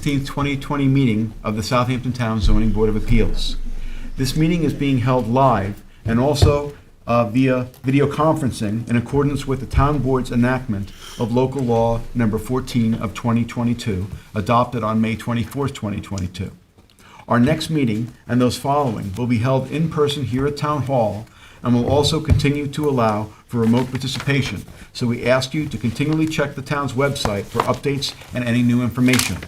16th, 2020 meeting of the Southampton Town Zoning Board of Appeals. This meeting is being held live and also via video conferencing in accordance with the Town Board's enactment of Local Law Number 14 of 2022, adopted on May 24th, 2022. Our next meeting and those following will be held in person here at Town Hall and will also continue to allow for remote participation. So we ask you to continually check the town's website for updates and any new information.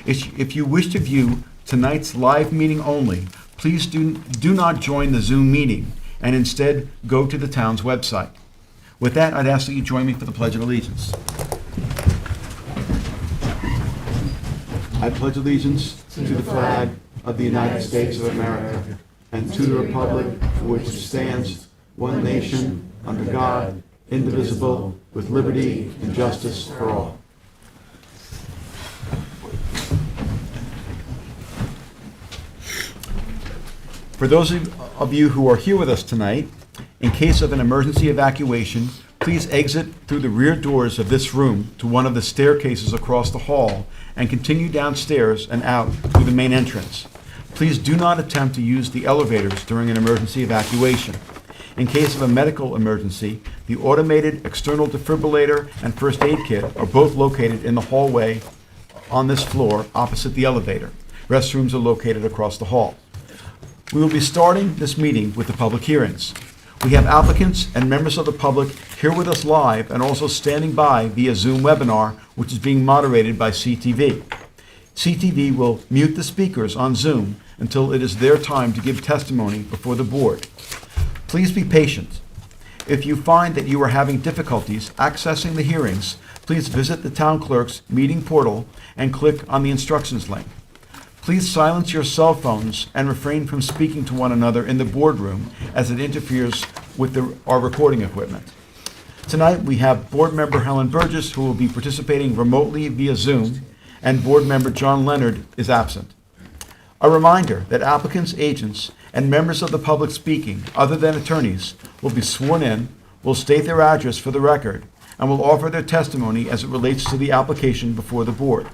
If you wish to view tonight's live meeting only, please do not join the Zoom meeting and instead go to the town's website. With that, I'd ask that you join me for the Pledge of Allegiance. I pledge allegiance to the flag of the United States of America and to the republic for which it stands, one nation, under God, indivisible, with liberty and justice for all. For those of you who are here with us tonight, in case of an emergency evacuation, please exit through the rear doors of this room to one of the staircases across the hall and continue downstairs and out through the main entrance. Please do not attempt to use the elevators during an emergency evacuation. In case of a medical emergency, the automated external defibrillator and first aid kit are both located in the hallway on this floor opposite the elevator. Restrooms are located across the hall. We will be starting this meeting with the public hearings. We have applicants and members of the public here with us live and also standing by via Zoom webinar, which is being moderated by CTV. CTV will mute the speakers on Zoom until it is their time to give testimony before the board. Please be patient. If you find that you are having difficulties accessing the hearings, please visit the town clerk's meeting portal and click on the instructions link. Please silence your cell phones and refrain from speaking to one another in the boardroom as it interferes with our recording equipment. Tonight we have Board Member Helen Burgess, who will be participating remotely via Zoom, and Board Member John Leonard is absent. A reminder that applicants, agents, and members of the public speaking, other than attorneys, will be sworn in, will state their address for the record, and will offer their testimony as it relates to the application before the board.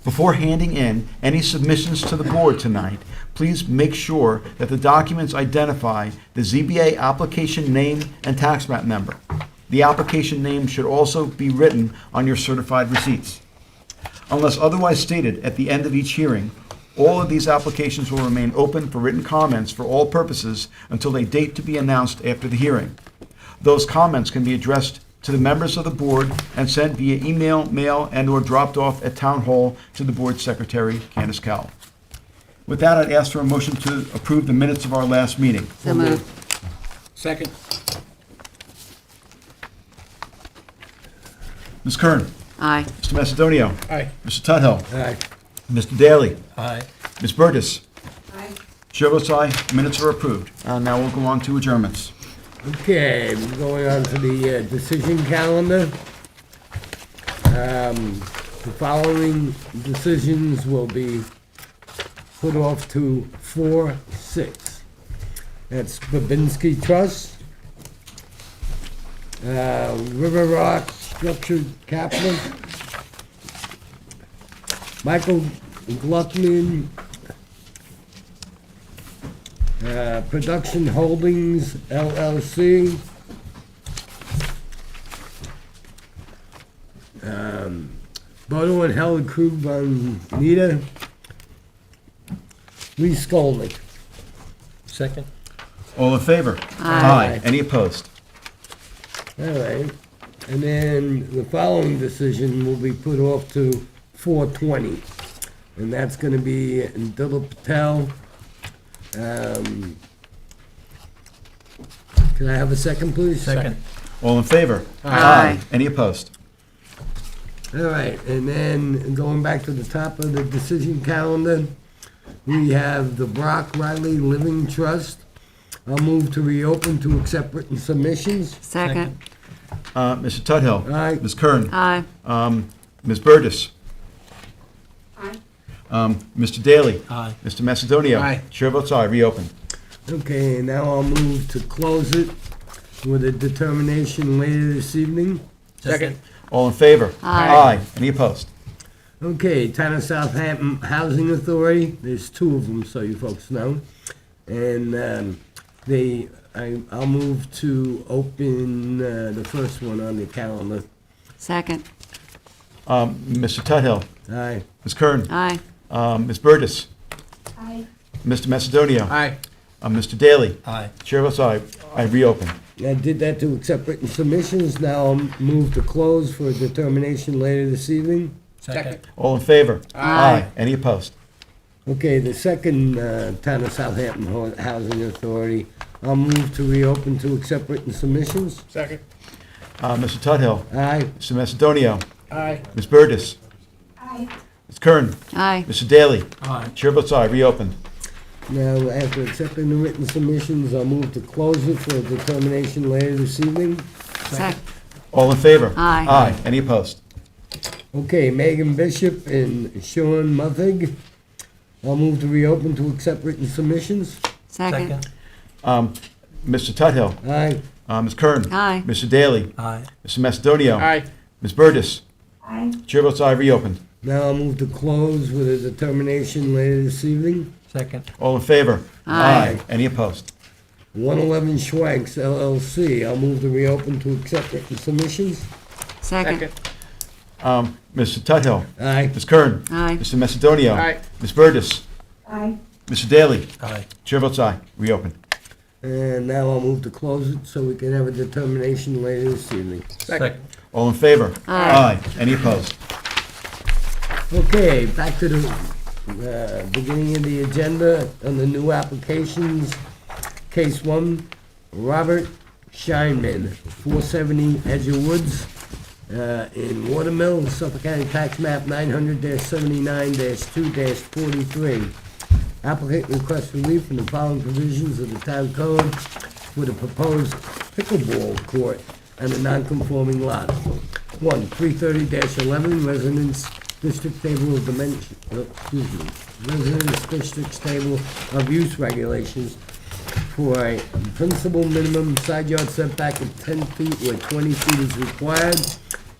Before handing in any submissions to the board tonight, please make sure that the documents identify the ZBA application name and tax map number. The application name should also be written on your certified receipts. Unless otherwise stated at the end of each hearing, all of these applications will remain open for written comments for all purposes until a date to be announced after the hearing. Those comments can be addressed to the members of the board and sent via email, mail, and/or dropped off at Town Hall to the board secretary, Candace Cowell. With that, I'd ask for a motion to approve the minutes of our last meeting. So moved. Second. Ms. Kern. Aye. Mr. Macedonio. Aye. Mr. Tudhill. Aye. Mr. Daly. Aye. Ms. Burgess. Aye. Chair votes aye. Minutes are approved. Now we'll go on to adjournments. Okay, we're going on to the decision calendar. The following decisions will be put off to 4/6. That's Babinski Trust, River Rock Structured Capital, Michael Gluckman, Production Holdings, LLC, Bodo and Helen Krug von Nita, Lee Skolnick. Second. All in favor? Aye. Any opposed? All right, and then the following decision will be put off to 4/20, and that's gonna be Dilip Patel. Can I have a second, please? Second. All in favor? Aye. Any opposed? All right, and then going back to the top of the decision calendar, we have the Brock Riley Living Trust. I'll move to reopen to accept written submissions. Second. Mr. Tudhill. Aye. Ms. Kern. Aye. Ms. Burgess. Aye. Mr. Daly. Aye. Mr. Macedonio. Aye. Chair votes aye. Reopen. Okay, now I'll move to close it with a determination later this evening. Second. All in favor? Aye. Any opposed? Okay, Town of Southampton Housing Authority, there's two of them, so you folks know. And I'll move to open the first one on the calendar. Second. Mr. Tuthill. Aye. Ms. Kern. Aye. Ms. Burgess. Aye. Mr. Macedonio. Aye. Mr. Daly. Aye. Chair votes aye. I reopen. I did that to accept written submissions. Now I'll move to close for a determination later this evening. Second. All in favor? Aye. Any opposed? Okay, the second Town of Southampton Housing Authority, I'll move to reopen to accept written submissions. Second. Mr. Tuthill. Aye. Mr. Macedonio. Aye. Ms. Burgess. Aye. Ms. Kern. Aye. Mr. Daly. Aye. Chair votes aye. Reopened. Now, after accepting the written submissions, I'll move to close it for a determination later this evening. Second. All in favor? Aye. Aye. Any opposed? Okay, Megan Bishop and Sean Muthig, I'll move to reopen to accept written submissions. Second. Mr. Tuthill. Aye. Ms. Kern. Aye. Mr. Daly. Aye. Mr. Macedonio. Aye. Ms. Burgess. Aye. Chair votes aye. Reopened. Now I'll move to close with a determination later this evening. Second. All in favor? Aye. Any opposed? 111 Schwanks LLC, I'll move to reopen to accept written submissions. Second. Mr. Tuthill. Aye. Ms. Kern. Aye. Mr. Macedonio. Aye. Ms. Burgess. Aye. Mr. Daly. Aye. Chair votes aye. Reopened. And now I'll move to close it so we can have a determination later this evening. Second. All in favor? Aye. Any opposed? Okay, back to the beginning of the agenda on the new applications. Case 1, Robert Scheinman, 470 Edger Woods, in Watermill, Suffolk County Tax Map 900-79-2-43. Applicant requests relief from the following provisions of the town code for the proposed pickleball court and the non-conforming lot. 1, 330-11, Residence District Table of Dimension, Residence District's Table of Use Regulations for a principal minimum side yard setback of 10 feet where 20 feet is required.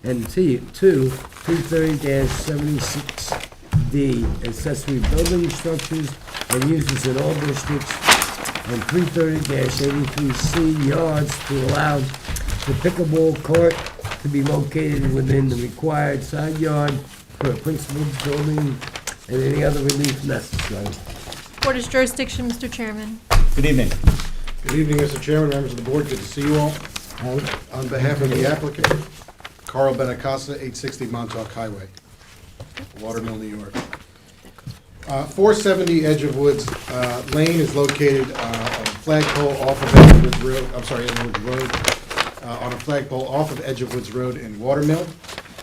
And 2, 330-76D, accessory building structures and uses in all districts, and 330-83C, yards to allow the pickleball court to be located within the required side yard for a principal building and any other relief necessary. Board's jurisdiction, Mr. Chairman. Good evening. Good evening, Mr. Chairman, members of the board, good to see you all. On behalf of the applicant, Carl Benacosta, 860 Montauk Highway, Watermill, New York. 470 Edge of Woods Lane is located on a flagpole off of Edge of Woods Road, Edge of Woods Road, on a flagpole off of Edge of Woods Road in Watermill.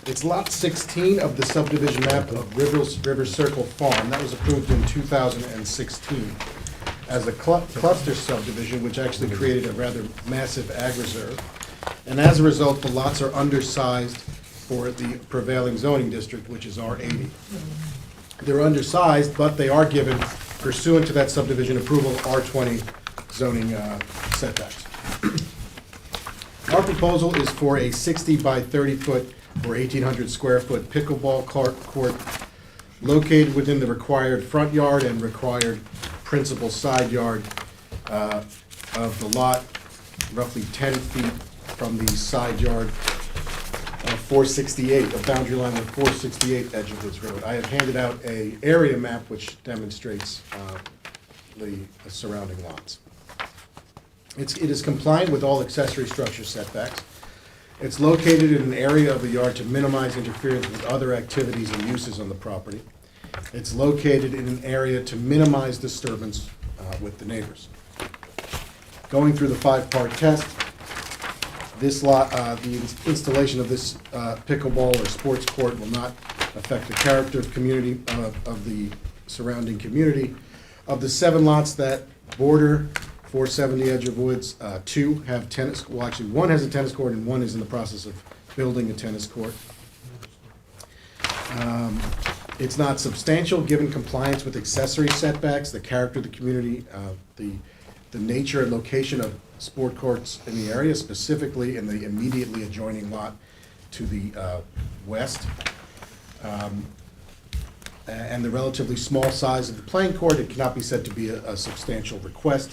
It's lot 16 of the subdivision map of River Circle Farm. That was approved in 2016 as a cluster subdivision, which actually created a rather massive ag reserve. And as a result, the lots are undersized for the prevailing zoning district, which is R80. They're undersized, but they are given pursuant to that subdivision approval, R20 zoning setbacks. Our proposal is for a 60 by 30 foot or 1,800 square foot pickleball court located within the required front yard and required principal side yard of the lot, roughly 10 feet from the side yard of 468, a boundary line of 468 Edge of Woods Road. I have handed out a area map which demonstrates the surrounding lots. It is compliant with all accessory structure setbacks. It's located in an area of the yard to minimize interference with other activities and uses on the property. It's located in an area to minimize disturbance with the neighbors. Going through the 5-part test, this lot, the installation of this pickleball or sports court will not affect the character of community, of the surrounding community. Of the 7 lots that border 470 Edge of Woods, 2 have tennis, well actually 1 has a tennis court and 1 is in the process of building a tennis court. It's not substantial given compliance with accessory setbacks, the character of the community, the nature and location of sport courts in the area, specifically in the immediately adjoining lot to the west. and the relatively small size of the playing court, it cannot be said to be a substantial request.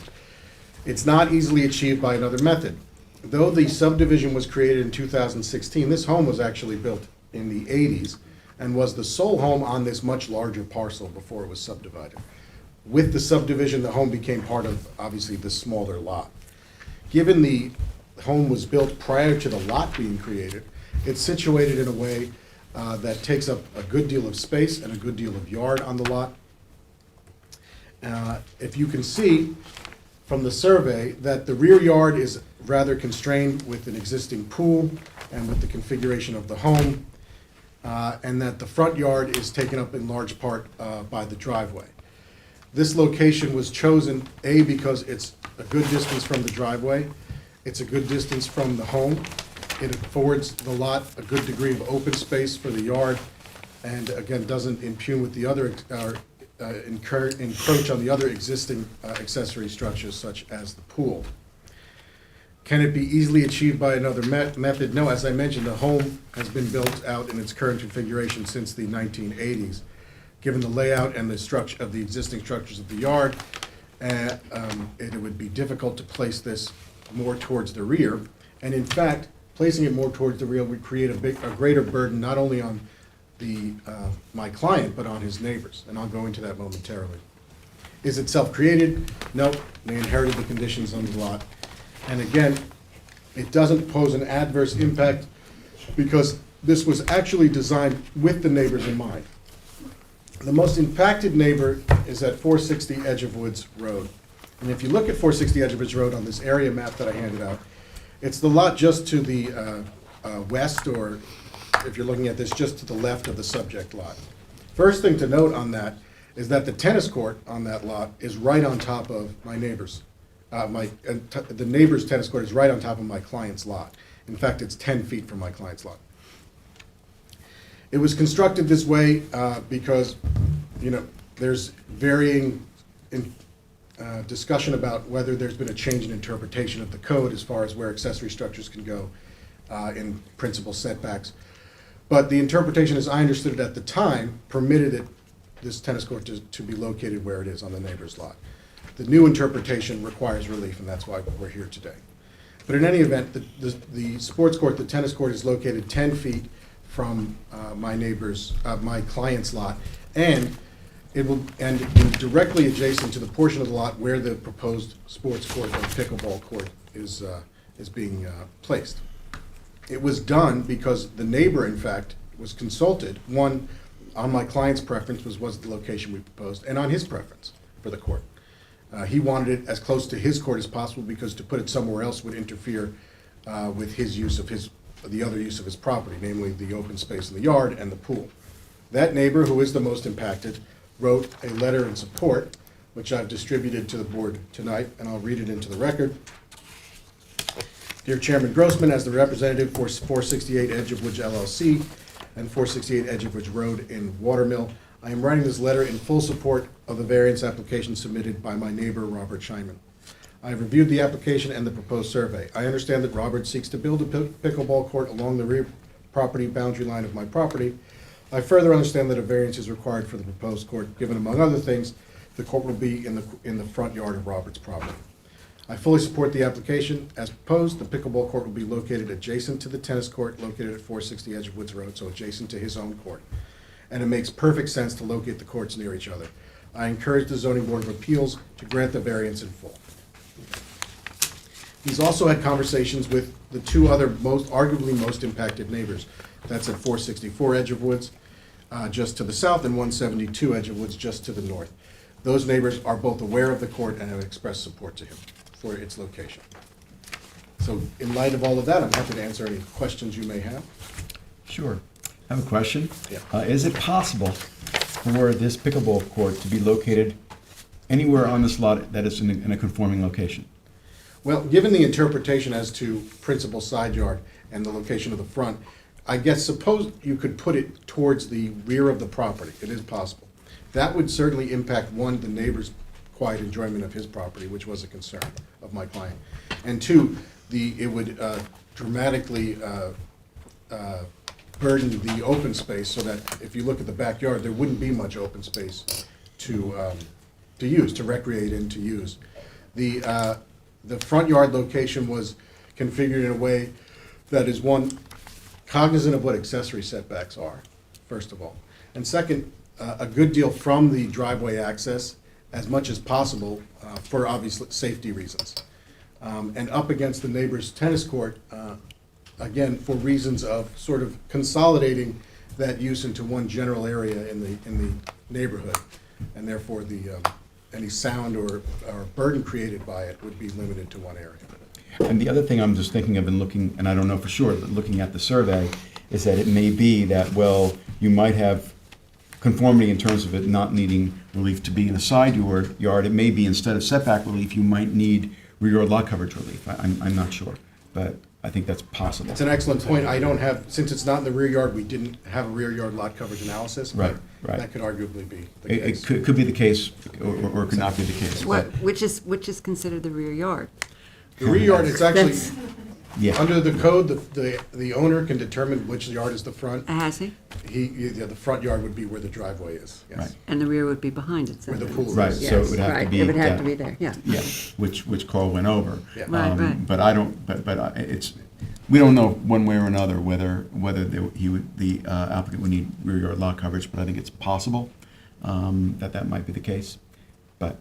It's not easily achieved by another method. Though the subdivision was created in 2016, this home was actually built in the 80s and was the sole home on this much larger parcel before it was subdivided. With the subdivision, the home became part of, obviously, the smaller lot. Given the home was built prior to the lot being created, it's situated in a way that takes up a good deal of space and a good deal of yard on the lot. If you can see from the survey that the rear yard is rather constrained with an existing pool and with the configuration of the home, and that the front yard is taken up in large part by the driveway. This location was chosen, A, because it's a good distance from the driveway, it's a good distance from the home, it affords the lot a good degree of open space for the yard, and again, doesn't impugn with the other, encroach on the other existing accessory structures such as the pool. Can it be easily achieved by another method? No, as I mentioned, the home has been built out in its current configuration since the 1980s. Given the layout and the structure of the existing structures of the yard, it would be difficult to place this more towards the rear. And in fact, placing it more towards the rear would create a greater burden not only on my client, but on his neighbors. And I'll go into that momentarily. Is it self-created? Nope, they inherited the conditions on the lot. And again, it doesn't pose an adverse impact because this was actually designed with the neighbors in mind. The most impacted neighbor is at 460 Edge of Woods Road. And if you look at 460 Edge of Woods Road on this area map that I handed out, it's the lot just to the west, or if you're looking at this, just to the left of the subject lot. First thing to note on that is that the tennis court on that lot is right on top of my neighbor's. The neighbor's tennis court is right on top of my client's lot. In fact, it's 10 feet from my client's lot. It was constructed this way because, there's varying discussion about whether there's been a change in interpretation of the code as far as where accessory structures can go in principal setbacks. But the interpretation, as I understood it at the time, permitted this tennis court to be located where it is on the neighbor's lot. The new interpretation requires relief, and that's why we're here today. But in any event, the sports court, the tennis court, is located 10 feet from my client's lot, and it will be directly adjacent to the portion of the lot where the proposed sports court or pickleball court is being placed. It was done because the neighbor, in fact, was consulted, one, on my client's preference was the location we proposed, and on his preference for the court. He wanted it as close to his court as possible because to put it somewhere else would interfere with his use of the other use of his property, namely the open space in the yard and the pool. That neighbor, who is the most impacted, wrote a letter in support, which I've distributed to the board tonight, and I'll read it into the record. Dear Chairman Grossman, as the representative for 468 Edge of Woods LLC and 468 Edge of Woods Road in Watermill, I am writing this letter in full support of the variance application submitted by my neighbor, Robert Scheinman. I have reviewed the application and the proposed survey. I understand that Robert seeks to build a pickleball court along the rear property boundary line of my property. I further understand that a variance is required for the proposed court, given, among other things, the court will be in the front yard of Robert's property. I fully support the application. As proposed, the pickleball court will be located adjacent to the tennis court located at 460 Edge of Woods Road, so adjacent to his own court. And it makes perfect sense to locate the courts near each other. I encourage the Zoning Board of Appeals to grant the variance in full. He's also had conversations with the two other arguably most impacted neighbors. That's at 464 Edge of Woods, just to the south, and 172 Edge of Woods, just to the north. Those neighbors are both aware of the court and have expressed support to him for its location. So in light of all of that, I'm happy to answer any questions you may have. Sure. I have a question. Yeah. Is it possible for this pickleball court to be located anywhere on this lot that is in a conforming location? Well, given the interpretation as to principal side yard and the location of the front, I guess suppose you could put it towards the rear of the property. It is possible. That would certainly impact, one, the neighbor's quiet enjoyment of his property, which was a concern of my client, and two, it would dramatically burden the open space so that if you look at the backyard, there wouldn't be much open space to use, to recreate and to use. The front yard location was configured in a way that is, one, cognizant of what accessory setbacks are, first of all. And second, a good deal from the driveway access, as much as possible, for obvious safety reasons. And up against the neighbor's tennis court, again, for reasons of sort of consolidating that use into one general area in the neighborhood. And therefore, any sound or burden created by it would be limited to one area. And the other thing I'm just thinking of and looking, and I don't know for sure, but looking at the survey, is that it may be that, well, you might have conformity in terms of it not needing relief to be in a side yard. It may be instead of setback relief, you might need rear yard lot coverage relief. I'm not sure, but I think that's possible. It's an excellent point. I don't have, since it's not in the rear yard, we didn't have a rear yard lot coverage analysis. Right, but right. That could arguably be the It case. could be the case, or it could not be the case. What, but- which is considered the rear yard? The rear yard, it's actually, That's- Yeah, under the code, the owner can determine which yard is the front. Has he? The front yard would be where the driveway is, yes. Right. And the rear would be behind it, so. Where the pool is. right, so it Yes, would have to right, be. it would have that- to be there, yeah. Yeah, which Carl went over. Yeah. Right, right. But I don't, it's, we don't know one way or another whether the applicant would need rear yard lot coverage, but I think it's possible that might be the case. But,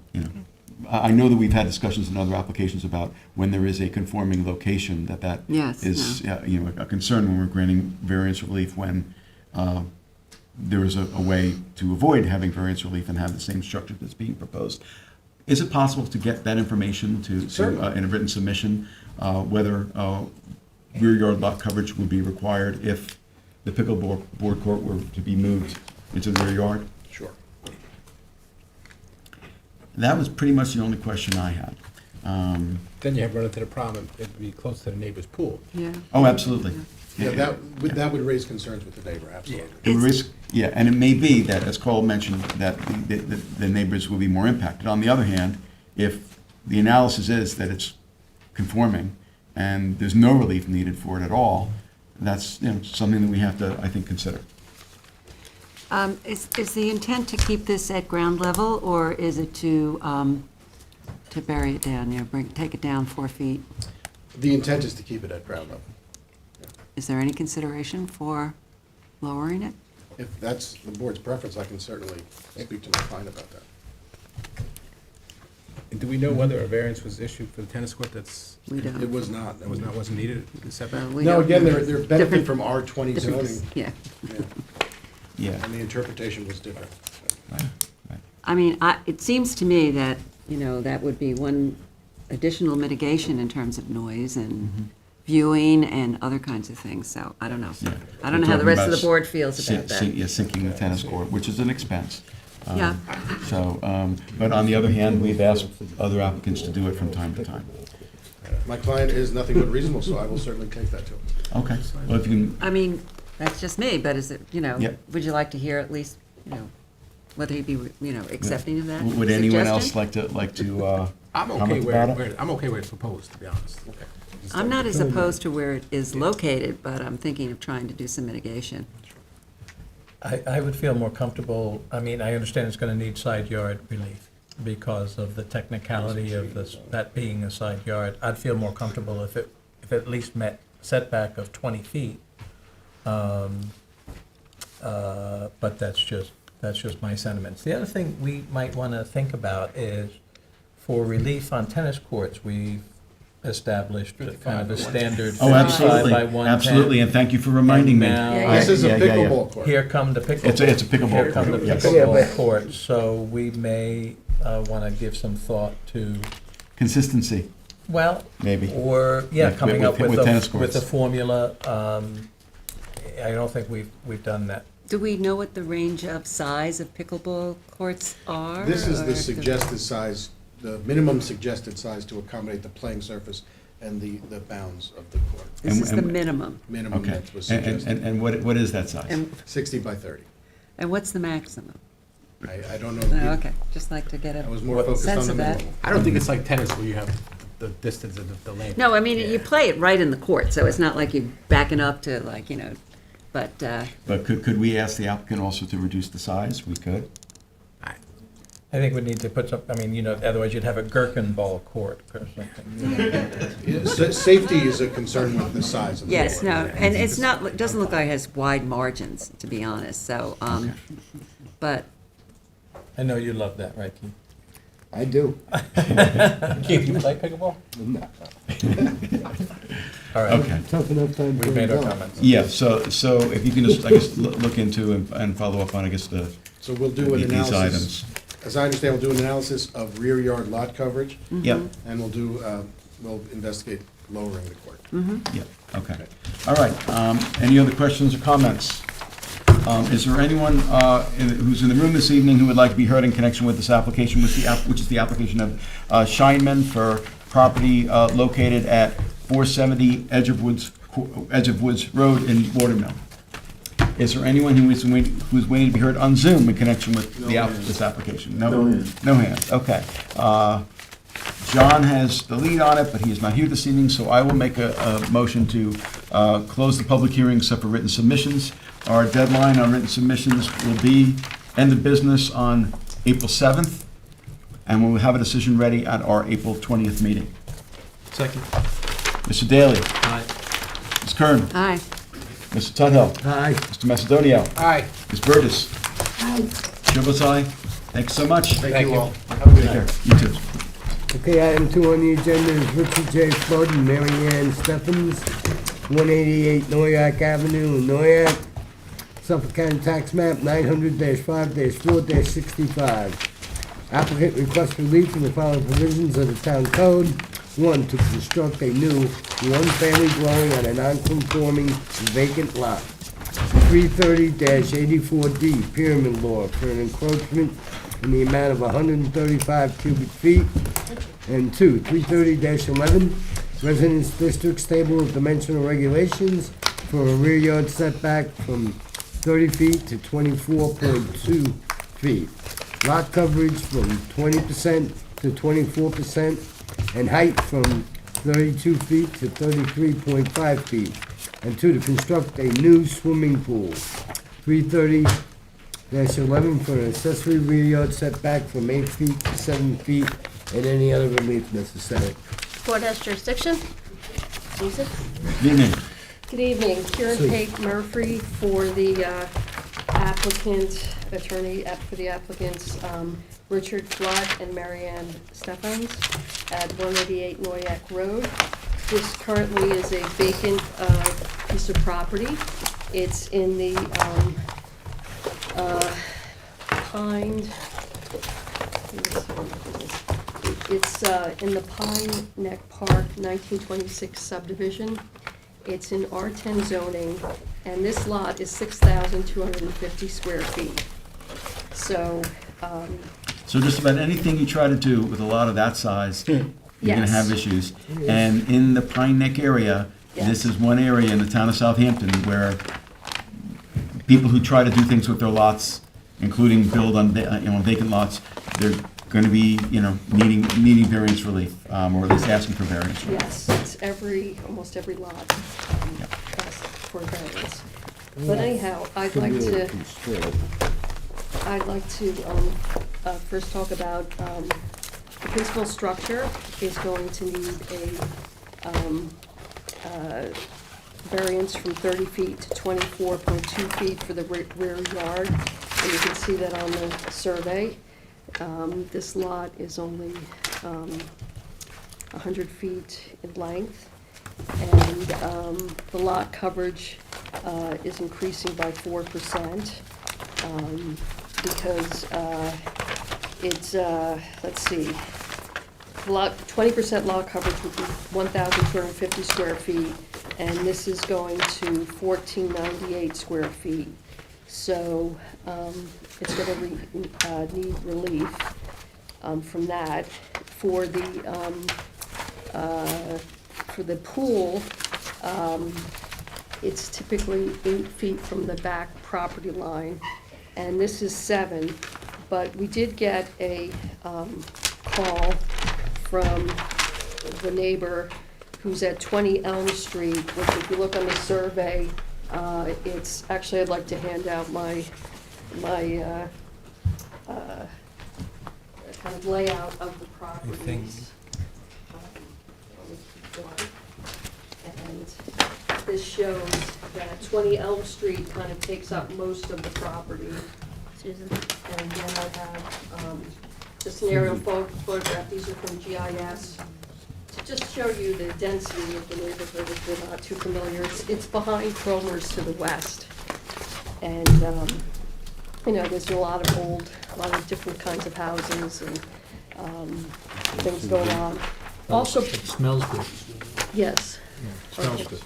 I know that we've had discussions in other applications about when there is a conforming location, that Yes, is, a concern when we're granting variance relief, when there is a way to avoid having variance relief and have the same structure that's being proposed. Is it possible to get that information Certainly. in a written submission, whether rear yard lot coverage would be required if the pickleball board court were to be moved into the rear yard? Sure. That was pretty much the only question I had. Then you have run into the problem, it'd be close to the neighbor's pool. Yeah. Oh, absolutely. Yeah, that would raise concerns with the neighbor, absolutely. It risk, yeah, and it may be that, as Carl mentioned, that the neighbors will be more impacted. On the other hand, if the analysis is that it's conforming and there's no relief needed for it at all, that's, something that we have to, I think, consider. Is the intent to keep this at ground level, or is it to bury it down, take it down 4 feet? The intent is to keep it at ground level. Is there any consideration for lowering it? If that's the board's preference, I can certainly speak to my client about that. And do we know whether a variance was issued for the tennis court that's, We don't. It was not. that wasn't needed, the setback? Well, we No, don't again, know. they're benefit Different- from R20 different- zoning, Yeah. yeah, Yeah, and the interpretation was different. right, right. I mean, it seems to me that, that would be one additional mitigation in terms of noise and viewing and other kinds of things, so I don't know. Yeah. I don't know We're how the talking rest of about the board feels about that. Yeah, sinking the tennis court, which is an expense. Yeah. So, but on the other hand, we've asked other applicants to do it from time to time. My client is nothing but reasonable, so I will certainly take that to him. Okay, well, if you can, I mean, that's just me, but is it, Yep. would you like to hear at least, whether he'd be, accepting of that? would anyone else suggestion? like to I'm okay comment where, about it? I'm okay where it's proposed, to be honest. I'm not as opposed to where it is located, but I'm thinking of trying to do some mitigation. I would feel more comfortable, I mean, I understand it's gonna need side yard relief because of the technicality of this, that being a side yard. I'd feel more comfortable if it at least met setback of 20 feet. But that's just my sentiments. The other thing we might wanna think about is for relief on tennis courts, we've established kind of a standard Oh, 55 absolutely, by 110. absolutely, and thank you for reminding me. And now- Yeah, This is a Yeah, yeah, yeah. pickleball court. Here come the pickleball. It's a pickleball Here come the court, yes. pickleball court, so we may want to give some thought to, Consistency, well, maybe. or, Like coming up with tennis with a courts. formula. I don't think we've done that. Do we know what the range of size of pickleball courts are? This is or the if suggested size, the minimum suggested size to accommodate the playing surface and the bounds of the court. This is the and- minimum. Minimum Okay, that was and, suggested, and what is that size? And 60 by 30. what's the maximum? I don't know. Oh, okay, just like to get I was a more focused sense on the of that. minimum. I don't think it's like tennis where you have the distance of the lane. No, I mean, you play it right in the court, so it's not like you're backing up to But, But could we ask the applicant also to reduce the size? We could. I think we need to put some, I mean, you know, otherwise you'd have a gherkin ball court or something. Yeah, safety is a concern with the size of the yes, court. no, and it's not, it doesn't look like it has wide margins, to be honest, so, but, I know you love that, right, Keith? I do. Keith, you play pickleball? No. All right. Okay. Tough enough time. We've made our comments. Yeah, so if you can just, I guess, look into and follow up on, I guess, So we'll do an these analysis. items. As I understand, we'll do an analysis of rear yard lot coverage, Yep, and we'll investigate lowering the court. yep, okay. All right, any other questions or comments? Is there anyone who's in the room this evening who would like to be heard in connection with this application, which is the application of Scheinman for property located at 470 Edge of Woods Road in Watermill? Is there anyone who's waiting to be heard on Zoom in connection with this application? No hands. No hands, okay. John has the lead on it, but he is not here this evening, so I will make a motion to close the public hearing except for written submissions. Our deadline on written submissions will be end of business on April 7th, and we'll have a decision ready at our April 20th meeting. Second. Mr. Daly. Aye. Ms. Kern. aye. Mr. Tudhill. Aye. Mr. Macedonio. Aye. Ms. Burgess. Aye. Chair votes aye. Thanks so much. Thank you all. Take care. You too. Okay, item 2 on the agenda is Richard J. Flood and Mary Ann Stephens, 188 Noyak Avenue in Noyak, Suffolk County Tax Map 900-5-4-65. Applicant requests relief from the following provisions of the town code. 1, to construct a new one-family dwelling on a non-conforming vacant lot. 330-84D Pyramid Law for an encroachment in the amount of 135 cubic feet. And 2, 330-11 Residence Districts Table of Dimensional Regulations for a rear yard setback from 30 feet to 24.2 feet. Lot coverage from 20% to 24%, and height from 32 feet to 33.5 feet. And 2, to construct a new swimming pool. 330-11 for an accessory rear yard setback from 8 feet to 7 feet, and any other relief necessary. Board has jurisdiction. Lisa? Good evening. Good evening. Karen Pate Murphy for the applicant, attorney for the applicants, Richard Flood and Marianne Stephens at 188 Noyak Road. This currently is a vacant piece of property. It's in the It's in the Pine Neck Park 1926 subdivision. It's in R10 zoning, and this lot is 6,250 square feet. So, So just about anything you try to do with a lot of that size, you're gonna Yes. have issues. And in the Pine Neck area, this Yes. is one area in the town of Southampton where people who try to do things with their lots, including build on, vacant lots, they're gonna be, needing variance relief, or at least asking for variance relief. yes, it's almost every lot asks for variance. But anyhow, I'd like to first talk about the principal structure is going to need a variance from 30 feet to 24.2 feet for the rear yard, and you can see that on the survey. This lot is only 100 feet in length, and the lot coverage is increasing by 4%, because it's, let's see, 20% lot coverage would be 1,250 square feet, and this is going to 1,498 square feet. So it's going to need relief from that. For the pool, it's typically 8 feet from the back property line, and this is 7. But we did get a call from the neighbor who's at 20 Elm Street, which if you look on the survey, It's, actually, I'd like to hand out my kind of layout of the properties. And this shows that 20 Elm Street kind of takes up most of the property. Susan. And then I have just an aerial photograph, these are from GIS, to just show you the density of the neighborhood if you're not too familiar. It's behind Cromer's to the west. And, you know, there's a lot of different kinds of houses and things going on. Also, It smells good. yes. Smells good.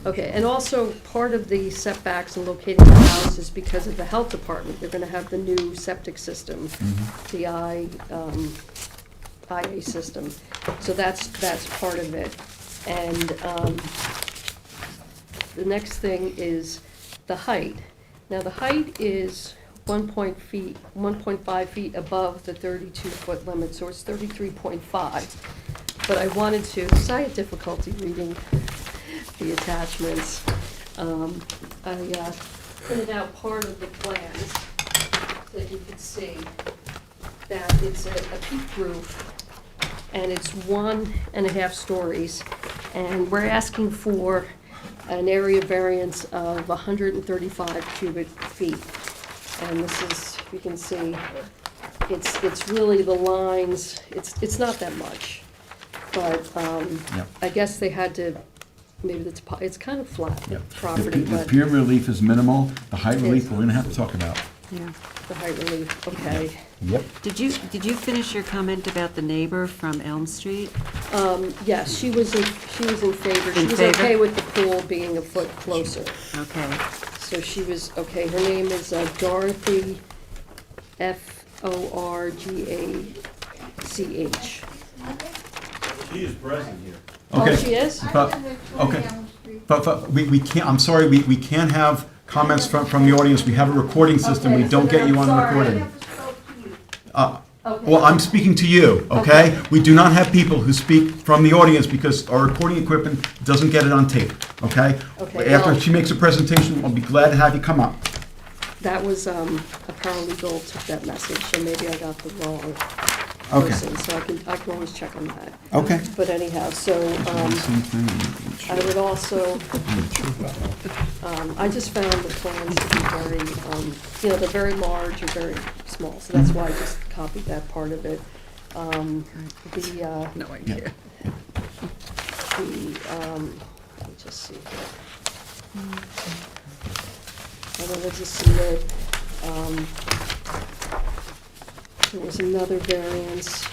Okay, and also part of the setbacks and locating the house is because of the health department. They're gonna have the new septic system, the IA system. So that's part of it. And the next thing is the height. Now, the height is 1.5 feet above the 32-foot limit, so it's 33.5. But I wanted to, because I had difficulty reading the attachments, I printed out part of the plans so that you could see that it's a peaked roof, and it's 1.5 stories, and we're asking for an area variance of 135 cubic feet. And this is, you can see, it's really the lines, it's not that much. But Yep. I guess they had to, maybe it's kind of flat, the Yep. property, The but pier relief is minimal, the height It relief, is. we're gonna have to talk about. Yeah. the height relief, okay. Yep. Did you finish your comment about the neighbor from Elm Street? Yes, she was in favor. She In was favor? okay with the pool being a foot closer. Okay. So she was, okay, her name is Dorothy, Forgach. She is present here. Oh, Okay. she is? But, okay. But we can't, I'm sorry, we can't have comments from the audience. We have a recording system. We Okay, don't so get then you on I'm the sorry. recording. Okay. Well, I'm speaking to you, okay? Okay. We do not have people who speak from the audience because our recording equipment doesn't get it on tape, okay? Okay, After well- she makes a presentation, we'll be glad to have you come up. That was, a paralegal took that message, so maybe I got the wrong Okay. person, so I can always check on that. Okay. But anyhow, so, I would also, I just found the plans to be very, they're very large or very small, so that's why I just copied that part of it. No idea. Let me just see here. I wanted to submit, there was another variance,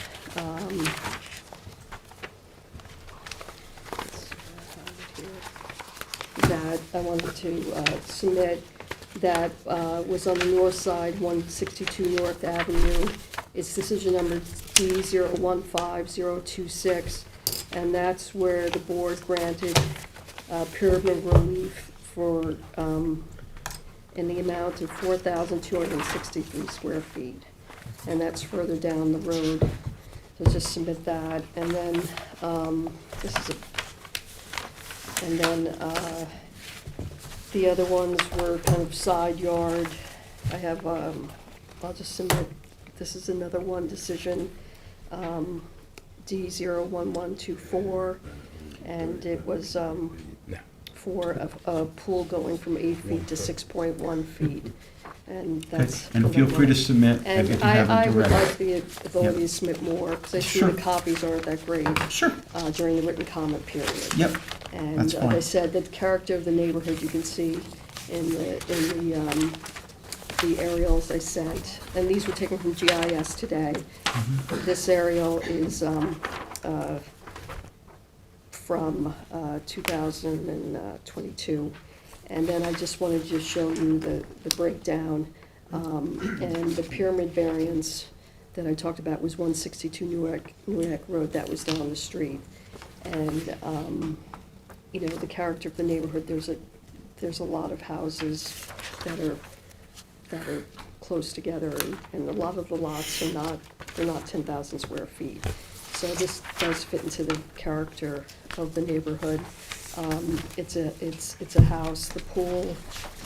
that I wanted to submit that was on the north side, 162 North Avenue. It's decision number D015026, and that's where the board granted pyramid relief for, in the amount of 4,263 square feet. And that's further down the road. So just submit that, and then, the other ones were kind of side yard. I have, I'll just submit, this is another one decision, D01124, and it was, for a pool going from 8 feet to 6.1 feet, and that's. And feel free to submit if And you have I it would direct. like the ability to submit more, because I see Sure. the copies aren't that great. Sure. During the written comment period. Yep, And that's like I fine. said, the character of the neighborhood, you can see in the aerials I sent. And these were taken from GIS today. Mm-hmm. This aerial is from 2022. And then I just wanted to show you the breakdown. And the pyramid variance that I talked about was 162 Newark Road, that was down the street. And, the character of the neighborhood, there's a lot of houses that are close together, and a lot of the lots are not, they're not 10,000 square feet. So this does fit into the character of the neighborhood. It's a house. The pool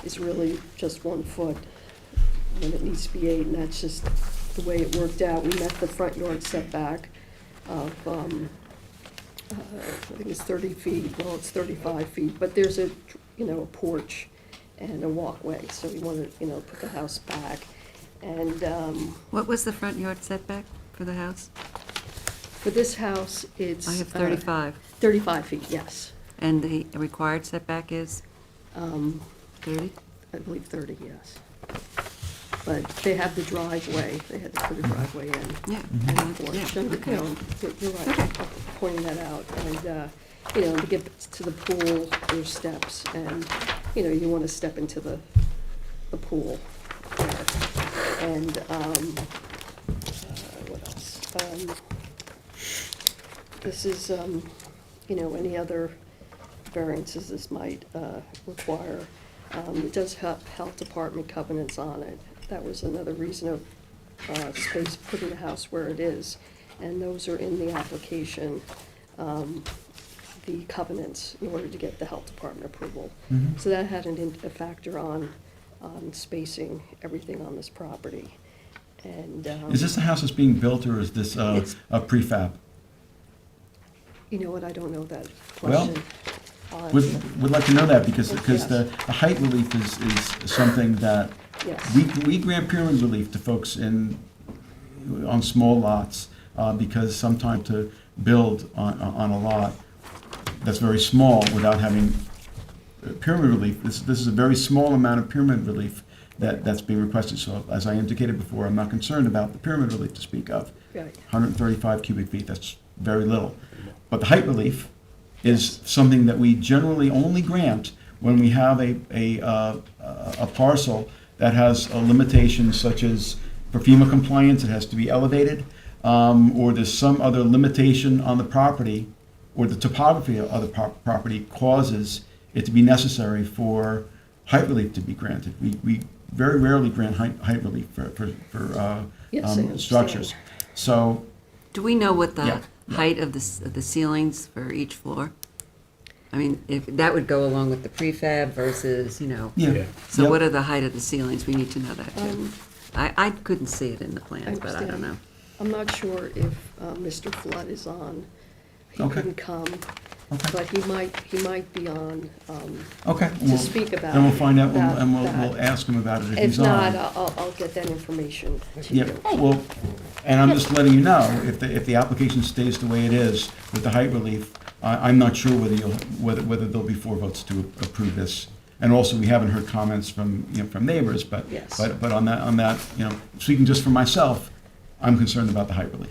is really just 1 foot when it needs to be 8, and that's just the way it worked out. We met the front yard setback of, I think it's 30 feet, well, it's 35 feet, but there's a porch and a walkway, so we wanted to, put the house back. And What was the front yard setback for the house? for this house, it's. I have 35. 35 feet, yes. And the required setback is 30? I believe 30, yes. But they have the driveway, they had to put a driveway in. Yeah. And Mhm. porch. Yeah, And, okay. you're right, pointing that out. And, to get to the pool, there's steps, and, you want to step into the pool there. And, what else? This is, any other variances this might require. It does have health department covenants on it. That was another reason of space, putting the house where it is. And those are in the application, the covenants, in order to get the health department approval. Mhm. So that had a factor on spacing everything on this property. And, Is this the house that's being built, or is this It's- a prefab? you know what, I don't know that Well, question. I'll Would answer. would like to know that, because Yes. the height relief is something that, Yes. we grant pyramid relief to folks on small lots, because sometimes to build on a lot that's very small without having pyramid relief, this is a very small amount of pyramid relief that's being requested. So as I indicated before, I'm not concerned about the pyramid relief to speak of. Right. 135 cubic feet, that's very little. But the height relief is something that we generally only grant when we have a parcel that has a limitation, such as for FEMA compliance, it has to be elevated, or there's some other limitation on the property, or the topography of the property causes it to be necessary for height relief to be granted. We very rarely grant height relief for Yes, I understand. structures. So, Do we know what Yeah, the height of the ceilings for each floor? I mean, if, that would go along with the prefab versus, yeah. Yeah. so Yep. what are the height of the ceilings? We need to know that too. Um, I couldn't see it in the I plans, but I don't understand. know. I'm not sure if Mr. Flood is on. He Okay. couldn't come, Okay. but he might be on. Okay. To speak about Then we'll find out, that- and we'll that. ask him about it if If he's on. not, I'll get that information to Yeah, you. well, and I'm just letting you know, if the application stays the way it is with the height relief, I'm not sure whether there'll be 4 votes to approve this. And also, we haven't heard comments from neighbors, but, Yes. but on that, speaking just for myself, I'm concerned about the height relief.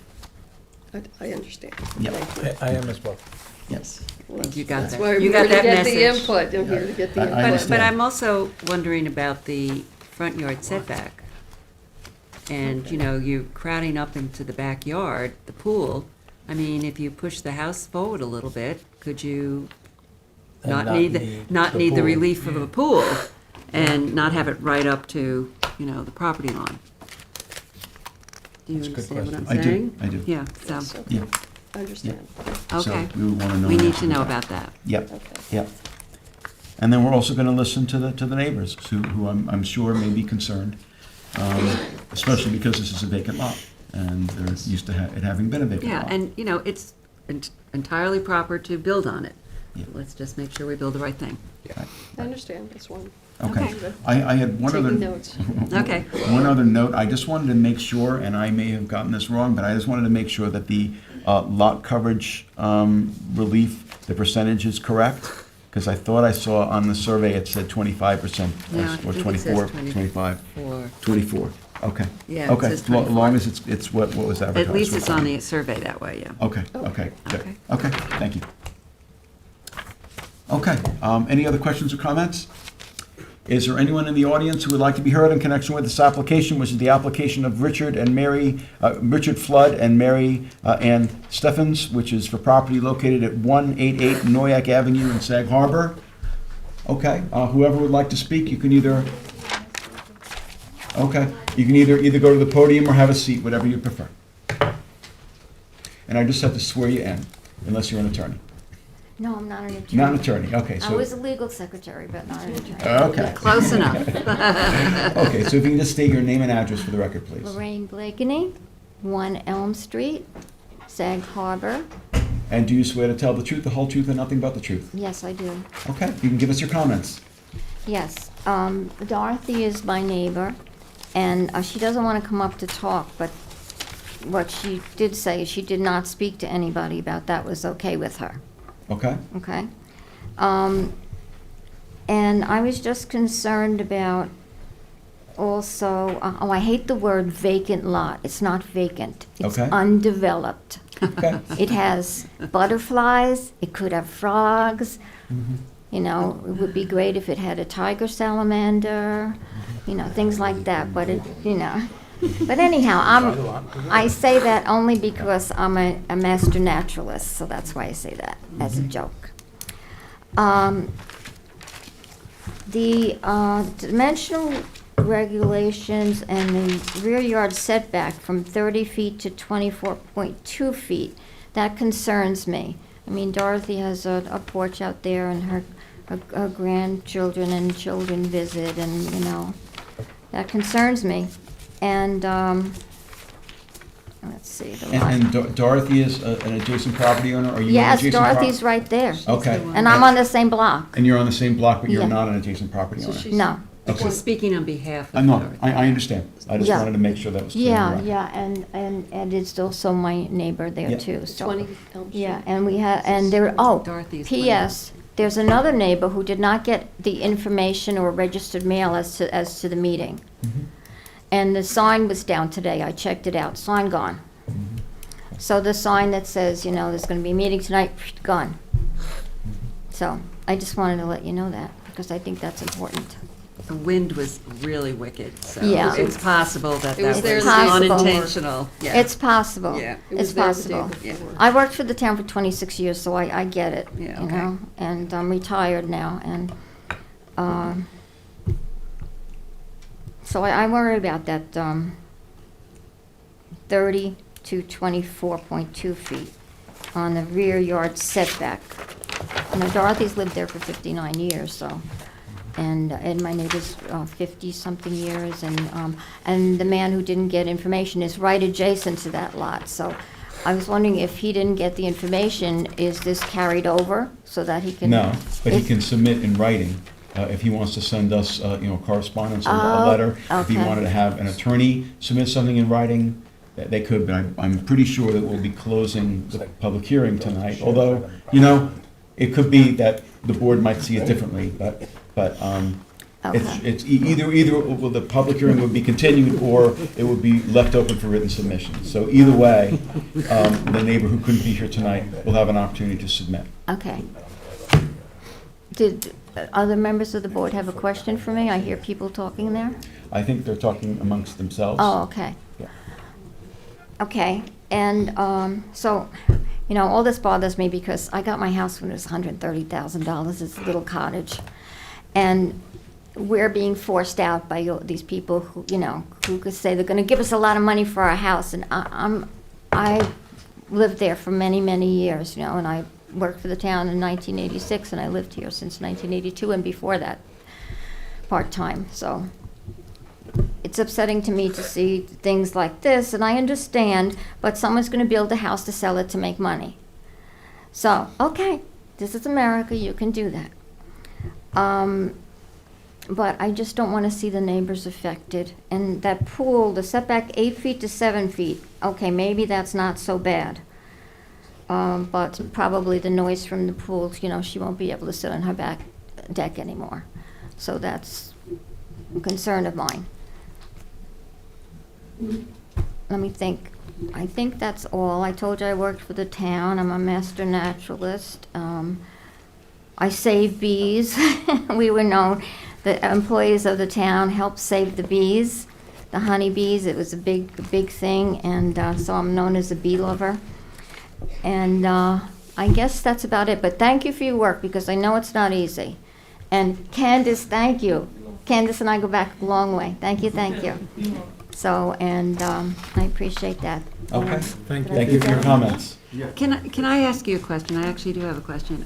I understand. Yeah. Thank you. I am as well. Yes. Well, You got that's that. why You we're got here to that get the message. input. I'm here to get the I input. understand. But I'm also wondering about the front yard setback. And, you're crowding up into the backyard, the pool. I mean, if you push the house forward a little bit, could you And not not need, need not the need the pool. relief of a pool and not have it right up to, the property line? Do you That's a good understand what I'm question. saying? I do. Yeah, so, Yes, okay. Yeah. I understand. So okay. we would want to know. We the need answer to know that. about that. Yep, Okay. yep. And then we're also going to listen to the neighbors, who I'm sure may be concerned, especially because this is a vacant lot, and they're used to it having been a vacant Yeah, lot. and, it's entirely proper to build on it. Yeah. Let's just make sure we build the right thing. I understand, that's one. Okay. Okay. I had one other. Taking notes. Okay. One other note, I just wanted to make sure, and I may have gotten this wrong, but I just wanted to make sure that the lot coverage relief, the percentage is correct, because I thought I saw on the survey it said 25%, No, I or think it 24, says 25, For, 24, okay. Yeah, it Okay, says as long 24. as it's what was advertised. at least it's on fine. the survey that way, yeah. Okay, okay, good. Okay. Okay, thank you. Okay, any other questions or comments? Is there anyone in the audience who would like to be heard in connection with this application, which is the application of Richard Flood and Mary Ann Steffens, which is for property located at 188 Noyak Avenue in Sag Harbor? Okay, whoever would like to speak, you can either go to the podium or have a seat, whatever you prefer. And I just have to swear you in, unless you're an attorney. No, I'm not an attorney. Not an attorney, okay, I so. was a legal secretary, but not an attorney. Okay. Close enough. Okay, so if you can just state your name and address for the record, please. Lorraine Blakeney, 1 Elm Street, Sag Harbor. And do you swear to tell the truth, the whole truth, and nothing but the truth? Yes, I do. Okay, you can give us your comments. Yes, Dorothy is my neighbor, and she doesn't want to come up to talk, but what she did say is she did not speak to anybody about that was okay with her, Okay? okay? And I was just concerned about also, I hate the word vacant lot. It's not vacant. It's Okay. undeveloped. Okay. It has butterflies, it could have frogs. You know, it would be great if it had a tiger salamander, you know, things like that, but it, you know. But anyhow, I say that only because I'm a master naturalist, so that's why I say that as a joke. The dimensional regulations and the rear yard setback from 30 feet to 24.2 feet, that concerns me. I mean, Dorothy has a porch out there, and her grandchildren and children visit, and, you know, that concerns me. And, let's see, the lot. And Dorothy is an adjacent property owner? Are you an Yes, adjacent prop- Dorothy's right there. Okay. And I'm on the same block. And you're on the same block, but you're Yeah. not an adjacent property So owner? she's, No. Okay. she's speaking on behalf of I know, Dorothy. I understand. I just Yeah. wanted to make sure that was clear. Yeah, Right. yeah, and it's also my neighbor there Yeah. too, so. 20 Elm Street. Yeah, and we have, and there, oh, Dorothy's P.S., there's another neighbor who did not get the information or registered mail as to the meeting. And the sign was down today, I checked it out, sign gone. So the sign that says, you know, there's gonna be a meeting tonight, gone. So, I just wanted to let you know that, because I think that's important. The wind was really wicked, so Yeah. it's possible that It was that there was the day before. unintentional. Yeah. It's possible. Yeah. It was It's there the day possible. before. I worked for the town for 26 years, so I get it, Yeah, you okay. know? And I'm retired now, and, so I worry about that, 30 to 24.2 feet on the rear yard setback. You know, Dorothy's lived there for 59 years, so, and my neighbor's 50-something years, and the man who didn't get information is right adjacent to that lot, so I was wondering if he didn't get the information, is this carried over so that he can? No, but he If- can submit in writing, if he wants to send us, you know, correspondence or a Oh, letter. If he okay. wanted to have an attorney submit something in writing, they could, but I'm pretty sure that we'll be closing the public hearing tonight. Although, you know, it could be that the board might see it differently, but Okay. it's either will the public hearing would be continued, or it would be left open for written submissions. So either way, the neighbor who couldn't be here tonight will have an opportunity to submit. Okay. Did other members of the board have a question for me? I hear people talking there. I think they're talking amongst themselves. Oh, okay. Yeah. Okay, and so, you know, all this bothers me because I got my house when it was $130,000. It's a little cottage. And we're being forced out by these people who, you know, who could say they're going to give us a lot of money for our house. And I lived there for many, many years, you know, and I worked for the town in 1986, and I lived here since 1982, and before that, part-time. So it's upsetting to me to see things like this, and I understand, but someone's going to build a house to sell it to make money. So, okay, this is America, you can do that. But I just don't want to see the neighbors affected. And that pool, the setback 8 feet to 7 feet, okay, maybe that's not so bad. But probably the noise from the pool, you know, she won't be able to sit on her back deck anymore. So that's a concern of mine. Let me think. I think that's all. I told you I worked for the town. I'm a master naturalist. I save bees. We were known, the employees of the town helped save the bees, the honeybees. It was a big thing, and so I'm known as a bee lover. And I guess that's about it. But thank you for your work, because I know it's not easy. And Candace, thank you. Candace and I go back a long way. Thank you, thank you. So, and I appreciate that. Okay. And Thank did I Thank do you for your that? comments. Can I ask you a question? I actually do have a question.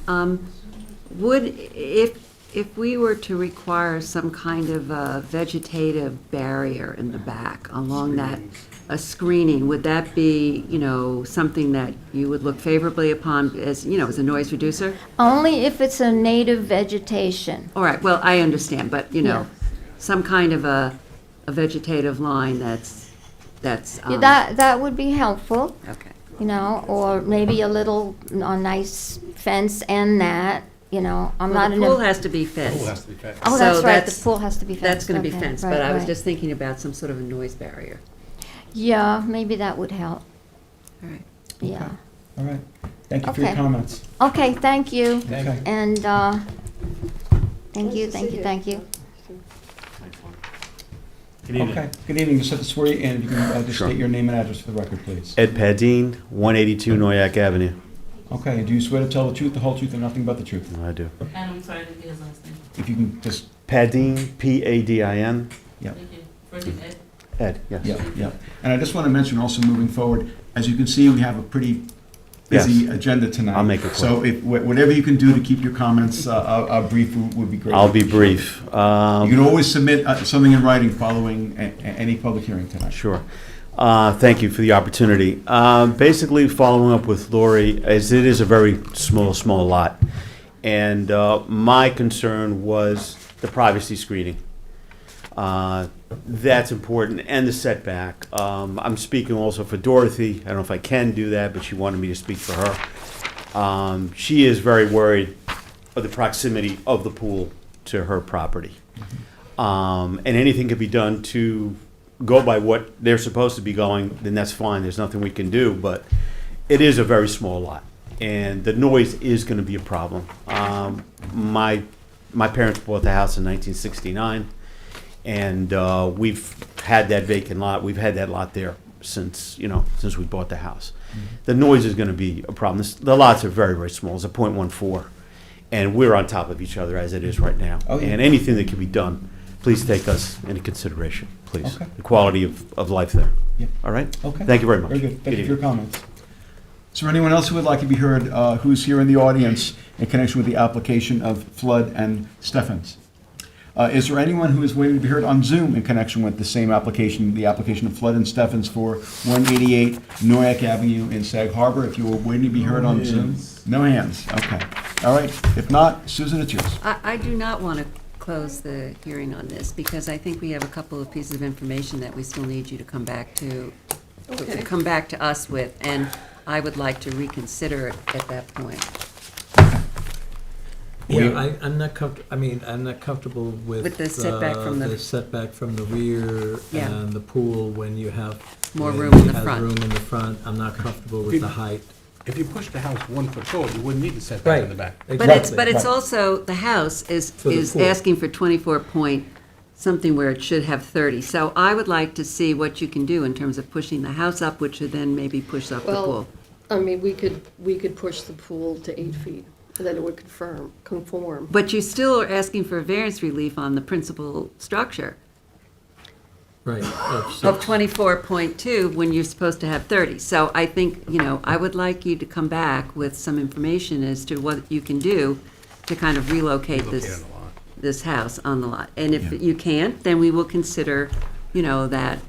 If we were to require some kind of a vegetative barrier in the back along that, a screening, would that be, something that you would look favorably upon as, as a noise reducer? Only if it's a native vegetation. All right, well, I understand, but, Yeah. some kind of a vegetative line that's, Yeah, that would be helpful, okay. or maybe a nice fence and that, I'm Well, not the in pool a. has to be fenced. Pool has to be fenced. Oh, So that's right, the that's- pool has to be fenced. That's gonna be Okay, fenced, right, but I was right. just thinking about some sort of a noise barrier. Yeah, maybe that would help, All right. yeah. All right. Thank you for your Okay. comments. Okay, thank you. Okay. And, thank Nice you, to thank see you, you. thank you. Good evening. Okay. Good evening. Just have to swear you in. If you can just Sure. state your name and address for the record, please. Ed Padine, 182 Noyak Avenue. Okay. Do you swear to tell the truth, the whole truth, and nothing but the truth? I do. And I'm sorry, I didn't get his last name. If you can just, Padine, P-A-D-I-N. yeah. Thank you. First name Ed. Ed, yes. Yeah, yeah. And I just want to mention also moving forward, as you can see, we have a pretty busy agenda tonight. I'll make it quick. So if, whatever you can do to keep your comments brief would be great. I'll be brief. You can always submit something in writing following any public hearing tonight. Sure. Thank you for the opportunity. Basically, following up with Lori, as it is a very small lot, and my concern was the privacy screening. That's important, and the setback. I'm speaking also for Dorothy. I don't know if I can do that, but she wanted me to speak for her. She is very worried of the proximity of the pool to her property. And anything can be done to go by what they're supposed to be going, then that's fine. There's nothing we can do, but it is a very small lot, and the noise is going to be a problem. My parents bought the house in 1969. And we've had that vacant lot. We've had that lot there since we bought the house. The noise is going to be a problem. The lots are very small. It's a .14, and we're on top of each other as it is right now. Oh, yeah. And anything that can be done, please take us into consideration, please. Okay. The quality of life there. Yeah. All right. Okay. Thank you very much. Very good. Thank you for evening. your comments. Is there anyone else who would like to be heard, who's here in the audience in connection with the application of Flood and Steffens? Is there anyone who is waiting to be heard on Zoom in connection with the same application, the application of Flood and Steffens for 188 Noyak Avenue in Sag Harbor? If you were waiting to be heard on Zoom? No hands. Okay. All right. If not, Susan, it's yours. I do not want to close the hearing on this, because I think we have a couple of pieces of information that we still need you to come back to, Okay. come back to us with, and I would like to reconsider it at that point. Yeah, I'm not I'm not comfortable with. With the setback from the- setback from the rear Yeah. and the pool when you have. More when room in it the has front. room in the front. I'm not comfortable with the height. If you push the house 1 foot tall, you wouldn't need the setback in the back. But it's Exactly. also, the house is For the pool. asking for 24 point something where it should have 30. So I would like to see what you can do in terms of pushing the house up, which would then maybe push up the Well, pool. I mean, we could push the pool to 8 feet, and then it would conform. But you still are asking for variance relief on the principal structure Right. of 24.2 when you're supposed to have 30. So I think, I would like you to come back with some information as to what you can do to kind of relocate Relocate this, on the lot. this house on the lot. And if Yeah. you can't, then we will consider, that,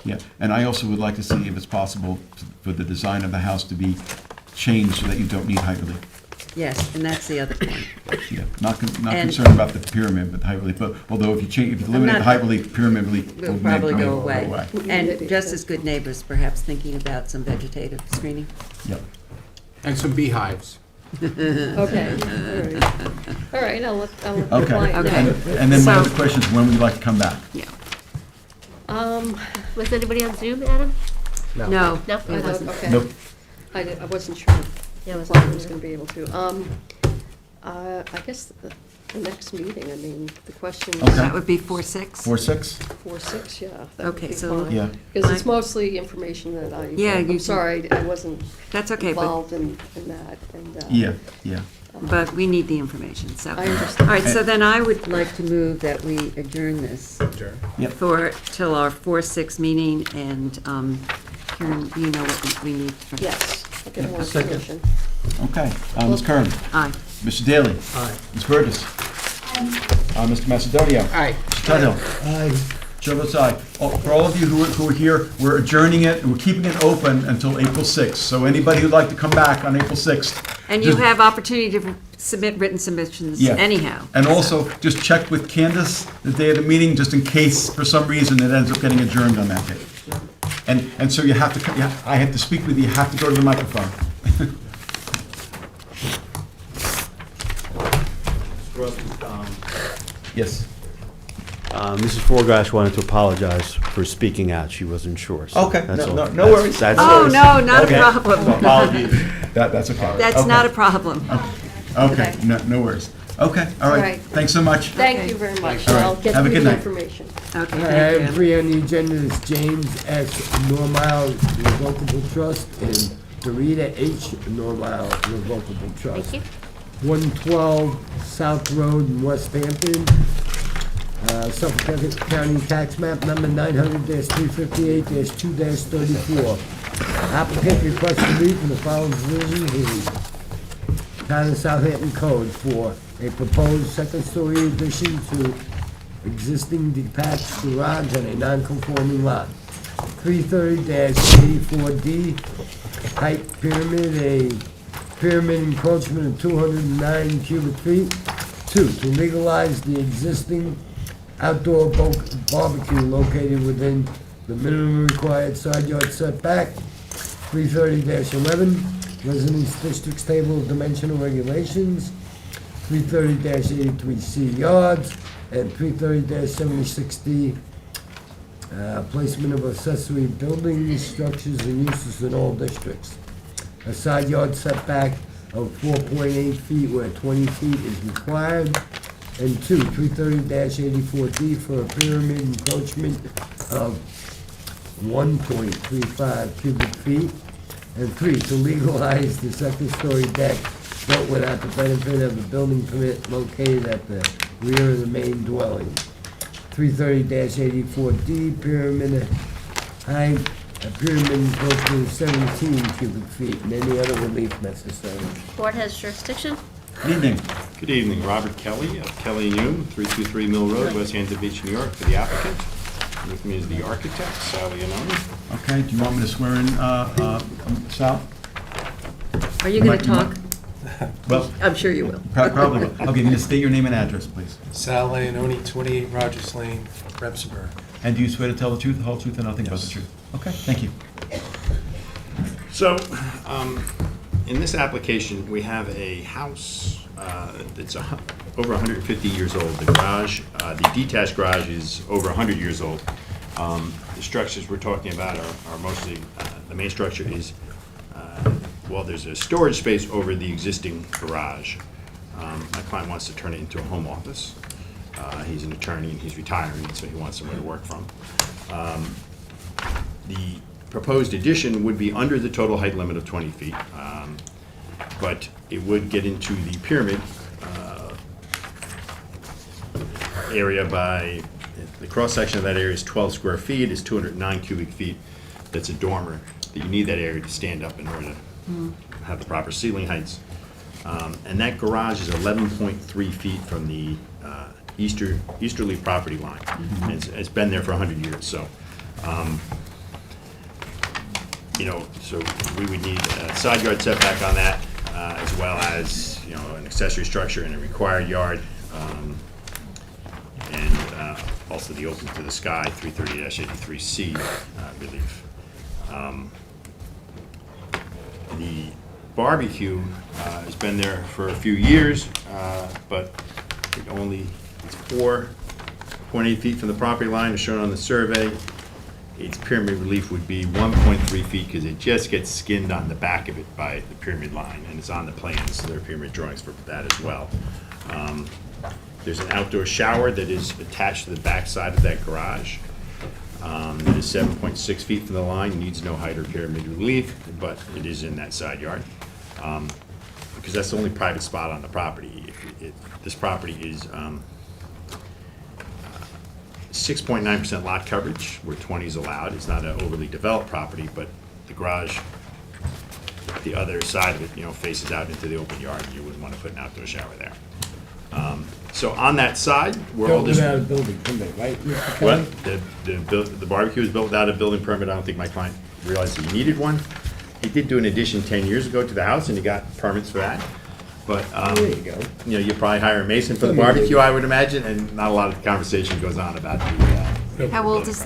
Yeah. And I also would like to see if it's possible for the design of the house to be changed so that you don't need height relief. yes, and that's the other point. Yeah. Not And- concerned about the pyramid, but height relief. But although if you eliminate the not- height relief, pyramid relief Will will probably may go go away. And just as good neighbors, perhaps thinking about some vegetative screening. Yep. And some beehives. Okay, all right. All right, I'll let the Okay. client know. Okay. And then my So- other question is, when would you like to come back? Yeah. Was anybody on Zoom, Adam? No, No? it wasn't. Okay. Nope. I wasn't sure Yeah, it was the client was gonna be able to. I guess the next meeting, I mean, the questions. Okay. That would be 4/6? 4/6? 4/6, yeah. that would Okay, be so- fine. Yeah. Because it's mostly information that Yeah, you I'm can- sorry, I wasn't That's okay, but involved in that, and. Yeah, yeah. but we need the information, so. I understand. All right, so then I would like to move that we adjourn this Yep. till our 4/6 meeting, and Karen, you know what we need. for- Yes, I'll get more Second. information. Okay, Ms. Kern, Aye. Mr. Daly, Aye. Ms. Burgess, Mr. Macedonio, Aye. Mr. Tudhill. Aye. Chair votes aye. For all of you who are here, we're adjourning it, and we're keeping it open until April 6th. So anybody who'd like to come back on April 6th. And you just- have opportunity to submit written submissions Yeah. anyhow. And also, just check with Candace the day of the meeting, just in case, for some reason, it ends up getting adjourned on that day. And so you have to, I have to speak with you, you have to go to the microphone. Yes. Mrs. Forgash wanted to apologize for speaking out. She wasn't sure. So Okay, that's no- all. no That's- worries. that's Oh, all. no, not a Okay. problem. Apologies. That's okay. That's Okay. not a problem. Okay, no worries. Okay, all All right. right. Thank so much. Thank you very much. All right. I'll get Have a you good the night. information. Okay, And thank you. three on the agenda is James S. Normile Revocable Trust and Dorita H. Normile Revocable Trust. Thank you. 112 South Road in West Hampton. Suffolk County Tax Map Number 900-358-2-34. Applicant requests relief from the following provisions in Town of Southampton Code for a proposed second-story addition to existing detached garage on a non-conforming lot. 330-84D, height pyramid, a pyramid encroachment of 209 cubic feet. 2, to legalize the existing outdoor barbecue located within the minimum required side yard setback. 330-11, Residence District's Table of Dimensional Regulations. 330-83C yards, and 330-76D, placement of accessory buildings, structures, and uses in all districts. A side yard setback of 4.8 feet where 20 feet is required. And 2, 330-84D for a pyramid encroachment of 1.35 cubic feet. And 3, to legalize the second-story deck built without the benefit of a building permit located at the rear of the main dwelling. 330-84D, pyramid height, a pyramid encroachment of 17 cubic feet, and any other relief necessary. Board has jurisdiction. Good evening. Good evening, Robert Kelly of Kelly & Hume, 323 Mill Road, West Hampton Beach, New York, for the applicant. With me is the architect, Sally Anoni. Okay, do you want me to swear in, Sal? Are you going Mike, to you talk? want- Well, I'm sure you will. probably will. Okay, you need to state your name and address, please. Sal Leononi, 28 Rogers Lane, Remsenburg. And do you swear to tell the truth, the whole truth, and nothing but the truth? Okay, thank you. So, in this application, we have a house that's over 150 years old. The garage, the detached garage is over 100 years old. The structures we're talking about are mostly, the main structure is, well, there's a storage space over the existing garage. My client wants to turn it into a home office. He's an attorney and he's retiring, so he wants somewhere to work from. The proposed addition would be under the total height limit of 20 feet, but it would get into the pyramid area by, the cross-section of that area is 12 square feet, is 209 cubic feet. That's a dormer, that you need that area to stand up in order to have the proper ceiling heights. And that garage is 11.3 feet from the easterly property line. And it's been there for 100 years, so, so we would need a side yard setback on that, as well as, an accessory structure and a required yard, and also the open to the sky 330-83C relief. The barbecue has been there for a few years, but it's 4.8 feet from the property line, as shown on the survey. Its pyramid relief would be 1.3 feet because it just gets skinned on the back of it by the pyramid line, and it's on the plans, so there are pyramid drawings for that as well. There's an outdoor shower that is attached to the back side of that garage. It is 7.6 feet from the line, needs no height or pyramid relief, but it is in that side yard. because that's the only private spot on the property. This property is 6.9% lot coverage, where 20 is allowed. It's not an overly developed property, but the garage, the other side of it, faces out into the open yard, and you wouldn't want to put an outdoor shower there. So on that side, where all Built this... without a building permit, right, Mr. Kelly? What? The barbecue was built without a building permit. I don't think my client realized he needed one. He did do an addition 10 years ago to the house, and he got permits for that. But, There you go. you probably hire a mason for the barbecue, I would imagine, and not a lot of conversation goes on about the... How old is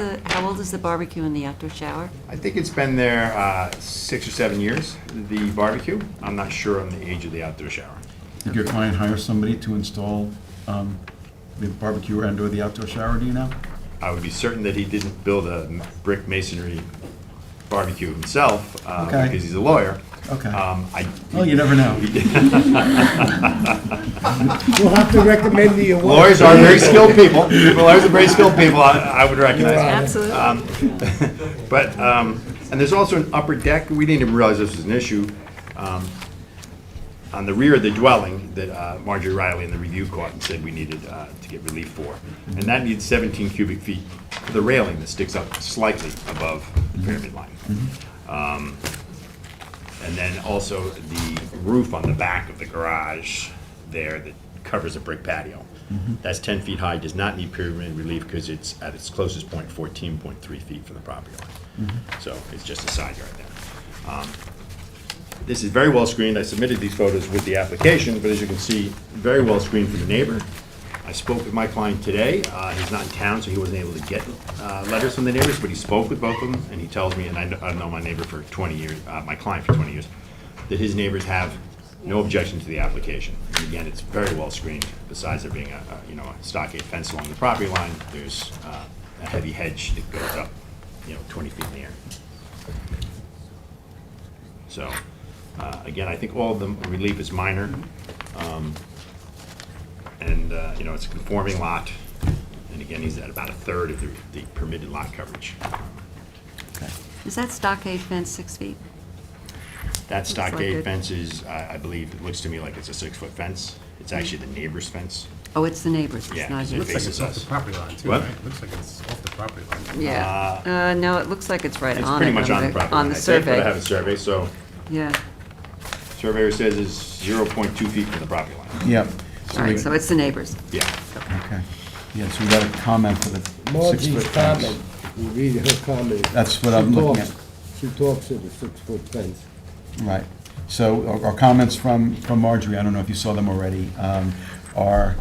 the barbecue and the outdoor shower? I think it's been there 6 or 7 years, the barbecue. I'm not sure on the age of the outdoor shower. Did your client hire somebody to install the barbecue and/or the outdoor shower, do you know? I would be certain that he didn't build a brick masonry barbecue himself, Okay. because he's a lawyer. Okay. Well, you never know. We'll have to recommend to you. Lawyers are very skilled people. Lawyers are very skilled people, I would recognize. Absolutely. But, and there's also an upper deck, we didn't even realize this was an issue, on the rear of the dwelling that Marjorie Riley in the review caught and said we needed to get relief for. And that needs 17 cubic feet for the railing that sticks up slightly above the pyramid line. And then also the roof on the back of the garage there that covers a brick patio. That's 10 feet high, does not need pyramid relief because it's at its closest point, 14.3 feet from the property line. So it's just a side yard there. This is very well screened. I submitted these photos with the application, but as you can see, very well screened for the neighbor. I spoke with my client today. He's not in town, so he wasn't able to get letters from the neighbors, but he spoke with both of them, and he tells me, and I've known my neighbor for 20 years, my client for 20 years, that his neighbors have no objection to the application. And again, it's very well screened. Besides there being a stockade fence along the property line, there's a heavy hedge that goes up, 20 feet in the air. So, again, I think all of the relief is minor. It's a conforming lot. And again, he's at about a third of the permitted lot coverage. Is that stockade fence 6 feet? That Looks like stockade it. fence is, I believe, it looks to me like it's a 6-foot fence. It's actually the neighbor's fence. Oh, it's the neighbors, Yeah, it's not because it his. Looks like faces it's off us. the property line too, What? right? Looks like it's off the property line. Yeah, no, it looks like it's right It's on pretty it, much on the property line, on the I think, but I have survey. a survey, so Yeah, surveyor says it's 0.2 feet from the property line. Yep. all right, so it's the neighbors. Yeah. Okay. Yeah, so we got a comment for the 6-foot Margie's fence. comment, you read her comment. That's what I'm looking at. She talks to the 6-foot fence. Right. So our comments from Marjorie, I don't know if you saw them already, are,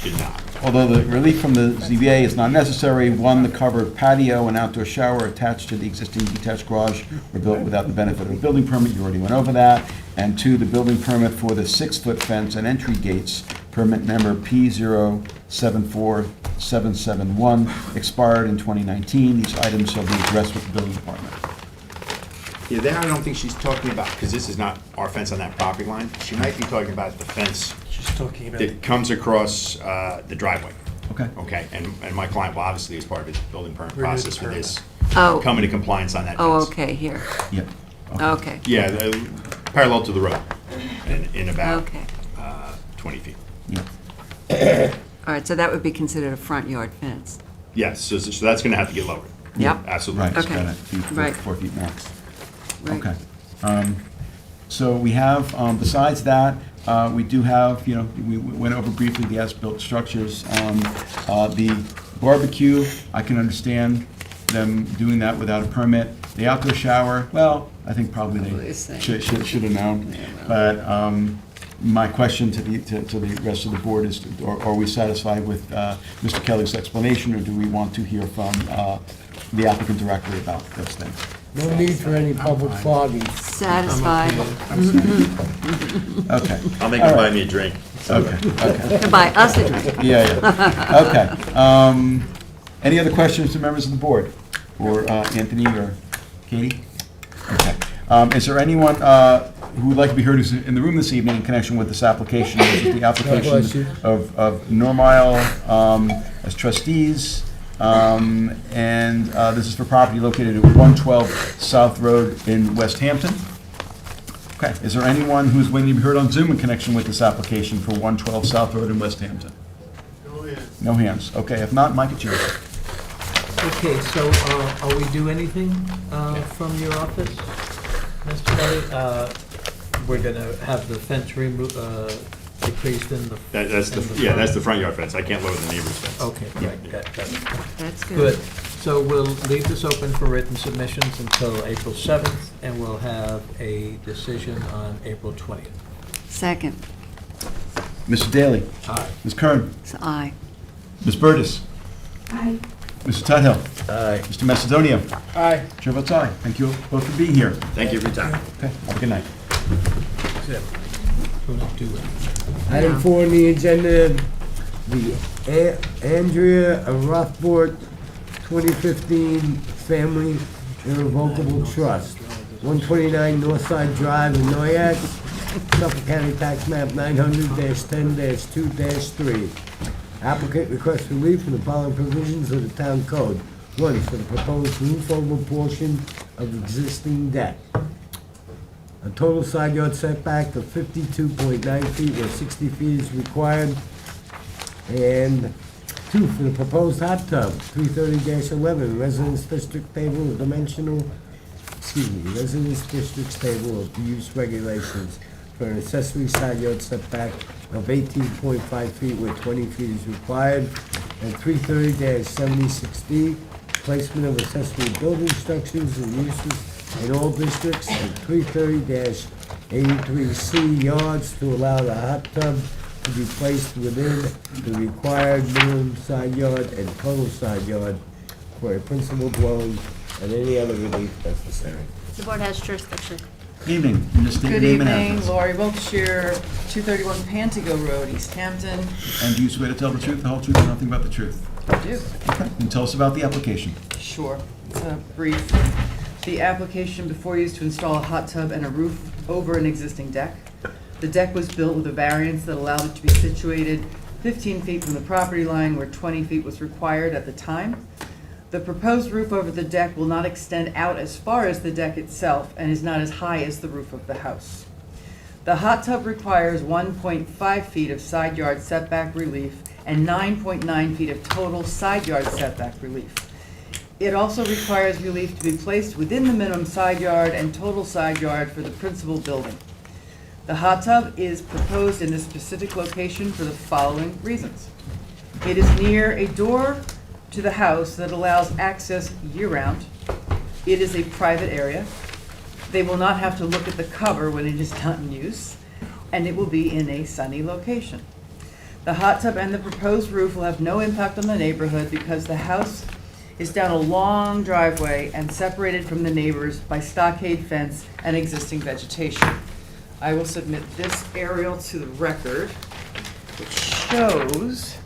Did not. although the relief from the ZBA is not necessary, one, the covered patio and outdoor shower attached to the existing detached garage were built without the benefit of a building permit, you already went over that. And two, the building permit for the 6-foot fence and entry gates, permit number P074771, expired in 2019. These items shall be addressed with the building department. Yeah, there I don't think she's talking about, because this is not our fence on that property line. She might be talking about the fence She's talking about. that comes across the driveway. Okay? Okay, and my client will obviously, as part of his building permit process for this, Oh, come into compliance on that fence. oh, okay, here, Yep. okay, Yeah, parallel to the road, and in about okay. 20 feet. Yep. All right, so that would be considered a front yard fence. Yes, so that's going to have to get lowered. Yep, Absolutely. Right, it's Okay. got to be Right. 4 feet max. right. Okay. So we have, besides that, we do have, we went over briefly the as-built structures. The barbecue, I can understand them doing that without a permit. The outdoor shower, well, I think probably Probably they the same. should have known. Yeah, well. But my question to the rest of the board is, are we satisfied with Mr. Kelly's explanation, or do we want to hear from the applicant directly about those things? No need for any public flogging. Satisfied. Okay. I'll make All him buy right. me a drink. Okay, okay. To buy us a drink. Yeah. Okay. Any other questions to members of the board? Or Anthony or Katie? Okay. Is there anyone who would like to be heard who's in the room this evening in connection with this application? This is the bless you. application of Normile as trustees. And this is for property located at 112 South Road in West Hampton. Okay, is there anyone who's waiting to be heard on Zoom in connection with this application for 112 South Road in West Hampton? No hands. Okay, if not, Mike, it's yours. Okay, so are we due anything from your office, Mr. Kelly? We're gonna have the fence decreased in the... That's in the, yeah, that's the front yard fence. I can't lower the neighbor's fence. Okay, right, That's good. good. So we'll leave this open for written submissions until April 7th, and we'll have a decision on April 20th. Second, Mr. Daly? Aye. Ms. Kern? it's aye. Ms. Burgess? Aye. Mr. Tudhill? Aye. Mr. Macedonio? Aye. Chair votes aye. Thank you both for being here. Thank you for your time. Okay, have a good night. That's it. We're not doing it. Item 4 on the agenda, the Andrea Rothbort 2015 Family Irrevocable Trust, 129 Northside Drive in Noyak, Suffolk County Tax Map 900-10-2-3. Applicant requests relief from the following provisions of the town code. 1, for the proposed roof over portion of existing deck. A total side yard setback of 52.9 feet where 60 feet is required. And 2, for the proposed hot tub, 330-11, Residence District Table of Residence District's Table of Use Regulations for an accessory side yard setback of 18.5 feet where 20 feet is required. And 330-76D, placement of accessory building structures and uses in all districts. And 330-83C, yards to allow the hot tub to be placed within the required minimum side yard and total side yard for a principal dwelling and any other relief necessary. The board has jurisdiction. Evening. You just state your Good name and evening, address. Laurie Wiltshire, 231 Pantago Road, East Hampton. And do you swear to tell the truth, the whole truth, and nothing but the truth? I do. Okay. And tell us about the application. Sure. It's a brief. The application before you is to install a hot tub and a roof over an existing deck. The deck was built with a variance that allowed it to be situated 15 feet from the property line where 20 feet was required at the time. The proposed roof over the deck will not extend out as far as the deck itself and is not as high as the roof of the house. The hot tub requires 1.5 feet of side yard setback relief and 9.9 feet of total side yard setback relief. It also requires relief to be placed within the minimum side yard and total side yard for the principal building. The hot tub is proposed in this specific location for the following reasons. It is near a door to the house that allows access year-round. It is a private area. They will not have to look at the cover when it is not in use, and it will be in a sunny location. The hot tub and the proposed roof will have no impact on the neighborhood because the house is down a long driveway and separated from the neighbors by stockade fence and existing vegetation. I will submit this aerial to the record, which shows,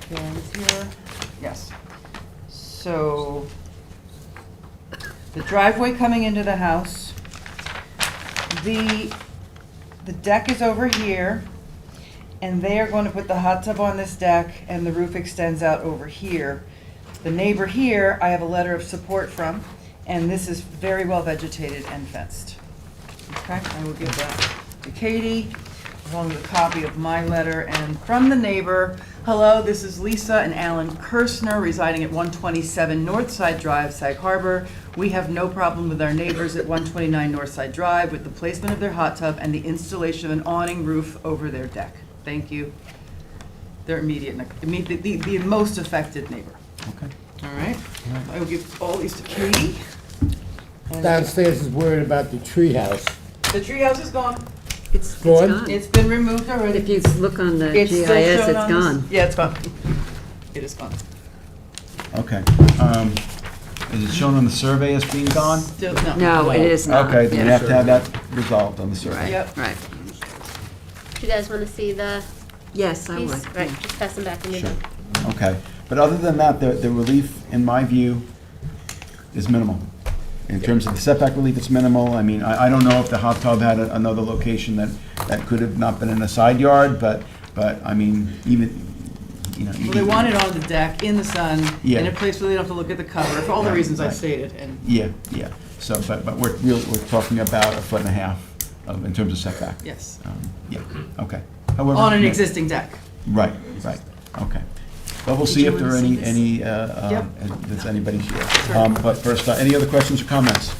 plans here, yes. So, the driveway coming into the house, the deck is over here, and they are going to put the hot tub on this deck, and the roof extends out over here. The neighbor here, I have a letter of support from, and this is very well vegetated and fenced. Okay, I will give that to Katie, along with a copy of my letter, and from the neighbor, hello, this is Lisa and Alan Kirshner, residing at 127 Northside Drive, Sag Harbor. We have no problem with our neighbors at 129 Northside Drive with the placement of their hot tub and the installation of an awning roof over their deck. Thank you. Their the most affected neighbor. Okay. All right, I will give all these to Katie. And Downstairs is worried about the treehouse. the treehouse is gone. It's Gone? gone. It's been removed already. If you look on the It's GIS, still shown it's on this- gone. Yeah, it's gone. It is gone. Okay. Is it shown on the survey as being gone? Still, no. No, it is not. Okay, then we Yeah. have to have that resolved on the survey. Right, Yep. right. Do you guys want to see the Yes, I piece? would. Right, yeah. just pass them back when you're Sure. done. Okay. But other than that, the relief, in my view, is minimal. In terms of the setback relief, it's minimal. I mean, I don't know if the hot tub had another location that could have not been in a side yard, but I mean, even you know. Well, they want it on the deck, in the sun, Yeah. in a place where they don't have to look at the cover, for all the Right, reasons I right. stated, and Yeah, yeah. So, but we're talking about 1.5 feet in terms of setback. yes, Yeah, okay. However, on an yeah. existing deck. Right, right, okay. Well, we'll see you if there are wanna see any, this? Yep. does anybody here. Sure. But first, any other questions or comments?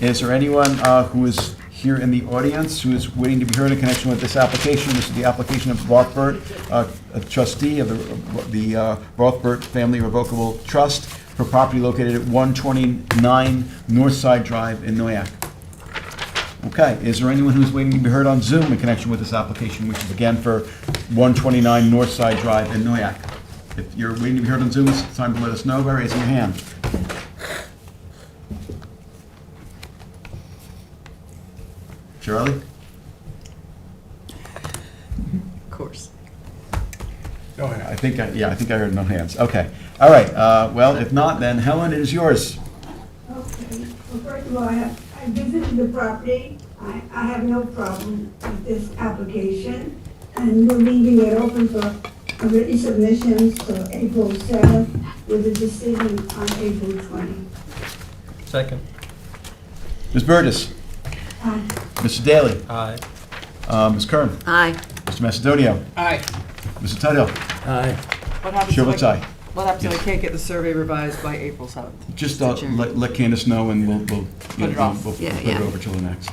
Is there anyone who is here in the audience who is waiting to be heard in connection with this application? This is the application of Rothbard, a trustee of the Rothbard Family Revocable Trust for property located at 129 Northside Drive in Noyak. Okay, is there anyone who's waiting to be heard on Zoom in connection with this application, which is again for 129 Northside Drive in Noyak? If you're waiting to be heard on Zoom, it's time to let us know by raising your hand. Charlie? Of course. Go ahead. I think I heard no hands. Okay, all right, well, if not, then Helen, it is yours. Okay, well, first of all, I visited the property. I have no problem with this application, and we're leaving it open for written submissions till April 7th, with a decision on April 20th. Second. Ms. Burgess? Aye. Mr. Daly? Aye. Ms. Kern? Aye. Mr. Macedonio? Aye. Mr. Tudhill? Aye. What happens Chair if votes I, aye. what happens if I Yes. can't get the survey revised by April 7th? Just Mr. Chairman. let Candace know, and we'll Put it off. We'll Yeah, put yeah. it over till the next.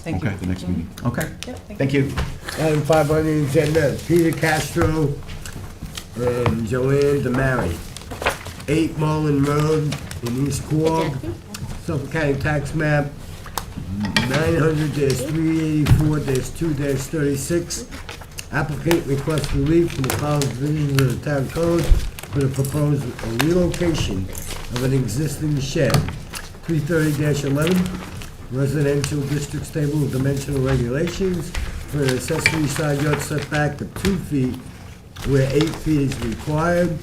Thank you. Okay, the next meeting. Okay, Yep, thank you. Item 5 on the agenda, Peter Castro and Joanne DeMary, 8 Mullen Road in East Quogue, Suffolk County Tax Map 900-384-2-36. Applicant requests relief from the following provisions of the town code for the proposed relocation of an existing shed. 330-11, residential districts table of dimensional regulations for an accessory side yard setback of 2 feet where 8 feet is required.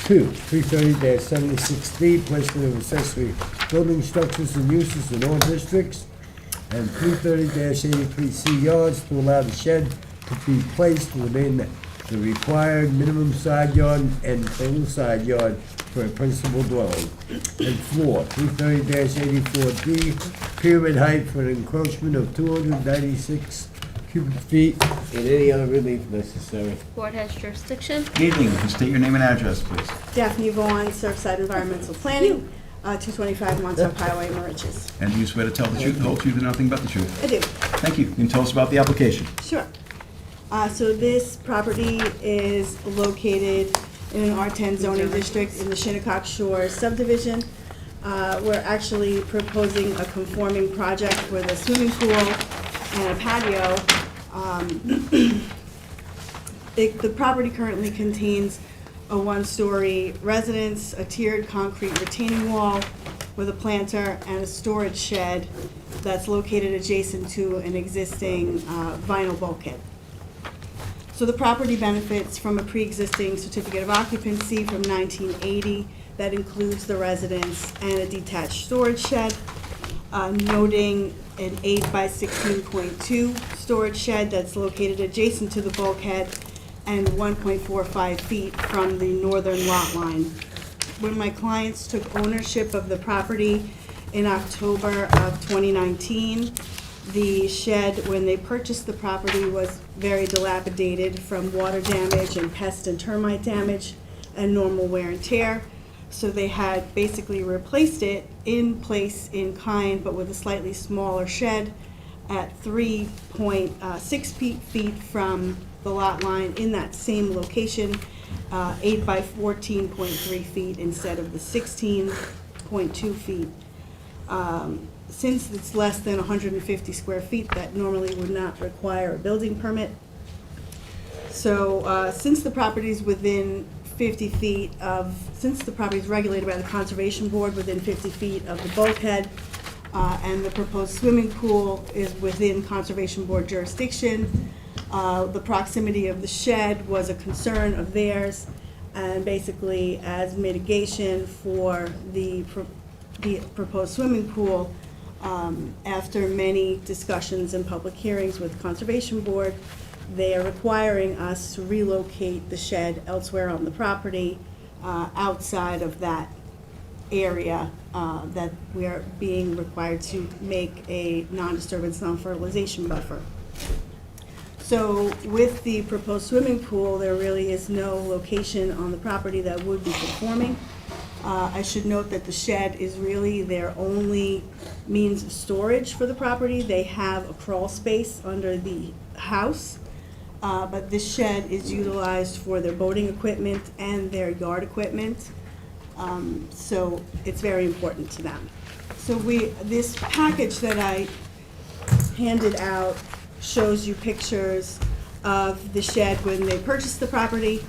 2, 330-76D, placement of accessory building structures and uses in all districts. And 330-83C yards to allow the shed to be placed within the required minimum side yard and total side yard for a principal dwelling. And 4, 330-84D, pyramid height for an encroachment of 296 cubic feet and any other relief necessary. Board has jurisdiction. Good evening, Can you state your name and address, please. Daphne Vaughn, Surfside Environmental Planning, 225 Montauk Highway, Mauritius. And do you swear to tell the truth, the whole truth, and nothing but the truth? I do, Thank you. Can you tell us about the application? sure. So this property is located in an R10 zoning district in the Shinnecock Shores subdivision. We're actually proposing a conforming project with a swimming pool and a patio. The property currently contains a 1-story residence, a tiered concrete retaining wall with a planter, and a storage shed that's located adjacent to an existing vinyl bulkhead. So the property benefits from a pre-existing certificate of occupancy from 1980 that includes the residence and a detached storage shed, noting an 8 by 16.2 storage shed that's located adjacent to the bulkhead and 1.45 feet from the northern lot line. When my clients took ownership of the property in October of 2019, the shed, when they purchased the property, was very dilapidated from water damage and pest and termite damage and normal wear and tear. So they had basically replaced it in place in kind, but with a slightly smaller shed at 3.6 feet from the lot line in that same location, 8 by 14.3 feet instead of the 16.2 feet. Since it's less than 150 square feet, that normally would not require a building permit. So since the property is within 50 feet of, since the property is regulated by the Conservation Board within 50 feet of the bulkhead, and the proposed swimming pool is within Conservation Board jurisdiction, the proximity of the shed was a concern of theirs, and basically as mitigation for the proposed swimming pool, after many discussions and public hearings with Conservation Board, they are requiring us to relocate the shed elsewhere on the property, outside of that area that we are being required to make a non-disturbance, non-fertilization buffer. So with the proposed swimming pool, there really is no location on the property that would be conforming. I should note that the shed is really their only means of storage for the property. They have a crawl space under the house, but this shed is utilized for their boating equipment and their yard equipment. So it's very important to them. So this package that I handed out shows you pictures of the shed when they purchased the property,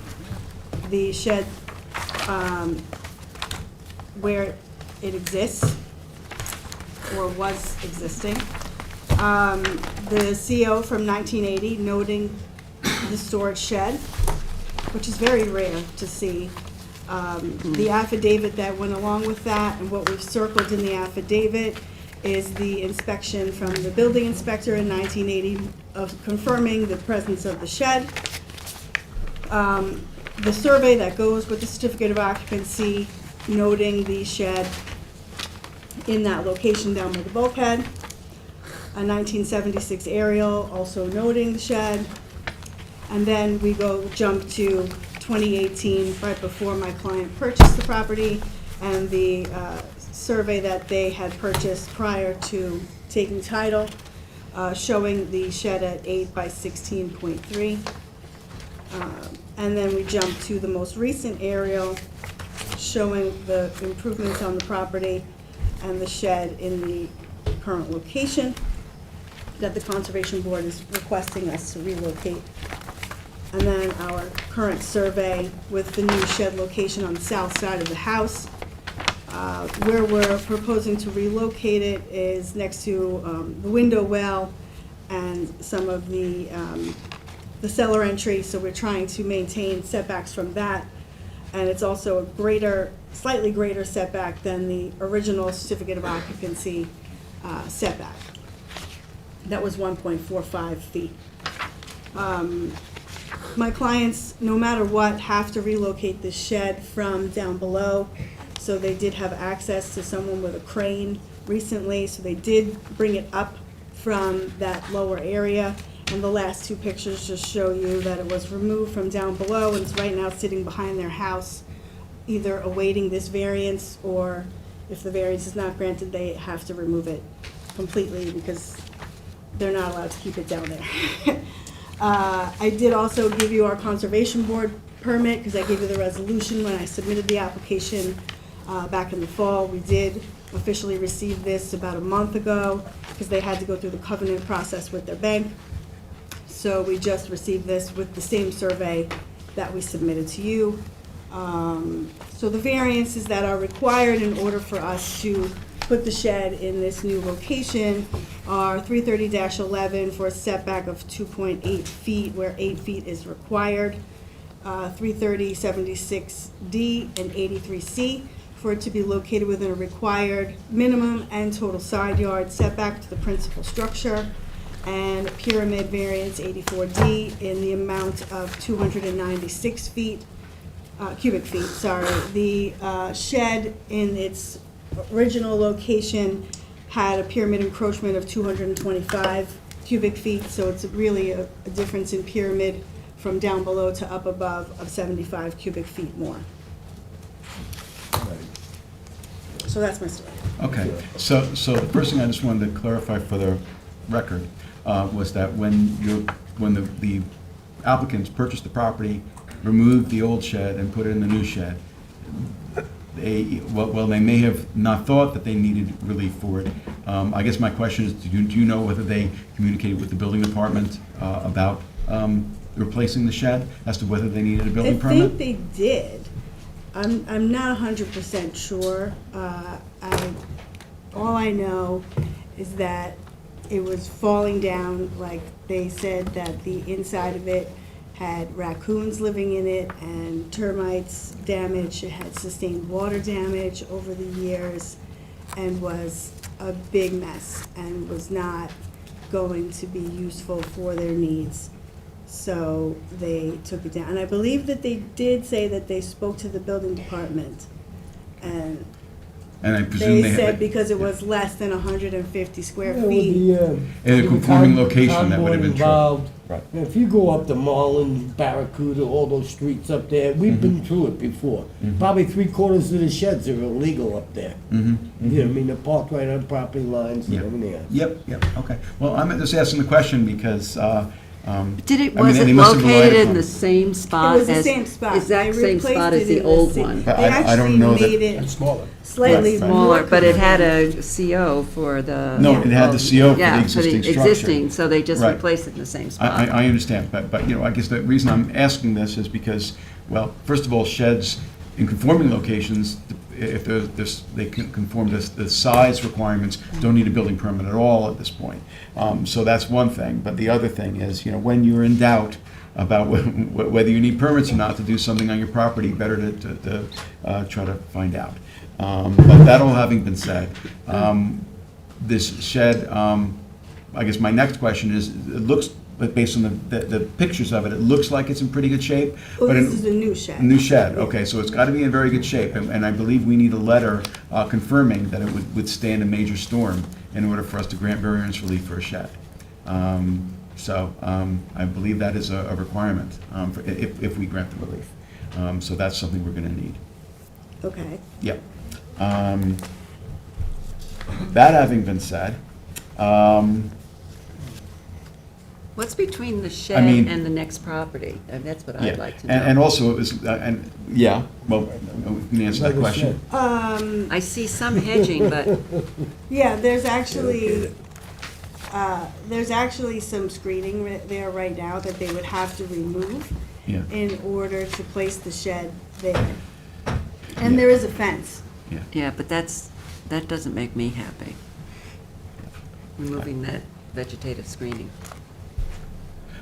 the shed where it exists or was existing. The CO from 1980 noting the storage shed, which is very rare to see. The affidavit that went along with that, and what we've circled in the affidavit, is the inspection from the building inspector in 1980 of confirming the presence of the shed. The survey that goes with the certificate of occupancy noting the shed in that location down by the bulkhead. A 1976 aerial also noting the shed. And then we jump to 2018, right before my client purchased the property, and the survey that they had purchased prior to taking title, showing the shed at 8 by 16.3. And then we jump to the most recent aerial showing the improvements on the property and the shed in the current location that the Conservation Board is requesting us to relocate. And then our current survey with the new shed location on the south side of the house. Where we're proposing to relocate it is next to the window well and some of the cellar entry, so we're trying to maintain setbacks from that. And it's also a slightly greater setback than the original certificate of occupancy setback. That was 1.45 feet. My clients, no matter what, have to relocate the shed from down below. So they did have access to someone with a crane recently, so they did bring it up from that lower area. And the last two pictures just show you that it was removed from down below and it's right now sitting behind their house, either awaiting this variance, or if the variance is not granted, they have to remove it completely because they're not allowed to keep it down there. I did also give you our Conservation Board permit because I gave you the resolution when I submitted the application back in the fall. We did officially receive this about a month ago because they had to go through the covenant process with their bank. So we just received this with the same survey that we submitted to you. So the variances that are required in order for us to put the shed in this new location are 330-11 for a setback of 2.8 feet, where 8 feet is required, 330-76D and 83C for it to be located within a required minimum and total side yard setback to the principal structure, and pyramid variance 84D in the amount of 296 cubic feet. The shed in its original location had a pyramid encroachment of 225 cubic feet, so it's really a difference in pyramid from down below to up above of 75 cubic feet more. So that's my story. Okay, so the first thing I just wanted to clarify for the record was that when the applicants purchased the property, removed the old shed and put it in the new shed, they may have not thought that they needed relief for it. I guess my question is, do you know whether they communicated with the building department about replacing the shed, as to whether they needed a building permit? I think they did. I'm not 100% sure. All I know is that it was falling down, like they said that the inside of it had raccoons living in it and termites damage. It had sustained water damage over the years and was a big mess and was not going to be useful for their needs. So they took it down. And I believe that they did say that they spoke to the building department. And And I presume they they said had, because it was less than 150 square Yeah, with feet. In a with conforming the location, that would have been true. involved. Right. If you go up to Marlin, Barracuda, all those streets up there, we've been through it before. Probably 3/4 of the sheds are illegal up there. You know what I mean, they're parked right on property lines and Yeah. everything else. Yep, okay. Well, I'm just asking the question because, Was it located in the same spot It was the as? same spot. Exact They same replaced spot it as the in old same- one? But They I don't know that- actually made And it smaller. slightly Right. more. Smaller, but it had a CO for the. No, it had the CO for the Yeah, existing structure. existing, so they just Right. replaced it in the same spot. I understand, but, you know, I guess the reason I'm asking this is because, well, first of all, sheds in conforming locations, if they can conform to the size requirements, don't need a building permit at all at this point. So that's one thing, but the other thing is, you know, when you're in doubt about whether you need permits or not to do something on your property, better to try to find out. But that all having been said, this shed, I guess my next question is, it looks, but based on the pictures of it, it looks like it's in pretty good shape. Well, but this is a new shed. New shed, okay, so it's got to be in very good shape, and I believe we need a letter confirming that it would withstand a major storm in order for us to grant variance relief for a shed. So I believe that is a requirement if we grant the relief. So that's something we're going to need. Okay. Yep. That having been said, What's between the I shed mean- and the next property? And that's what yeah, I'd like to know. and also, it was, yeah, well, we can answer that Like I question. said. I see some hedging, but Yeah, there's actually some screening there right now that they would have to remove Yeah, in order to place the shed there. And there is a fence. yeah, but that doesn't make me happy. Removing that vegetative screening.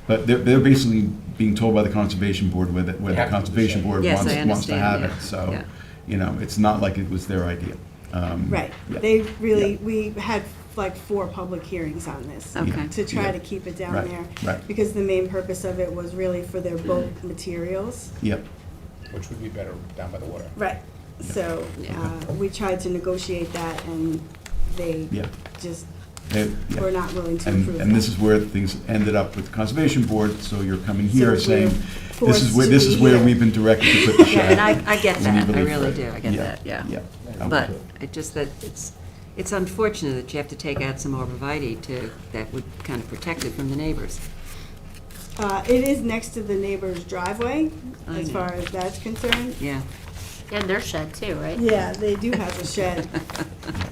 but they're basically being told by the Conservation Board where the Yeah. Conservation Board Yes, wants I wants to understand, have yeah, it, so, yeah. you know, it's not like it was their idea. Right. Yeah. They really, we had like 4 public hearings on this. Okay. To try Yeah. to keep it down Right, there. right. Because the main purpose of it was really for their boat materials. Yep, Which would be better down by the water. Right. So, we tried to negotiate that and they yeah. just Yeah. were not willing to approve And this that. is where things ended up with the Conservation Board, so you're coming So here we're saying, forced to this is be where here. we've been directed to put the Yeah, shed. and I get We that, I believe really that. do, I get that, yeah. Yeah. But it just that it's unfortunate that you have to take out some arborvitae that would kind of protect it from the neighbors. It is next to the neighbor's driveway, I as know. far as that's concerned. Yeah. And their shed too, right? Yeah, they do have a shed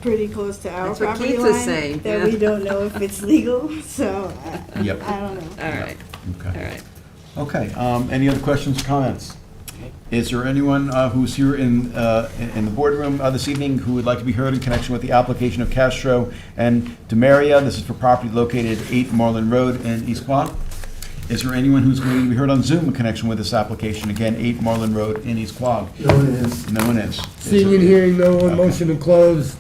pretty close to our That's what property Keith was line. saying, That yeah. we don't know if it's legal, so Yep. I don't know. All right, all Okay. right. Okay, any other questions or comments? Is there anyone who's here in the boardroom this evening who would like to be heard in connection with the application of Castro and Demaria? This is for property located at 8 Marlin Road in East Quogue. Is there anyone who's going to be heard on Zoom in connection with this application? Again, 8 Marlin Road in East Quogue. No one is. No one is. Seeing and hearing no one, Okay. motion to close,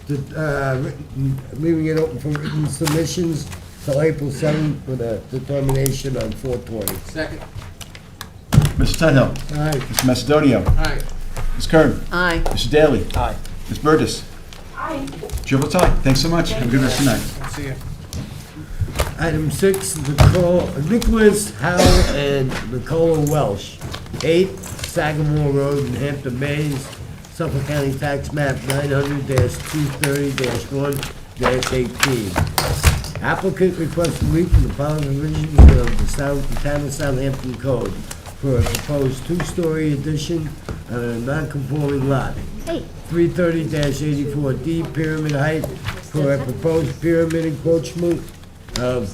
leaving it open for written submissions till April 7th with a determination on 4/20. Second. Mr. Tudhill. Aye. Mr. Macedonio. Aye. Ms. Kern. Aye. Mr. Daly. Aye. Ms. Burgess. Aye. Chair votes aye. Thanks so much. Have a good rest of the night. See you. Item 6, Nicholas Howe and Nicola Welsh, 8 Sagamore Road in Hampton Bays, Suffolk County Tax Map 900-230-1-18. Applicant requests relief from the following provisions of the Town of Southampton Code for a proposed 2-story addition on a non-conforming lot. 330-84D pyramid height for a proposed pyramid encroachment of,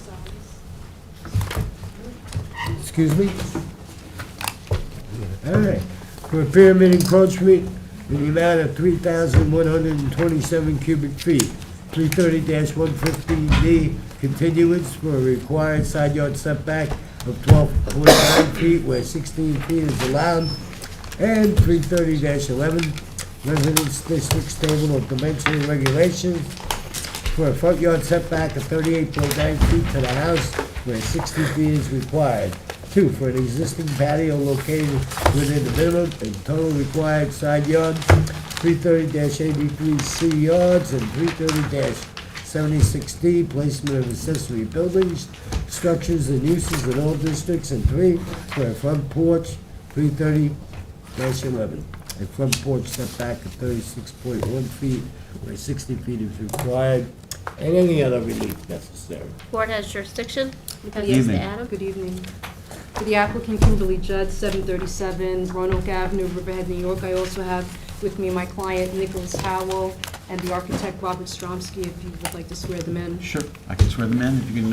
excuse me? All right, for a pyramid encroachment in the amount of 3,127 cubic feet. 330-150D continuance for a required side yard setback of 12.9 feet where 16 feet is allowed. And 330-11 residence districts table of dimensional regulations for a front yard setback of 38.9 feet to the house where 60 feet is required. 2, for an existing patio located within the minimum and total required side yard, 330-83C yards, and 330-76D, placement of accessory buildings, structures and uses in all districts, and 3, for a front porch, 330-11. A front porch setback of 36.1 feet, where 60 feet is required, and any other relief necessary. Board has jurisdiction. Because Evening. Mr. Adam. Good evening. For the applicant Kimberly Judd, 737 Roanoke Avenue, Riverhead, New York. I also have with me my client Nicholas Howell and the architect Robert Stromsky, if you would like to swear them in. Sure, I can swear them in. If you can,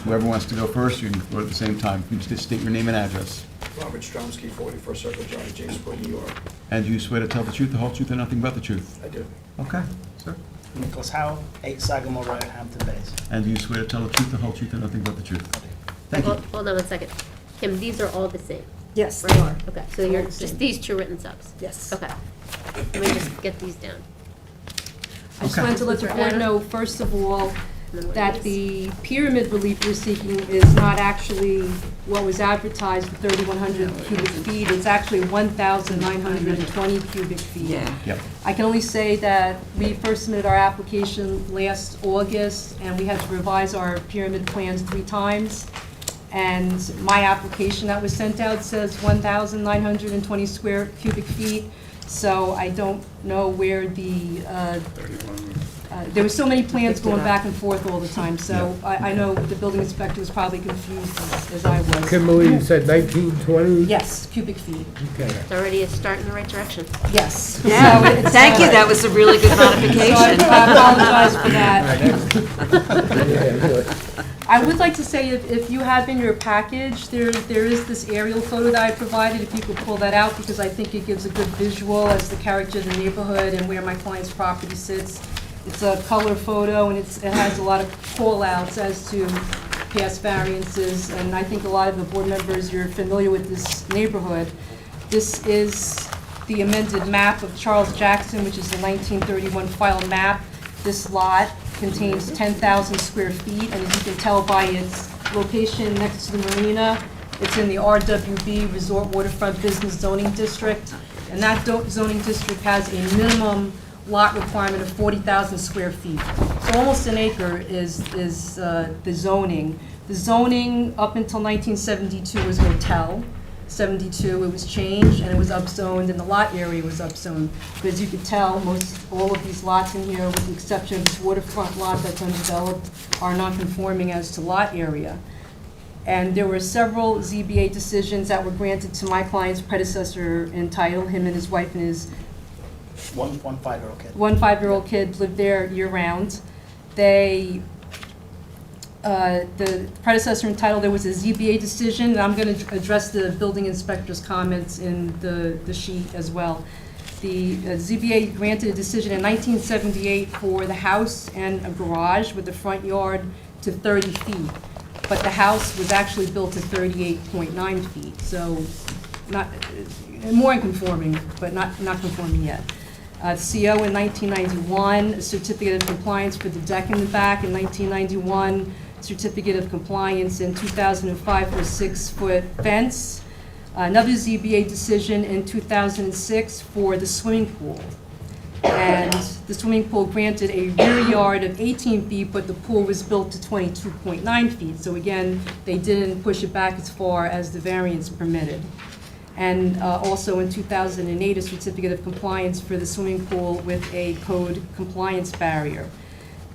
whoever wants to go first, you can go at the same time. You can just state your name and address. Robert Stromsky, 44 Circle Drive, Jamesport, New York. And you swear to tell the truth, the whole truth, and nothing but the truth? I do. Okay, sir. Nicholas Howell, 8 Sagamore Road, Hampton Bays. And you swear to tell the truth, the whole truth, and nothing but the truth? Thank you. Hold on one second. Kim, these are all the same? Yes, Right? they are. Okay, so you're just these two written subs? Yes. Okay. Let me just get these down. I just Okay. wanted to let the Mr. board Adam? know, first of all, And then what that it is. the pyramid relief we're seeking is not actually what was advertised, the 3,100 cubic feet. It's actually 1,920 cubic feet. Yeah. Yep. I can only say that we first submitted our application last August, and we had to revise our pyramid plans 3 times. And my application that was sent out says 1,920 square cubic feet. So I don't know where there were so many plans going back and forth all the time. So I know the building inspector was probably confused as I was. Kimberly, you said 1920? Yes, cubic feet. Okay. It's already a start in the right direction. Yes. Yeah, So it's, thank you, that was a really good So I modification. apologize for that. Yeah, good. I would like to say, if you have in your package, there is this aerial photo that I provided, if you could pull that out, because I think it gives a good visual as the character of the neighborhood and where my client's property sits. It's a color photo, and it has a lot of call-outs as to past variances, and I think a lot of the board members, you're familiar with this neighborhood. This is the amended map of Charles Jackson, which is the 1931 file map. This lot contains 10,000 square feet, and as you can tell by its location next to the marina, it's in the RWB, Resort Waterfront Business Zoning District, and that zoning district has a minimum lot requirement of 40,000 square feet. So almost an acre is the zoning. The zoning up until 1972 was hotel. 72, it was changed, and it was upzoned, and the lot area was upzoned. But as you can tell, all of these lots in here, with the exception of this waterfront lot that's undeveloped, are non-conforming as to lot area. And there were several ZBA decisions that were granted to my client's predecessor in title, him and his wife and his One 5-year-old kid. one 5-year-old kid lived there year-round. The predecessor entitled, there was a ZBA decision, and I'm going to address the building inspector's comments in the sheet as well. The ZBA granted a decision in 1978 for the house and a garage with the front yard to 30 feet. But the house was actually built to 38.9 feet, so not, more conforming, but not conforming yet. CO in 1991, a certificate of compliance for the deck in the back in 1991, certificate of compliance in 2005 for a 6-foot fence. Another ZBA decision in 2006 for the swimming pool. And the swimming pool granted a rear yard of 18 feet, but the pool was built to 22.9 feet. So again, they didn't push it back as far as the variance permitted. And also in 2008, a certificate of compliance for the swimming pool with a code compliance barrier.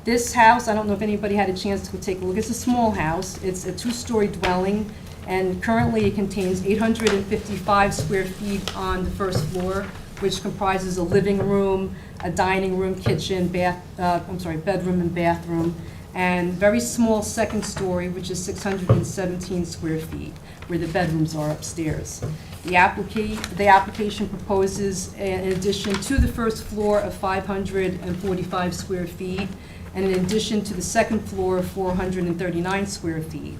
This house, I don't know if anybody had a chance to go take a look, it's a small house. It's a 2-story dwelling, and currently it contains 855 square feet on the first floor, which comprises a living room, a dining room, kitchen, bedroom and bathroom, and very small second story, which is 617 square feet, where the bedrooms are upstairs. The application proposes an addition to the first floor of 545 square feet, and in addition to the second floor of 439 square feet.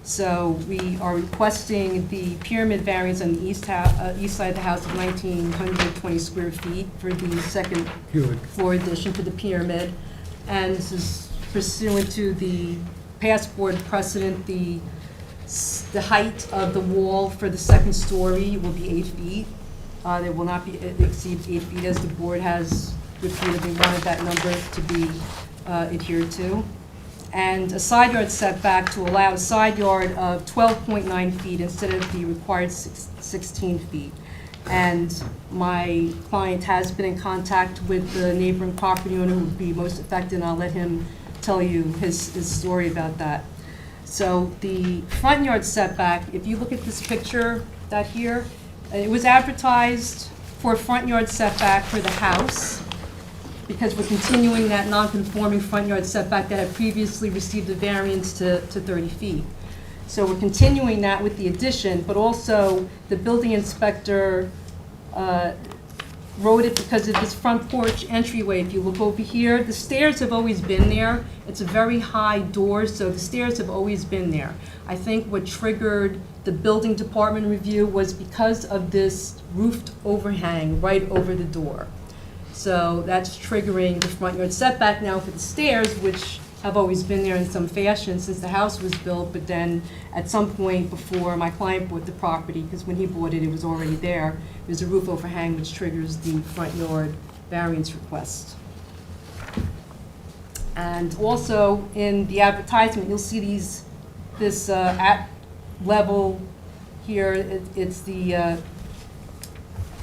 So we are requesting the pyramid variance on the east side of the house of 1,920 square feet for the second floor addition for the pyramid. And this is pursuant to the past board precedent. The The height of the wall for the second story will be 8 feet. They will not be exceed 8 feet, as the board has repeatedly wanted that number to be adhered to. And a side yard setback to allow a side yard of 12.9 feet instead of the required 16 feet. And my client has been in contact with the neighboring property owner who would be most affected, and I'll let him tell you his story about that. So the front yard setback, if you look at this picture that here, it was advertised for a front yard setback for the house, because we're continuing that non-conforming front yard setback that had previously received a variance to 30 feet. So we're continuing that with the addition, but also the building inspector wrote it because of this front porch entryway. If you look over here, the stairs have always been there. It's a very high door, so the stairs have always been there. I think what triggered the building department review was because of this roofed overhang right over the door. So that's triggering the front yard setback now for the stairs, which have always been there in some fashion since the house was built, but then at some point before my client bought the property, because when he bought it, it was already there, there's a roof overhang which triggers the front yard variance request. And also in the advertisement, you'll see this at level here, it's the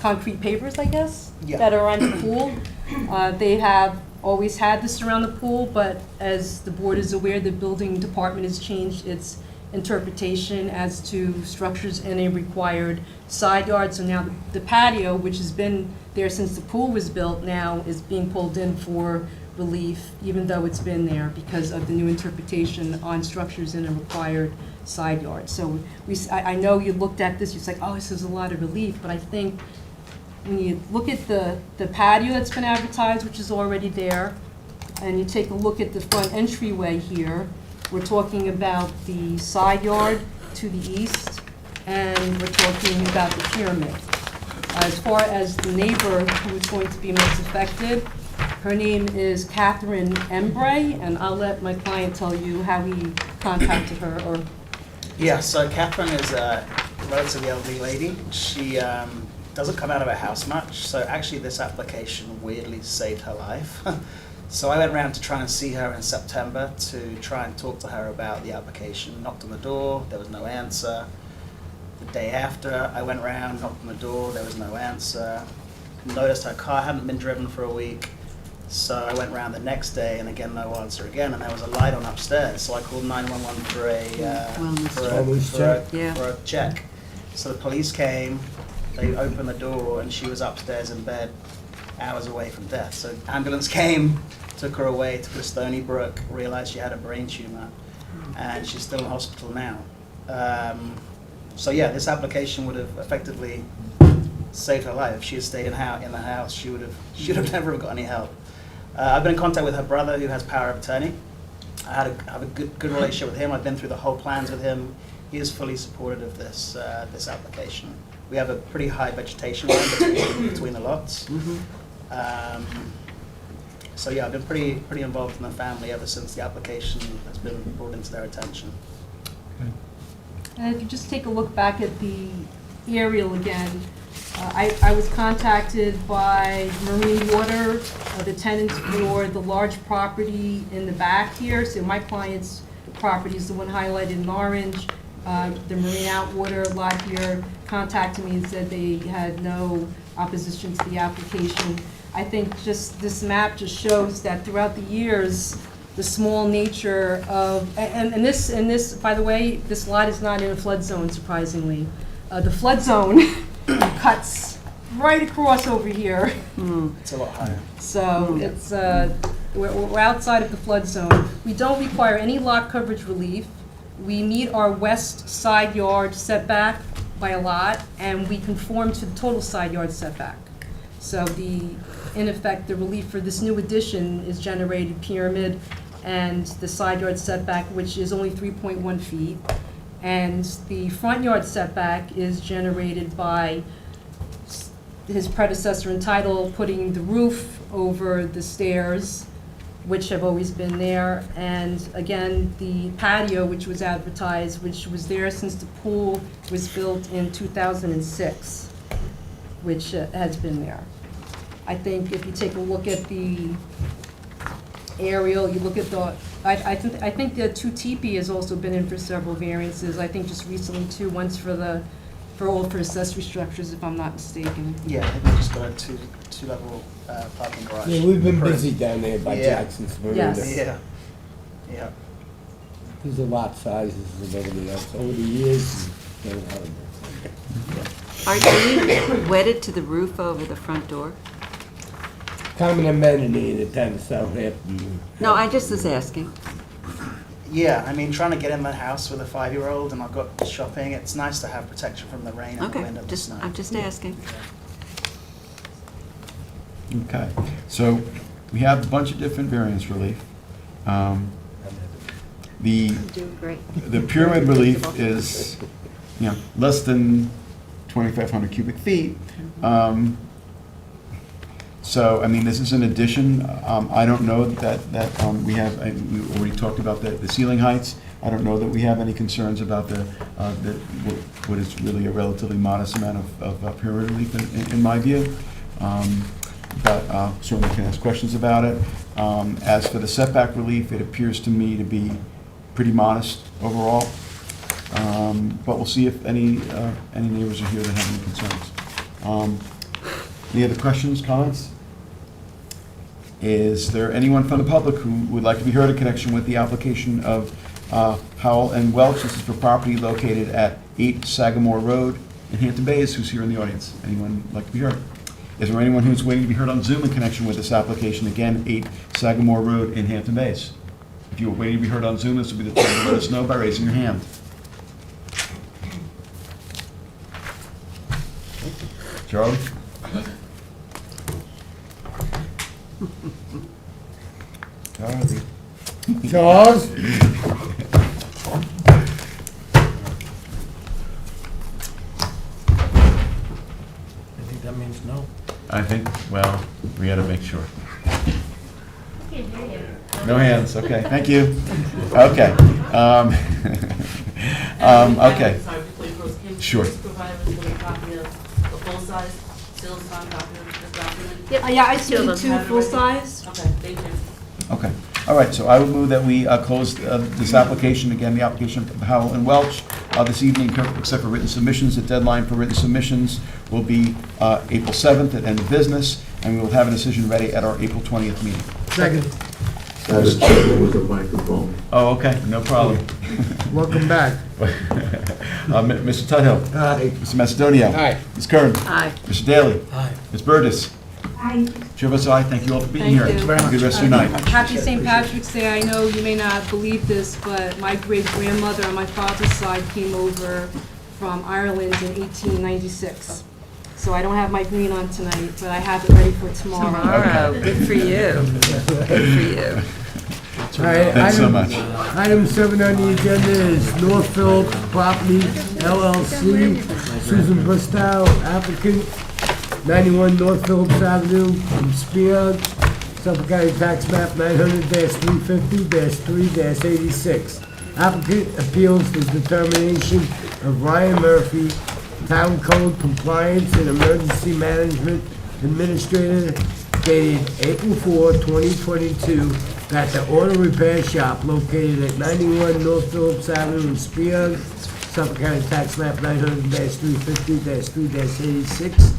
concrete pavers, I guess, Yeah. that are on the pool. They have always had this around the pool, but as the board is aware, the building department has changed its interpretation as to structures in a required side yard. So now the patio, which has been there since the pool was built, now is being pulled in for relief, even though it's been there because of the new interpretation on structures in a required side yard. So I know you looked at this, you're like, oh, this is a lot of relief, but I think when you look at the patio that's been advertised, which is already there, and you take a look at the front entryway here, we're talking about the side yard to the east, and we're talking about the pyramid. As far as the neighbor who is going to be most affected, her name is Catherine Embray, and I'll let my client tell you how he contacted her, or... Yeah, so Catherine is a relatively elderly lady. She doesn't come out of her house much, so actually this application weirdly saved her life. So I went around to try and see her in September to try and talk to her about the application. Knocked on the door, there was no answer. The day after, I went around, knocked on the door, there was no answer. Noticed her car hadn't been driven for a week. So I went around the next day, and again, no answer again, and there was a light on upstairs. So I called 911 for a check. So the police came, they opened the door, and she was upstairs in bed, hours away from death. So ambulance came, took her away to Stony Brook, realized she had a brain tumor, and she's still in hospital now. So yeah, this application would have effectively saved her life. If she had stayed in the house, she would have never got any help. I've been in contact with her brother, who has power of attorney. I have a good relationship with him. I've been through the whole plans with him. He is fully supportive of this application. We have a pretty high vegetation line between the lots. So yeah, I've been pretty involved in the family ever since the application has been brought into their attention. And if you just take a look back at the aerial again, I was contacted by Marine Water, the tenants for the large property in the back here. So my client's property is the one highlighted in orange. The Marine Outwater lot here contacted me and said they had no opposition to the application. I think just this map just shows that throughout the years, the small nature of, and this, by the way, this lot is not in a flood zone, surprisingly. The flood zone cuts right across over here. It's a lot higher. So it's, we're outside of the flood zone. We don't require any lot coverage relief. We meet our west side yard setback by a lot, and we conform to the total side yard setback. So in effect, the relief for this new addition is generated pyramid and the side yard setback, which is only 3.1 feet. And the front yard setback is generated by his predecessor in title putting the roof over the stairs which have always been there. And again, the patio, which was advertised, which was there since the pool was built in 2006, which has been there. I think if you take a look at the aerial, you look at the, I think the 2 teepee has also been in for several variances. I think just recently too, once for accessory structures, if I'm not mistaken. Yeah, I think we just got a two-level parking garage. Yeah, we've been Approved. busy down there by Yeah. Jackson's Veranda. Yes. Yeah, yeah. There's the lot sizes and everything else over the years. Are you wedded to the roof over the front door? Common amenity in the town of Southampton. No, I just was asking. Yeah, I mean, trying to get in the house with a 5-year-old and I've got shopping, it's nice to have protection from the rain and the Okay, wind and the snow. I'm just asking. Okay, so we have a bunch of different variance relief. The You're doing great. the pyramid relief is, less than 2,500 cubic feet. So, I mean, this is an addition. I don't know that we have, we already talked about the ceiling heights. I don't know that we have any concerns about what is really a relatively modest amount of pyramid relief in my view. But certainly can ask questions about it. As for the setback relief, it appears to me to be pretty modest overall. But we'll see if any neighbors are here that have any concerns. Any other questions, comments? Is there anyone from the public who would like to be heard in connection with the application of Howell and Welch? This is for property located at 8 Sagamore Road in Hampton Bays. Who's here in the audience? Anyone like to be heard? Is there anyone who's waiting to be heard on Zoom in connection with this application? Again, 8 Sagamore Road in Hampton Bays. If you are waiting to be heard on Zoom, this will be the time to let us know by raising your hand. Charlie? Charlie. Charles? I think that means no. I think, well, we gotta make sure. Can't hear you. No hands, okay, thank you. Okay. Okay. Sorry, before you close, can you Sure. please provide us with a copy of a full-size, still signed copy of this document? Yep. Yeah, I Two of them. see 2 full-size. Okay, thank you. Okay, all right, so I would move that we close this application, again, the application of Howell and Welch, this evening, except for written submissions. The deadline for written submissions will be April 7th at end of business, and we will have a decision ready at our April 20th meeting. Second. With the microphone. Oh, okay, no problem. Welcome back. Mr. Tudhill. Aye. Mr. Macedonio. Aye. Ms. Kern. Aye. Mr. Daly. Aye. Ms. Burgess. Chair votes aye. Thank you all for being here. Thank you. Have a good rest of your night. Happy St. Patrick's Day. I know you may not believe this, but my great-grandmother on my father's side came over from Ireland in 1896. So I don't have my green on tonight, but I have it ready for tomorrow. Tomorrow, good for you. Good for you. All right, Thanks so item- much. Item 7 on the agenda is Northfield Property LLC, Susan Bristow, applicant, 91 Northfield Avenue, from Spear, Suffolk County Tax Map 900-350-3-86. Applicant appeals the determination of Ryan Murphy, Town Code Compliance and Emergency Management Administrator, dated April 4, 2022, that the auto repair shop located at 91 North Phillips Avenue in Spearn, Suffolk County Tax Map 900-350-3-86,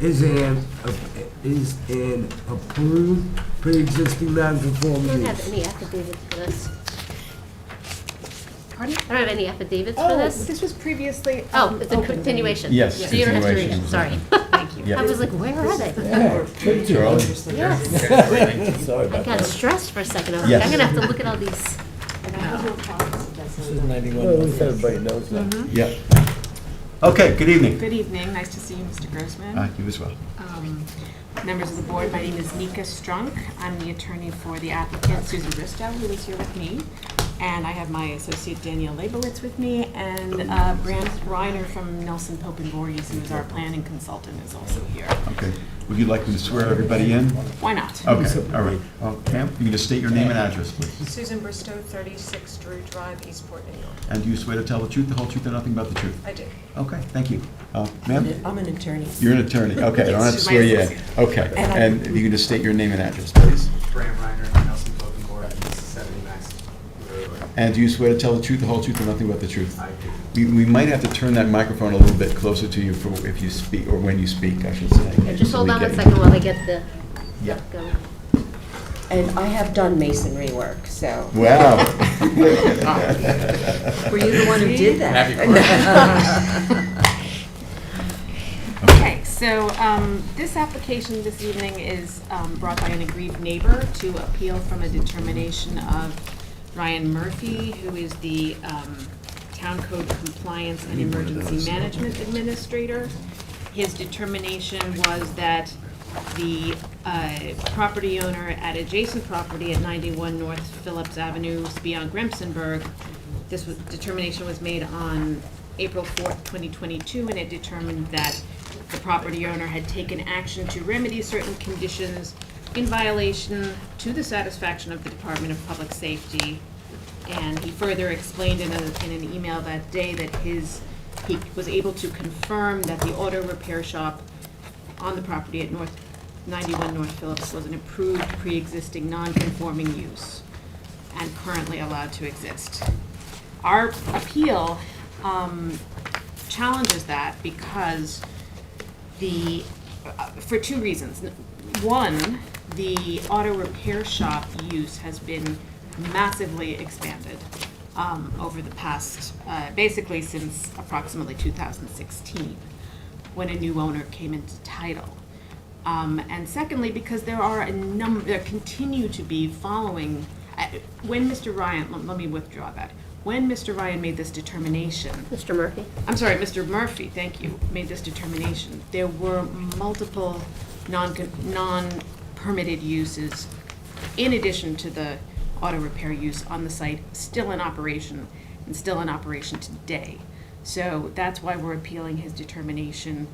is an approved pre-existing I non-conforming don't have use. any affidavits for this. Pardon? I don't have any affidavits for Oh, this. this was previously. Oh, it's a open. continuation. Yes, So you don't have to read it, continuation. sorry. Thank you. Yeah. I was like, where are they? Charlie? Yes. Sorry I about got that. stressed for a second. I was Yes. like, I'm gonna have to look at all these. This is 91. Well, at least everybody knows that. Yeah. Okay, good evening. Good evening, nice to see you, Mr. Grossman. You as well. Members of the board, my name is Nika Strunk. I'm the attorney for the applicant, Susan Bristow, who is here with me. And I have my associate Danielle Leibowitz with me, and Brant Reiner from Nelson Pope and Voorhees, who is our planning consultant, is also here. Okay. Would you like me to swear everybody in? Why not? Okay, all right. Pam, you can just state your name and address, please. Susan Bristow, 36 Drew Drive, Eastport, New York. And do you swear to tell the truth, the whole truth, and nothing but the truth? I do. Okay, thank you. Ma'am? I'm an attorney. You're an attorney, okay, I don't have to She's my swear you in. associate. Okay, And and you can just state your name and address, please. Graham Reiner, Nelson Voting Board, 70 Max. And do you swear to tell the truth, the whole truth, and nothing but the truth? I do. We might have to turn that microphone a little bit closer to you for if you speak, or when you speak, I should say. Yeah, just so hold we on get a you. second while they get the Yeah. stuff going. And I have done masonry work, so. Wow. Were you the one who did that? Okay, so this application this evening is brought by an aggrieved neighbor to appeal from a determination of Ryan Murphy, who is the Town Code Compliance and Emergency Management Administrator. His determination was that the property owner at adjacent property at 91 North Phillips Avenue, beyond Remsenburg, determination was made on April 4th, 2022, and it determined that the property owner had taken action to remedy certain conditions in violation to the satisfaction of the Department of Public Safety. And he further explained in an email that day that he was able to confirm that the auto repair shop on the property at 91 North Phillips was an approved pre-existing non-conforming use and currently allowed to exist. Our appeal challenges that because for two reasons. One, the auto repair shop use has been massively expanded over the past, basically since approximately 2016, when a new owner came into title. And secondly, because there continue to be following, when Mr. Ryan, let me withdraw that. When Mr. Ryan made this determination. Mr. Murphy? I'm sorry, Mr. Murphy, thank you, made this determination. There were multiple non-permitted uses in addition to the auto repair use on the site, still in operation, and still in operation today. So that's why we're appealing his determination.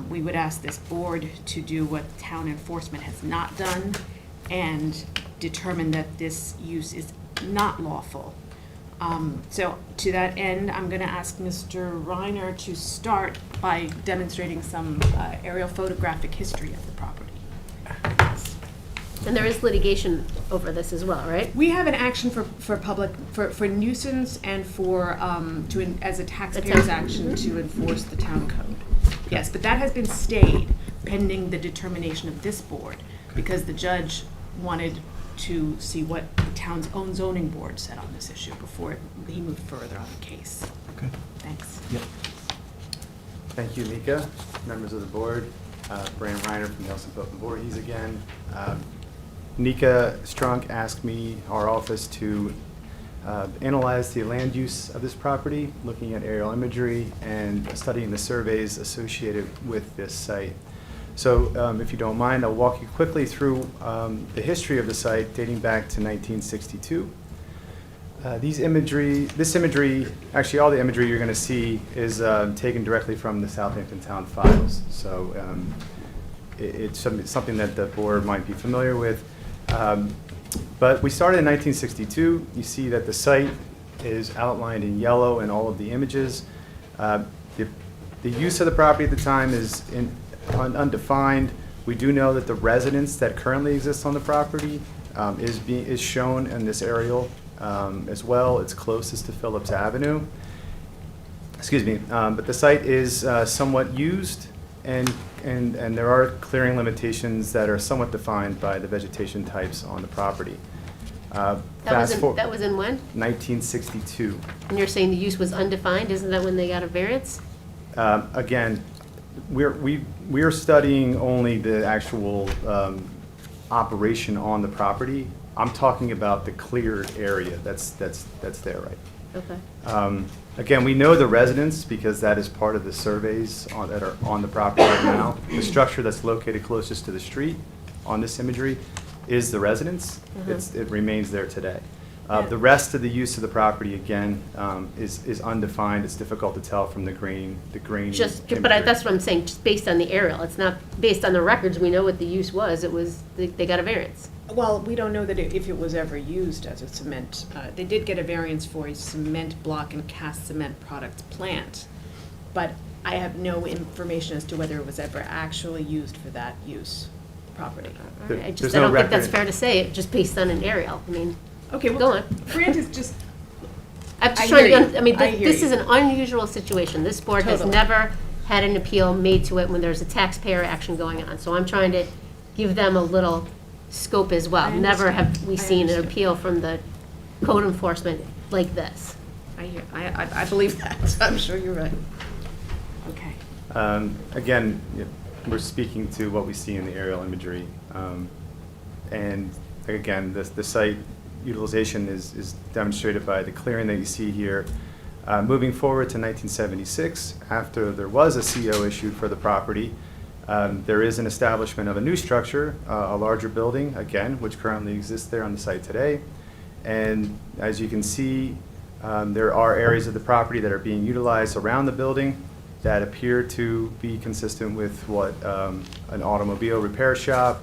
We would ask this board to do what town enforcement has not done and determine that this use is not lawful. So to that end, I'm going to ask Mr. Reiner to start by demonstrating some aerial photographic history of the property. And there is litigation over this as well, right? We have an action for nuisance and for, as a taxpayer's action to enforce the town code. Yes, but that has been stayed pending the determination of this board because the judge wanted to see what the town's own zoning board said on this issue before he moved further on the case. Okay. Thanks. Yep. Thank you, Mika, members of the board. Brian Reiner from the Nelson Voting Board. He's again. Nika Strunk asked me, our office, to analyze the land use of this property, looking at aerial imagery and studying the surveys associated with this site. So if you don't mind, I'll walk you quickly through the history of the site dating back to 1962. This imagery, actually all the imagery you're going to see is taken directly from the Southampton town files. So it's something that the board might be familiar with. But we started in 1962. You see that the site is outlined in yellow in all of the images. The use of the property at the time is undefined. We do know that the residence that currently exists on the property is shown in this aerial as well. It's closest to Phillips Avenue. Excuse me, but the site is somewhat used, and there are clearing limitations that are somewhat defined by the vegetation types on the property. That was in when? 1962. And you're saying the use was undefined? Isn't that when they got a variance? Again, we are studying only the actual operation on the property. I'm talking about the cleared area that's there, right? Okay. Again, we know the residence because that is part of the surveys that are on the property right now. The structure that's located closest to the street on this imagery is the residence. Mm-hmm. It remains there today. The rest of the use of the property, again, is undefined. It's difficult to tell from the green But imagery. that's what I'm saying, just based on the aerial. It's not, based on the records, we know what the use was. It was, they got a variance. Well, we don't know that if it was ever used as a cement. They did get a variance for a cement block and cast cement products plant, but I have no information as to whether it was ever actually used for that use property. I There's just, no I don't think record. that's fair to say, just based on an aerial. I mean, Okay, go well, on. Grant is just, I'm just I trying hear to, you. I mean, I hear this you. is an unusual situation. This board has Totally. never had an appeal made to it when there's a taxpayer action going on. So I'm trying to give them a little scope as well. I Never understand. have we I seen an understand. appeal from the code enforcement like this. I believe that. I'm sure you're right. Okay. Again, we're speaking to what we see in the aerial imagery. And again, the site utilization is demonstrated by the clearing that you see here. Moving forward to 1976, after there was a CO issued for the property, there is an establishment of a new structure, a larger building, again, which currently exists there on the site today. And as you can see, there are areas of the property that are being utilized around the building that appear to be consistent with what an automobile repair shop,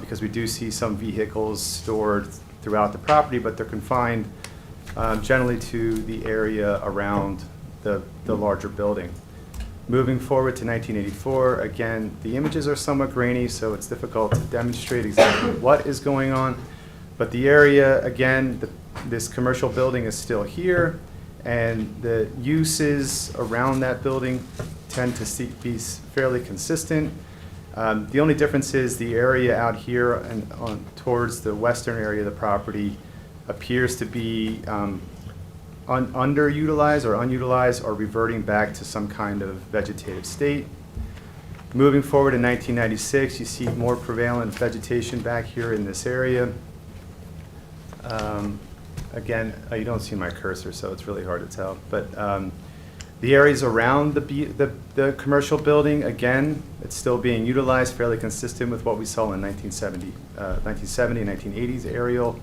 because we do see some vehicles stored throughout the property, but they're confined generally to the area around the larger building. Moving forward to 1984, again, the images are somewhat grainy, so it's difficult to demonstrate exactly what is going on. But the area, again, this commercial building is still here, and the uses around that building tend to be fairly consistent. The only difference is the area out here and towards the western area of the property appears to be underutilized or unutilized or reverting back to some kind of vegetative state. Moving forward in 1996, you see more prevalent vegetation back here in this area. Again, you don't see my cursor, so it's really hard to tell. But the areas around the commercial building, again, it's still being utilized, fairly consistent with what we saw in 1970, 1980s aerial.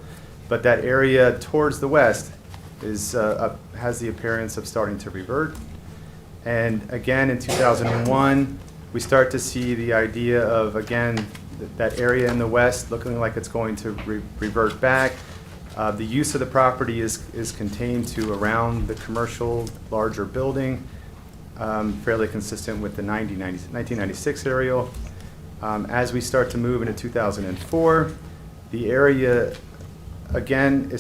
But that area towards the west has the appearance of starting to revert. And again, in 2001, we start to see the idea of, again, that area in the west looking like it's going to revert back. The use of the property is contained to around the commercial larger building, fairly consistent with the 1996 aerial. As we start to move into 2004, the area, again,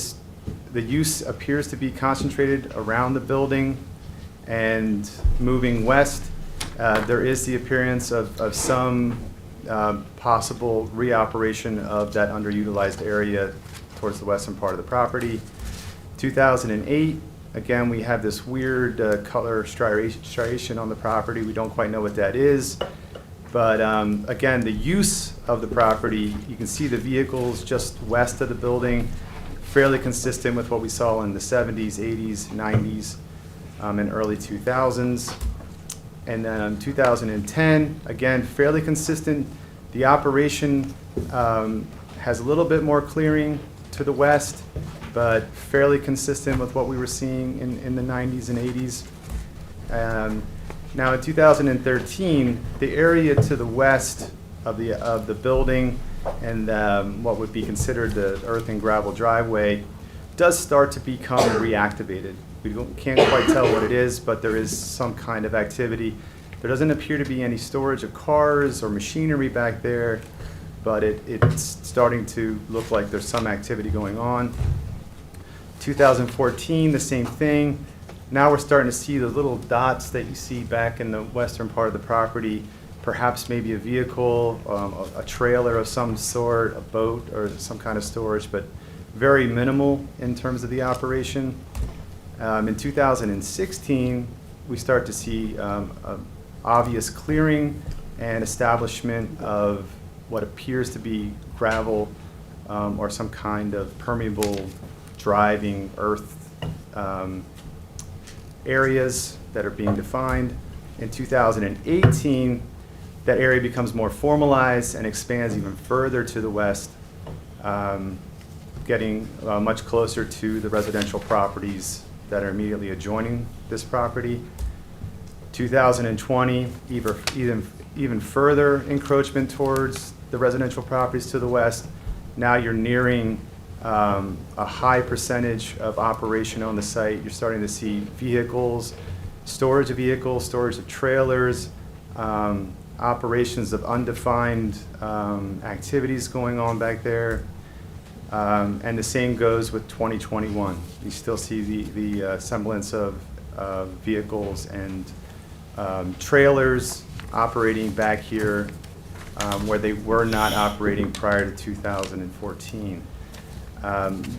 the use appears to be concentrated around the building, and moving west, there is the appearance of some possible reoperation of that underutilized area towards the western part of the property. 2008, again, we have this weird color striation on the property. We don't quite know what that is. But again, the use of the property, you can see the vehicles just west of the building, fairly consistent with what we saw in the 70s, 80s, 90s, and early 2000s. And then in 2010, again, fairly consistent. The operation has a little bit more clearing to the west, but fairly consistent with what we were seeing in the 90s and 80s. Now in 2013, the area to the west of the building and what would be considered the earth and gravel driveway does start to become reactivated. We can't quite tell what it is, but there is some kind of activity. There doesn't appear to be any storage of cars or machinery back there, but it's starting to look like there's some activity going on. 2014, the same thing. Now we're starting to see the little dots that you see back in the western part of the property, perhaps maybe a vehicle, a trailer of some sort, a boat, or some kind of storage, but very minimal in terms of the operation. In 2016, we start to see obvious clearing and establishment of what appears to be gravel or some kind of permeable driving earth areas that are being defined. In 2018, that area becomes more formalized and expands even further to the west. getting much closer to the residential properties that are immediately adjoining this property. 2020, even further encroachment towards the residential properties to the west. Now you're nearing a high percentage of operation on the site. You're starting to see vehicles, storage of trailers, operations of undefined activities going on back there. And the same goes with 2021. You still see the semblance of vehicles and trailers operating back here where they were not operating prior to 2014.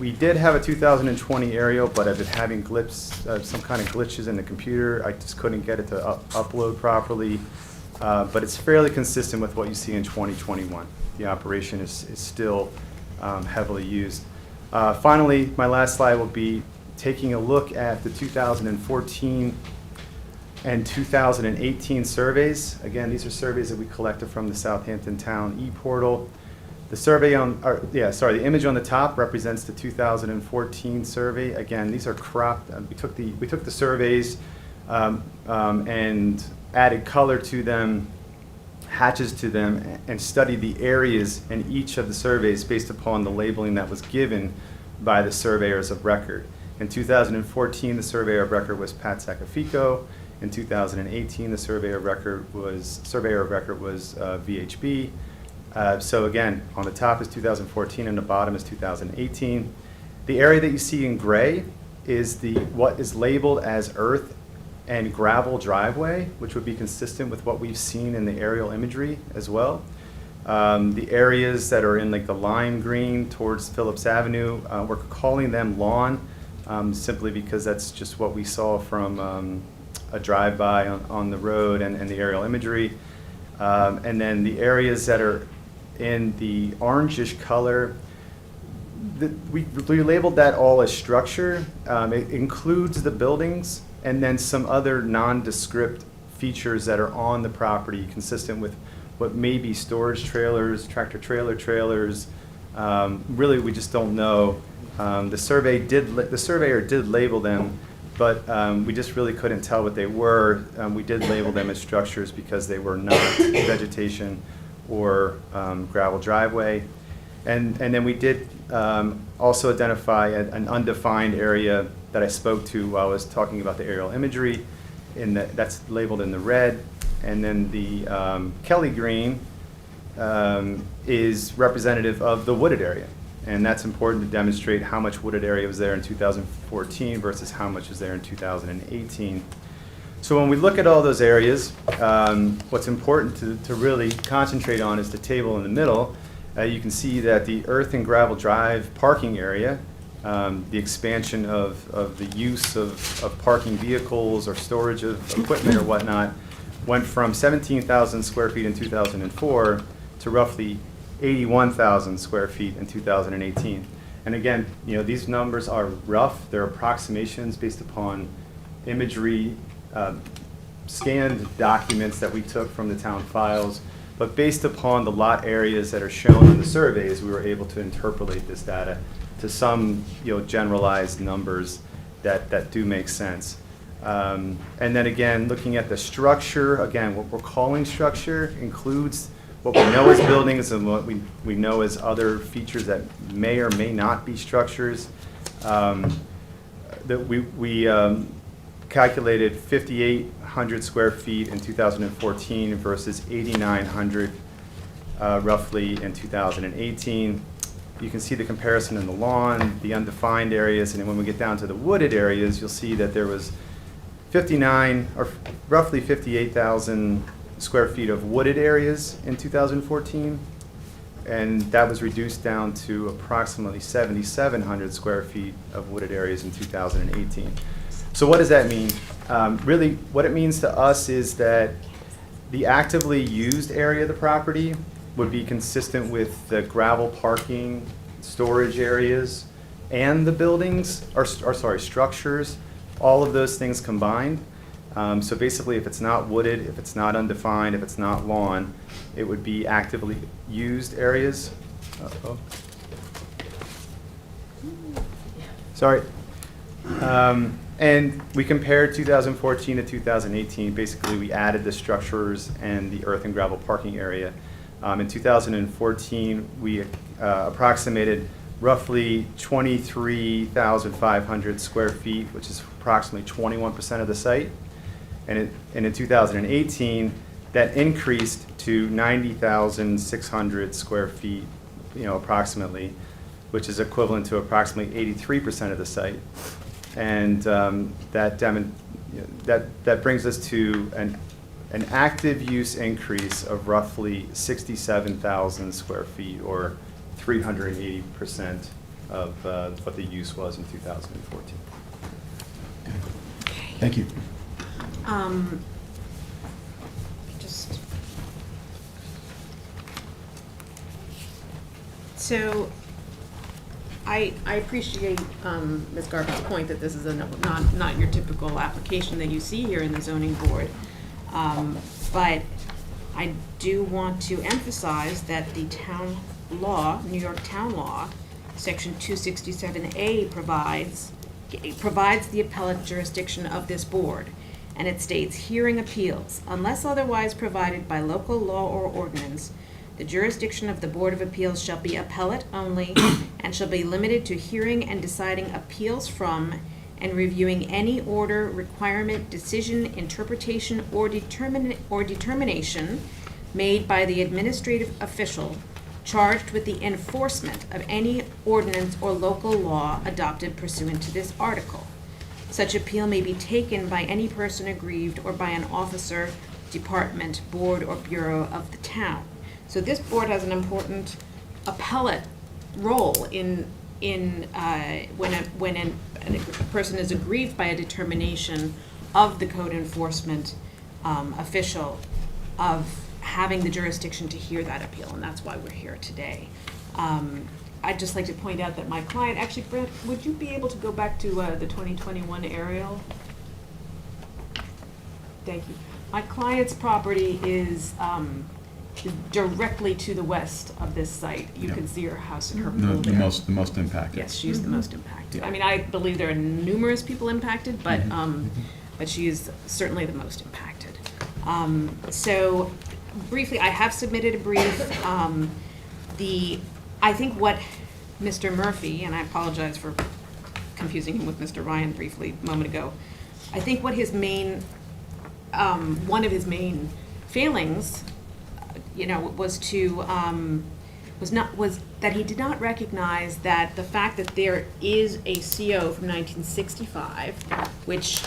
We did have a 2020 aerial, but I've been having some kind of glitches in the computer. I just couldn't get it to upload properly. But it's fairly consistent with what you see in 2021. The operation is still heavily used. Finally, my last slide will be taking a look at the 2014 and 2018 surveys. Again, these are surveys that we collected from the Southampton Town e-portal. The survey the image on the top represents the 2014 survey. Again, these are cropped. We took the surveys and added color to them, hatches to them, and studied the areas in each of the surveys based upon the labeling that was given by the surveyors of record. In 2014, the surveyor of record was Pat Saccafico. In 2018, the surveyor of record was VHB. So again, on the top is 2014 and the bottom is 2018. The area that you see in gray is what is labeled as earth and gravel driveway, which would be consistent with what we've seen in the aerial imagery as well. The areas that are in like the lime green towards Phillips Avenue, we're calling them lawn simply because that's just what we saw from a drive-by on the road and the aerial imagery. And then the areas that are in the orangish color, we labeled that all as structure. It includes the buildings and then some other nondescript features that are on the property consistent with what may be storage trailers, tractor trailer trailers. Really, we just don't know. The surveyor did label them, but we just really couldn't tell what they were. We did label them as structures because they were not vegetation or gravel driveway. And then we did also identify an undefined area that I spoke to while I was talking about the aerial imagery. That's labeled in the red. And then the Kelly green is representative of the wooded area. And that's important to demonstrate how much wooded area was there in 2014 versus how much is there in 2018. So when we look at all those areas, what's important to really concentrate on is the table in the middle. You can see that the earth and gravel drive parking area, the expansion of the use of parking vehicles or storage of equipment or whatnot, went from 17,000 square feet in 2004 to roughly 81,000 square feet in 2018. And again, these numbers are rough. They're approximations based upon imagery, scanned documents that we took from the town files. But based upon the lot areas that are shown in the surveys, we were able to interpolate this data to some generalized numbers that do make sense. And then again, looking at the structure, again, what we're calling structure includes what we know as buildings and what we know as other features that may or may not be structures. That we calculated 5,800 square feet in 2014 versus 8,900 roughly in 2018. You can see the comparison in the lawn, the undefined areas, and then when we get down to the wooded areas, you'll see that there was 59 or roughly 58,000 square feet of wooded areas in 2014, and that was reduced down to approximately 7,700 square feet of wooded areas in 2018. So what does that mean? Really, what it means to us is that the actively used area of the property would be consistent with the gravel parking, storage areas, and the buildings, structures, all of those things combined. So basically, if it's not wooded, if it's not undefined, if it's not lawn, it would be actively used areas. Sorry. And we compared 2014 to 2018. Basically, we added the structures and the earth and gravel parking area. In 2014, we approximated roughly 23,500 square feet, which is approximately 21% of the site. And in 2018, that increased to 90,600 square feet, approximately, which is equivalent to approximately 83% of the site. And that brings us to an active use increase of roughly 67,000 square feet, or 380% of what the use was in 2014. Thank you. Just, so, I appreciate Ms. Garvin's point that this is not your typical application that you see here in the zoning board. But I do want to emphasize that the town law, New York town law, section 267A provides the appellate jurisdiction of this board. And it states, hearing appeals, unless otherwise provided by local law or ordinance, the jurisdiction of the Board of Appeals shall be appellate only and shall be limited to hearing and deciding appeals from and reviewing any order, requirement, decision, interpretation, or determination made by the administrative official charged with the enforcement of any ordinance or local law adopted pursuant to this article. Such appeal may be taken by any person aggrieved or by an officer, department, board, or bureau of the town. So this board has an important appellate role in when a person is aggrieved by a determination of the code enforcement official of having the jurisdiction to hear that appeal, and that's why we're here today. I'd just like to point out that my client, actually, Brent, would you be able to go back to the 2021 aerial? Thank you. My client's property is directly to the west of this site. You can see her house and her pool The there. most impacted. Yes, she's the most impacted. I mean, I believe there are numerous people impacted, but but she is certainly the most impacted. So briefly, I have submitted a brief. I think what Mr. Murphy, and I apologize for confusing him with Mr. Ryan briefly a moment ago, I think what his main, one of his main failings, was that he did not recognize that the fact that there is a CO from 1965, which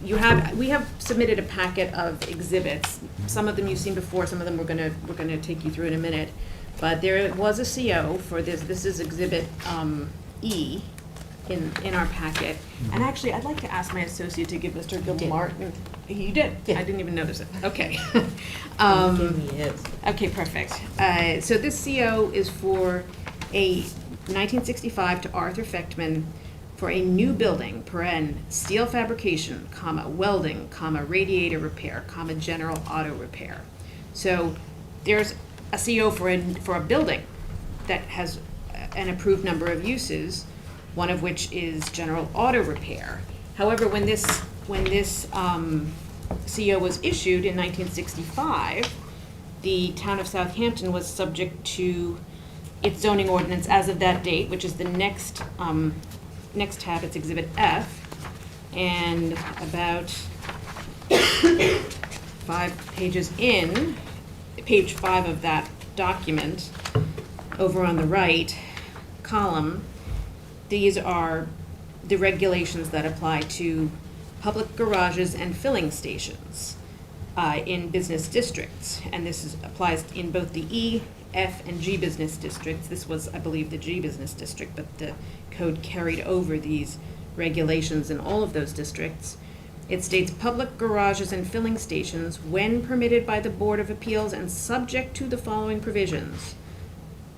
we have submitted a packet of exhibits. Some of them you've seen before, some of them we're gonna take you through in a minute. But there was a CO for this. This is Exhibit E in our packet. And actually, I'd like to ask my associate to give Mr. Gilmartin. You did? Yeah. I didn't even notice it. Okay. Okay, perfect. So this CO is for a 1965 to Arthur Fechtman for a new building, steel fabrication, welding, radiator repair, general auto repair. So there's a CO for a building that has an approved number of uses, one of which is general auto repair. However, when this CO was issued in 1965, the town of Southampton was subject to its zoning ordinance as of that date, which is the next tab. It's Exhibit F, and about 5 pages in, page 5 of that document, over on the right column, these are the regulations that apply to public garages and filling stations in business districts. And this applies in both the E, F, and G business districts. This was, I believe, the G business district, but the code carried over these regulations in all of those districts. It states public garages and filling stations, when permitted by the Board of Appeals and subject to the following provisions.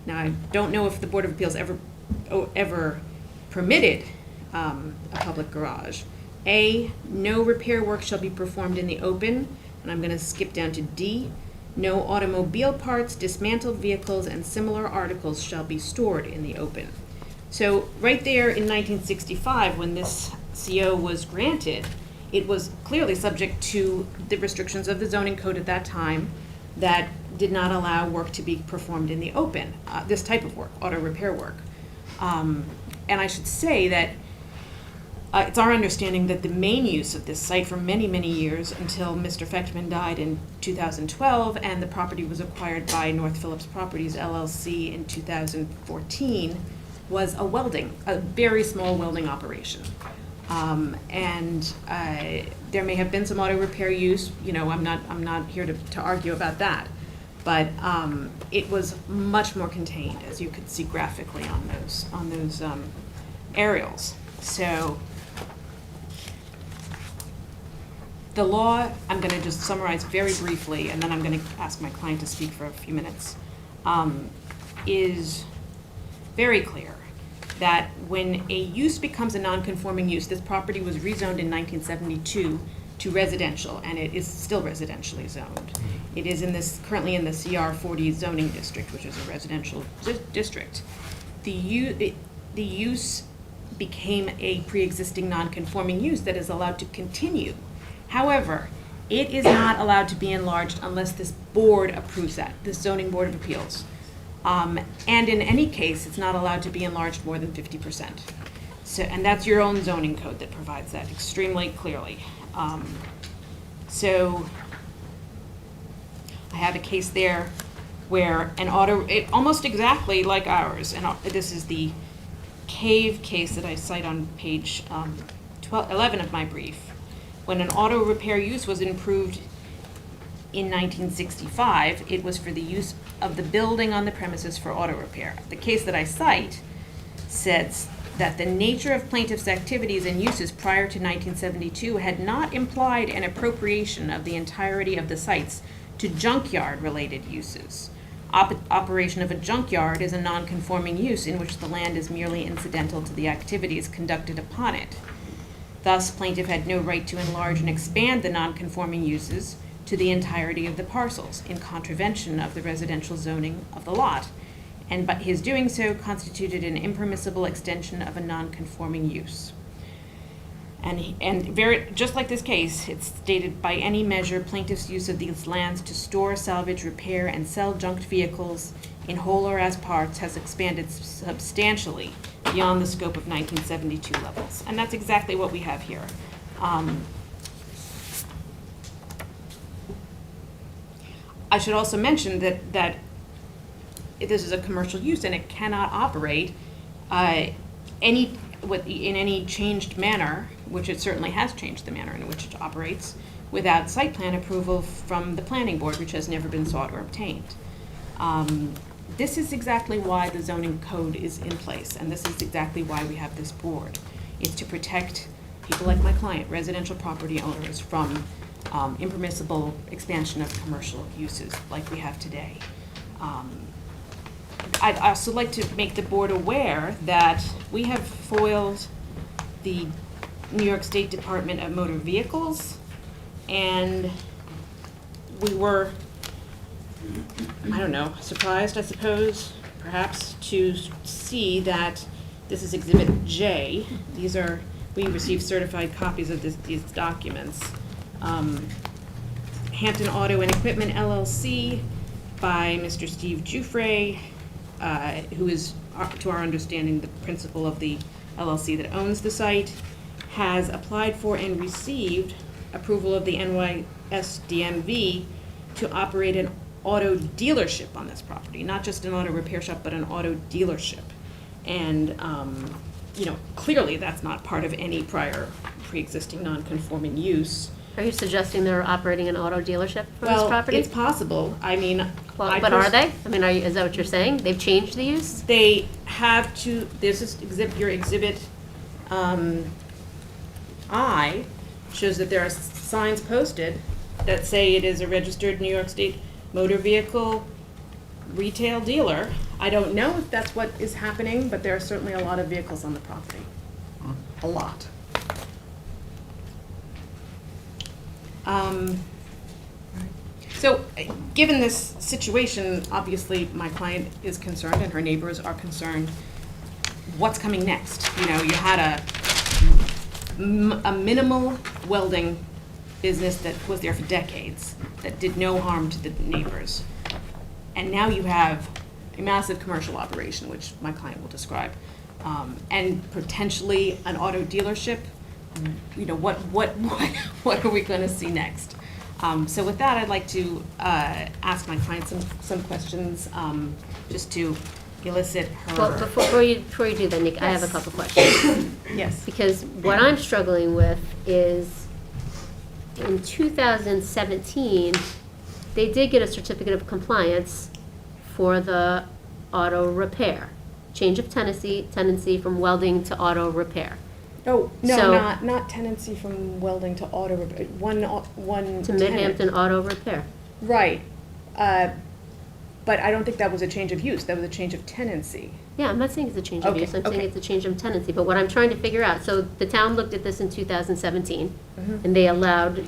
Now, I don't know if the Board of Appeals ever permitted a public garage. A, no repair work shall be performed in the open, and I'm going to skip down to D. No automobile parts, dismantled vehicles, and similar articles shall be stored in the open. So right there in 1965, when this CO was granted, it was clearly subject to the restrictions of the zoning code at that time that did not allow work to be performed in the open, this type of work, auto repair work. And I should say that it's our understanding that the main use of this site for many, many years, until Mr. Fechtman died in 2012 and the property was acquired by North Phillips Properties LLC in 2014, was a very small welding operation. There may have been some auto repair use, I'm not here to argue about that. But it was much more contained, as you could see graphically on those aerials. So the law, I'm going to just summarize very briefly, and then I'm going to ask my client to speak for a few minutes, is very clear that when a use becomes a non-conforming use, this property was rezoned in 1972 to residential, and it is still residentially zoned. It is currently in the CR 40 zoning district, which is a residential district. The use became a pre-existing non-conforming use that is allowed to continue. However, it is not allowed to be enlarged unless this board approves that, this zoning board of appeals. And in any case, it's not allowed to be enlarged more than 50%. So, and that's your own zoning code that provides that extremely clearly. So I have a case there where almost exactly like ours, and this is the Cave case that I cite on page 11 of my brief. When an auto repair use was improved in 1965, it was for the use of the building on the premises for auto repair. The case that I cite says that the nature of plaintiff's activities and uses prior to 1972 had not implied an appropriation of the entirety of the sites to junkyard-related uses. Operation of a junkyard is a non-conforming use in which the land is merely incidental to the activities conducted upon it. Thus, plaintiff had no right to enlarge and expand the non-conforming uses to the entirety of the parcels in contravention of the residential zoning of the lot, and by his doing so constituted an impermissible extension of a non-conforming use. And very, just like this case, it's stated, by any measure, plaintiff's use of these lands to store, salvage, repair, and sell junked vehicles in whole or as parts has expanded substantially beyond the scope of 1972 levels. And that's exactly what we have here. I should also mention that this is a commercial use and it cannot operate in any changed manner, which it certainly has changed the manner in which it operates, without site plan approval from the planning board, which has never been sought or obtained. This is exactly why the zoning code is in place, and this is exactly why we have this board. It's to protect people like my client, residential property owners, from impermissible expansion of commercial uses like we have today. I'd also like to make the board aware that we have foiled the New York State Department of Motor Vehicles, and we were, I don't know, surprised, I suppose, perhaps, to see that this is Exhibit J. We received certified copies of these documents. Hampton Auto and Equipment LLC by Mr. Steve Giuffre, who is, to our understanding, the principal of the LLC that owns the site, has applied for and received approval of the NYSDMV to operate an auto dealership on this property, not just an auto repair shop, but an auto dealership. And, clearly that's not part of any prior pre-existing non-conforming use. Are you suggesting they're operating an auto delership for this property? Well, it's possible. I mean, but are they? I mean, is that what you're saying? They've changed the use? They have to. This is your exhibit I shows that there are signs posted that say it is a registered New York State motor vehicle retail dealer. I don't know if that's what is happening, but there are certainly a lot of vehicles on the property. A lot. So, given this situation, obviously my client is concerned and her neighbors are concerned. what's coming next. You know, you had a minimal welding business that was there for decades, that did no harm to the neighbors. And now you have a massive commercial operation, which my client will describe, and potentially an auto dealership. You know, what are we gonna see next? So with that, I'd like to ask my client some questions, just to elicit her. Well, before you do that, Nick, I have a Yes. couple questions. Yes. Because what I'm struggling with is, in 2017, they did get a certificate of compliance for the auto repair. Change of tenancy from welding to auto repair. Oh, no, So- not tenancy from welding to auto, one To tenant. Midhampton Auto Repair. Right. But I don't think that was a change of use, that was a change of tenancy. Yeah, I'm not saying it's a change of Okay, use, I'm saying okay. it's a change of tenancy, but what I'm trying to figure out, so the town looked at this in 2017, Mhm. and they allowed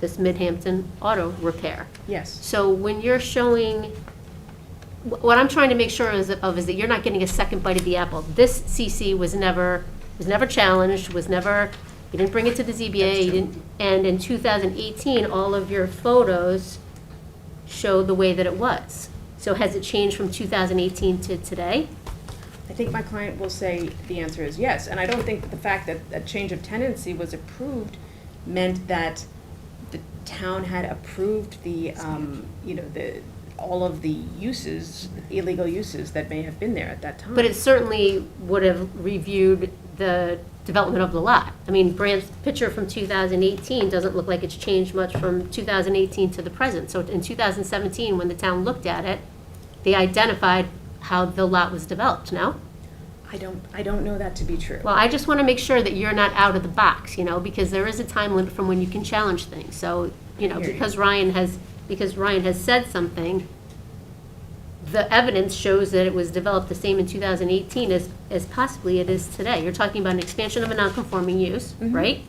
this Midhampton Auto Repair. Yes. So when you're showing, what I'm trying to make sure is that you're not getting a second bite of the apple. This CC was never challenged, you didn't bring it to the ZBA, you didn't, and in 2018, all of your photos show the way that it was. So has it changed from 2018 to today? I think my client will say the answer is yes, and I don't think that the fact that a change of tenancy was approved meant that the town had approved the, all of the uses, illegal uses that may have been there at that time. But it certainly would have reviewed the development of the lot. I mean, Brand's picture from 2018 doesn't look like it's changed much from 2018 to the present. So in 2017, when the town looked at it, they identified how the lot was developed, no? I don't know that to be true. Well, I just want to make sure that you're not out of the box, because there is a time limit from when you can challenge things. So, hear you. because Ryan has said something, the evidence shows that it was developed the same in 2018 as possibly it is today. You're talking about an expansion of a non-conforming use, Mhm. right?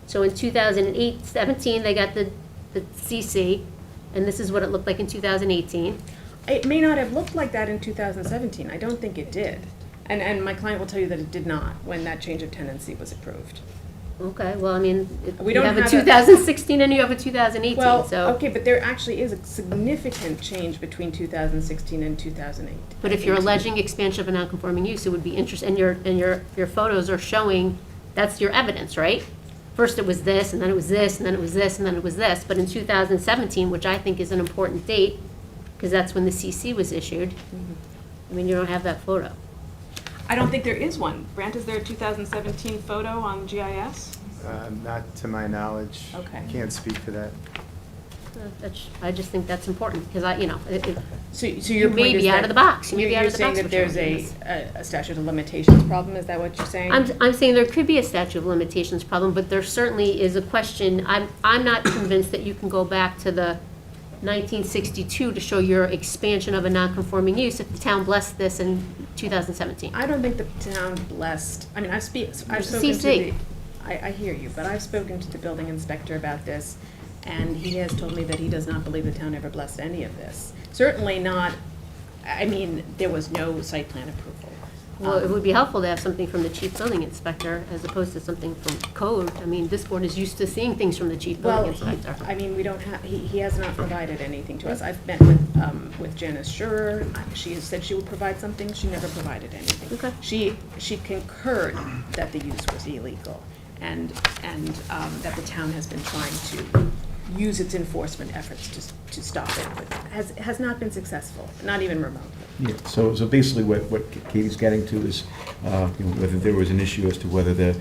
So in 2017, they got the CC, and this is what it looked like in 2018. It may not have looked like that in 2017. I don't think it did. And my client will tell you that it did not when that change of tenancy was approved. Okay, well, I mean, We you don't have a have a- 2016 and you have a 2018, Well, so. okay, but there actually is a significant change between 2016 and 2008. But if you're alleging expansion of a non-conforming use, it would be interesting, and your photos are showing, that's your evidence, right? First it was this, and then it was this, and then it was this, and then it was this. But in 2017, which I think is an important date, because that's when the CC was issued, I mean, you don't have that photo. I don't think there is one. Brant, is there a 2017 photo on GIS? Not to my knowledge. Okay. Can't speak to that. I just think that's important, because So you your may point is be out that of the box, you may be out you're of the saying box. that with there's challenging this. a statute of limitations problem, is that what you're saying? I'm saying there could be a statute of limitations problem, but there certainly is a question. I'm not convinced that you can go back to the 1962 to show your expansion of a non-conforming use if the town blessed this in 2017. I don't think the town blessed, I mean, I've spoken to CC. the, I hear you, but I've spoken to the building inspector about this, and he has told me that he does not believe the town ever blessed any of this. Certainly not, I mean, there was no site plan approval. Well, it would be helpful to have something from the chief building inspector as opposed to something from code. I mean, this board is used to seeing things from the chief building inspector. I mean, we don't have, he has not provided anything to us. I've met with Janice Schurer. She has said she would provide something. She never provided anything. Okay. She concurred that the use was illegal and that the town has been trying to use its enforcement efforts to stop it, but has not been successful, not even remotely. Yeah, so basically what Katie's getting to is, whether there was an issue as to whether the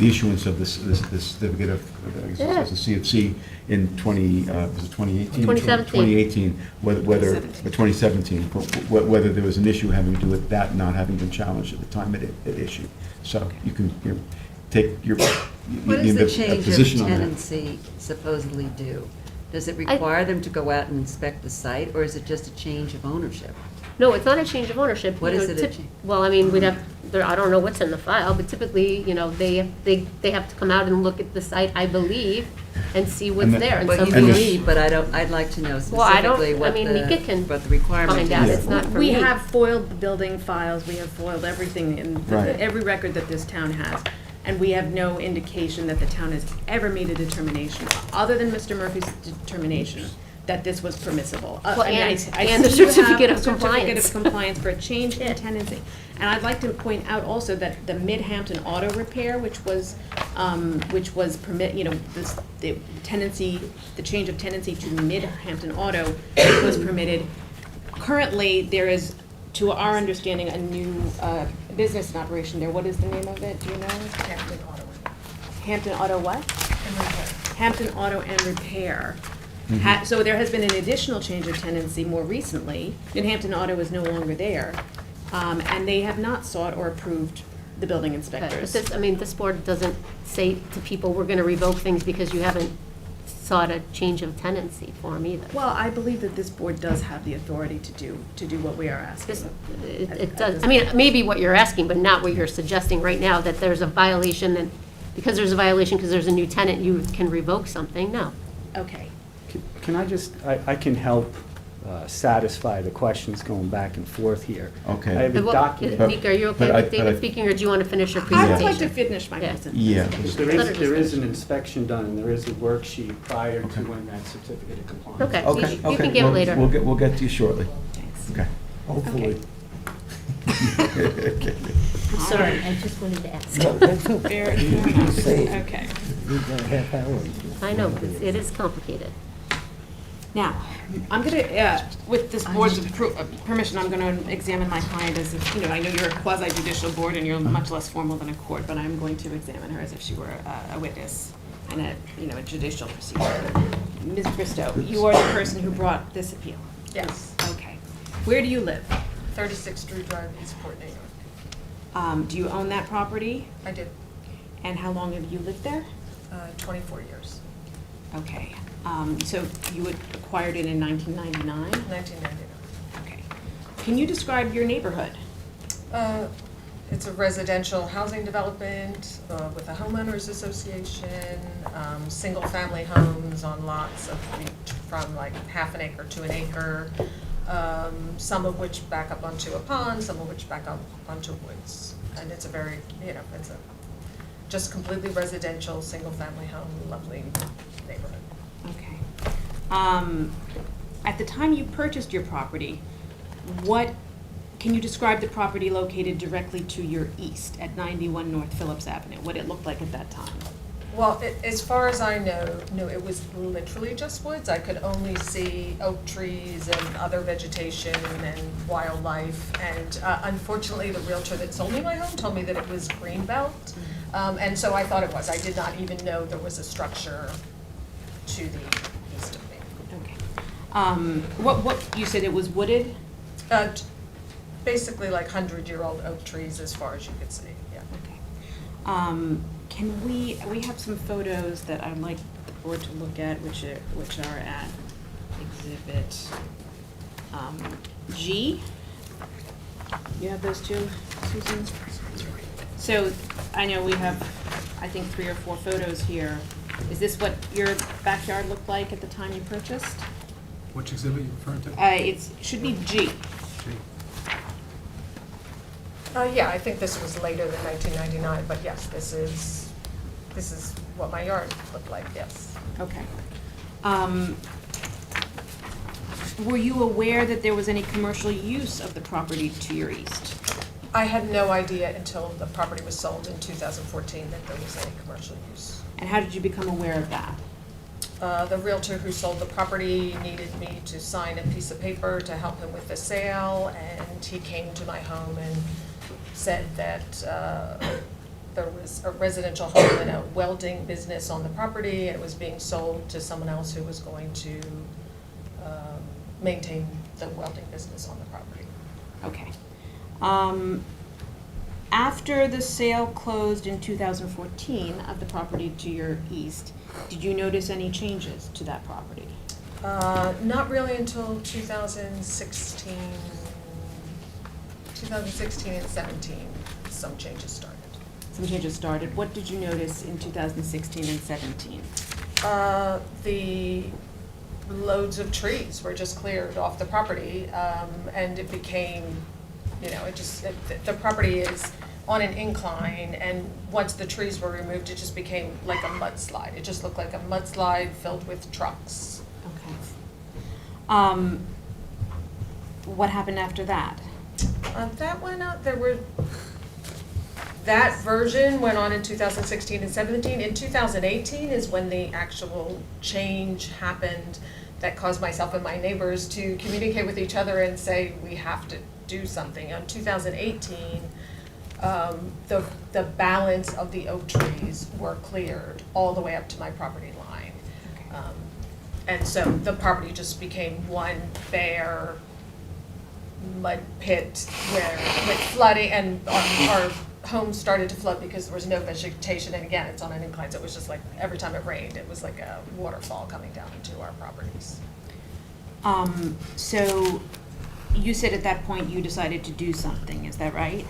issuance of this certificate of, Yeah. as a CFC in 2018? 2017. Whether 2017, whether there was an issue having to do with that not having been challenged at the time it issued. So you can, take your, What does the a change position of on that. tenancy supposedly do? Does it require them to go out and inspect the site, or is it just a change of ownership? No, it's not a change of ownership. What You is know, it a change? Well, I mean, we'd have, I don't know what's in the file, but typically, you know, they have to come out and look at the site, I believe, and see what's there. And But you some- believe, but I'd like to know Well, I don't- specifically I what mean, Nika can what the requirement is. find out. It's not for We me. have foiled the building files, we have foiled everything in, Right. every record that this town has. And we have no indication that the town has ever made a determination, other than Mr. Murphy's determination, that this was permissible. Well, I mean, I and the see you have certificate a of certificate compliance. of compliance for a change in tenancy. And I'd like to point out also that the Mid-Hampton Auto Repair, which was permit, you know, the tenancy, the change of tenancy to Mid-Hampton Auto was permitted. Currently, there is, to our understanding, a new business in operation there. What is the name of it? Do you know? Hampton Auto. Hampton Auto what? And Repair. Hampton Auto and Repair. So there has been an additional change of tenancy more recently. Mid-Hampton Auto is no longer there. And they have not sought or approved the building Okay, but inspectors. this, I mean, this board doesn't say to people, we're gonna revoke things because you haven't sought a change of tenancy form either. Well, I believe that this board does have the authority to do what we are asking. This- It does, I mean, maybe what you're asking, but not what you're suggesting right now, that there's a violation, and because there's a violation, because there's a new tenant, you can revoke something, no. Okay. Can I just, I can help satisfy the questions going back and forth here. Okay. I have a Well, document. Nika, are you okay with David speaking, or do you want to finish your I presentation? would like to finish my Yeah. presentation. Yeah. There is an inspection done, and there is a worksheet prior to when that certificate of compliance. Okay. Okay, You okay. can give it later. We'll get to you shortly. Thanks. Okay. Hopefully. I'm sorry, I just wanted to ask. No, that's okay. Very You can say it. Okay. We've got a half hour. I know, but it is complicated. Now, I'm gonna, with this board's permission, I'm gonna examine my client as if, you know, I know you're a quasi judicial board and you're much less formal than a court, but I'm going to examine her as if she were a witness in a, you know, a judicial procedure. Ms. Bristow, you are the person who brought this appeal? Yes. Okay. Where do you live? 36 Drew Drive, Eastport, New York. Do you own that property? I did. And how long have you lived there? 24 years. Okay. So you had acquired it in 1999? 1999. Okay. Can you describe your neighborhood? It's a residential housing development with a homeowners association, single-family homes on lots of from like half an acre to an acre, some of which back up onto a pond, some of which back up onto woods. And it's a very, you know, it's a just completely residential, single-family home, lovely neighborhood. Okay. At the time you purchased your property, can you describe the property located directly to your east at 91 North Phillips Avenue, what it looked like at that time? Well, as far as I know, no, it was literally just woods. I could only see oak trees and other vegetation and wildlife. And unfortunately, the realtor that sold me my home told me that it was greenbelt. And so I thought it was. I did not even know there was a structure to the east of me. Okay. What, you said it was wooded? Basically like 100-year-old oak trees as far as you could see, yeah. Okay. Can we have some photos that I'd like the board to look at, which are at exhibit G. You have those two, Susan? So I know we have, I think, 3 or 4 photos here. Is this what your backyard looked like at the time you purchased? Which exhibit are you referring to? It should be G. Yeah, I think this was later than 1999, but yes, this is what my yard looked like, yes. Okay. Were you aware that there was any commercial use of the property to your east? I had no idea until the property was sold in 2014 that there was any commercial use. And how did you become aware of that? The realtor who sold the property needed me to sign a piece of paper to help him with the sale, and he came to my home and said that there was a residential home and a welding business on the property, and it was being sold to someone else who was going to maintain the welding business on the property. Okay. After the sale closed in 2014 of the property to your east, did you notice any changes to that property? Not really until 2016 and 17, some changes started. Some changes started. What did you notice in 2016 and 17? The loads of trees were just cleared off the property, and it became, the property is on an incline, and once the trees were removed, it just became like a mudslide. It just looked like a mudslide filled with trucks. Okay. What happened after that? That went out, that version went on in 2016 and 17. In 2018 is when the actual change happened that caused myself and my neighbors to communicate with each other and say, we have to do something. In 2018, the balance of the oak trees were cleared all the way up to my property line. And so the property just became one bare mud pit with flooding, and our home started to flood because there was no vegetation, and again, it's on an incline, so it was just like every time it rained, it was like a waterfall coming down into our properties. So you said at that point you decided to do something, is that right?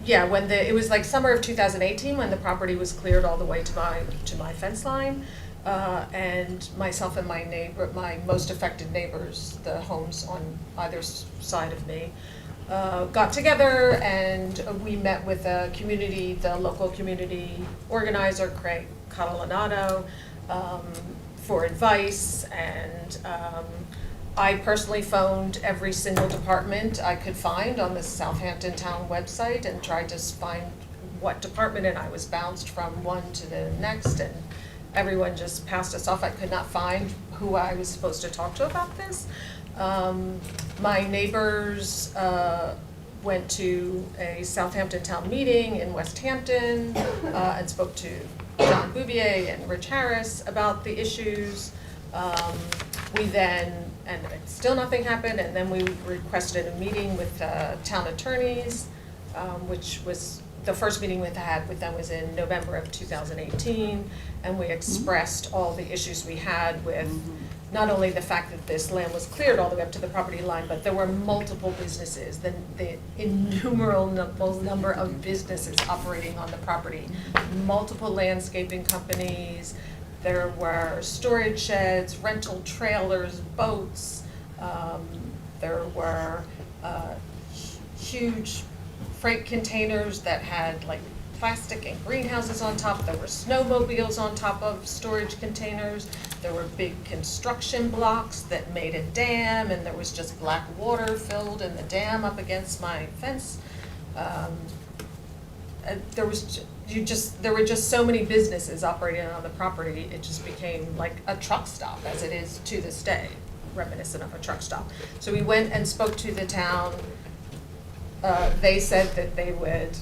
Yeah, it was like summer of 2018 when the property was cleared all the way to my fence line, and myself and my most affected neighbors, the homes on either side of me, got together, and we met with the local community organizer, Craig Catalanato, for advice, and I personally phoned every single department I could find on the Southampton town website and tried to find what department, and I was bounced from one to the next, and everyone just passed us off. I could not find who I was supposed to talk to about this. My neighbors went to a Southampton town meeting in West Hampton and spoke to John Bouvier and Rich Harris about the issues. And still nothing happened, and then we requested a meeting with town attorneys, which was, the first meeting we had with them was in November of 2018, and we expressed all the issues we had with not only the fact that this land was cleared all the way up to the property line, but there were multiple businesses, the innumerable number of businesses operating on the property, multiple landscaping companies. There were storage sheds, rental trailers, boats. There were huge freight containers that had like plastic and greenhouses on top. There were snowmobiles on top of storage containers. There were big construction blocks that made a dam, and there was just black water filled in the dam up against my fence. There were just so many businesses operating on the property, it just became like a truck stop, as it is to this day, reminiscent of a truck stop. So we went and spoke to the town. They said that they would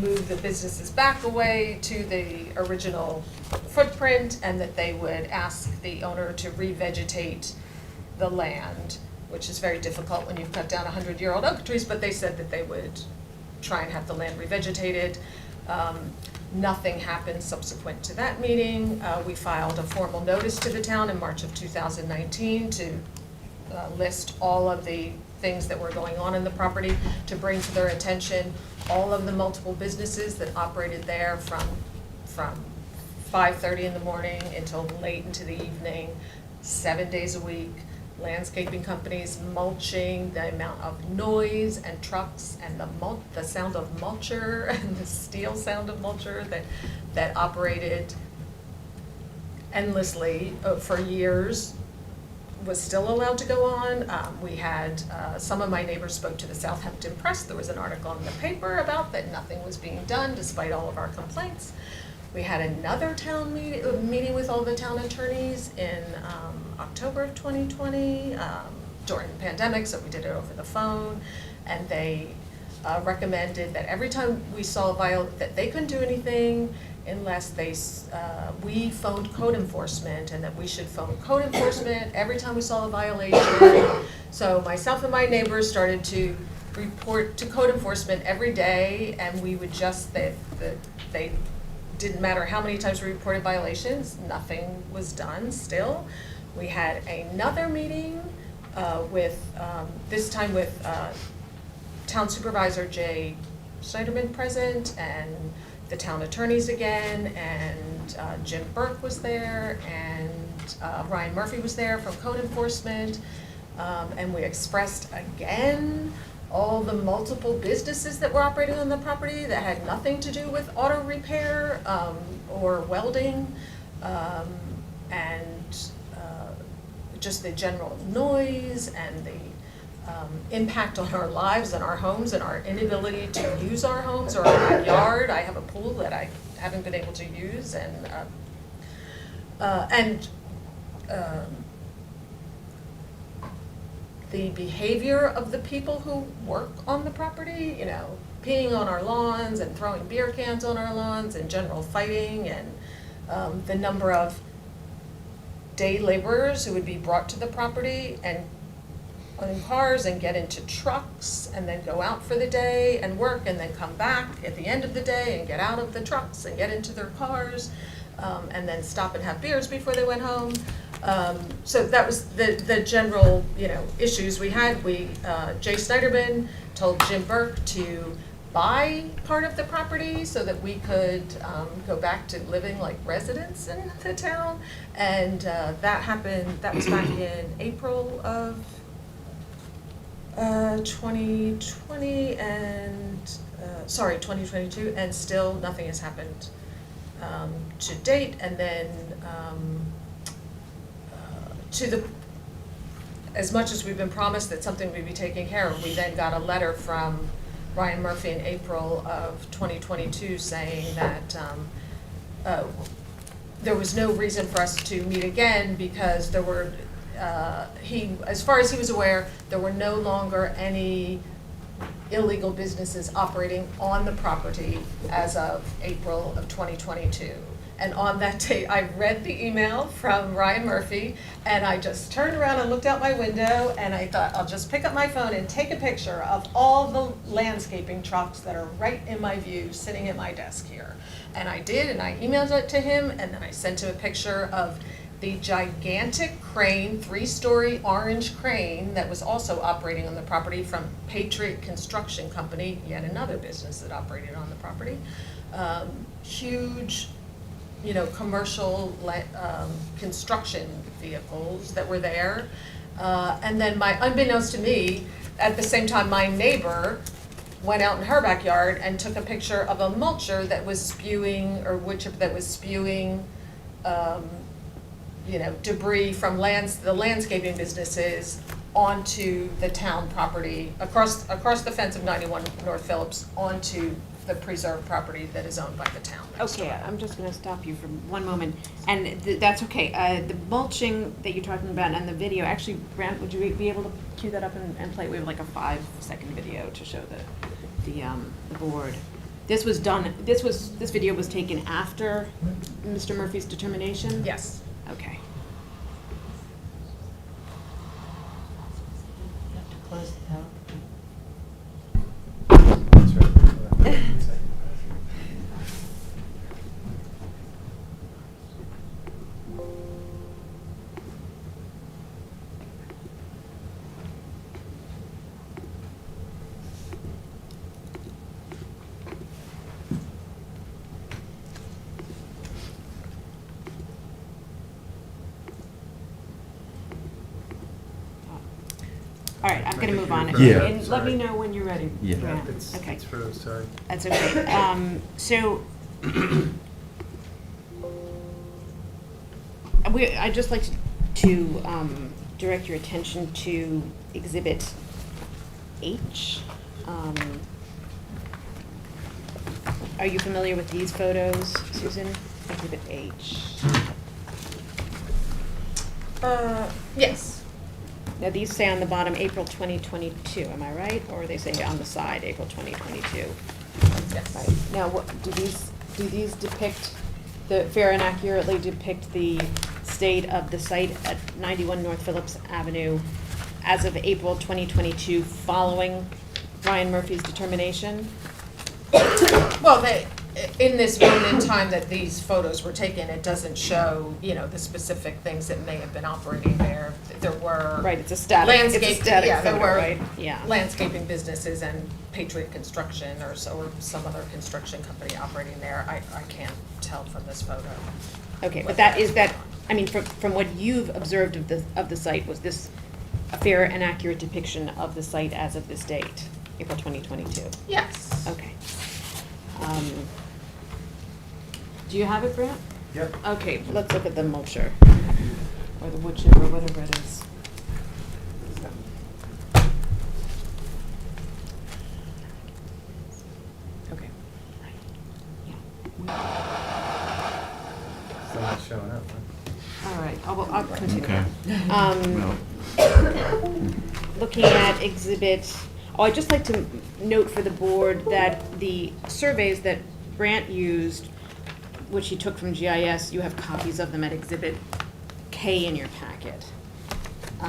move the businesses back away to the original footprint, and that they would ask the owner to revegetate the land, which is very difficult when you've cut down 100-year-old oak trees, but they said that they would try and have the land revegetated. Nothing happened subsequent to that meeting. We filed a formal notice to the town in March of 2019 to list all of the things that were going on in the property, to bring to their attention all of the multiple businesses that operated there from 5:30 in the morning until late into the evening, 7 days a week. Landscaping companies, mulching, the amount of noise and trucks and the sound of mulcher and the steel sound of mulcher that operated endlessly for years was still allowed to go on. We had, some of my neighbors spoke to the Southampton Press. There was an article in the paper about that nothing was being done despite all of our complaints. We had another town meeting with all the town attorneys in October of 2020 during the pandemic, so we did it over the phone, and they recommended that every time we saw that they couldn't do anything unless we phoned code enforcement, and that we should phone code enforcement every time we saw a violation. So myself and my neighbors started to report to code enforcement every day, and we would just, they didn't matter how many times we reported violations, nothing was done still. We had another meeting this time with Town Supervisor Jay Schneiderman present, and the town attorneys again, and Jim Burke was there, and Ryan Murphy was there from code enforcement, and we expressed again all the multiple businesses that were operating on the property that had nothing to do with auto repair or welding, and just the general noise and the impact on our lives and our homes and our inability to use our homes or our yard. I have a pool that I haven't been able to use, and the behavior of the people who work on the property, you know, peeing on our lawns and throwing beer cans on our lawns and general fighting, and the number of day laborers who would be brought to the property and in cars and get into trucks and then go out for the day and work and then come back at the end of the day and get out of the trucks and get into their cars and then stop and have beers before they went home. So that was the general, you know, issues we had. Jay Schneiderman told Jim Burke to buy part of the property so that we could go back to living like residents in the town, and that happened. That was back in April of 2022, and still nothing has happened to date. And then as much as we've been promised that something would be taken care of, we then got a letter from Ryan Murphy in April of 2022 saying that there was no reason for us to meet again because there were, as far as he was aware, there were no longer any illegal businesses operating on the property as of April of 2022. And on that date, I read the email from Ryan Murphy, and I just turned around and looked out my window, and I thought, I'll just pick up my phone and take a picture of all the landscaping trucks that are right in my view, sitting at my desk here. And I did, and I emailed it to him, and then I sent him a picture of the gigantic crane, 3-story orange crane that was also operating on the property from Patriot Construction Company, yet another business that operated on the property. Huge, you know, commercial construction vehicles that were there. And then unbeknownst to me, at the same time, my neighbor went out in her backyard and took a picture of a mulcher that was spewing, you know, debris from the landscaping businesses onto the town property, across the fence of 91 North Phillips onto the preserved property that is owned by the town. Okay, I'm just gonna stop you for one moment, and that's okay. The mulching that you're talking about and the video, actually, Grant, would you be able to cue that up and play it? We have like a 5-second video to show the board. This was done, this video was taken after Mr. Murphy's determination? Yes. Okay. You have to close it out. All right, I'm gonna move on. Yeah. And let me know when you're ready. Yeah. Grant. It's Okay. froze, sorry. That's okay. So, I'd just like to direct your attention to Exhibit H. Are you familiar with these photos, Susan? Exhibit H. Yes. Now, these say on the bottom, April 2022, am I right? Or they say on the side, April 2022? Yes. Right. Now, do these depict, fair and accurately depict the state of the site at 91 North Phillips Avenue as of April 2022, following Ryan Murphy's determination? Well, in this moment in time that these photos were taken, it doesn't show, the specific things that may have been operating there. There were. Right, it's a static Yeah, there photo, were right? Yeah. landscaping businesses and Patriot Construction or some other construction company operating there. I can't tell from this photo. Okay, but from what you've observed of the site, was this a fair and accurate depiction of the site as of this date, April 2022? Yes. Okay. Do you have it, Brant? Yep. Okay, let's look at the mulcher, or the wood chip, or whatever it is. Okay. Still not showing up, All right, I'll continue. Okay. Looking at exhibit, I'd just like to note for the board that the surveys that Brant used, which he took from GIS, you have copies of them at exhibit K in your packet.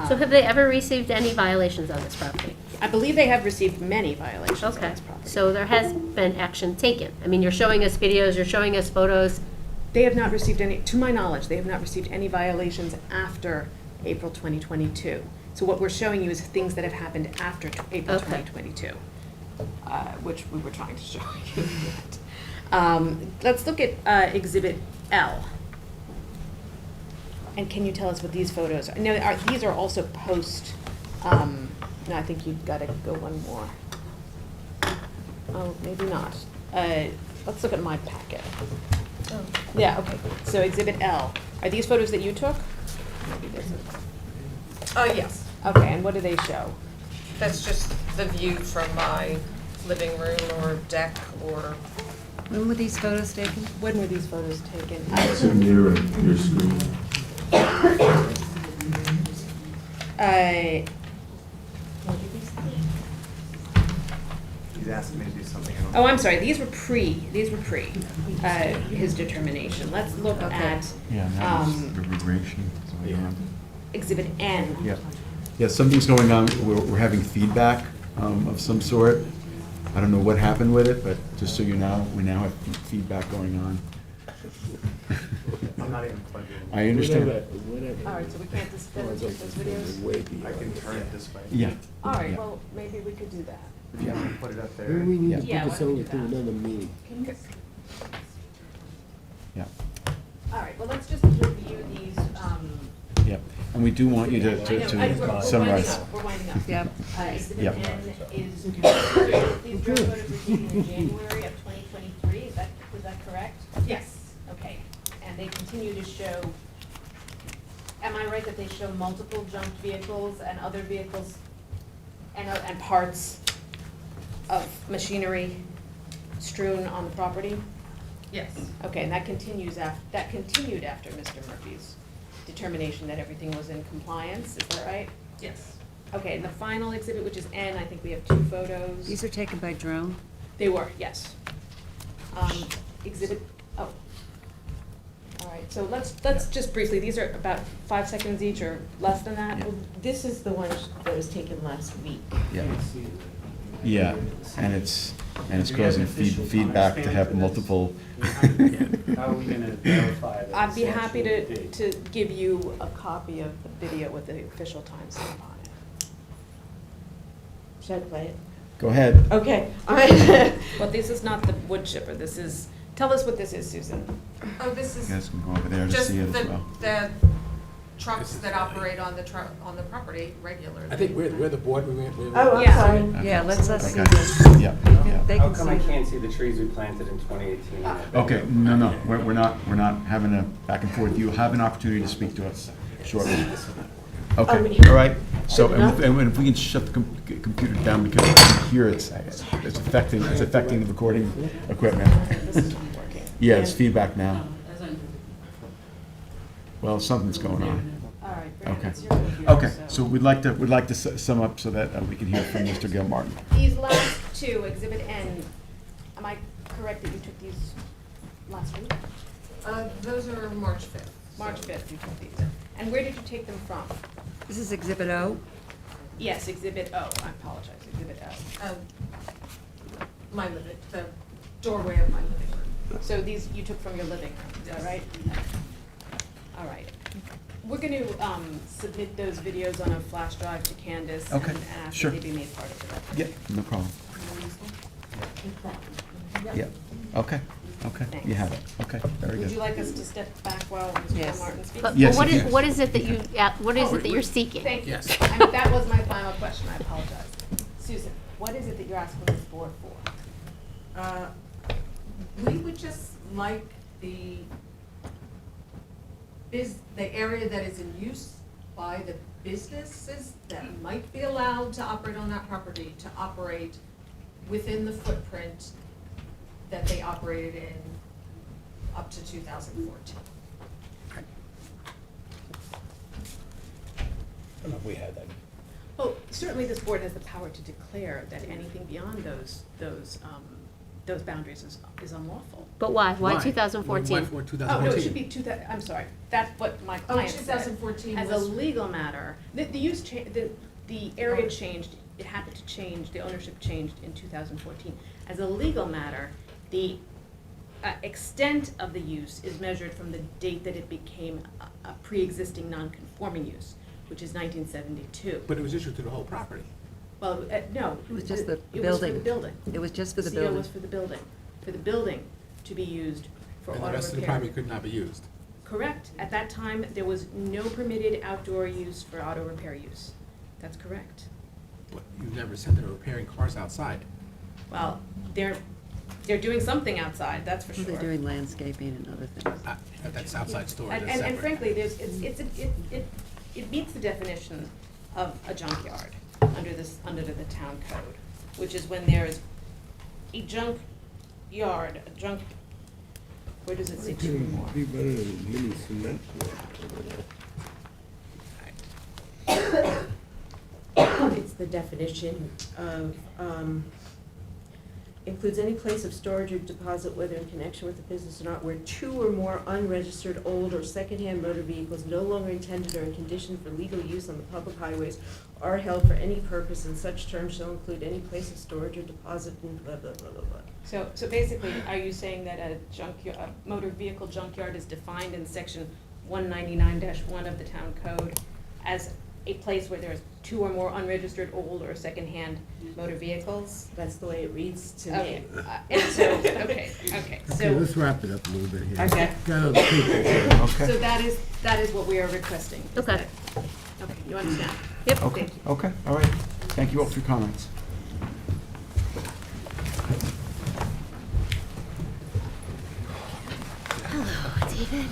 So have they ever received any violations on this property? I believe they have received many violations on Okay, this property. so there has been action taken. I mean, you're showing us videos, you're showing us photos. They have not received any, to my knowledge, they have not received any violations after April 2022. So what we're showing you is things that have happened after April Okay. 2022, which we were trying to show you. Let's look at exhibit L. And can you tell us what these photos are? No, these are also post, no, I think you've got to go one more. Oh, maybe not. Let's look at my packet. Oh. Yeah, okay, so exhibit L. Are these photos that you took? Maybe this is. Yes. Okay, and what do they show? That's just the view from my living room or deck or. When were these photos taken? When were these photos taken? It's near your screen. He's asking me to do something else. Oh, I'm sorry, these were pre, his determination. Let's look at, Yeah, that was the regression. So, yeah. exhibit N. Yeah. Yeah, something's going on. We're having feedback of some sort. I don't know what happened with it, but just so you know, we now have feedback going on. I'm not even plugged in. I understand. All right, so we can't discuss those videos? I can turn it this way. Yeah. All right, Yeah. well, maybe we could do that. If you want to put it up there. Maybe we need to Yeah, put why this don't we over do to that? another meeting. Yeah. All right, well, let's just review these, Yeah. And we do want you I know, to we're summarize. We're winding up. Yep. Exhibit Yep. N is, these drone photos were taken in January of 2023, was that correct? Yes. Okay, and they continue to show, am I right that they show multiple junked vehicles and other vehicles and parts of machinery strewn on the property? Yes. Okay, and that continued after Mr. Murphy's determination that everything was in compliance, is that right? Yes. Okay, and the final exhibit, which is N, I think we have 2 photos. These are taken by drone? They were, yes. Exhibit, oh. All right, so let's just briefly, these are about 5 seconds each or less than that? Yeah. This is the one that was taken last week. Yeah. Yeah, and it's causing feedback to have multiple. How are we gonna verify that? I'd be it's happy actually the to date? give you a copy of the video with the official timestamp on it. Should I play it? Go ahead. Okay, all right. But this is not the wood chipper, this is, tell us what this is, Susan. Oh, this You is guys can go over there to just see it as the, well. the trucks that operate on the property regularly. I think we're the board, we're. Oh, I'm Yeah. sorry. Yeah, let's see Okay. this. Yeah, yeah. They How can come I see. can't see the trees we planted in 2018? Okay, no, we're not having a back and forth. You'll have an opportunity to speak to us shortly. Okay, all right. So, and if we can shut the computer down because I can hear it's affecting the recording equipment. Yeah, it's feedback now. Well, something's going on. All right, Brandon, Okay. it's your review, Okay, so we'd like to sum up so that we can hear from Mr. Gilmartin. These last 2, Exhibit N, am I correct that you took these last week? Those are March 5th. March 5th you took these. And where did you take them from? This is Exhibit O. Yes, Exhibit O, I apologize, Exhibit O. my living, the doorway of my living room. So these you took from your living room, is that right? All right. We're going to submit those videos on a flash drive to Candace Okay, and ask sure. that they be made part of the record. Yep, no problem. Yep, okay, okay, you have it, okay, very Would you good. like us to step back while Mr. Yes. Martin speaks? But Yes, what if is, you- what is it that you, what is it that you're seeking? Thank you. Yes. I mean, that was my final question, I apologize. Susan, what is it that you're asking this board for? We would just like the area that is in use by the businesses that might be allowed to operate on that property to operate within the footprint that they operated in up to 2014. I don't know if we had that. Well, certainly this board has the power to declare that anything beyond those boundaries is unlawful. But why? Why Why? 2014? Why for Oh, 2014? no, it should be I'm sorry, that's what my client said. 2014 As a was- legal matter, the use the area changed, it happened to change, the ownership changed in 2014. As a legal matter, the extent of the use is measured from the date that it became a pre-existing non-conforming use, which is 1972. But it was issued to the whole property. Well, no. It was just the It was for the building. building. It was just for the CO building. was for the building to be used for auto And the rest of the repair. property could not be used. Correct. At that time, there was no permitted outdoor use for auto repair use. That's correct. But you never said they were repairing cars outside. Well, they're doing something outside, that's for sure. They're doing landscaping and other things. That's outside storage, And, that's and separate. frankly, it meets the definition of a junkyard under the town code, which is when there's a junk yard, where does it say two or more? Be better than mini cement. It's the definition of, includes any place of storage or deposit, whether in connection with the business or not, where two or more unregistered old or secondhand motor vehicles no longer intended or in condition for legal use on the public highways are held for any purpose, and such terms shall include any place of storage or deposit and blah, blah, blah, blah, blah. So basically, are you saying that a motor vehicle junkyard is defined in section 199-1 of the town code as a place where there's two or more unregistered old or secondhand motor vehicles? That's the way it reads to me. Okay, and so, okay, Okay, so, let's wrap it up a little bit here. Okay. Got other people here. Okay. so that is what we are requesting. is Okay. that- Okay, you understand? Yep. Okay, Thank you. okay, all right. Thank you all for your comments. Hello, David.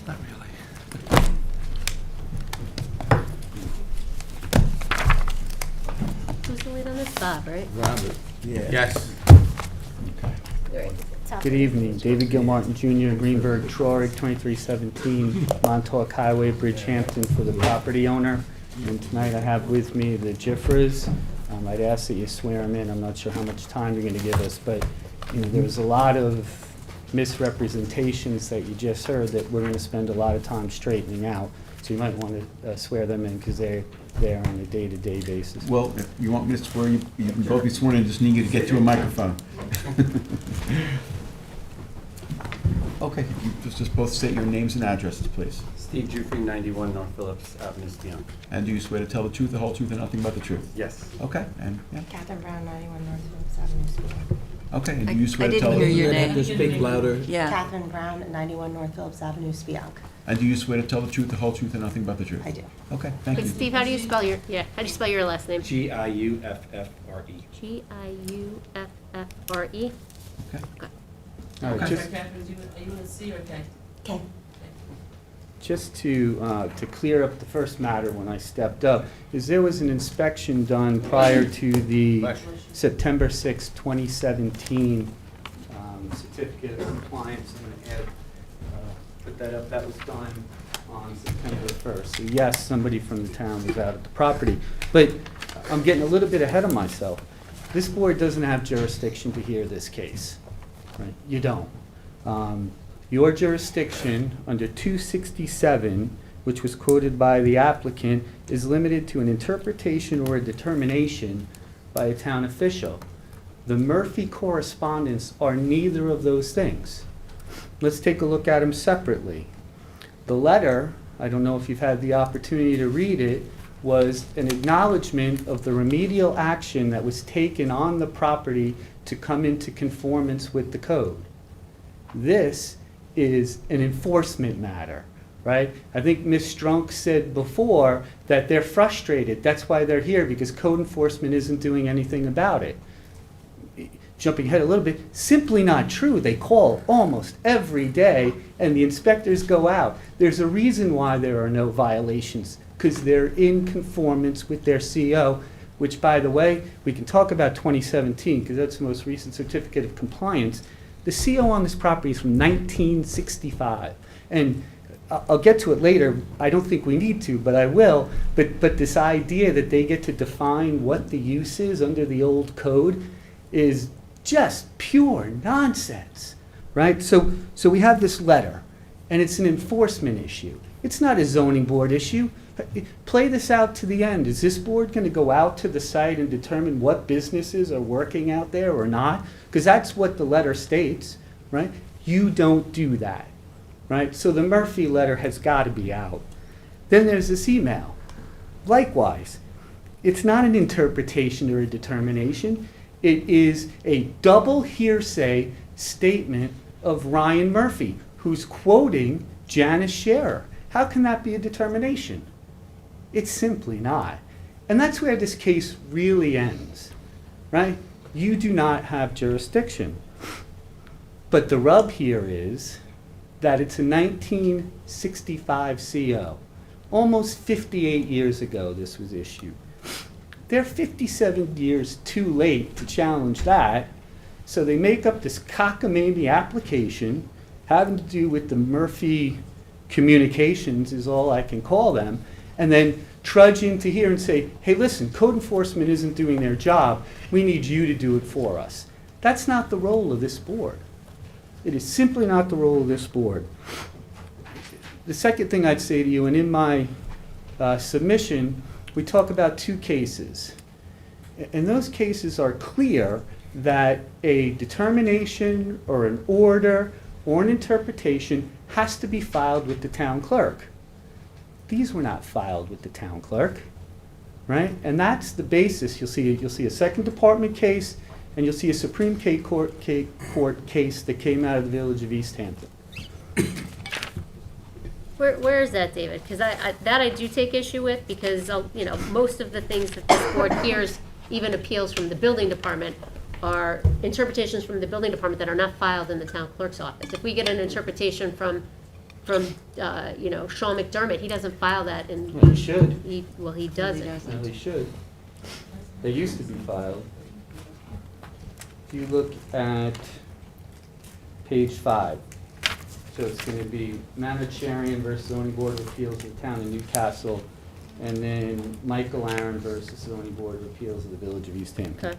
Not really. Who's the lead on this? Bob, right? Robert. Yes. Good evening, David Gilmartin Jr., Greenberg, Troy, 2317 Montauk Highway, Bridgehampton, for the property owner. And tonight I have with me the Jiffers. I'd ask that you swear them in. I'm not sure how much time you're going to give us, but, you know, there's a lot of misrepresentations that you just heard that we're going to spend a lot of time straightening out. So you might want to swear them in because they're there on a day-to-day basis. Well, if you want me to swear, you can both be sworn in, just need you to get to a microphone. Okay, you just both state your names and addresses, please. Steve Jufrey, 91 North Phillips Avenue, Spionk. And do you swear to tell the truth, the whole truth, and nothing but the truth? Yes. Okay, and, yeah, Catherine Brown, 91 North Phillips Avenue, Spionk. okay, and do you swear I to tell... didn't hear your name. Have to speak louder. Yeah. Catherine Brown, 91 North Phillips Avenue, Spionk. And do you swear to tell the truth, the whole truth, and nothing but the truth? I do. Okay, thank Hey, you. Steve, how do you spell your last name? Giuffre. Giuffre? Okay. All right, Okay. just- Catherine, are you in C or K? Okay. Just to clear up the first matter when I stepped up, is there was an inspection done prior to the September 6, 2017 certificate of compliance. I'm going to add, put that up. That was done on September 1st. So yes, somebody from the town was out at the property. But I'm getting a little bit ahead of myself. This board doesn't have jurisdiction to hear this case. Right? You don't. Your jurisdiction under 267, which was quoted by the applicant, is limited to an interpretation or a determination by a town official. The Murphy correspondence are neither of those things. Let's take a look at them separately. The letter, I don't know if you've had the opportunity to read it, was an acknowledgement of the remedial action that was taken on the property to come into conformance with the code. This is an enforcement matter, right? I think Ms. Strunk said before that they're frustrated. That's why they're here, because code enforcement isn't doing anything about it. Jumping ahead a little bit, simply not true. They call almost every day, and the inspectors go out. There's a reason why there are no violations, because they're in conformance with their CO, which, by the way, we can talk about 2017, because that's the most recent certificate of compliance. The CO on this property is from 1965, and I'll get to it later. I don't think we need to, but I will. But this idea that they get to define what the use is under the old code is just pure nonsense, right? So we have this letter, and it's an enforcement issue. It's not a zoning board issue. Play this out to the end. Is this board going to go out to the site and determine what businesses are working out there or not? Because that's what the letter states, right? You don't do that, right? So the Murphy letter has got to be out. Then there's this email. Likewise, it's not an interpretation or a determination. It is a double hearsay statement of Ryan Murphy, who's quoting Janice Scherer. How can that be a determination? It's simply not. And that's where this case really ends, right? You do not have jurisdiction. But the rub here is that it's a 1965 CO. Almost 58 years ago this was issued. They're 57 years too late to challenge that, so they make up this cockamamie application having to do with the Murphy communications is all I can call them, and then trudge into here and say, hey, listen, code enforcement isn't doing their job. We need you to do it for us. That's not the role of this board. It is simply not the role of this board. The second thing I'd say to you, and in my submission, we talk about two cases. And those cases are clear that a determination or an order or an interpretation has to be filed with the town clerk. These were not filed with the town clerk, right? And that's the basis. You'll see a second department case, and you'll see a Supreme Court case that came out of the village of East Hampton. Where is that, David? Because I do take issue with, because most of the things that this board hears, even appeals from the building department, are interpretations from the building department that are not filed in the town clerk's office. If we get an interpretation from Sean McDermott, he doesn't file that in. Well, he should. He doesn't. Well, he should. They used to be filed. If you look at page 5, so it's going to be Manacharian versus Zoning Board of Appeals of the Town of Newcastle, and then Michael Aaron versus Zoning Board of Appeals of the Village of East Hampton. Okay.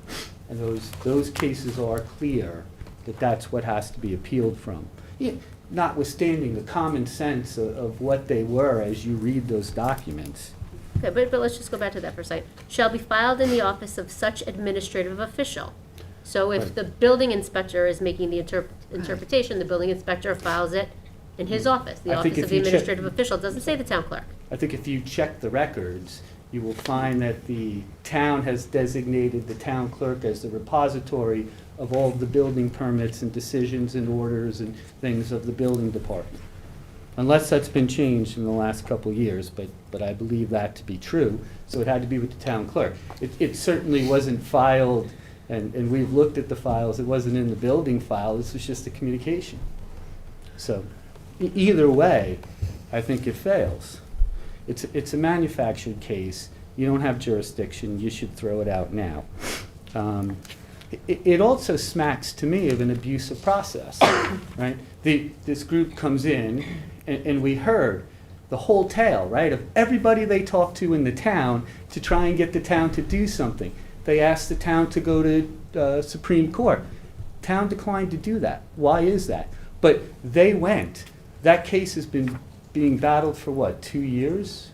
And those cases are clear that that's what has to be appealed from. Yeah, notwithstanding the common sense of what they were as you read those documents. Okay, but let's just go back to that for a second. Shall be filed in the office of such administrative official. So if Right. the building inspector is making the interpretation, the building inspector files it in his office, the I think office if of the you check- administrative official. It doesn't say the town clerk. I think if you check the records, you will find that the town has designated the town clerk as the repository of all the building permits and decisions and orders and things of the building department. Unless that's been changed in the last couple of years, but I believe that to be true, so it had to be with the town clerk. It certainly wasn't filed, and we've looked at the files, it wasn't in the building file, this was just a communication. So, either way, I think it fails. It's a manufactured case, you don't have jurisdiction, you should throw it out now. It also smacks to me of an abusive process, right? This group comes in, and we heard the whole tale, right, of everybody they talked to in the town to try and get the town to do something. They asked the town to go to Supreme Court. Town declined to do that. Why is that? But they went. That case has been being battled for what, 2 years?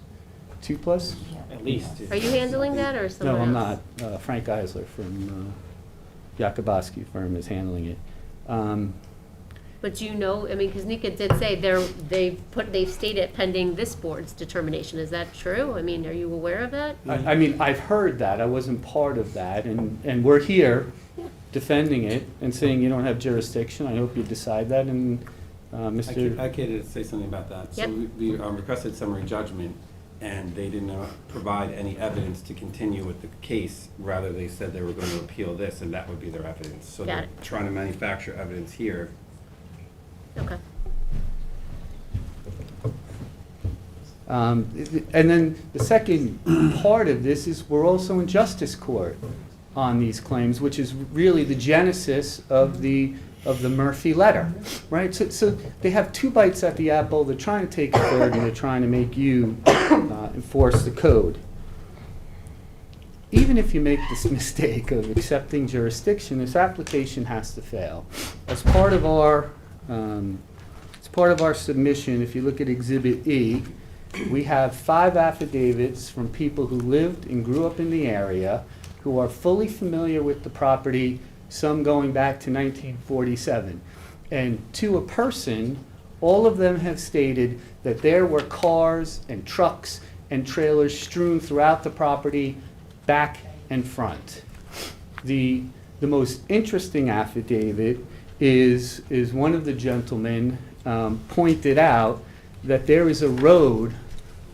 2+? At least. Are you handling that or someone No, else? I'm not. Frank Eisler from Yakubowski firm is handling it. But you know, I mean, because Nika did say they've stated pending this board's determination. Is that true? I mean, are you aware of that? I mean, I've heard that. I wasn't part of that. And we're here defending it and saying you don't have jurisdiction. I hope you decide that. And Mr. I can say something about that. Yep. So we requested summary judgment, and they did not provide any evidence to continue with the case. Rather, they said they were going to appeal this, and that would be their evidence. So Got they're it. trying to manufacture evidence here. Okay. And then the second part of this is we're also in justice court on these claims, which is really the genesis of the Murphy letter, right? So they have two bites at the apple. They're trying to take a third, and they're trying to make you enforce the code. Even if you make this mistake of accepting jurisdiction, this application has to fail. As part of our submission, if you look at Exhibit E, we have 5 affidavits from people who lived and grew up in the area, who are fully familiar with the property, some going back to 1947. And to a person, all of them have stated that there were cars and trucks and trailers strewn throughout the property, back and front. The most interesting affidavit is one of the gentlemen pointed out that there is a road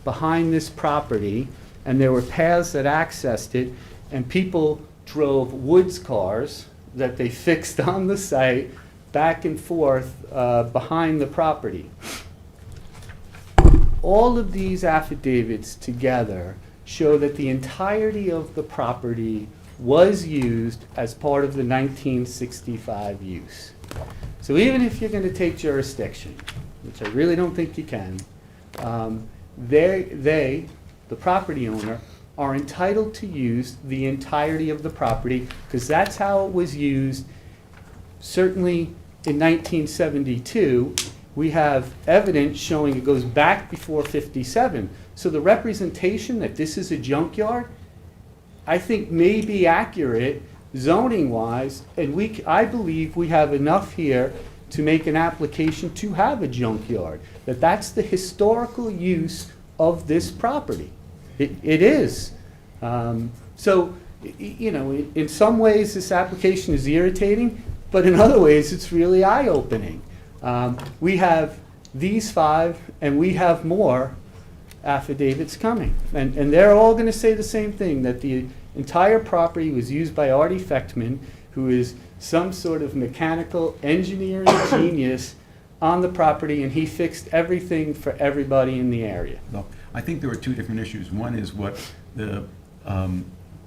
behind this property, and there were paths that accessed it, and people drove Woods cars that they fixed on the site back and forth behind the property. All of these affidavits together show that the entirety of the property was used as part of the 1965 use. So even if you're going to take jurisdiction, which I really don't think you can, the property owner, are entitled to use the entirety of the property, because that's how it was used. Certainly in 1972, we have evidence showing it goes back before 57. So the representation that this is a junkyard, I think may be accurate zoning-wise, and I believe we have enough here to make an application to have a junkyard, that's the historical use of this property. It is. So, you know, in some ways this application is irritating, but in other ways it's really eye-opening. We have these 5, and we have more affidavits coming. And they're all going to say the same thing, that the entire property was used by Artie Fechtman, who is some sort of mechanical engineering genius on the property, and he fixed everything for everybody in the area. No, I think there were 2 different issues. One is what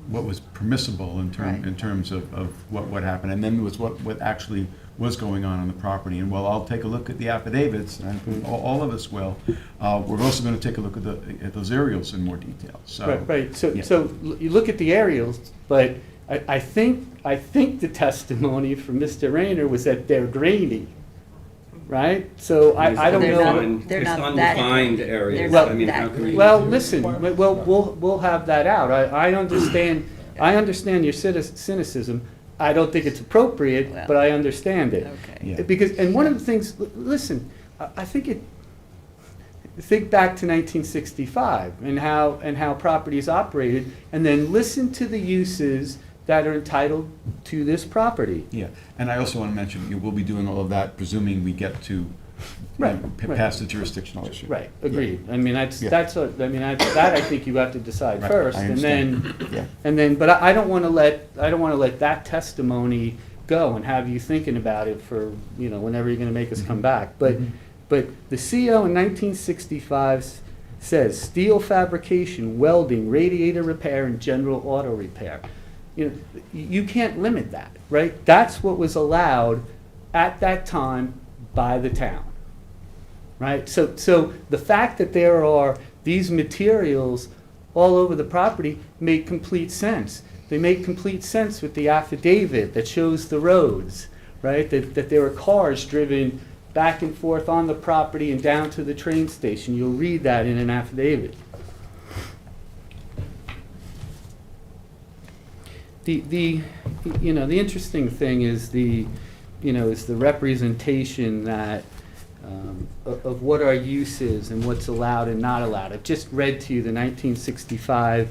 was permissible in terms of what happened, and then there was what actually was going on the property. And while I'll take a look at the affidavits, and I think all of us will, we're also going to take a look at those aerials in more detail. So, right. So, yeah. so you look at the aerials, but I think the testimony from Mr. Rayner was that they're grainy, right? So I don't know. They're It's not that. undefined areas. They're not I mean, how that can we? Well, listen, we'll have that out. I understand your cynicism. I don't think it's appropriate, Well, but I understand it. Okay. Yeah. Because, and one of the things, listen, I think think back to 1965 and how properties operated, and then listen to the uses that are entitled to this property. Yeah, and I also want to mention, we'll be doing all of that, presuming we get to Right, past the jurisdictional issue. Right, agreed. I mean, that I think you have to decide Right, first, I and understand. then, but I don't want to let that testimony go and have you thinking about it for, whenever you're going to make us come back. But the CO in 1965 says steel fabrication, welding, radiator repair, and general auto repair. You can't limit that, right? That's what was allowed at that time by the town, right? So the fact that there are these materials all over the property make complete sense. They make complete sense with the affidavit that shows the roads, right? That there are cars driven back and forth on the property and down to the train station. You'll read that in an affidavit. the interesting thing is the representation that of what our use is and what's allowed and not allowed. I've just read to you the 1965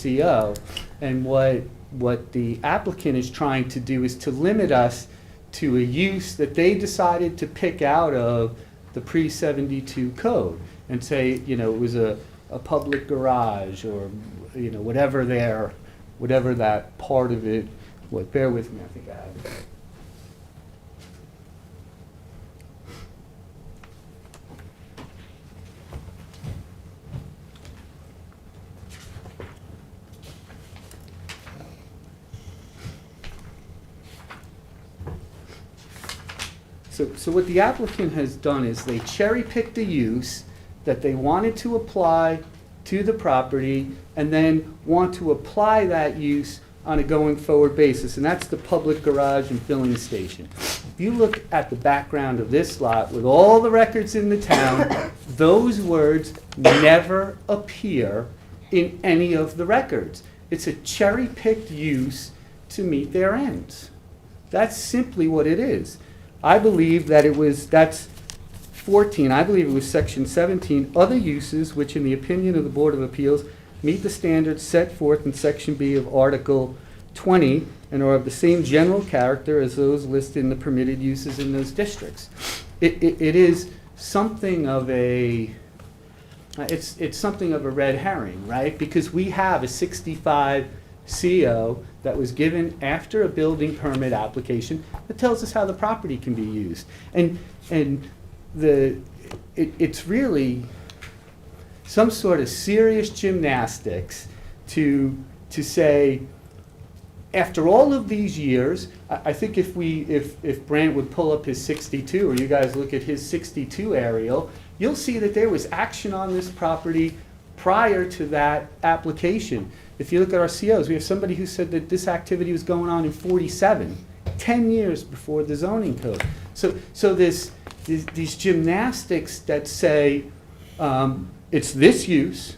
CO, and what the applicant is trying to do is to limit us to a use that they decided to pick out of the pre-72 code and say, it was a public garage or, whatever that part of it, bear with me, I think I have it. So what the applicant has done is they cherry-picked a use that they wanted to apply to the property and then want to apply that use on a going-forward basis, and that's the public garage and filling station. If you look at the background of this lot with all the records in the town, those words never appear in any of the records. It's a cherry-picked use to meet their ends. That's simply what it is. I believe that that's 14, I believe it was section 17, other uses which in the opinion of the Board of Appeals meet the standards set forth in section B of Article 20 and are of the same general character as those listed in the permitted uses in those districts. It is something of a, it's something of a red herring, right? Because we have a 65 CO that was given after a building permit application that tells us how the property can be used. And it's really some sort of serious gymnastics to say, after all of these years, I think if Brant would pull up his 62, or you guys look at his 62 aerial, you'll see that there was action on this property prior to that application. If you look at our COs, we have somebody who said that this activity was going on in 47, 10 years before the zoning code. So these gymnastics that say it's this use,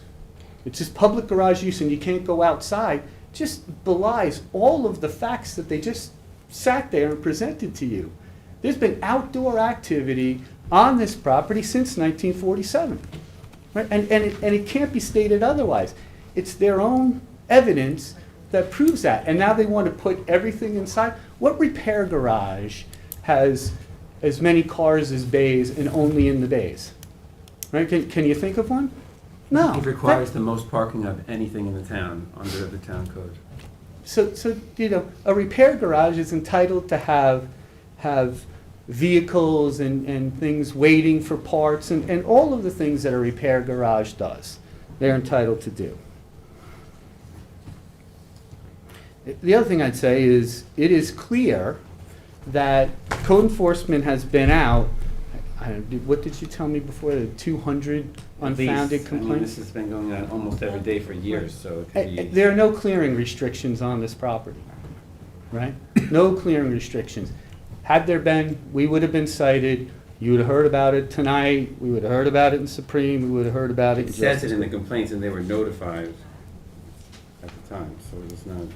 it's this public garage use and you can't go outside, just belies all of the facts that they just sat there and presented to you. There's been outdoor activity on this property since 1947. Right? And it can't be stated otherwise. It's their own evidence that proves that. And now they want to put everything inside. What repair garage has as many cars as bays and only in the bays? Right? Can you think of one? No. It requires the most parking of anything in the town under the town code. So a repair garage is entitled to have vehicles and things waiting for parts and all of the things that a repair garage does. They're entitled to do. The other thing I'd say is it is clear that code enforcement has been out. What did you tell me before? The 200 unfounded complaints? This has been going on almost every day for years, so it could be... There are no clearing restrictions on this property, right? No clearing restrictions. Had there been, we would have been cited. You would have heard about it tonight. We would have heard about it in Supreme. We would have heard about it in It says it in the complaints, and they were notified at the time, so it was not...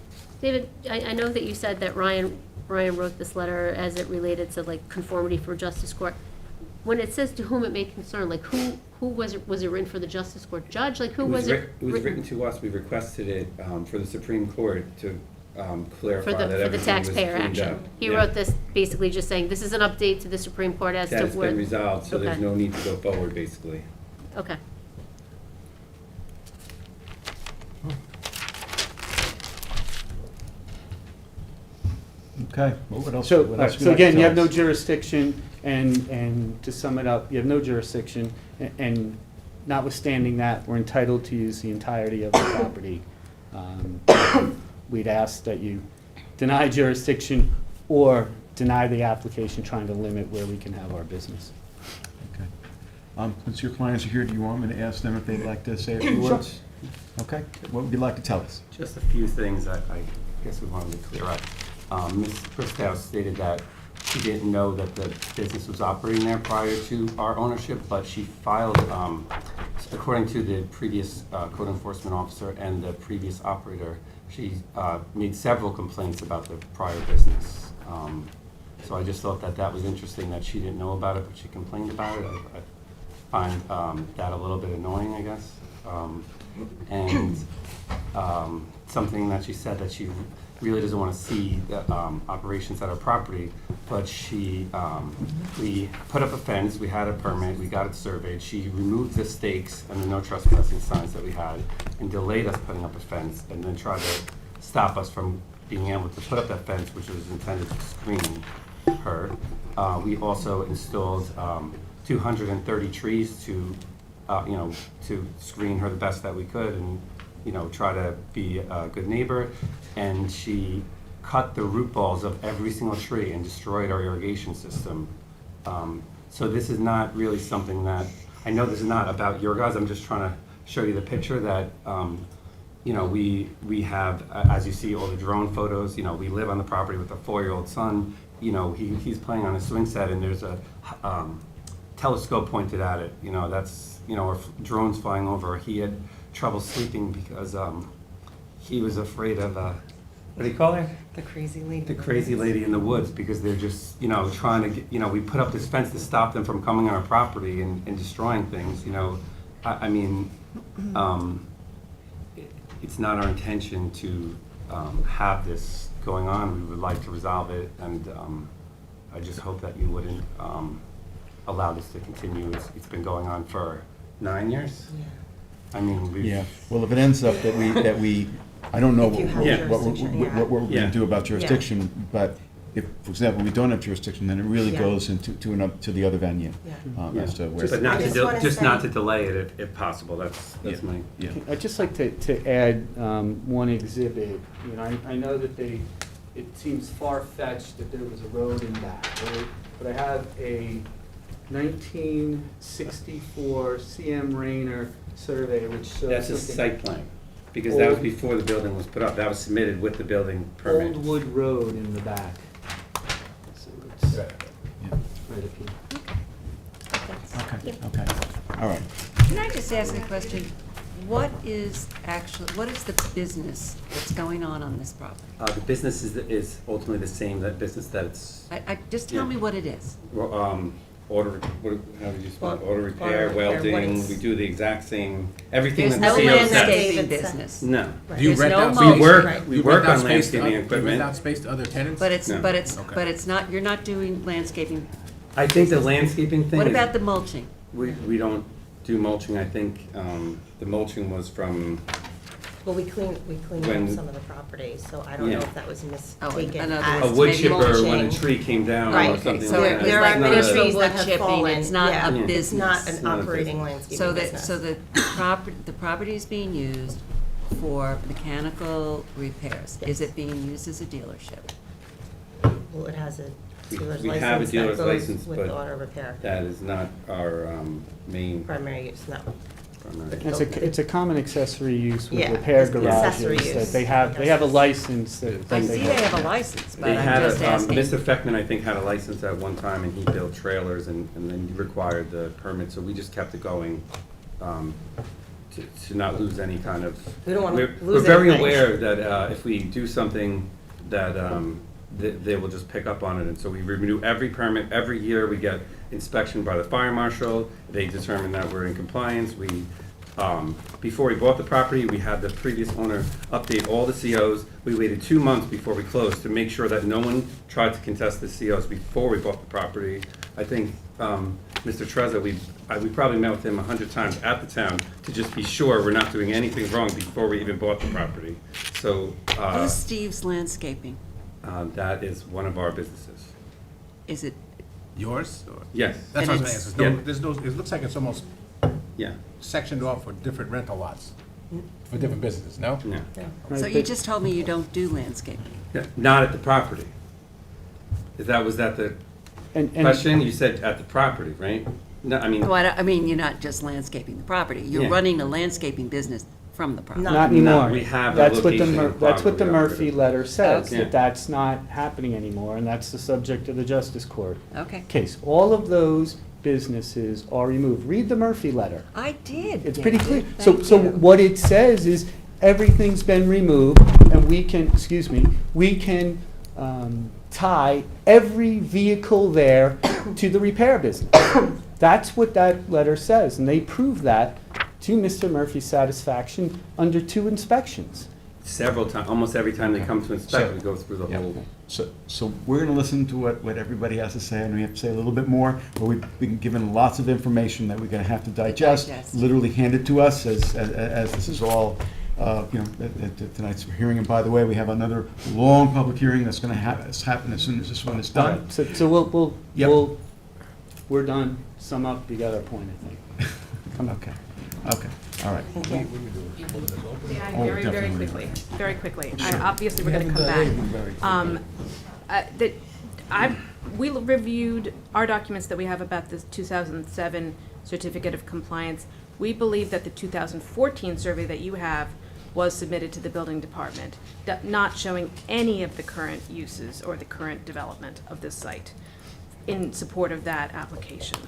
David, I know that you said that Ryan wrote this letter as it related to like conformity for justice court. When it says to whom it may concern, like who was it written for the justice court judge? Like who was it? It was written to us. We requested it for the Supreme Court to clarify that for the everything was taxpayer cleaned action. up. He Yeah. wrote this basically just saying this is an update to the Supreme Court as That to has where. been resolved, so there's Okay. no need to go forward, basically. Okay. Okay, well, what else? So what else would so like to again, you tell have no us? jurisdiction, and to sum it up, you have no jurisdiction, and notwithstanding that, we're entitled to use the entirety of the property. We'd ask that you deny jurisdiction or deny the application trying to limit where we can have our business. Okay. Since your clients are here, do you want me to ask them if they'd like to say a few Sure. words? Okay, what would you like to tell us? Just a few things I guess we wanted to clear up. Ms. Priskow stated that she didn't know that the business was operating there prior to our ownership, but she filed according to the previous code enforcement officer and the previous operator, she made several complaints about the prior business. So I just thought that that was interesting that she didn't know about it, but she complained about it. I find that a little bit annoying, I guess. And something that she said that she really doesn't want to see the operations at her property, but we put up a fence, we had a permit, we got it surveyed, she removed the stakes and the no trespassing signs that we had and delayed us putting up a fence and then tried to stop us from being able to put up that fence, which was intended to screen her. We also installed 230 trees to to screen her the best that we could and try to be a good neighbor. And she cut the root balls of every single tree and destroyed our irrigation system. So this is not really something that, I know this is not about your guys, I'm just trying to show you the picture that, we have, as you see all the drone photos, we live on the property with a 4-year-old son, he's playing on a swing set and there's a telescope pointed at it, that's, or drones flying over. He had trouble sleeping because he was afraid of, what do you call her? The crazy lady. The crazy lady in the woods, because they're just, trying to get, we put up this fence to stop them from coming on our property and destroying things, I mean, it's not our intention to have this going on. We would like to resolve it, and I just hope that you wouldn't allow this to continue. It's been going on for 9 years? Yeah. I mean, we've... Yeah, well, if it ends up that we, I don't know If you have jurisdiction, yeah. what we're Yeah. gonna do about jurisdiction, but if, for example, we don't have jurisdiction, then it really Yeah. goes to the other venue. Yeah. As to where. But not I to, just del- wanna just say- not to delay it if possible, that's Yeah. my... Yeah. I'd just like to add one exhibit. I know that it seems far-fetched that there was a road in back, right? But I have a 1964 CM Rayner survey which shows That's a something- site plan, because that was Old- before the building was put up. That was submitted with the building permit. Old Wood Road in the back. So it's Yeah. right up here. Okay, all right. Can I just ask a question? What is the business that's going on this property? The business is ultimately the same, that business that's, Just tell me what it is. how did you spell it? Well, Auto repair, auto repair, what welding, is- we do the exact same, everything There's that the no CO says. landscaping business. No. Right. Do you There's rent no out mulch. space? We You work rent out on space to landscaping oth- You equipment. rent out space to other tenants? But it's, No. but it's, Okay. but it's not, you're not doing landscaping. I think the landscaping thing What is- about the mulching? We don't do mulching, I think, the mulching was from, Well, we cleaned When- up some of the property, so I don't know Yeah. if that was in mistaken other as a wood maybe chipper when a mulching. tree came down or Right, something so like it that. was There like are It's many not a- municipal trees wood that have chipping, fallen. it's not Yeah. a Yeah. business. It's not an not a operating business. landscaping So business. the property is being used for mechanical repairs. Is it being used as a dealership? Well, it has a We- dealer's we have a license that dealer's goes license, with but auto repair. That is not our main Primary use, no. primary. It's a common accessory use with Yeah, repair it's accessory garages, that use. they have a license that I they see they have a license, but They I'm had just asking. Mr. Feckman, I think, had a license at one time, and he built trailers, and then he required the permit, so we just kept it going, to not lose any kind of. We don't wanna We're lose very anything. aware that, if we do something, that, they will just pick up on it, and so we renew every permit, every year, we get inspection by the fire marshal, they determine that we're in compliance, before we bought the property, we had the previous owner update all the COs. We waited 2 months before we closed to make sure that no one tried to contest the COs before we bought the property. I think, Mr. Trezza, we probably met with him 100 times at the town to just be sure we're not doing anything wrong before we even bought the property. So, Who's Steve's Landscaping? that is one of our businesses. Is it, Yours? Or- Yes. That's what I was gonna ask. There's Yeah. there's no, it looks like it's almost Yeah. sectioned off for different rental lots, for different businesses, no? Yeah. so you just told me you don't do landscaping. Yeah, not at the property. Was that the question? You said at the property, right? No, I mean. Well, I mean, you're not just landscaping the property, you're Yeah. running a landscaping business from the property. Not anymore. we have a That's what the location in That's what the Quantico, Murphy letter says, Okay. that that's not happening anymore, and that's the subject of the Justice Court Okay. case. All of those businesses are removed. Read the Murphy letter. I did. It's pretty clear. David. So, Thank so you. what it says is, everything's been removed, and we can, we can tie every vehicle there to the repair business. That's what that letter says, and they prove that to Mr. Murphy's satisfaction under 2 inspections. Several times, almost every time they come to inspect, we go through the Yeah. whole. So we're going to listen to what everybody has to say, and we have to say a little bit more, but we've been given lots of information that we're going to have to digest, literally hand it to us as this is all, at tonight's hearing. And by the way, we have another long public hearing that's going to happen as soon as this one is done. Right. So we're done. Sum up, you got our point, I think. Come on. Okay, all right. Yeah, Oh, very definitely. quickly, very quickly. Sure. Obviously, we're We gonna come haven't done anything back. very quickly. We reviewed our documents that we have about the 2007 Certificate of Compliance. We believe that the 2014 survey that you have was submitted to the building department, not showing any of the current uses or the current development of this site in support of that application.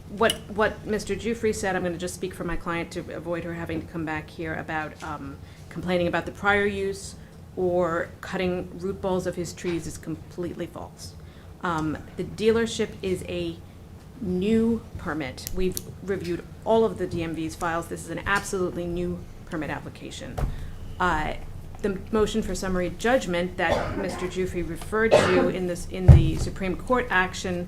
What Mr. Giuffre said, I'm going to just speak for my client to avoid her having to come back here about complaining about the prior use or cutting root balls of his trees is completely false. The dealership is a new permit. We've reviewed all of the DMV's files. This is an absolutely new permit application. The motion for summary judgment that Mr. Giuffre referred to in the Supreme Court action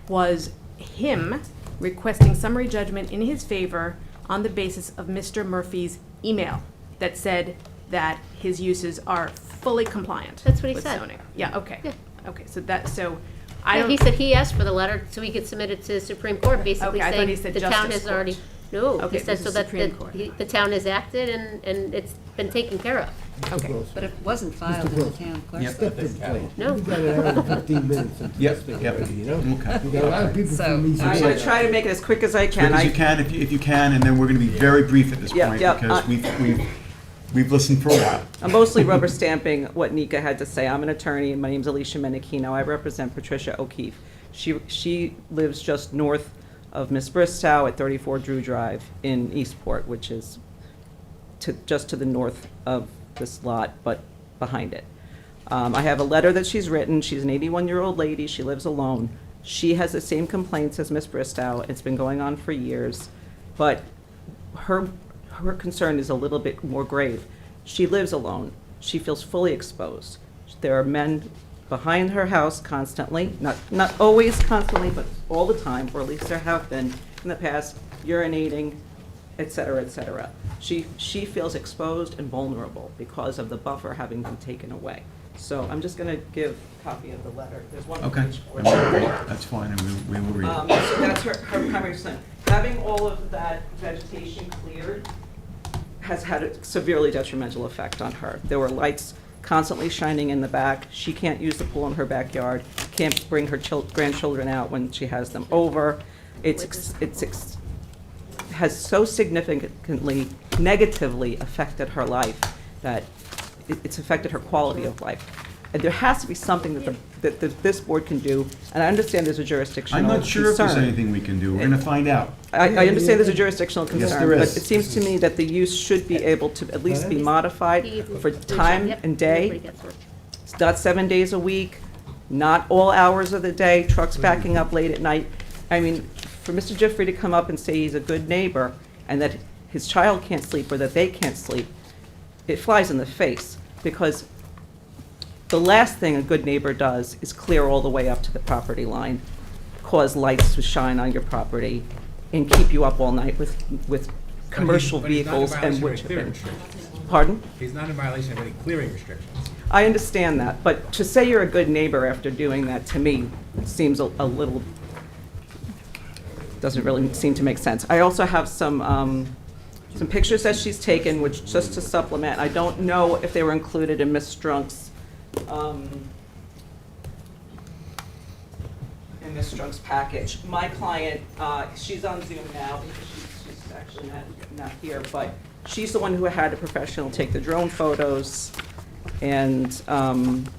was him requesting summary judgment in his favor on the basis of Mr. Murphy's email that said that his uses are fully compliant. That's what he with said. zoning. Yeah, okay. Yeah. Okay, so I Yeah, don't. he said he asked for the letter so he could submit it to the Supreme Court, basically Okay, I thought saying he said the town Justice has already. Court. No, Okay, he said this so is that Supreme Court. the town has acted and it's been taken care of. Okay. But it wasn't filed in the town clerk's Yep. Step office. to the plate. No. We got an hour and 15 minutes into Yep, this thing yep. already, you know? Okay. We got a lot of people So, from each I'm side. gonna try to make it as quick as I Quick can. as you can, if you can, and then we're going to be very brief at this Yep, point, yep, because we've listened for a while. I'm mostly rubber stamping what Nika had to say. I'm an attorney, and my name's Alicia Menachino. I represent Patricia O'Keefe. She lives just north of Miss Bristow at 34 Drew Drive in Eastport, which is just to the north of this lot, but behind it. I have a letter that she's written. She's an 81-year-old lady. She lives alone. She has the same complaints as Miss Bristow. It's been going on for years, but her concern is a little bit more grave. She lives alone. She feels fully exposed. There are men behind her house constantly, not always constantly, but all the time, or at least there have been in the past, urinating, et cetera, et cetera. She feels exposed and vulnerable because of the buffer having been taken away. So I'm just going to give a copy of the letter. There's one Okay, page for it. that's fine, and we will read it. So that's her primary concern. Having all of that vegetation cleared has had a severely detrimental effect on her. There were lights constantly shining in the back. She can't use the pool in her backyard, can't bring her grandchildren out when she has them over. Has so significantly negatively affected her life that it's affected her quality of life. And there has to be something that this board can do, and I understand there's a jurisdictional I'm concern. not sure if there's anything we can do. We're going to find out. I understand there's a jurisdictional Yes, concern, there but is. it seems to me that the use should be able to at least be modified for time Yep, and day. everybody gets one. It's not 7 days a week, not all hours of the day, trucks backing up late at night. I mean, for Mr. Giuffre to come up and say he's a good neighbor and that his child can't sleep or that they can't sleep, it flies in the face, because the last thing a good neighbor does is clear all the way up to the property line, cause lights to shine on your property, and keep you up all night with commercial vehicles and wood chipping. Pardon? He's not in violation of any clearing restrictions. I understand that, but to say you're a good neighbor after doing that, to me, seems a little, doesn't really seem to make sense. I also have some pictures that she's taken, which, just to supplement, I don't know if they were included in Ms. Strunk's, package. My client, she's on Zoom now, because she's actually not here, but she's the one who had a professional take the drone photos, and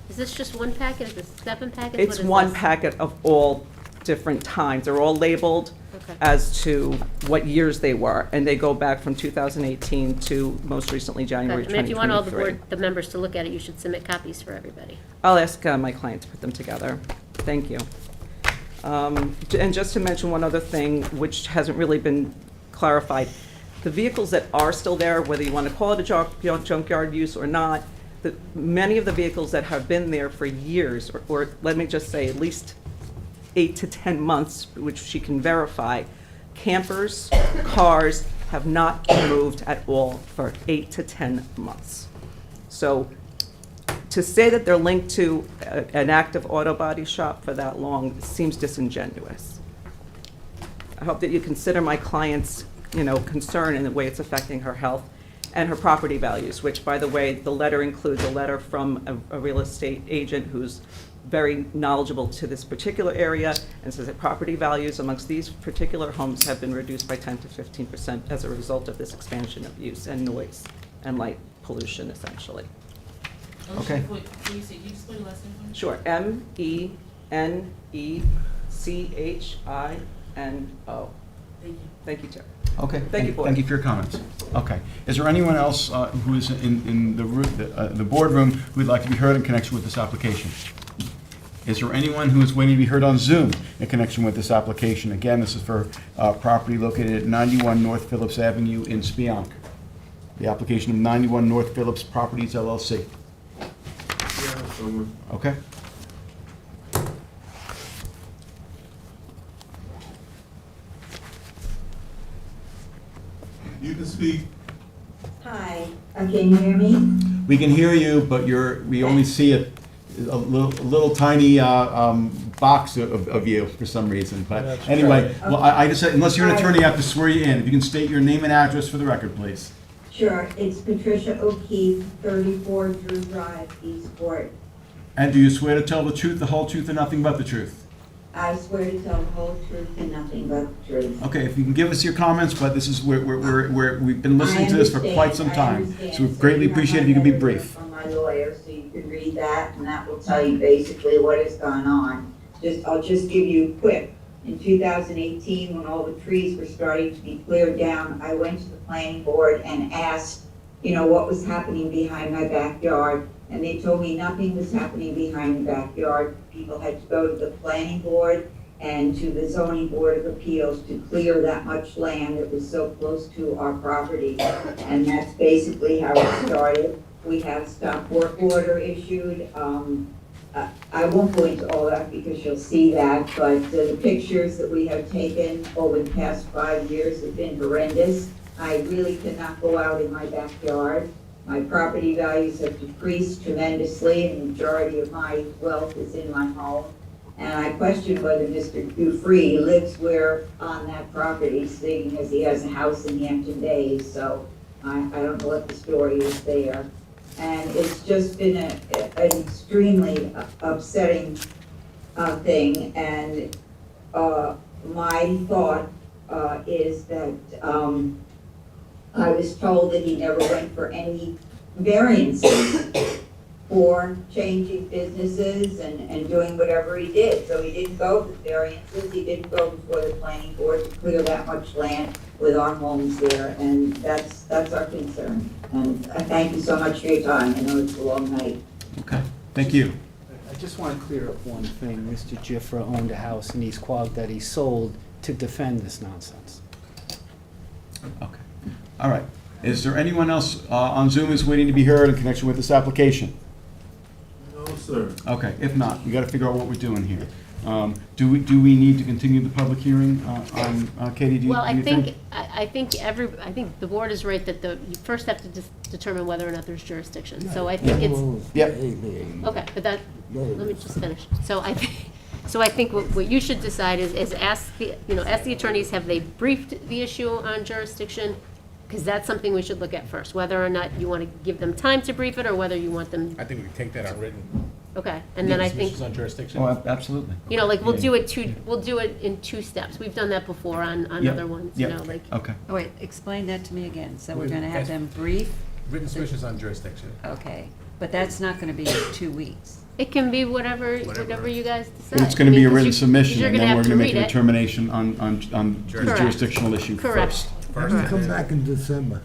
Is this just one packet? Is this 7 packets? it's What is one this? packet of all different times. They're all labeled Okay. as to what years they were, and they go back from 2018 to most recently January I mean, if you want all the 2023. the members to look at it, you should submit copies for everybody. I'll ask my client to put them together. Thank you. And just to mention one other thing, which hasn't really been clarified, the vehicles that are still there, whether you want to call it a junkyard use or not, many of the vehicles that have been there for years, or let me just say at least 8 to 10 months, which she can verify, campers, cars have not been moved at all for 8 to 10 months. So to say that they're linked to an active auto body shop for that long seems disingenuous. I hope that you consider my client's, concern in the way it's affecting her health and her property values, which, by the way, the letter includes a letter from a real estate agent who's very knowledgeable to this particular area, and says that property values amongst these particular homes have been reduced by 10 to 15% as a result of this expansion of use and noise and light pollution, essentially. Okay. Can you explain the last name for me? Sure, MENECHINO. Thank you. Thank you, Chair. Okay. Thank you, Board. Thank you for your comments. Okay. Is there anyone else who is in the boardroom who would like to be heard in connection with this application? Is there anyone who is waiting to be heard on Zoom in connection with this application? Again, this is for property located at 91 North Phillips Avenue in Spionk. The application of 91 North Phillips Properties LLC. Okay. You can speak. Hi, can you hear me? We can hear you, but we only see a little tiny box of you for some reason. But anyway, well, I just said, unless you're an attorney, I have to swear you in. If you can state your name and address for the record, please. Sure, it's Patricia O'Keefe, 34 Drew Drive, Eastport. And do you swear to tell the truth, the whole truth, and nothing but the truth? I swear to tell the whole truth and nothing but the truth. Okay, if you can give us your comments, but this is we've been listening to this for quite some time, so we greatly appreciate if you can be brief. From my lawyer, so you can read that, and that will tell you basically what has gone on. I'll just give you a quick. In 2018, when all the trees were starting to be cleared down, I went to the planning board and asked, what was happening behind my backyard. And they told me nothing was happening behind the backyard. People had to go to the planning board and to the zoning board of appeals to clear that much land that was so close to our property. And that's basically how it started. We had stop work order issued. I won't go into all that because you'll see that, but the pictures that we have taken over the past 5 years have been horrendous. I really cannot go out in my backyard. My property values have decreased tremendously, and the majority of my wealth is in my home. And I question whether Mr. Dufresne lives where on that property, seeing as he has a house in Hampton Bays, so I don't know what the story is there. And it's just been an extremely upsetting thing, and my thought is that I was told that he never went for any variances for changing businesses and doing whatever he did. So he didn't go for variances, he didn't go before the planning board to clear that much land with our homes there, and that's our concern. And I thank you so much for your time. I know it's a long night. Okay, thank you. I just want to clear up one thing. Mr. Giffra owned a house in East Quogue that he sold to defend this nonsense. Okay. All right. Is there anyone else on Zoom who's waiting to be heard in connection with this application? No, sir. Okay, if not, we got to figure out what we're doing here. Do we need to continue the public hearing on Katie? Do Well, I you think the board is right that you first have to determine whether or not there's jurisdiction. So I think it's. Yep. Okay, but let me just finish. So I think what you should decide is ask the attorneys, have they briefed the issue on jurisdiction? Because that's something we should look at first, whether or not you want to give them time to brief it or whether you want them. I think we can take that on written. Okay, and then I think. Submissions on jurisdiction. Oh, absolutely. We'll do it in 2 steps. We've done that before on Yep. other ones, Yep. like. Okay. Oh, wait, explain that to me again. So we're gonna have them brief? Written submissions on jurisdiction. Okay, but that's not gonna be in 2 weeks. It can be whatever you guys decide. But it's gonna be a I mean, 'cause written you- submission, you're and then gonna we're have gonna to make a read it. determination on the Correct. jurisdictional issue Correct. first. Why don't you come back in December?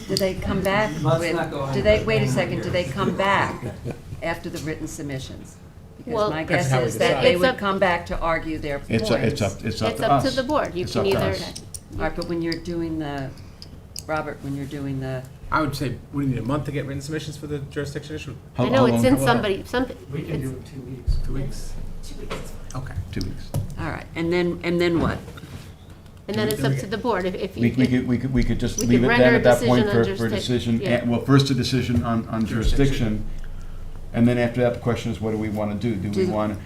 Do they come back with, wait a second, do they come back after the written submissions? Because Well- my Depends guess how we is that decide. they It's would up- come back to argue their points. It's up It's to up us. to the board. You It's can up to either, us. All right, but when you're doing the, Robert, when you're doing the, I would say, we need a month to get written submissions for the jurisdiction issue? How- I know how it's long- in how long? somebody, We can do it 2 weeks. 2 weeks? Okay. 2 weeks. all right, and then what? and then it's up to the board if you. We could just we leave could it render then a at that point decision on for a jurisdiction, decision. yeah. Well, first a decision on jurisdiction, and then after that, the question is, what do we want to do?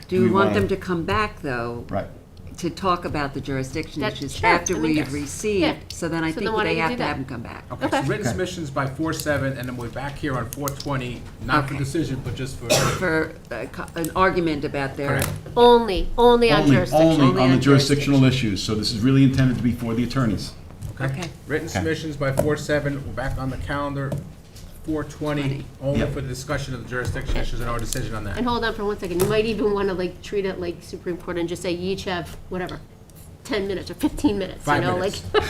Do we want them to come back, though? Right. To talk about the jurisdiction That- issues sure, after I mean, we've yes. received? Yeah. So then I So think then why they don't you have do to that? have them come back. Okay, so Okay. written submissions by 4/7, and then we're back here on 4/20, not for Okay. decision, but just for. For an argument about their, Correct. Only on jurisdiction. Only Only on the on jurisdictional issues, so this is really intended to be for the attorneys. Okay. Written Okay. submissions by 4/7, we're back on the calendar, 4/20, only Yep. for the discussion of the jurisdiction issues and our decision on that. And hold on for 1 second. You might even want to treat it like Supreme Court and just say you each have, whatever, 10 minutes or 15 minutes, 5 you know, minutes. well,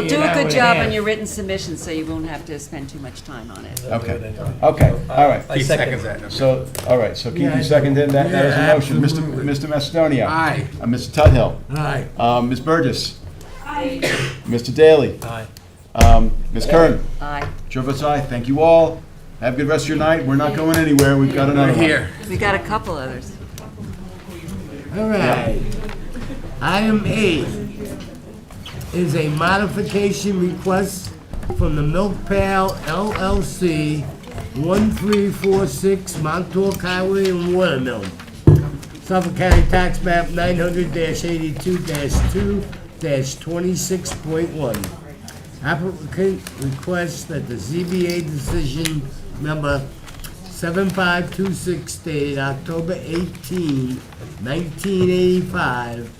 do a good job on your written submission so you won't have to spend too much time on it. Okay, okay, all right. Keith seconds that. So, all right, so Keith, you seconded that, that is a motion. Mr. Macedonia? Aye. Mr. Tudhill? Aye. Ms. Burgess? I, Mr. Daly? Aye. Ms. Kern? Aye. Chair votes aye. Thank you all. Have a good rest of your night. We're not going anywhere. We've got another We're one. here. We got a couple others. All right. Item 8 is a modification request from the Milk Pail LLC, 1346 Montauk Highway in Watermill. Suffolk County Tax Map 900-82-2-26.1. Applicant requests that the ZBA decision number 7526 dated October 18, 1985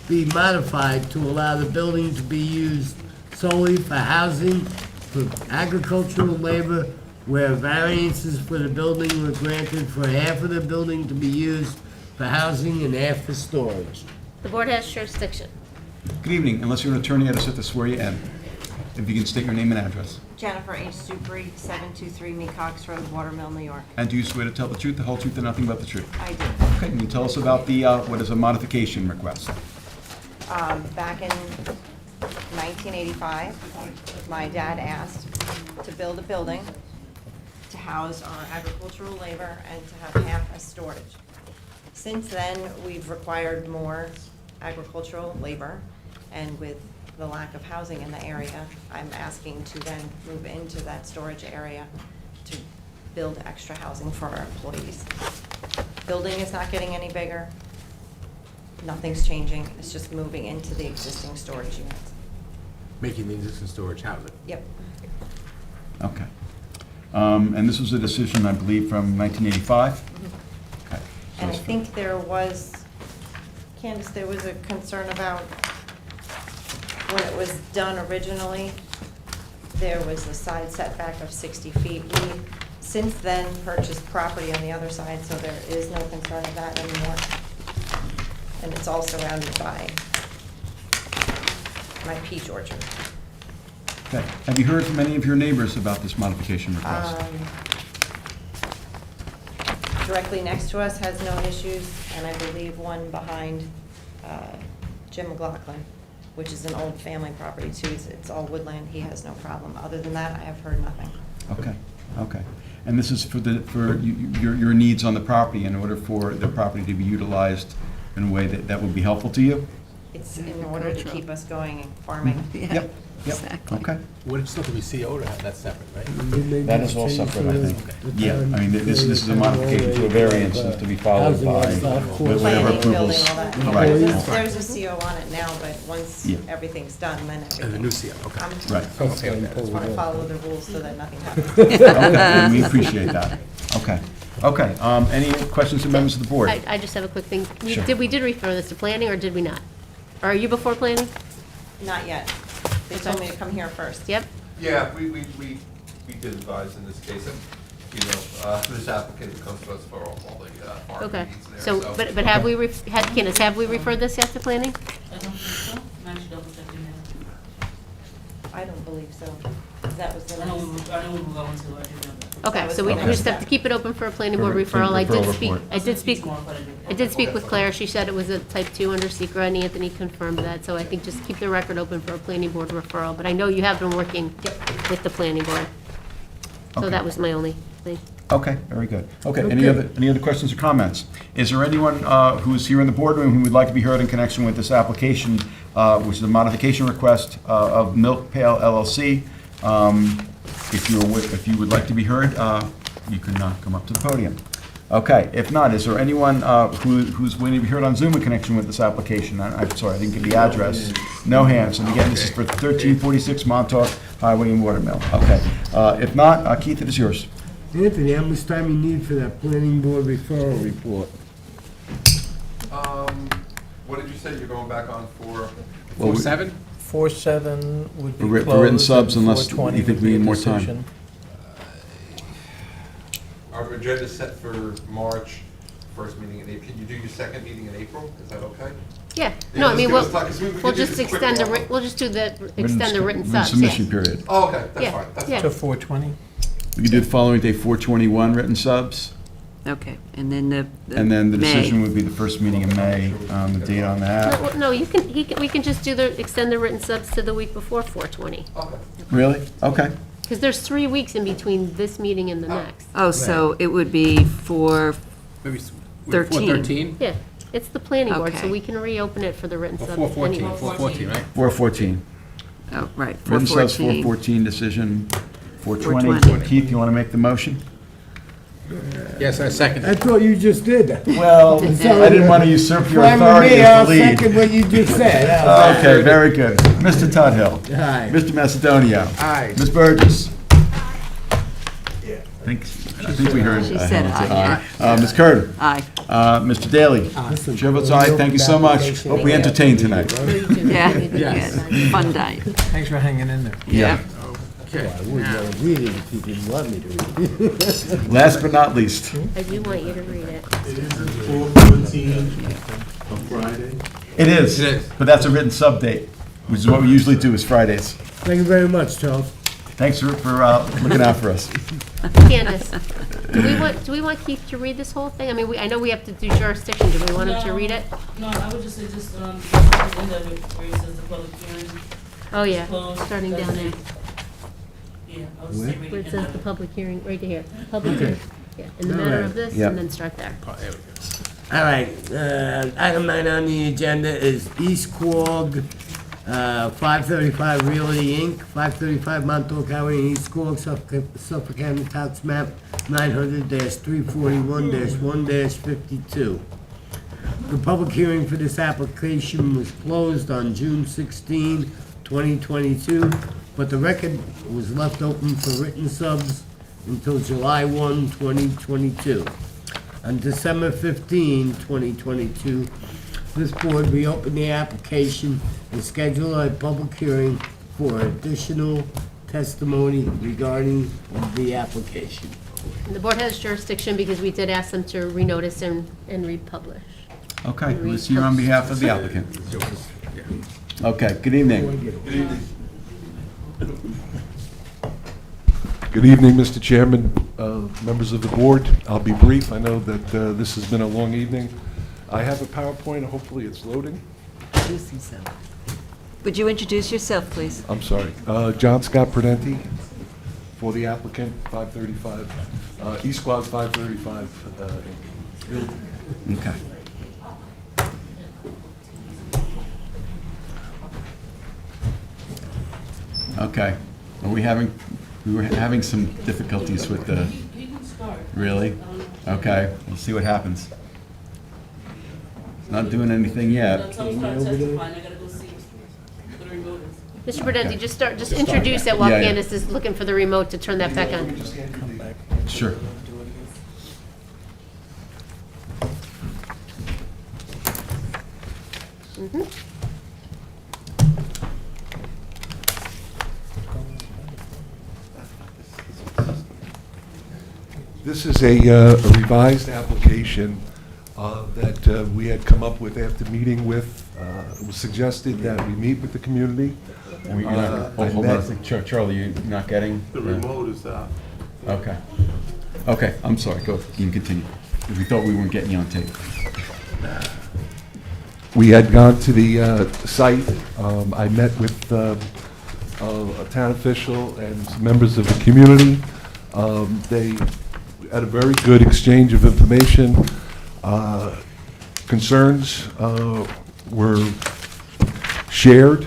be modified to allow the building to be used solely for housing, for agricultural labor, where variances for the building were granted for half of the building to be used for housing and half for storage. The board has jurisdiction. Good evening. Unless you're an attorney, I just have to swear you in. If you can state your name and address. Jennifer H. Supri, 723 Mecox Road, Watermill, New York. And do you swear to tell the truth, the whole truth, and nothing but the truth? I do. Okay, can you tell us about the, what is a modification request? Back in 1985, my dad asked to build a building to house our agricultural labor and to have half as storage. Since then, we've required more agricultural labor, and with the lack of housing in the area, I'm asking to then move into that storage area to build extra housing for our employees. Building is not getting any bigger. Nothing's changing. It's just moving into the existing storage units. Making the existing storage housing. Yep. Okay. And this was a decision, I believe, from 1985? Okay. So And I it's- think there was, Candace, there was a concern about when it was done originally, there was a side setback of 60 feet. We, since then, purchased property on the other side, so there is no concern of that anymore. And it's all surrounded by my peach orchard. Okay. Have you heard from any of your neighbors about this modification request? Directly next to us has no issues, and I believe one behind Jim McLaughlin, which is an old family property too. It's all woodland. He has no problem. Other than that, I have heard nothing. Okay, okay. And this is for your needs on the property in order for the property to be utilized in a way that would be helpful to you? It's in order to keep us going and farming. Yep, yep, okay. Would it still have to be CO to have that separate, right? That is all separate, I think. Yeah, I mean, this is a modification to a variance and to be followed by whatever Planning, approvals. building, all that. Right, There's a CO on it now, but once Yeah. everything's done, then And the everything. new CO, okay. right. Okay with that, that's I fine. follow the rules so that nothing happens. Okay, we appreciate that. Okay, okay. Any questions from members of the board? I just have a quick thing. Sure. We did refer this to planning, or did we not? Or are you before planning? Not yet. They told me to come here first. Yep. Yeah, we did advise in this case. And this applicant comes to us for all the farm Okay, needs there. so, but have we, Candace, have we referred this yet to planning? I don't think so. I'm actually double checking now. I don't believe so. 'Cause that was the I know last. we were going to, I didn't know that. Okay, so we Okay. just have to keep it open for a planning board For referral. I did referral speak, report. I did speak with Claire. She said it was a type 2 under secret, and Anthony confirmed that. So I think just keep the record open for a planning board referral. But I know you have been working with the planning board. So Okay. that was my only thing. Okay, very good. Okay, any other questions or comments? Is there anyone who's here in the boardroom who would like to be heard in connection with this application, which is a modification request of Milk Pail LLC? If you would like to be heard, you can come up to the podium. Okay, if not, is there anyone who's willing to be heard on Zoom in connection with this application? I'm sorry, I didn't give the address. No hands, and again, this is for 1346 Montauk Highway in Watermill. Okay, if not, Keith, it is yours. Anthony, how much time you need for that planning board referral report? What did you say you're going back on for? Well, 4-7? 4/7 would be For written closed, subs, and unless 4/20 you think would we be a need more time. decision. Our agenda set for March, first meeting in April. Can you do your second meeting in April? Is that okay? Yeah, Yeah, no, I just mean, give us time, 'cause we we'll could do just this quick extend the, one. we'll just do the, extend the written subs, Submission yeah. period. Oh, okay, that's Yeah, fine, that's yeah. fine. To 4/20? We can do the following day, 4/21 written subs, Okay, and then the and then the May. decision would be the first meeting in May, the date on that. No, you can, we can just do the, extend the written subs to the week before 4/20. Okay. Really? Okay. Because there's 3 weeks in between this meeting and the next. Oh, so it would be for, Maybe 13. 4/13? Yeah, it's the planning board, so Okay. we can reopen it for the written Or subs 4/14, anyway. 4/14, right? 4/14. oh, right, Written subs, 4/14. 4/14 decision, 4/20. 4/20. Keith, you want to make the motion? Yes, I second I it. thought you just did. Well, So- I didn't want to usurp your Fine with authority me, as I'll the lead. second what you just said. How's that? Okay, very good. Mr. Tudhill. Aye. Mr. Macedonio. Aye. Ms. Burgess. I think we heard. She said aye. Ms. Curtin. Aye. Mr. Daly. Listen, Chair votes aye. Thank you so much. Hope we entertained tonight. Yeah, Yes. yeah, fun night. Thanks for hanging in there. Yeah. Okay. I wouldn't want to read it if you didn't want me to read it. Last but not least. I do want you to read it. It is at 4:14 on Friday. It is. It is. But that's a written sub date, which is what we usually do is Fridays. Thank you very much, Charles. Thanks for looking out for us. Candace, do we want Keith to read this whole thing? I mean, I know we have to do jurisdiction. Do we want him to read it? No, I would just say just, the end of it, where it says the public hearing. Oh, yeah, Closed. starting down there. Yeah, I would say read Where it. it says the public hearing, right here. Public Okay. hearing, yeah, in the All manner right. of this, Yep. and then start there. Oh, there we go. All right, item 9 on the agenda is East Quogue, 535 Realty Inc., 535 Montauk Highway in East Quogue, Suffolk County Tax Map 900-341-1-52. The public hearing for this application was closed on June 16, 2022, but the record was left open for written subs until July 1, 2022. On December 15, 2022, this board reopened the application and scheduled a public hearing for additional testimony regarding the application. And the board has jurisdiction because we did ask them to renotice and republish. Okay, who's here on behalf of the applicant? Okay, good evening. Good evening. Good evening, Mr. Chairman, members of the board. I'll be brief. I know that this has been a long evening. I have a PowerPoint. Hopefully it's loading. Introduce himself. Would you introduce yourself, please? I'm sorry. John Scott Prudenti for the applicant, 535, East Quad 535. Okay. Okay. We were having some difficulties with the, You can start. really? Okay, we'll see what happens. It's not doing anything yet. Tell me start testifying, I gotta go see what the remote is. Mr. Prudenti, just introduce it while Yeah, yeah. Candace is looking for the remote to turn that back on. Sure. Mhm. This is a revised application that we had come up with after meeting with, it was suggested that we meet with the community. And you're not, I hold on, met- a sec. Charlie, you're not getting? The remote is out. Okay. Okay, I'm sorry, go, you can continue. We thought we weren't getting you on tape. We had gone to the site. I met with a town official and some members of the community. They had a very good exchange of information. Concerns were shared.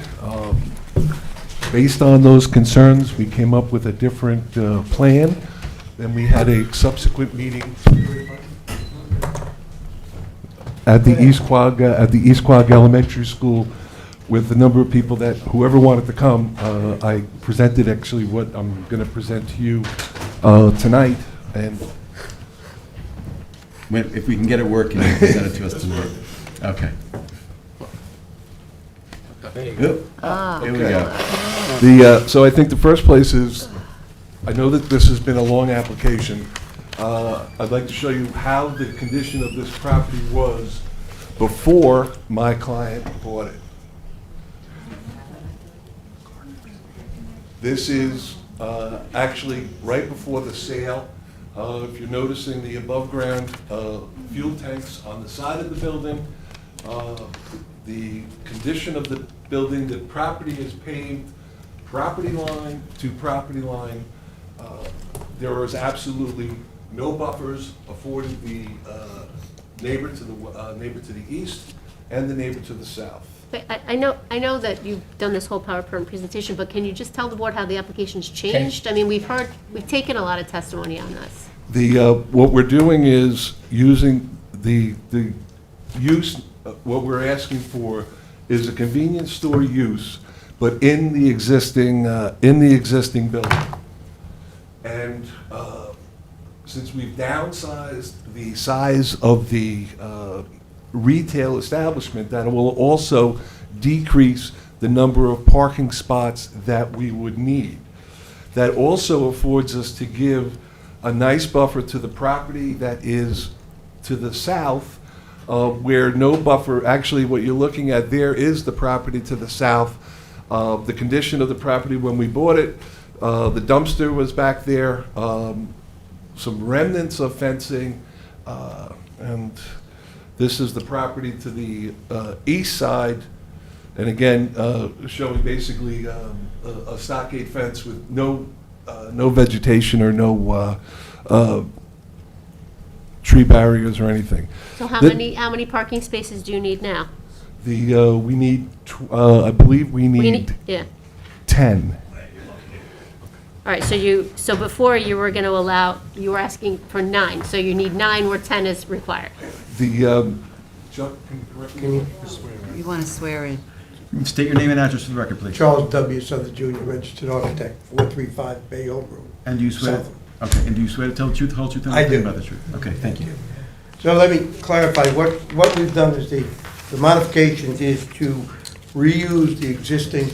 Based on those concerns, we came up with a different plan. Then we had a subsequent meeting at the East Quogue Elementary School with a number of people that, whoever wanted to come, I presented actually what I'm going to present to you tonight. And If we can get it working, you can present it to us tonight. Okay. Yep. Here we go. So I think the first place is, I know that this has been a long application. I'd like to show you how the condition of this property was before my client bought it. This is actually right before the sale. If you're noticing the above-ground fuel tanks on the side of the building, the condition of the building, the property is paved property line to property line. There is absolutely no buffers afforded the neighbor to the east and the neighbor to the south. But I know that you've done this whole PowerPoint presentation, but can you just tell the board how the application's changed? I mean, we've taken a lot of testimony on this. What we're doing is using the use, what we're asking for is a convenience store use, but in the existing building. And since we've downsized the size of the retail establishment, that will also decrease the number of parking spots that we would need. That also affords us to give a nice buffer to the property that is to the south, where no buffer, actually what you're looking at there is the property to the south. The condition of the property when we bought it, the dumpster was back there, some remnants of fencing, and this is the property to the east side, and again, showing basically a stockade fence with no vegetation or no tree barriers or anything. So how many parking spaces do you need now? We need, I believe we need Yeah. 10. All right, so before you were going to allow, you were asking for 9, so you need 9 where 10 is required. Chuck, can you correct me? You want to swear in? State your name and address for the record, please. Charles W. Southern Jr., registered architect, 435 Bayonne Road. And do you swear? Southern. Okay, and do you swear to tell the truth, the whole truth, and I nothing do. but the truth? Okay, thank you. So let me clarify, what we've done is the modification is to reuse the existing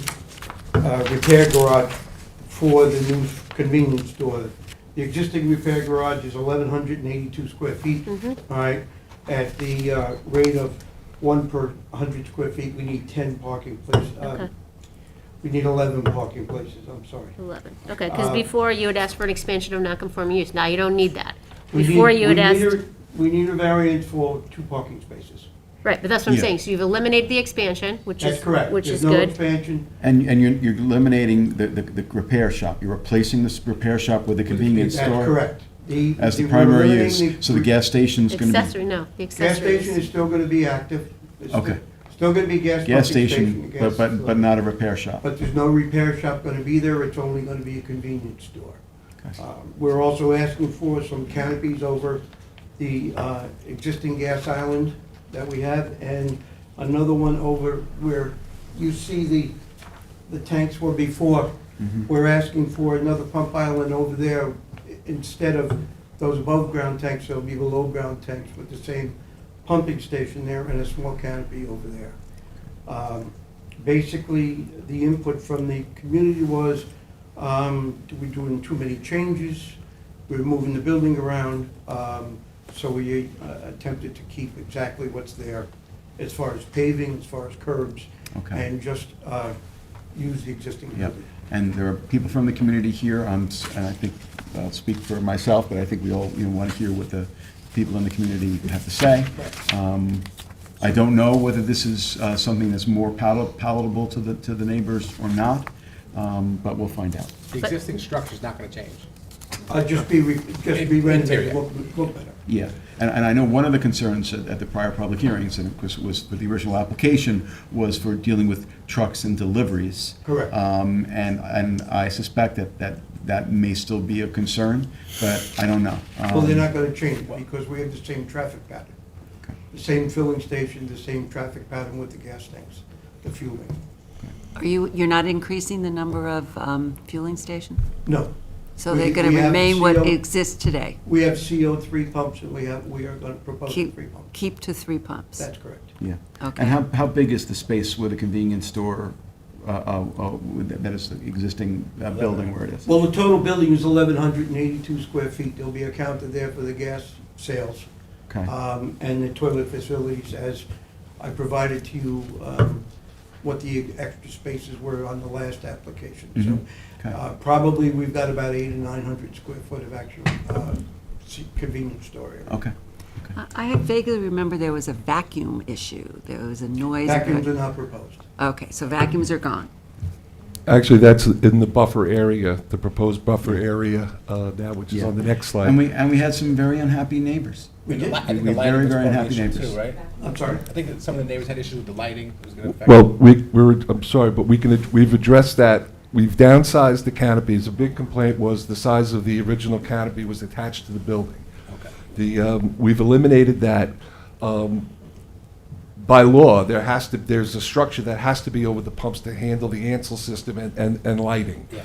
repair garage for the new convenience store. The existing repair garage is 1,182 square feet, all right? At the rate of 1 per 100 square feet, we need 10 parking places. Okay. We need 11 parking places, I'm sorry. 11, okay, because before you had asked for an expansion of non-conforming use, now you don't need that. We Before need- you had we need asked, a- We need a variance for 2 parking spaces. right, but that's what I'm Yeah. saying, so you've eliminated the expansion, which is, That's correct. which is There's no good. expansion. And you're eliminating the repair shop. You're replacing this repair shop with a convenience store? That's correct. As the we're primary eliminating use. So the gas station's going to be... Accessory, no, the Gas accessory station is, is still gonna be active. It's Okay. Still gonna be gas Gas pumping station, gas- but not a repair shop. But there's no repair shop gonna be there, it's only gonna be a convenience store. Okay. We're also asking for some canopies over the existing gas island that we have, and another one over where you see the tanks were before. Mhm. We're asking for another pump island over there. Instead of those above-ground tanks, there'll be below-ground tanks with the same pumping station there and a small canopy over there. Basically, the input from the community was, do we doing too many changes? we're moving the building around, so we attempted to keep exactly what's there as far as paving, as far as curbs, Okay. and just use the existing Yep. building. And there are people from the community here, and I think, I'll speak for myself, but I think we all, want to hear what the people in the community have to say. I don't know whether this is something that's more palatable to the neighbors or not, but we'll find out. The existing structure's not gonna change. Just be renovated, look better. Yeah, and I know one of the concerns at the prior public hearings, and of course it was with the original application, was for dealing with trucks and deliveries. Correct. And I suspect that may still be a concern, but I don't know. Well, they're not gonna change it, because we have the same traffic pattern. The same filling station, the same traffic pattern with the gas tanks, the fueling. You're not increasing the number of fueling stations? No. So they're going to remain what exists today? We have CO3 pumps, and we are going to propose 3 pumps. Keep to 3 pumps? That's correct. Yeah. Okay. And how big is the space with a convenience store, that is the existing building where it is? Well, the total building is 1,182 square feet. There'll be a counter there for the gas sales. Okay. And the toilet facilities, as I provided to you, what the extra spaces were on the last application. So, Okay. probably we've got about 800 to 900 square foot of actual convenience store area. Okay. I vaguely remember there was a vacuum issue. There was a noise. Vacuums are not proposed. Okay, so vacuums are gone. Actually, that's in the buffer area, the proposed buffer area now, which is on the next slide. And we had some very unhappy neighbors. We did. I think We the had lighting very, was very one unhappy issue neighbors. too, right? I'm sorry? I think that some of the neighbors had issues with the lighting, it was gonna affect. Well, I'm sorry, but we've addressed that. We've downsized the canopies. A big complaint was the size of the original canopy was attached to the building. Okay. We've eliminated that. By law, there's a structure that has to be over the pumps to handle the Ansel system and lighting. Yeah.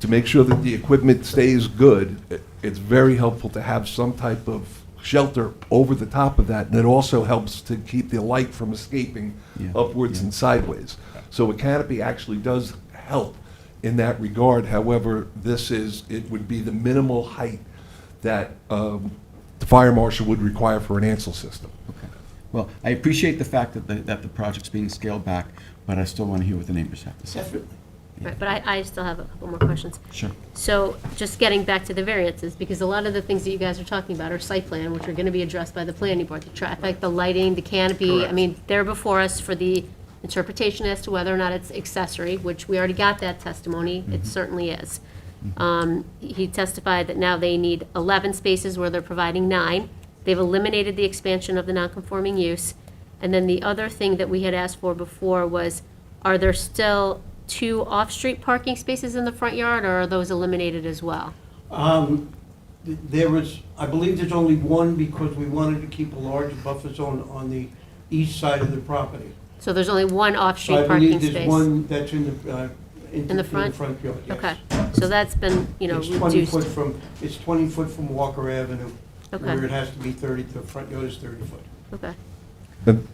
To make sure that the equipment stays good, it's very helpful to have some type of shelter over the top of that, and it also helps to keep the light from escaping upwards and sideways. So a canopy actually does help in that regard. However, it would be the minimal height that the fire marshal would require for an Ansel system. Okay. Well, I appreciate the fact that the project's being scaled back, but I still want to hear what the neighbors have to say. Definitely. Right, but I still have a couple more questions. Sure. So just getting back to the variances, because a lot of the things that you guys are talking about are site plan, which are going to be addressed by the planning board, the traffic, the lighting, the canopy. I Correct. mean, they're before us for the interpretation as to whether or not it's accessory, which we already got that testimony. It certainly is. He testified that now they need 11 spaces where they're providing 9. They've eliminated the expansion of the nonconforming use. And then the other thing that we had asked for before was, are there still 2 off-street parking spaces in the front yard, or are those eliminated as well? There was, I believe there's only one, because we wanted to keep a large buffer zone on the east side of the property. So there's only one So off-street I parking believe space? there's one that's in the front? yard, yes. Okay, so that's been, It's 20 foot reduced. it's 20 foot from Walker Avenue, Okay. where it has to be 30, the front yard is 30 foot. Okay, And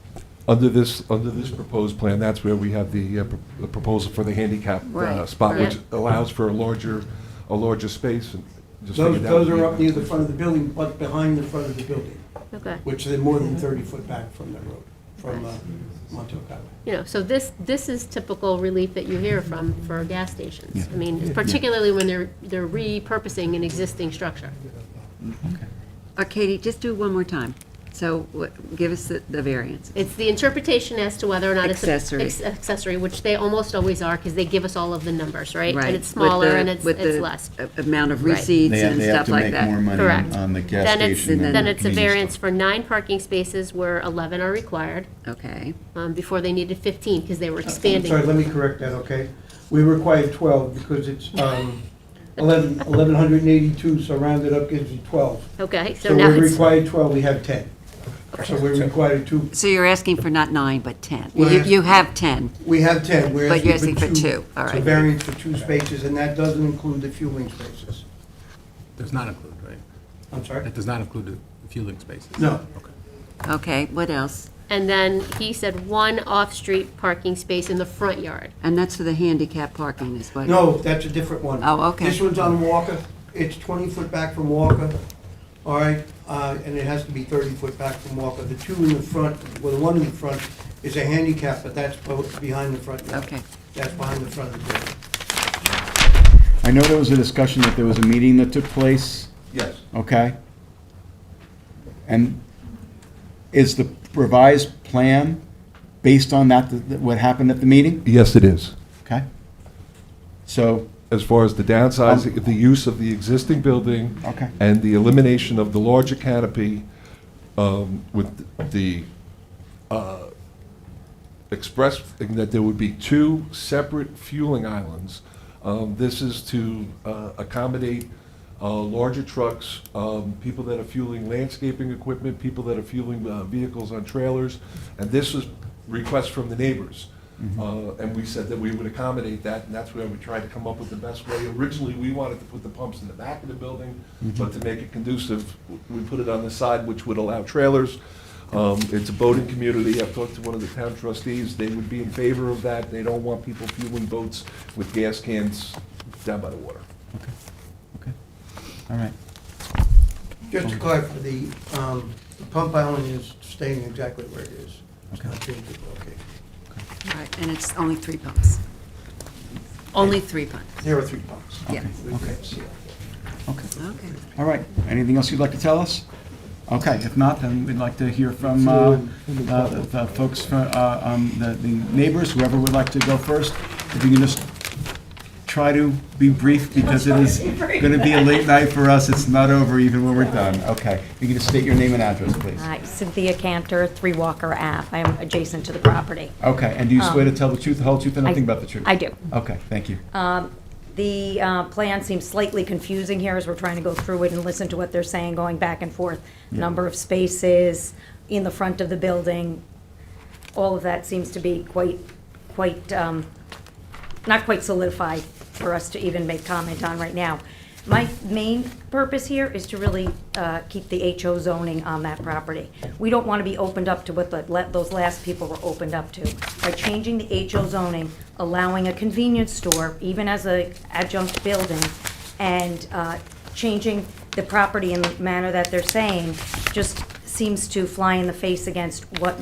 under this proposed plan, that's where we have the proposal for the handicap Right, spot, which right. allows for a larger space. And just Those figured that would are be- up near the front of the building, but behind the front of the building, okay. which they're more than 30 foot back from the road, from Montauk Highway. So this is typical relief that you hear for gas stations. Yeah. I mean, particularly when they're repurposing an existing structure. Katie, just do it one more time. So give us the variance. It's the interpretation as to whether or not it's Accessory. accessory, which they almost always are, because they give us all of the numbers, right? And it's With smaller the- and it's with the less. amount of Right. receipts They and have stuff to like make that. more money Correct. on the gas Then station than Then the it's a convenience variance store. for 9 parking spaces where 11 are required. Okay. Before they needed 15, because they were I'm expanding. sorry, let me correct that, okay? We required 12 because it's 1,182, so rounded up gives you 12. Okay, so So now we it's, required 12, we have 10. So we required 2. So you're asking for not 9, but 10. We're You asking- you have 10. We have 10, we're But you're asking for 2. asking for 2, all It's a right. variance for 2 spaces, and that doesn't include the fueling spaces. Does not include, right? I'm sorry? That does not include the fueling spaces? No. Okay. Okay, what else? and then he said 1 off-street parking space in the front yard. And that's for the handicap parking is what? No, that's a different one. Oh, okay. This one's on Walker. it's 20 foot back from Walker, all right? And it has to be 30 foot back from Walker. The two in the front, well, the one in the front is a handicap, but that's behind the front yard. Okay. That's behind the front of the building. I know there was a discussion that there was a meeting that took place, Yes. okay? And is the revised plan based on that, what happened at the meeting? Yes, it is. Okay? So, As far as the downsizing, the use of the existing building. Okay. And the elimination of the larger canopy, with the, express, that there would be two separate fueling islands. This is to accommodate larger trucks, people that are fueling landscaping equipment, people that are fueling vehicles on trailers, and this was requests from the neighbors. And we said that we would accommodate that, and that's where we tried to come up with the best way. Originally, we wanted to put the pumps in the back of the building, but to make it conducive, we put it on the side, which would allow trailers. It's a boating community. I've talked to one of the town trustees. They would be in favor of that. They don't want people fueling boats with gas cans down by the water. all right. Just to clarify, the pump island is staying exactly where it is. It's not changing, okay. Right, and it's only 3 pumps. Only 3 pumps. There are 3 pumps. Yeah. Okay. Okay. Okay. All right. Anything else you'd like to tell us? Okay, if not, then we'd like to hear from the folks, the neighbors, whoever would like to go first. If you can just try to be brief, because it is going to be a late night for us. It's not over even when we're done. Okay. You can just state your name and address, please. Hi, Cynthia Cantor, 3 Walker Ave. I am adjacent to the property. Okay, and do you swear to tell the truth, the whole truth, and nothing but the truth? I do. Okay, thank you. The plan seems slightly confusing here as we're trying to go through it and listen to what they're saying, going back and forth. Yeah. Number of spaces in the front of the building, all of that seems to be not quite solidified for us to even make comment on right now. My main purpose here is to really keep the HO zoning on that property. We don't want to be opened up to what those last people were opened up to. By changing the HO zoning, allowing a convenience store, even as an adjunct building, and changing the property in the manner that they're saying, just seems to fly in the face against what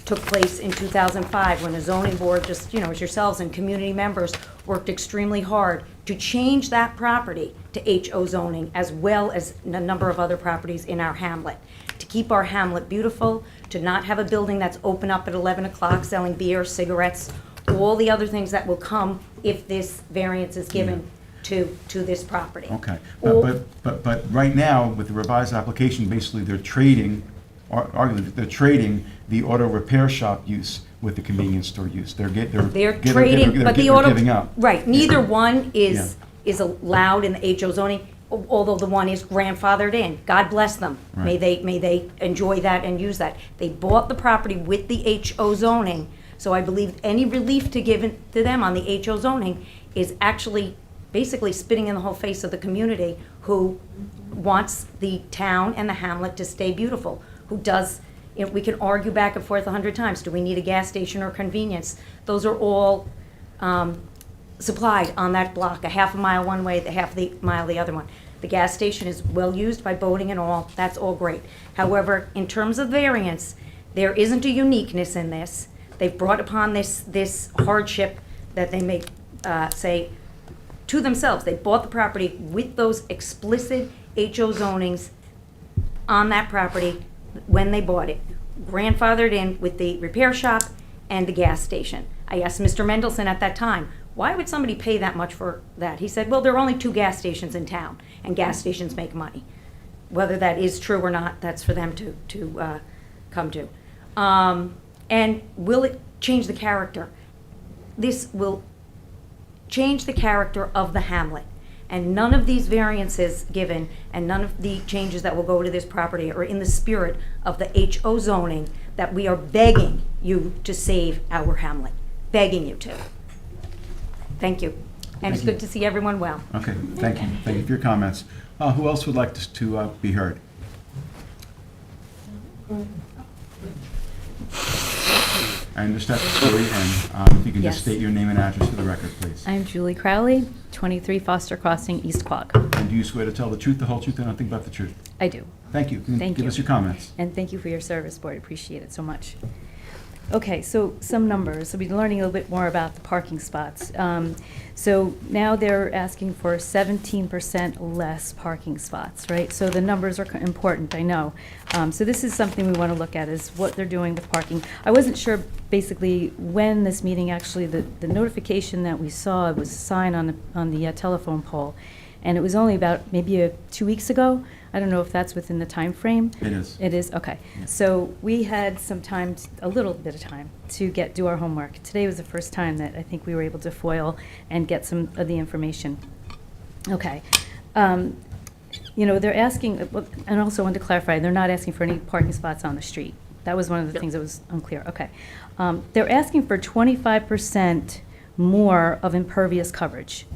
took place in 2005, when the zoning board, just, as yourselves and community members, worked extremely hard to change that property to HO zoning, as well as a number of other properties in our hamlet, to keep our hamlet beautiful, to not have a building that's open up at 11 o'clock selling beer, cigarettes, all the other things that will come if this variance is given to this property. Okay, but right now, with the revised application, basically they're trading, arguably, they're trading the auto repair shop use with the convenience store use. They're trading, but the auto, giving up. right, neither one Yeah. is allowed in the HO zoning, although the one is grandfathered in. God bless them. May they enjoy that and use that. They bought the property with the HO zoning, so I believe any relief to give to them on the HO zoning is actually basically spitting in the whole face of the community who wants the town and the hamlet to stay beautiful, who does, we can argue back and forth 100 times. Do we need a gas station or convenience? Those are all supplied on that block, a half a mile one way, the half the mile the other one. The gas station is well used by boating and all, that's all great. However, in terms of variance, there isn't a uniqueness in this. They've brought upon this hardship that they may say to themselves. They bought the property with those explicit HO zonings on that property when they bought it, grandfathered in with the repair shop and the gas station. I asked Mr. Mendelson at that time, why would somebody pay that much for that? He said, well, there are only 2 gas stations in town, and gas stations make money. Whether that is true or not, that's for them to come to. And will it change the character? This will change the character of the hamlet. And none of these variances given and none of the changes that will go to this property are in the spirit of the HO zoning that we are begging you to save our hamlet. Begging you to. Thank you. And it's good to see everyone well. Okay, thank you. Thank you for your comments. Who else would like to be heard? I understand the story, and if you can just state your name and address for the record, please. I'm Julie Crowley, 23 Foster Crossing, East Quogue. And do you swear to tell the truth, the whole truth, and nothing but the truth? I do. Thank you. Thank Give you. us your comments. And thank you for your service, Board. Appreciate it so much. Okay, so some numbers. So we're learning a little bit more about the parking spots. So now they're asking for 17% less parking spots, right? So the numbers are important, I know. So this is something we want to look at, is what they're doing with parking. I wasn't sure basically when this meeting actually, the notification that we saw was a sign on the telephone pole. And it was only about maybe 2 weeks ago. I don't know if that's within the time frame. It is. It is, okay. So we had some time, a little bit of time, to do our homework. Today was the first time that I think we were able to foil and get some of the information. Okay. You know, they're asking, and also wanted to clarify, they're not asking for any parking spots on the street. That was one of the things that was unclear. Okay. They're asking for 25% more of impervious coverage.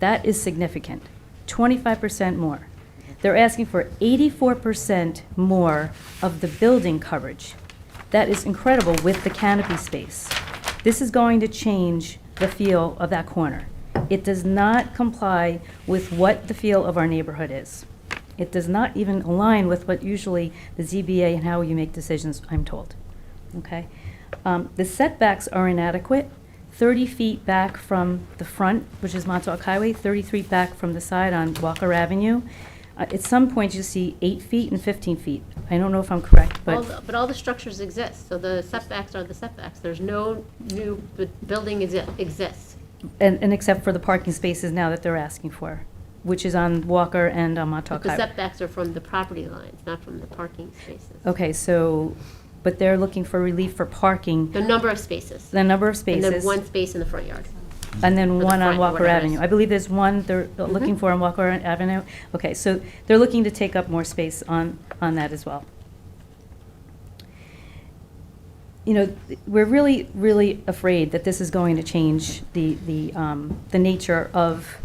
That is significant. 25% more. They're asking for 84% more of the building coverage. That is incredible with the canopy space. This is going to change the feel of that corner. It does not comply with what the feel of our neighborhood is. It does not even align with what usually the ZBA and how you make decisions, I'm told. Okay? The setbacks are inadequate. 30 feet back from the front, which is Montauk Highway, 33 back from the side on Walker Avenue. At some point, you see 8 feet and 15 feet. I don't know if I'm correct, but... But all the structures exist, so the setbacks are the setbacks. There's no new building exists. And except for the parking spaces now that they're asking for, which is on Walker and on Montauk But the Highway. setbacks are from the property lines, not from the parking spaces. Okay, so, but they're looking for relief for parking. The number of spaces. The number of And spaces. then one space in the front yard. And then Or the one on front, or Walker whatever it Avenue. is. I believe there's one they're looking for on Walker Avenue. Okay, so they're looking to take up more space on that as well. You know, we're really, really afraid that this is going to change the nature of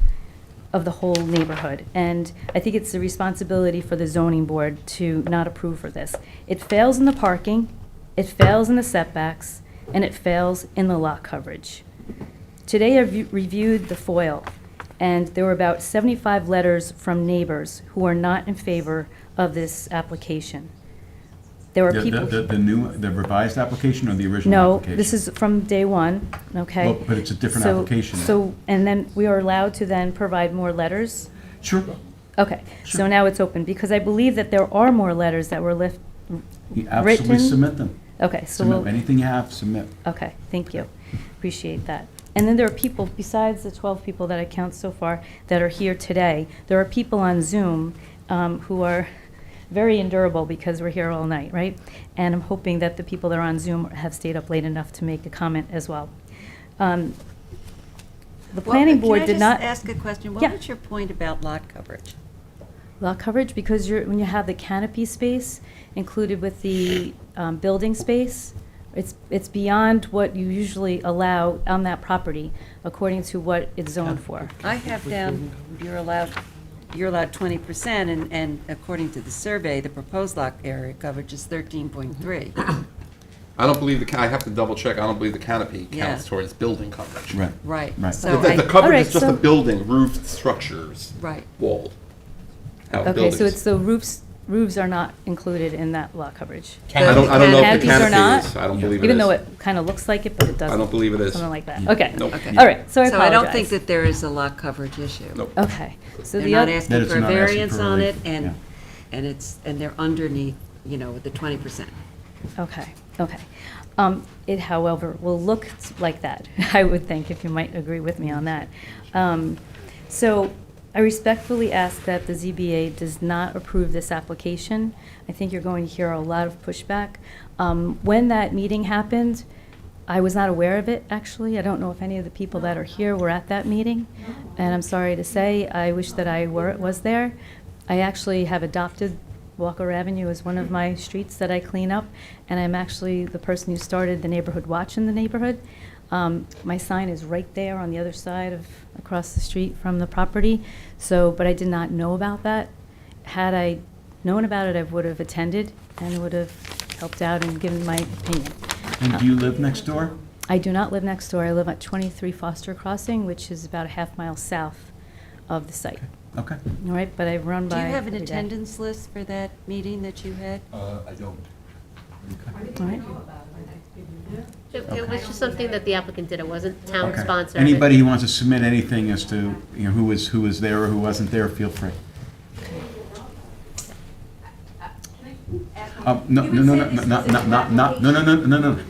the whole neighborhood. And I think it's the responsibility for the zoning board to not approve for this. It fails in the parking, it fails in the setbacks, and it fails in the lot coverage. Today I reviewed the FOIL, and there were about 75 letters from neighbors who are not in favor of this application. There are people... The revised application or the original No, application? this is from day one, okay? Well, but it's a different So- application. So, and then we are allowed to then provide more letters? Sure. Okay, so Sure. now it's open, because I believe that there are more letters that were You absolutely written. submit them. Okay, so Submit we'll... anything you have, submit. Okay, thank you. Appreciate that. And then there are people, besides the 12 people that I count so far, that are here today, there are people on Zoom who are very endurable because we're here all night, right? And I'm hoping that the people that are on Zoom have stayed up late enough to make a comment as well. The planning board did not... Can I just ask a question? Yeah. What was your point about lot coverage? Lot coverage, because when you have the canopy space included with the building space, it's beyond what you usually allow on that property, according to what it's zoned for. I have down, you're allowed 20%, and according to the survey, the proposed lot area coverage is 13.3. I don't believe I have to double check, I don't believe the canopy Yeah. counts towards building coverage. Right. Right. Right. So The I- coverage Alright, is just so- the building, roofed structures. Right. Walled. How Okay, buildings. so it's the roofs are not included in that lot coverage. I don't know if the Canopies are canopy not? is, I don't believe it is. Even though it kind of looks like it, but it doesn't. I don't believe it is. Something like that. Okay. Nope. Okay. All right, so I So I don't think apologize. that there is a lot coverage issue. Nope. Okay, so They're the not other... That asking it's for a not asking variance for on it, relief, and they're underneath, the 20%. Okay, okay. It, however, will look like that, I would think, if you might agree with me on that. So I respectfully ask that the ZBA does not approve this application. I think you're going to hear a lot of pushback. When that meeting happened, I was not aware of it, actually. I don't know if any of the people that are here were at that meeting. And I'm sorry to say, I wish that I was there. I actually have adopted Walker Avenue as one of my streets that I clean up, and I'm actually the person who started the neighborhood watch in the neighborhood. My sign is right there on the other side across the street from the property. So, but I did not know about that. Had I known about it, I would have attended and would have helped out and given my opinion. And do you live next door? I do not live next door. I live at 23 Foster Crossing, which is about a half-mile south of the site. Okay. All right, but I run Do by. you have an every day. attendance list for that meeting that you had? I don't. All right. It was just something that the applicant did, it wasn't town Okay. sponsored. Anybody who wants to submit anything as to, you know, who was there or who wasn't there, feel free. No,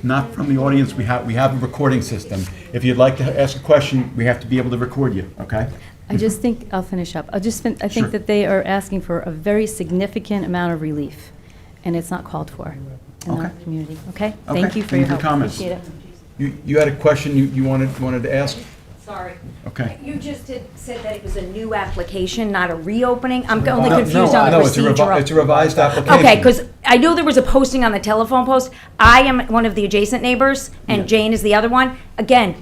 not from the audience. We have a recording system. If you'd like to ask a question, we have to be able to record you, okay? I just think, I'll finish up. I Sure. think that they are asking for a very significant amount of relief, and it's not called for in our Okay. community, okay? Okay, Thank you for any your good help. comments? Appreciate it. You had a question you wanted to ask? Sorry. Okay. You just said that it was a new application, not a reopening. I'm only No, confused on the no, procedural. it's a revised application. Okay, because I know there was a posting on the telephone post. I am one of the adjacent neighbors, and Yeah. Jane is the other one. Again,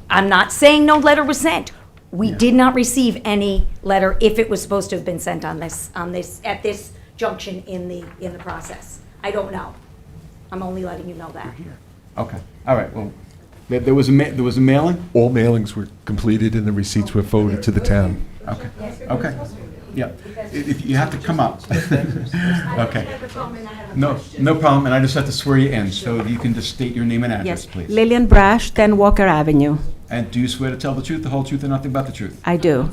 I'm not saying no letter was sent. We did not receive any letter if it was supposed to have been sent on this, at this junction in the process. I don't know. I'm only letting you know that. Okay, all right, well, there was a mailing? All mailings were completed and the receipts were forwarded to the town. Okay, okay, yeah. If you have to come up. Okay. No problem, and I just have to swear you in, so if you can just state your name and address, Yes, please. Lillian Brash, 10 Walker Avenue. And do you swear to tell the truth, the whole truth, and nothing but the truth? I do.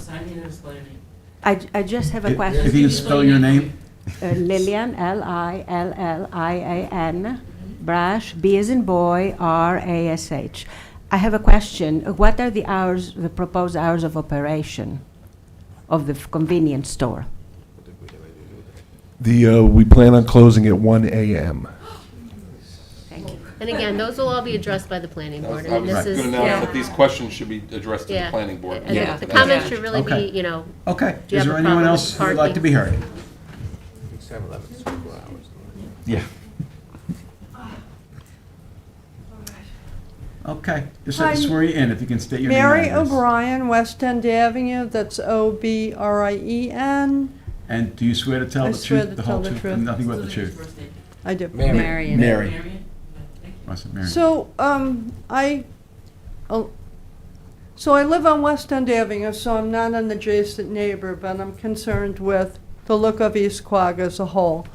I just have a question. If you can spell your name? Lillian, Lillian, Brash, B as in boy, Rash. I have a question. What are the hours, the proposed hours of operation of the convenience store? We plan on closing at 1 a.m. And again, those will all be addressed by the planning board. I I mean, was this is, going to announce that these questions should be addressed to the yeah. planning board. And Yeah. the comments should really Okay. be, you know, Okay, do you is have there a anyone problem else with who would like to parking? be heard? Yeah. Okay, just have to Hi. swear you in, if you can state your name and Mary address. O'Brien, West End Avenue, that's Obrien. And do you swear to tell I the swear truth, to the tell whole the truth, truth. and nothing but the truth? I do. Marion. Mary. Was it Mary? So, so I live on West End Avenue, so I'm not an adjacent neighbor, but I'm concerned with the look of East Quogue as a whole.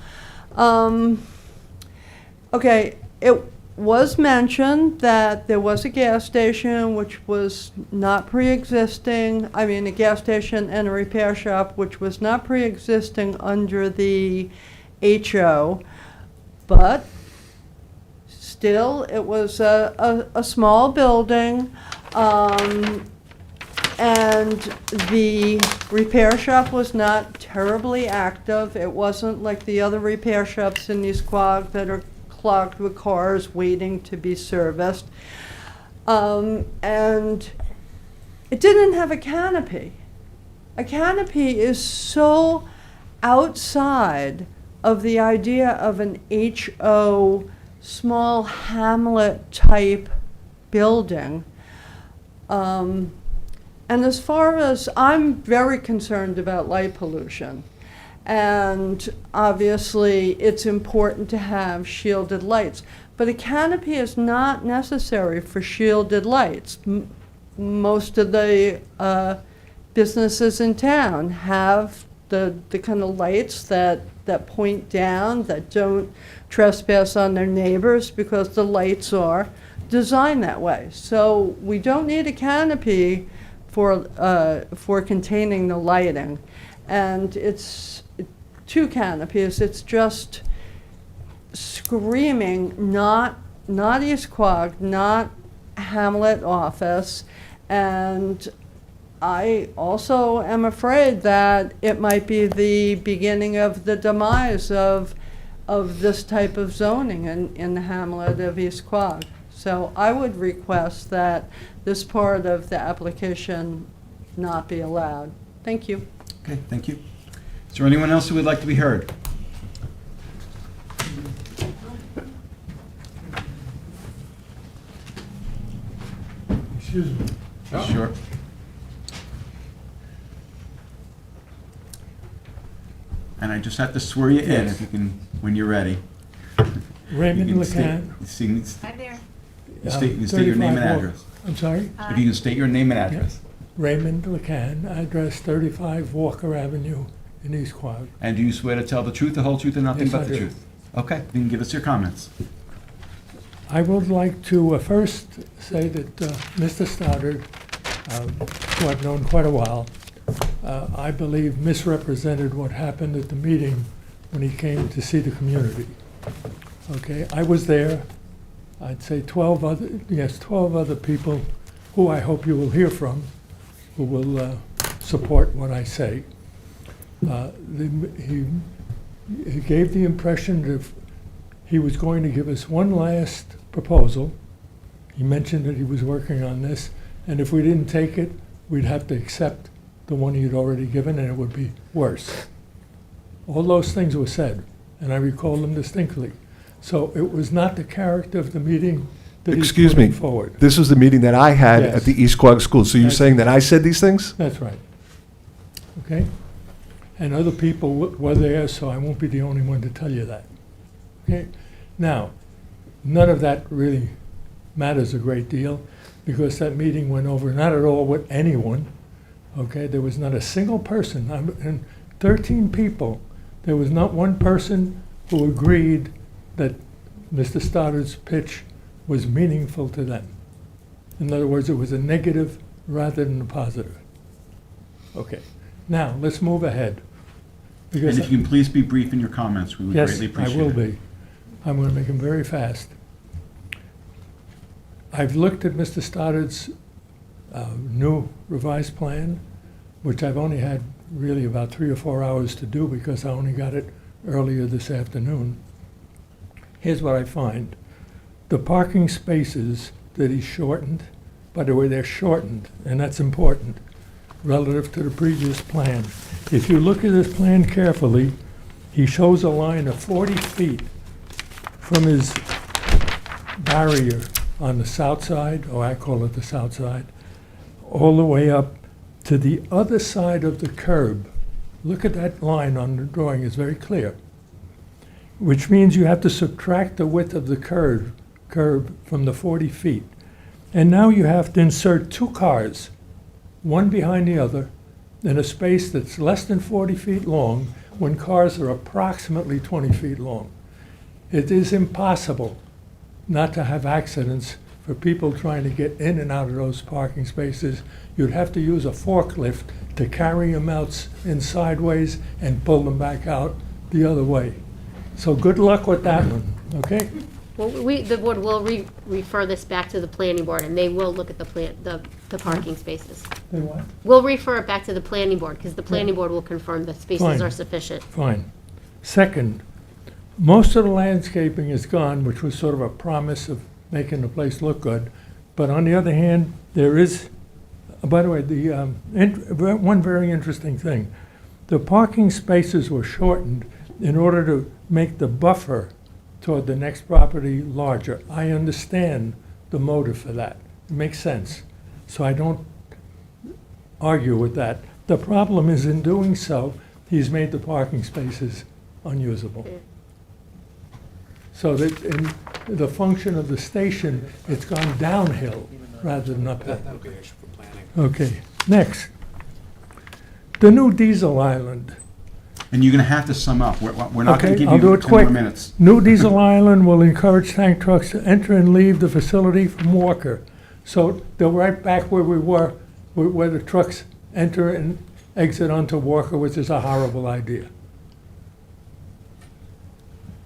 Okay, it was mentioned that there was a gas station which was not pre-existing, a gas station and a repair shop which was not pre-existing under the HO, but still, it was a small building, and the repair shop was not terribly active. It wasn't like the other repair shops in East Quogue that are clogged with cars waiting to be serviced. And it didn't have a canopy. A canopy is so outside of the idea of an HO small hamlet type building. And as far as, I'm very concerned about light pollution. And obviously it's important to have shielded lights, but a canopy is not necessary for shielded lights. Most of the businesses in town have the kind of lights that point down, that don't trespass on their neighbors, because the lights are designed that way. So we don't need a canopy for containing the lighting. And it's two canopies, it's just screaming, not East Quogue, not Hamlet office. And I also am afraid that it might be the beginning of the demise of this type of zoning in the hamlet of East Quogue. So I would request that this part of the application not be allowed. Thank you. Okay, thank you. Is there anyone else who would like to be heard? Excuse me. Sure. And I just have to swear you in, Yes. if you can, when you're ready. Raymond You can state- LeCan. you state your name and 35 address. I'm sorry? If you can state your name and address. Raymond LeCan, address 35 Walker Avenue in East Quogue. And do you swear to tell the truth, the whole truth, and nothing Yes, but I the do. truth? Okay, you can give us your comments. I would like to first say that Mr. Stoddard, who I've known quite a while, I believe misrepresented what happened at the meeting when he came to see the community. Okay, I was there. I'd say 12 other people who I hope you will hear from, who will support what I say. He gave the impression that he was going to give us one last proposal. He mentioned that he was working on this, and if we didn't take it, we'd have to accept the one he had already given, and it would be worse. All those things were said, and I recall them distinctly. So it was not the character of the meeting that he's Excuse putting me, forward. this is the meeting that I had Yes. at the East Quogue School, so you're That's- saying that I said these things? That's right. Okay? And other people were there, so I won't be the only one to tell you that. Okay? Now, none of that really matters a great deal, because that meeting went over not at all with anyone. Okay? There was not a single person, and 13 people, there was not one person who agreed that Mr. Stoddard's pitch was meaningful to them. In other words, it was a negative rather than a positive. Okay, now, let's move ahead. And Because if you can please be brief in your comments, we would yes, greatly appreciate it. I will be. I'm going to make them very fast. I've looked at Mr. Stoddard's new revised plan, which I've only had really about 3 or 4 hours to do because I only got it earlier this afternoon. Here's what I find. The parking spaces that he shortened, by the way, they're shortened, and that's important, relative to the previous plan. If you look at this plan carefully, he shows a line of 40 feet from his barrier on the south side, or I call it the south side, all the way up to the other side of the curb. Look at that line on the drawing, it's very clear. Which means you have to subtract the width of the curb from the 40 feet. And now you have to insert 2 cars, one behind the other, in a space that's less than 40 feet long when cars are approximately 20 feet long. It is impossible not to have accidents for people trying to get in and out of those parking spaces. You'd have to use a forklift to carry them out in sideways and pull them back out the other way. So good luck with that one, okay? Well, the board will refer this back to the planning board, and they will look at the parking spaces. They what? We'll refer it back to the planning board, because the planning board will confirm the spaces Fine. are sufficient. Fine. Second, most of the landscaping is gone, which was sort of a promise of making the place look good. But on the other hand, there is, by the way, one very interesting thing. The parking spaces were shortened in order to make the buffer toward the next property larger. I understand the motive for that. It makes sense. So I don't argue with that. The problem is in doing so, he's made the parking spaces unusable. So that in the function of the station, it's gone downhill rather than uphill. Okay, next. The new diesel island. And you're going to have to sum up. We're not going to Okay, give I'll do you it 10 more quick. minutes. New diesel island will encourage tank trucks to enter and leave the facility from Walker. So they're right back where we were, where the trucks enter and exit onto Walker, which is a horrible idea.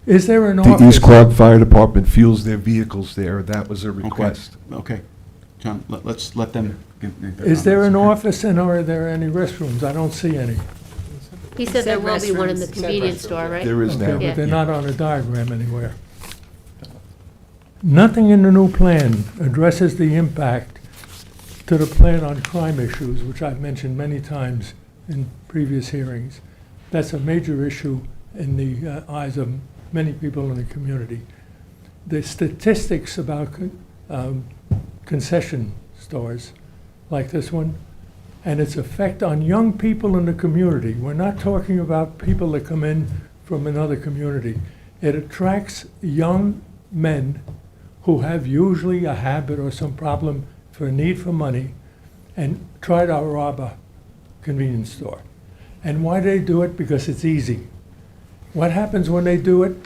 Is there an The office? East Quogue Fire Department fuels their vehicles there. That was a request. Okay. John, let's let them give their Is there an comments, okay? office and are there any restrooms? I don't see any. He said there will be one in the convenience store, right? There is Okay, now. but they're not on a diagram anywhere. Nothing in the new plan addresses the impact to the plan on crime issues, which I've mentioned many times in previous hearings. That's a major issue in the eyes of many people in the community. The statistics about concession stores like this one and its effect on young people in the community. We're not talking about people that come in from another community. It attracts young men who have usually a habit or some problem for a need for money, and try to rob a convenience store. And why they do it? Because it's easy. What happens when they do it?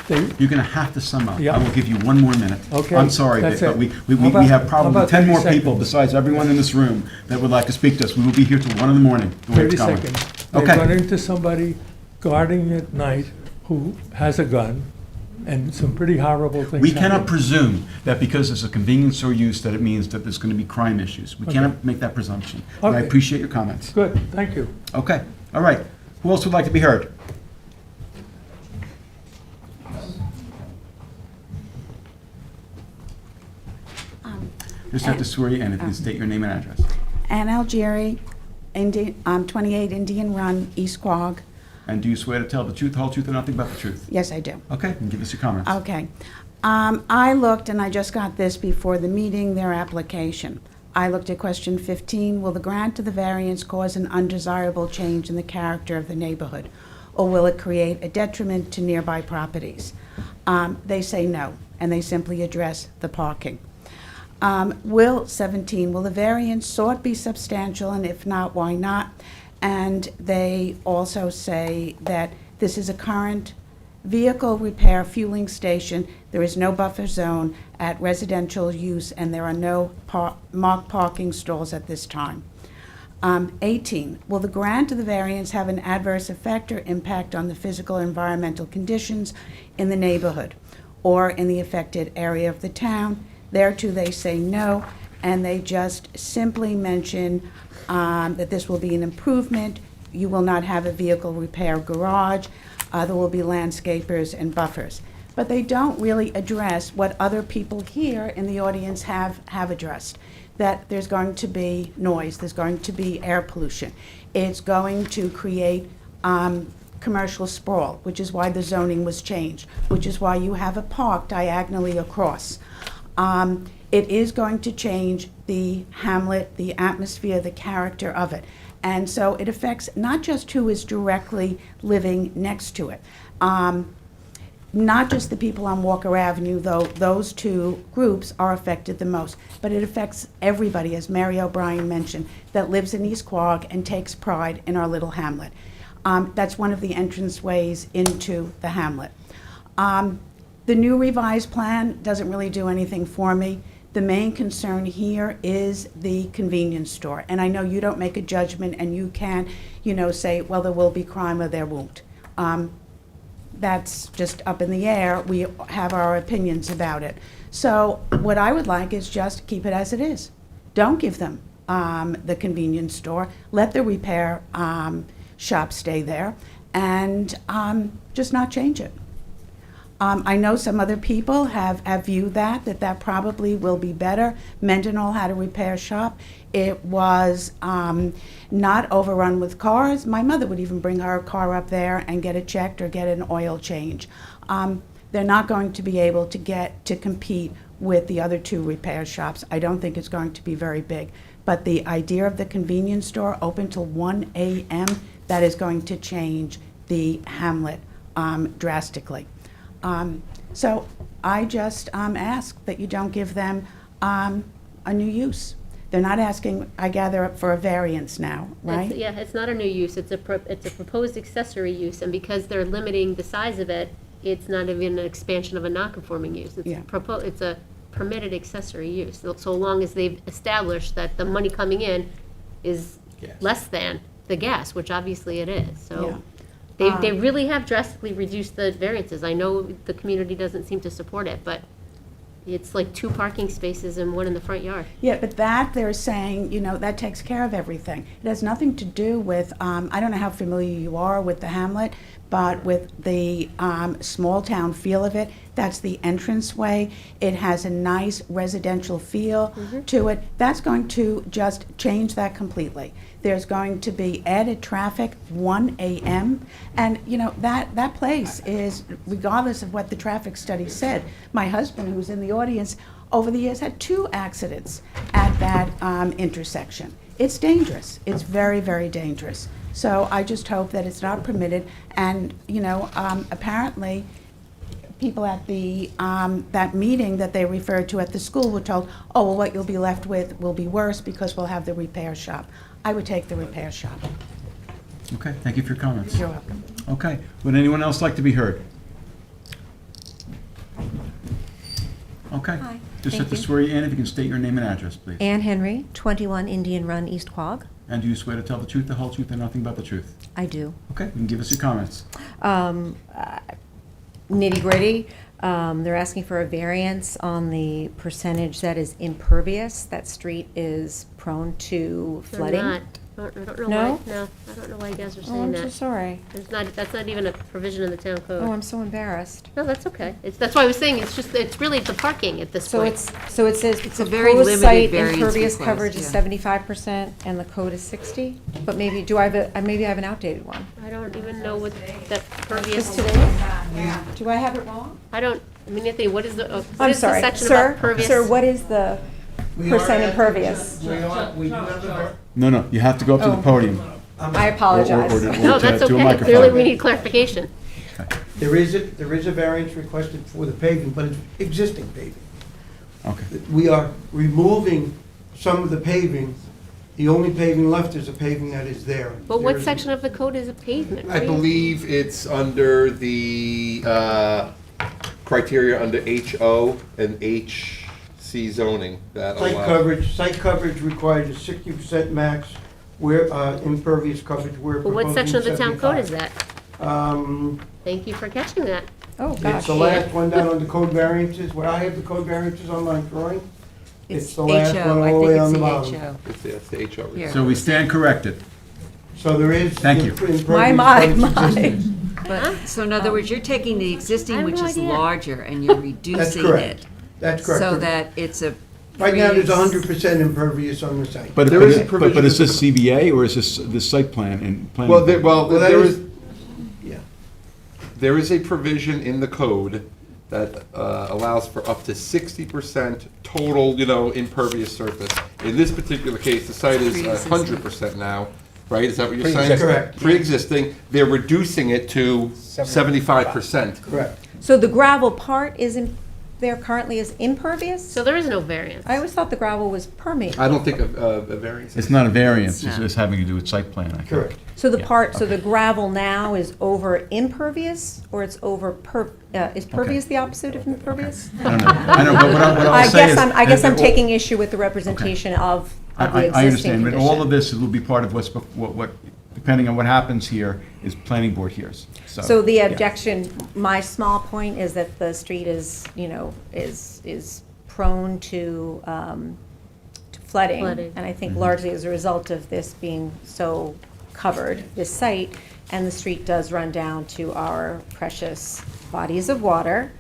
You're going to have to sum up. Yeah. I will give you 1 more minute. Okay, I'm sorry, that's but it. we How about- have how probably about 10 more 30 people seconds? besides everyone in this room that would like to speak to us. We will be here till 1 in the morning, the way 30 it's going. seconds. They Okay. run into somebody guarding at night who has a gun, and some pretty horrible things We cannot happen. presume that because it's a convenience store use that it means that there's going to be crime issues. We Okay. cannot make that presumption. And I Okay. appreciate your comments. Good, thank you. Okay, all right. Who else would like to be heard? Just have to swear you in and state your name and address. Ann Algieri, 28 Indian Run, East Quogue. And do you swear to tell the truth, the whole truth, and nothing but the truth? Yes, I do. Okay, and give us your comments. Okay. I looked, and I just got this before the meeting, their application. I looked at question 15, will the grant of the variance cause an undesirable change in the character of the neighborhood? Or will it create a detriment to nearby properties? They say no, and they simply address the parking. 17, will the variance sought be substantial, and if not, why not? And they also say that this is a current vehicle repair fueling station. There is no buffer zone at residential use, and there are no marked parking stalls at this time. 18, will the grant of the variance have an adverse effect or impact on the physical or environmental conditions in the neighborhood or in the affected area of the town? Thereto, they say no, and they just simply mention that this will be an improvement. You will not have a vehicle repair garage. There will be landscapers and buffers. But they don't really address what other people here in the audience have addressed, that there's going to be noise, there's going to be air pollution. It's going to create commercial sprawl, which is why the zoning was changed, which is why you have a park diagonally across. It is going to change the hamlet, the atmosphere, the character of it. And so it affects not just who is directly living next to it, not just the people on Walker Avenue, though those two groups are affected the most, but it affects everybody, as Mary O'Brien mentioned, that lives in East Quogue and takes pride in our little hamlet. That's one of the entranceways into the hamlet. The new revised plan doesn't really do anything for me. The main concern here is the convenience store. And I know you don't make a judgment and you can, say, well, there will be crime or there won't. That's just up in the air. We have our opinions about it. So what I would like is just keep it as it is. Don't give them the convenience store. Let the repair shop stay there and just not change it. I know some other people have viewed that probably will be better. Mendenhall had a repair shop. It was not overrun with cars. My mother would even bring her car up there and get it checked or get an oil change. They're not going to be able to compete with the other two repair shops. I don't think it's going to be very big. But the idea of the convenience store open till 1 a.m., that is going to change the hamlet drastically. So I just ask that you don't give them a new use. They're not asking, I gather, for a variance now, right? It's not a new use, it's a proposed accessory use, and because they're limiting the size of it, it's not even an expansion of a non-conforming use. It's a permitted accessory use, so long as they've established that the money coming in is less than the gas, which obviously it is, so. They really have drastically reduced the variances. I know the community doesn't seem to support it, but it's like 2 parking spaces and 1 in the front yard. Yeah, but that they're saying, that takes care of everything. It has nothing to do with, I don't know how familiar you are with the hamlet, but with the small town feel of it, that's the entranceway. It has a nice residential feel to it. That's going to just change that completely. There's going to be added traffic 1 a.m. And, that place is, regardless of what the traffic study said, my husband, who's in the audience, over the years had 2 accidents at that intersection. It's dangerous. It's very, very dangerous. So I just hope that it's not permitted. And, apparently, people at the, that meeting that they referred to at the school were told, oh, well, what you'll be left with will be worse because we'll have the repair shop. I would take the repair shop. Okay, thank you for your comments. You're welcome. Okay, would anyone else like to be heard? Okay. Hi, Just thank have to you. swear you in if you can state your name and address, please. Ann Henry, 21 Indian Run, East Quogue. And do you swear to tell the truth, the whole truth, and nothing but the truth? I do. Okay, you can give us your comments. Nitty gritty, they're asking for a variance on the percentage that is impervious. That street is prone to They're flooding. not. I don't know No? why, no, I don't know why you guys are Oh, saying I'm that. so sorry. It's not, that's not even a provision in the town code. Oh, I'm so embarrassed. No, that's okay. That's why I was saying, it's really the parking at this So point. so it says It's a very proposed limited site variance impervious request, coverage is yeah. 75% and the code is 60? But maybe, maybe I have an outdated one. I don't even know what that pervious. This today? Do I have it wrong? I don't, I mean, Anthony, what is the I'm section sorry, about sir, pervious? sir, what is the percent impervious? We do have a No, you have to go up to the Oh. podium. I apologize. No, that's to a okay. microphone. Clearly, we need clarification. There is a variance requested for the paving, but it's existing paving. Okay. We are removing some of the paving. The only paving left is the paving that is there. But what There's- section of the code is a pavement? I believe it's under the criteria under HO and HC zoning that allow. Site coverage requires a 60% max, where impervious coverage, we're But what proposing section of the town code is 75. that? Thank you for catching that. Oh, It's gosh. the last one down on the code variances, where I have the code variances on my drawing. It's the last HO, one I all the think way it's on the the bottom. HO. It's the HO. Here. So we stand corrected. So there is. Thank you. impervious My. coverage existing. But, so in other words, you're taking the I existing, have which no is idea. larger, and you're That's reducing correct. it. That's correct. So that it's a. Right now, there's pre- 100% impervious on the site. But There is a provision is in this CBA or is this site plan and planning? Well, board? Well, that there is- is, Yeah. there is a provision in the code that allows for up to 60% total, impervious surface. In this particular case, the site is Pre-existing. 100% now, right? Is that what you're saying? Pre-existing. Correct. Pre-existing, they're reducing it to 75%. Correct. So the gravel part there currently is impervious? So there is no variance. I always thought the gravel was permeable. I don't think a variance. It's not a variance, No. it's just having to do with site plan, I think. Correct. So the Yeah, so the gravel now is over impervious, or it's over is pervious the opposite of impervious? I don't know, but what I'll I say guess is. I guess I'm that- taking issue with the representation of the I existing understand, but all condition. of this will be part of what, depending on what happens here, is planning board hears. So the yeah. objection, my small point is that the street is, is prone to flooding. Flooding. And I Mm-hmm. think largely as a result of this being so covered, this site, and the street does run down to our precious bodies of water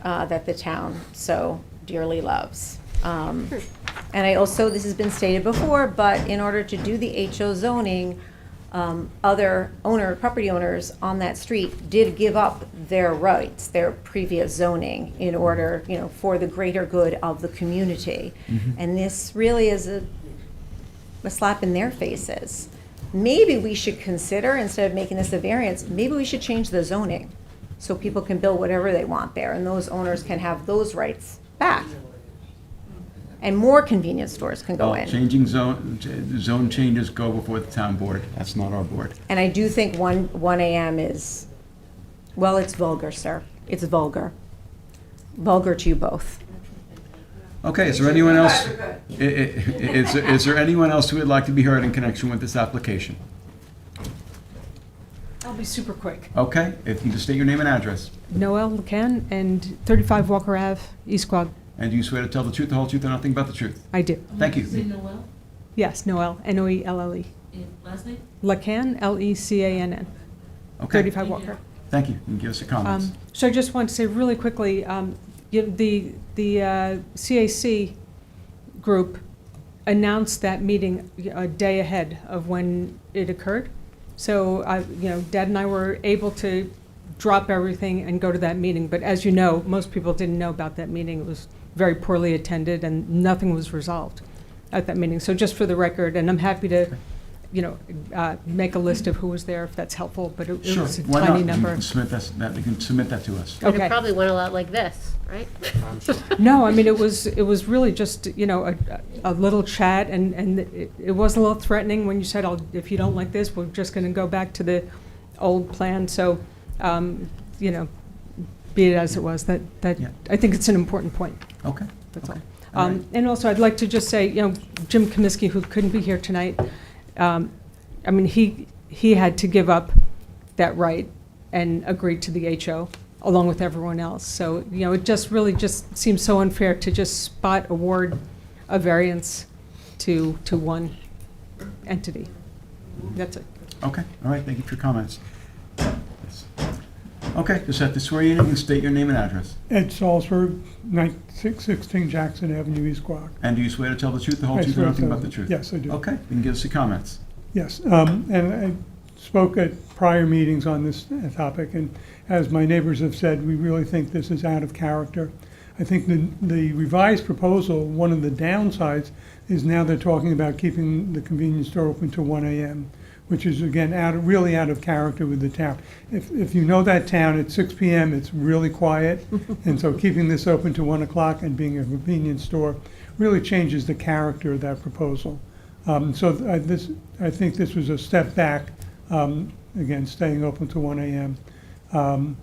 that the town so dearly loves. And I also, this has been stated before, but in order to do the HO zoning, other property owners on that street did give up their rights, their previous zoning, in order, for the greater good of the community. And this really is a slap in their faces. Maybe we should consider, instead of making this a variance, maybe we should change the zoning so people can build whatever they want there, and those owners can have those rights back. And more convenience stores can go Well, in. Changing zone changes go before the town board, that's not our board. And I do think 1 AM is, well, it's vulgar, sir. It's vulgar. Vulgar to you both. Okay, is there anyone else? Is there anyone else who would like to be heard in connection with this application? I'll be super quick. Okay, if you just state your name and address. Noel LeCan and 35 Walker Ave, East Quogue. And do you swear to tell the truth, the whole truth, and nothing but the truth? I do. Thank you. Noel? Yes, Noel, Noelle. Last name? LeCan, Lecann. Okay. 35 Walker. Thank you. You can give us your comments. So I just want to say really quickly, the CAC group announced that meeting a day ahead of when it occurred. So, Dad and I were able to drop everything and go to that meeting. But as you know, most people didn't know about that meeting. It was very poorly attended and nothing was resolved at that meeting. So just for the record, and I'm happy to make a list of who was there, if that's helpful, but it Sure, was a why not? tiny You number. can submit that, you can submit that to us. And Okay. it probably went a lot like this, right? No, I mean, it was really just, a little chat, and it was a little threatening when you said, if you don't like this, we're just gonna go back to the old plan, so, be it as it was, that, Yeah. I think it's an important point, Okay. that's Okay. all. All right. And also, I'd like to just say, Jim Comiskey, who couldn't be here tonight, I mean, he had to give up that right and agree to the HO along with everyone else. So, it just really just seems so unfair to just spot award a variance to one entity. That's it. Okay, all right, thank you for your comments. Yes. Okay, just have to swear you in and state your name and address. Ed Salzberg, 616 Jackson Avenue, East Quogue. And do you swear to tell the truth, the whole I truth, swear and to nothing tell but the the- truth? yes, I do. Okay, you can give us your comments. Yes, and I spoke at prior meetings on this topic, and as my neighbors have said, we really think this is out of character. I think the revised proposal, one of the downsides is now they're talking about keeping the convenience store open to 1 a.m., which is, again, really out of character with the town. If you know that town, at 6 p.m., it's really quiet, and so keeping this open to 1 o'clock and being a convenience store really changes the character of that proposal. I think this was a step back, again, staying open to 1 a.m.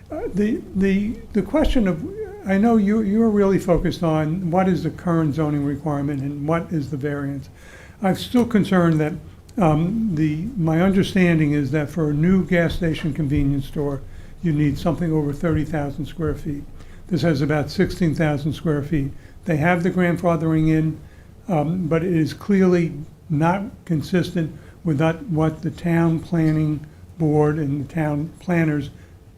The question of, I know you're really focused on what is the current zoning requirement and what is the variance. I'm still concerned that my understanding is that for a new gas station convenience store, you need something over 30,000 square feet. This has about 16,000 square feet. They have the grandfathering in, but it is clearly not consistent with what the town planning board and the town planners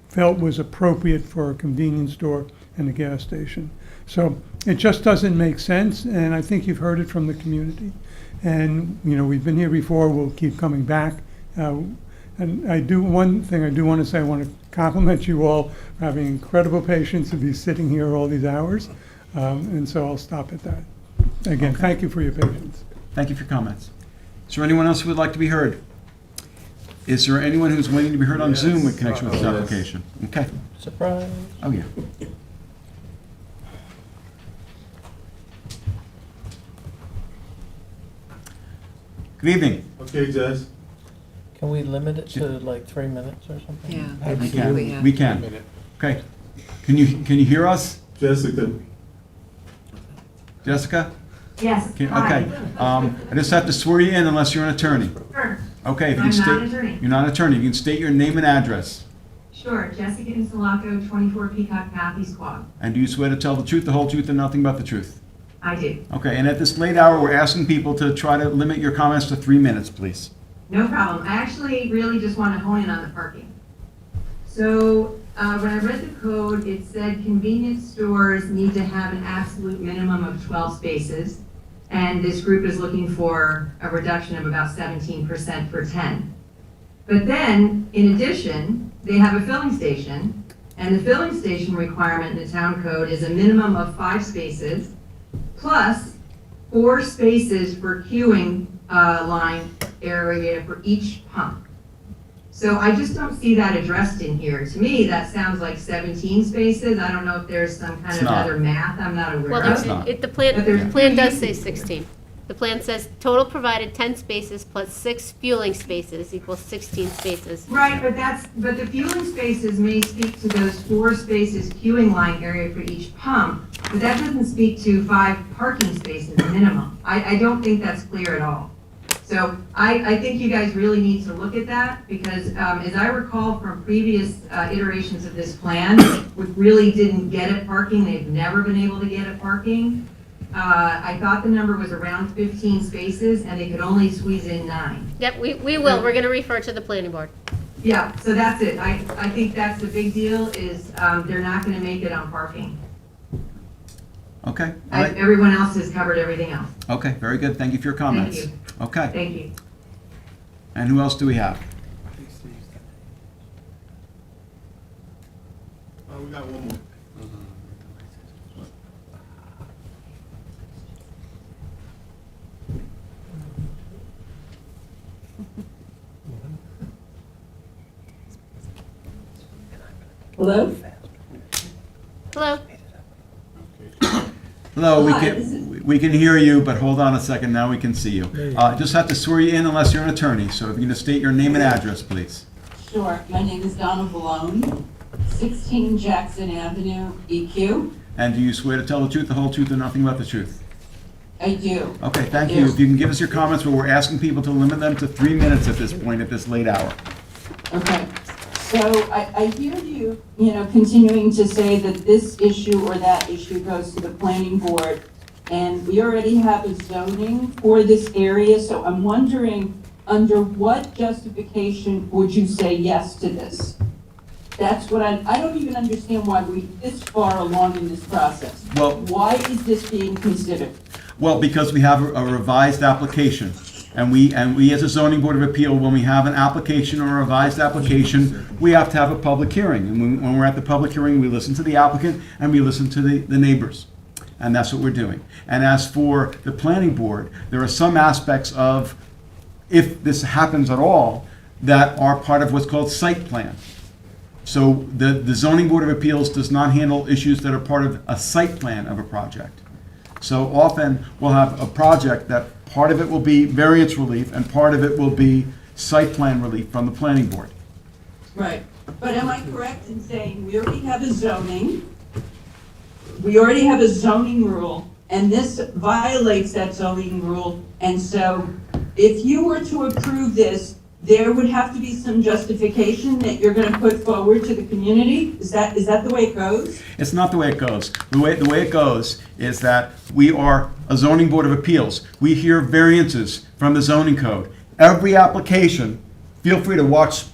felt was appropriate for a convenience store and a gas station. So it just doesn't make sense, and I think you've heard it from the community. And, we've been here before, we'll keep coming back. And one thing I do want to say, I want to compliment you all for having incredible patience to be sitting here all these hours. And so I'll stop at that. Again, thank you for your patience. Thank you for your comments. Is there anyone else who would like to be heard? Is there anyone who's waiting to be heard on Zoom in connection with this application? Okay. Surprise. Oh, yeah. Good evening. Okay, Jess. Can we limit it to like 3 minutes or something? Yeah. We I think can. we have- We can. Okay. Can you hear us? Jessica. Jessica? Yes. Okay. Hi. I just have to swear you in unless you're an attorney. Sure. Okay. If you I'm can not state- an attorney. You're not an attorney. You can state your name and address. Sure. Jessica Insulaco, 24 Peacock Path, East Quogue. And do you swear to tell the truth, the whole truth, and nothing but the truth? I do. Okay. And at this late hour, we're asking people to try to limit your comments to 3 minutes, please. No problem. I actually really just want to hone in on the parking. So when I read the code, it said convenience stores need to have an absolute minimum of 12 spaces. And this group is looking for a reduction of about 17% for 10. But then, in addition, they have a filling station, and the filling station requirement in the town code is a minimum of 5 spaces, plus 4 spaces for queuing line area for each pump. So I just don't see that addressed in here. To me, that sounds like 17 spaces. I don't know if there's some kind It's of not. other math I'm not aware Well, of. the But there's plan does two say 16. The plan says total provided 10 spaces plus 6 fueling spaces equals 16 spaces. Right, but the fueling spaces may speak to those 4 spaces queuing line area for each pump, but that doesn't speak to 5 parking spaces minimum. I don't think that's clear at all. So I think you guys really need to look at that, because as I recall from previous iterations of this plan, we really didn't get at parking. They've never been able to get at parking. I thought the number was around 15 spaces, and they could only squeeze in 9. Yep, we will. We're going to refer to the planning board. Yeah, so that's it. I think that's the big deal, is they're not going to make it on parking. Okay. All right. Everyone else has covered everything else. Okay. Very good. Thank you for your comments. Thank you. Okay. Thank you. And who else do we have? We got one more. Hello? Hello? Hello, Hi, we can hear you, but hold on a second, now we can see you. Just have to swear you in unless you're an attorney, so if you can just state your name and address, please. Sure, my name is Donna Valone, 16 Jackson Avenue, EQ. And do you swear to tell the truth, the whole truth, and nothing but the truth? I do. Okay, thank you. If you can give us your comments, but we're asking people to limit them to 3 minutes at this point, at this late hour. Okay, so I hear you, continuing to say that this issue or that issue goes to the planning board, and we already have a zoning for this area, so I'm wondering, under what justification would you say yes to this? That's what I don't even understand why we're this far along in this process. Well- Why is this being considered? Well, because we have a revised application. And we as a zoning board of appeal, when we have an application or a revised application, we have to have a public hearing. And when we're at the public hearing, we listen to the applicant and we listen to the neighbors. And that's what we're doing. And as for the planning board, there are some aspects of, if this happens at all, that are part of what's called site plan. So the zoning board of appeals does not handle issues that are part of a site plan of a project. So often, we'll have a project that part of it will be variance relief and part of it will be site plan relief from the planning board. Right, but am I correct in saying we already have a zoning, we already have a zoning rule, and this violates that zoning rule, and so if you were to approve this, there would have to be some justification that you're gonna put forward to the community? Is that the way it goes? It's not the way it goes. The way it goes is that we are a zoning board of appeals. We hear variances from the zoning code. Every application, feel free to watch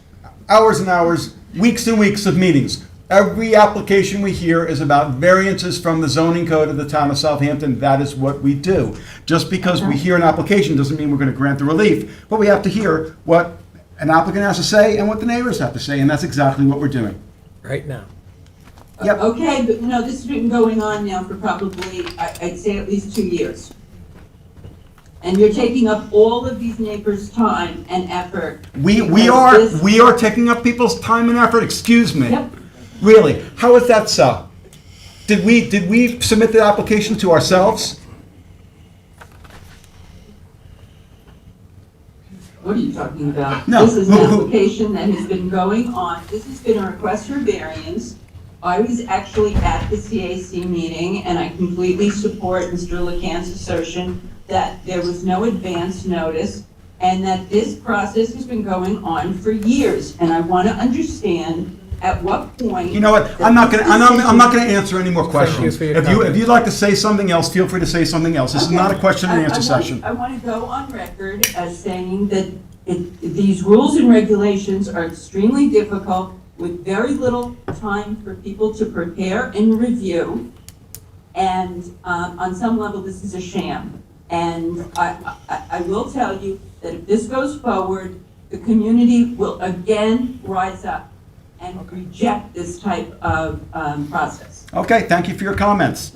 hours and hours, weeks and weeks of meetings. Every application we hear is about variances from the zoning code of the town of Southampton. That is what we do. Just because we hear an application doesn't mean we're going to grant the relief, but we have to hear what an applicant has to say and what the neighbors have to say, and that's exactly what we're doing. Right now. Yep. Okay, but this has been going on now for probably, I'd say at least 2 years. And you're taking up all of these neighbors' time and effort. We because are taking up people's time and effort, excuse me. Yep. Really? How is that so? Did we submit the application to ourselves? What are you talking about? No, This is an who- application that has been going on. This has been a request for variance. I was actually at the CAC meeting, and I completely support Mr. LeCant's assertion that there was no advance notice, and that this process has been going on for years. And I want to understand at what point. You know what? I'm not gonna answer any more questions. for your If you'd like to say something else, feel free to say something else. This is not a question and answer session. I want to go on record as saying that these rules and regulations are extremely difficult with very little time for people to prepare and review. And on some level, this is a sham. And I will tell you that if this goes forward, the community will again rise up and reject this type of process. Okay, thank you for your comments.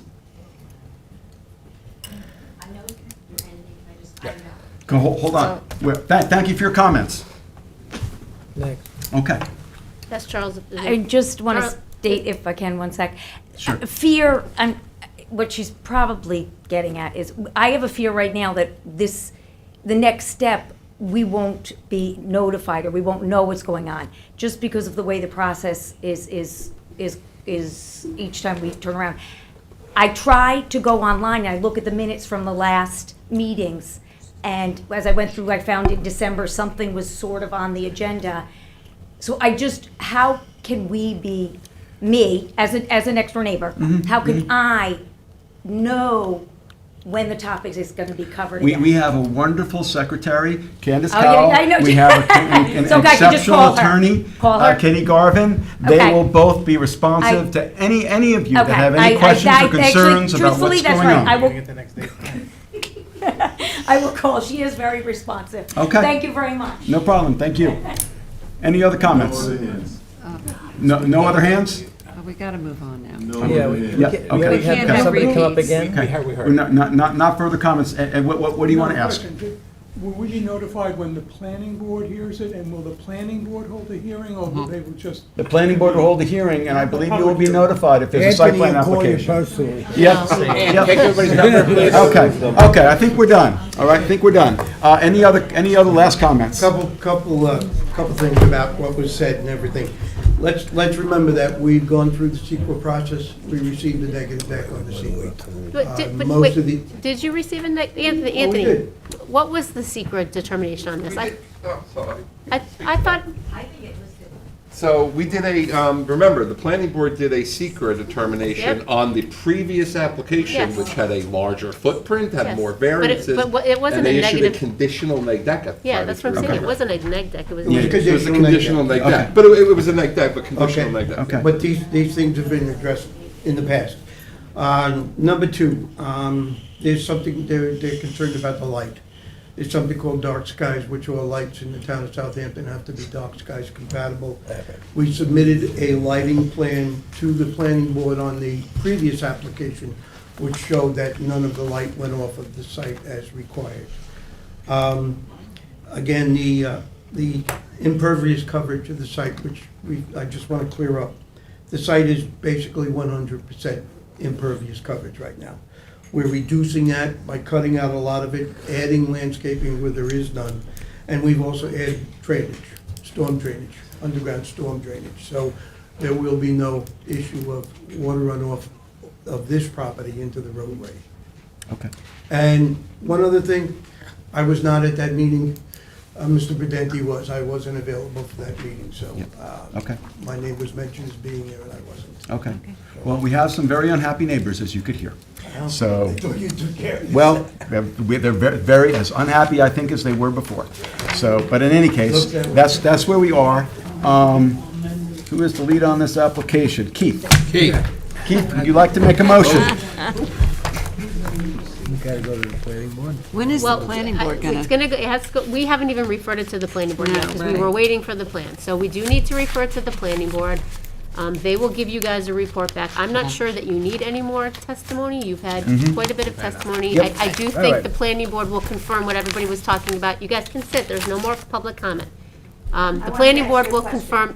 Hold on. Thank you for your comments. Next. Okay. That's Charles. I just want to Charles- state, if I can, one sec. Sure. Fear, what she's probably getting at is, I have a fear right now that the next step, we won't be notified or we won't know what's going on, just because of the way the process is each time we turn around. I try to go online, and I look at the minutes from the last meetings, and as I went through, I found in December, something was sort of on the agenda. So how can we be, me, as a next door neighbor, how can I know when the topic is going to be covered again? We have a wonderful secretary, Candace Oh, Cowell. yeah, I know. We have an So, guys, you just exceptional call her. attorney, Call her. Kitty Garvin. They Okay. will both be responsive to any of you that Okay. have any questions or concerns about truthfully, what's that's going right. on. I will, Get the next day. I will call. She is very responsive. Okay. Thank you very much. No problem, thank you. Any other comments? No other hands. No other hands? We gotta move on now. No Yeah, other we hands. Yeah, we okay. have somebody come up repeats. again. Okay. We heard. Not further comments. What do you want to ask? Will we be notified when the planning board hears it, and will the planning board hold a hearing, or will they will just? The planning board will hold a hearing, and I believe you will be notified if there's a site plan application. Yep. Take everybody's number, please. Okay, I think we're done. All right, I think we're done. Any other last comments? Couple things about what was said and everything. Let's remember that we've gone through the CEQA process. We received a negative deck on the CEQA. But most wait, of the- did you receive Anthony, did. what was the secret determination on this? Oh, sorry. I thought, So we did remember, the planning board did a secret determination Yep. on the previous application, Yes. which had a larger footprint, had Yes. more But it- variances. but it wasn't and a they issued negative- a conditional neg deck at the yeah, time, that's if what I'm you saying, it remember. wasn't a neg deck, it was. It was It was a conditional conditional neg neg deck. deck, but it was a neg deck, but conditional neg deck. Okay. But these things have been addressed in the past. Number two, there's something, they're concerned about the light. There's something called dark skies, which all lights in the town of Southampton have to be dark skies compatible. We submitted a lighting plan to the planning board on the previous application, which showed that none of the light went off of the site as required. Again, the impervious coverage of the site, which I just want to clear up. The site is basically 100% impervious coverage right now. We're reducing that by cutting out a lot of it, adding landscaping where there is none, and we've also added drainage, storm drainage, underground storm drainage. So there will be no issue of water runoff of this property into the roadway. Okay. And one other thing, I was not at that meeting. Mr. Bedenti was. I wasn't available for that meeting, so Okay. my name was mentioned as being there, and I wasn't. Okay. Well, we have some very unhappy neighbors, as you could hear. So, I thought you took care of this. well, they're very as unhappy, I think, as they were before. So, but in any case, that's where we are. Who is the lead on this application? Keith. Keith, would you like to make a motion? Gotta go to the planning board. When is the Well, planning board it's gonna? gonna go, it has to go, we haven't even referred it to the planning board yet, No, because we right. were waiting for the plan. So we do need to refer it to the planning board. They will give you guys a report back. I'm not sure that you need any more testimony. You've had quite a bit of testimony. Yep. I do think the planning board will confirm what everybody was talking about. You guys can sit, there's no more public comment. The planning board will confirm,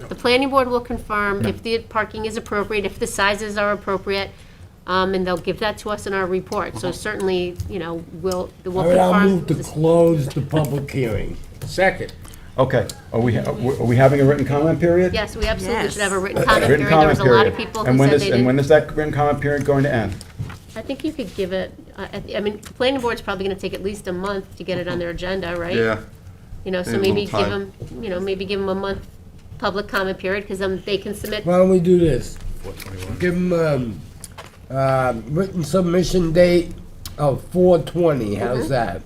if the parking is appropriate, if the sizes are appropriate, and they'll give that to us in our report. So certainly, we'll All right, I'll confirm. move to close the public hearing. Second. Okay. Are we having a written comment period? Yes, we absolutely should have a written A comment period. There was a lot of people And who when said is, they and when didn't. is that written comment period going to end? I think you could give it, I mean, the planning board's probably gonna take at least a month to get it on their agenda, right? Yeah. So Maybe a maybe little give time. them, maybe give them a month public comment period, because they can submit. Why don't we do this? Give them, written submission date of 4/20, how's that?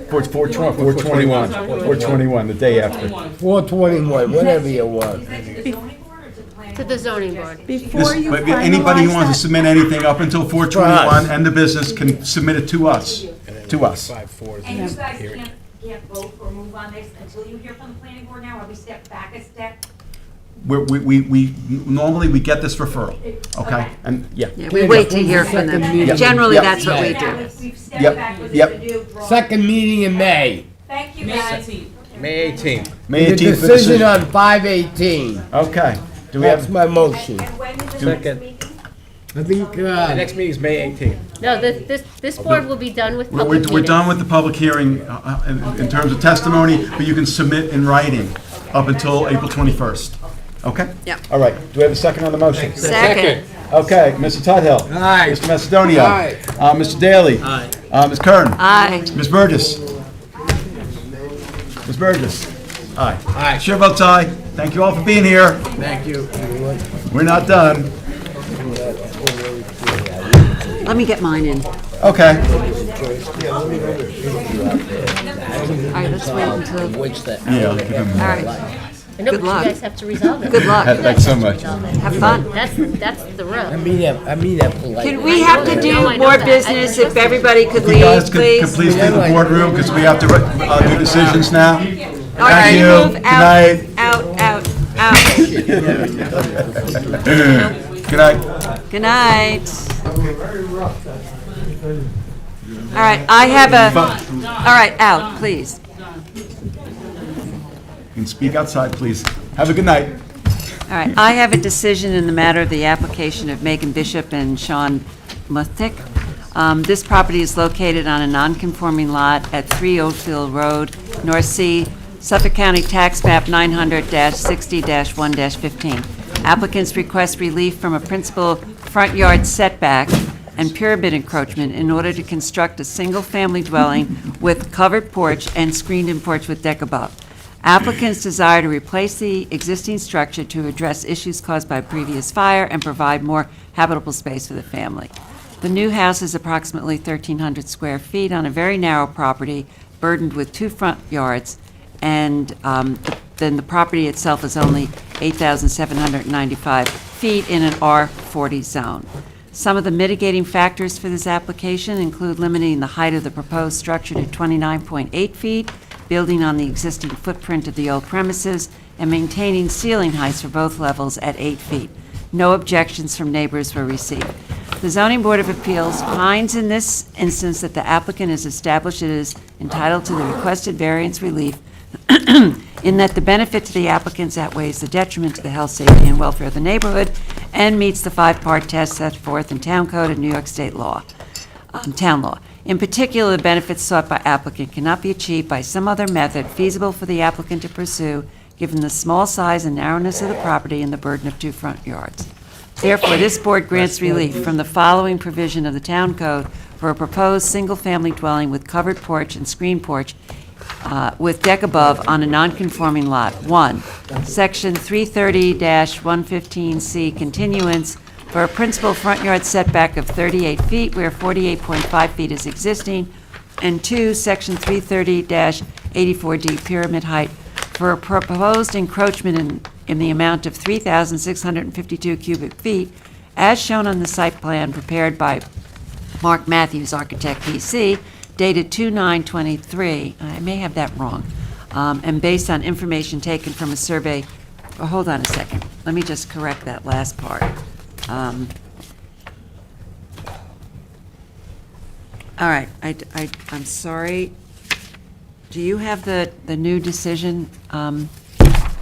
4/21, the day after. 4/21, whatever you want. To the zoning board. Before you But anybody who finalize wants to that, submit anything up until 4/21 and the business can submit it to us, to us. And you guys can't vote or move on this until you hear from the planning board now, or we step back a step? Normally, we get this referral, okay? And, yeah. Yeah, we wait to hear from them. Yep. Generally, Yep. that's what we do. We've stepped Yep. back with Yep. the new drawing. Second meeting in May. Thank you, guys. May 18th. May The 18th for decision on 5/18. Okay. Do we That's have, my motion. And when is the Second. next meeting? I think, The next meeting is May 18th. No, this board will be done with we're public we're meetings. done with the public hearing in terms of testimony, but you can submit in writing up until April 21st. Okay? Yep. All right. Do we have a second on the motion? Second. Okay. Mr. Tudhill. Aye. Mr. Macedonia. Aye. Mr. Daly. Aye. Ms. Kern. Aye. Ms. Burgess. Ms. Burgess. Aye. Aye. Chair votes aye. Thank you all for being here. thank you. We're not done. Let me get mine in. Okay. All right, let's wait until, Yeah. give him- all right. I know, Good but you luck. guys have to resolve it. Good luck. Thanks so much. Have fun. That's the rub. I mean that politely. Can we have to do No, I know more that. business if everybody could If you guys leave, could please? please leave the boardroom, because we have to do decisions now. All right, Thank you. move Good out, night. out. Good night. Good night. All right, I have a, all right, Al, please. You can speak outside, please. Have a good night. All right, I have a decision in the matter of the application of Megan Bishop and Sean Muthnick. This property is located on a non-conforming lot at 3 Oakfield Road, North Sea, Suffolk County Tax Map 900-60-1-15. Applicants request relief from a principal front yard setback and pyramid encroachment in order to construct a single-family dwelling with covered porch and screened-in porch with deck above. Applicants desire to replace the existing structure to address issues caused by previous fire and provide more habitable space for the family. The new house is approximately 1,300 square feet on a very narrow property burdened with 2 front yards, and then the property itself is only 8,795 feet in an R40 zone. Some of the mitigating factors for this application include limiting the height of the proposed structure to 29.8 feet, building on the existing footprint of the old premises, and maintaining ceiling heights for both levels at 8 feet. No objections from neighbors were received. The Zoning Board of Appeals finds in this instance that the applicant has established it is entitled to the requested variance relief in that the benefit to the applicants outweighs the detriment to the health, safety, and welfare of the neighborhood and meets the 5-part test set forth in Town Code and New York State law, town law. In particular, the benefits sought by applicant cannot be achieved by some other method feasible for the applicant to pursue, given the small size and narrowness of the property and the burden of 2 front yards. Therefore, this board grants relief from the following provision of the Town Code for a proposed single-family dwelling with covered porch and screened porch with deck above on a non-conforming lot. 1, Section 330-115C continuance for a principal front yard setback of 38 feet where 48.5 feet is existing, and 2, Section 330-84D pyramid height for a proposed encroachment in the amount of 3,652 cubic feet as shown on the site plan prepared by Mark Matthews, Architect, PC, dated 2/9/23, I may have that wrong, and based on information taken from a survey, hold on a second, let me just correct that last part. All right, I'm sorry, do you have the new decision? Hold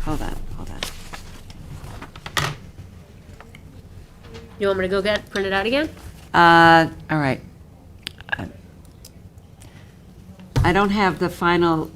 on. You want me to go print it out again? All right. I don't have the final,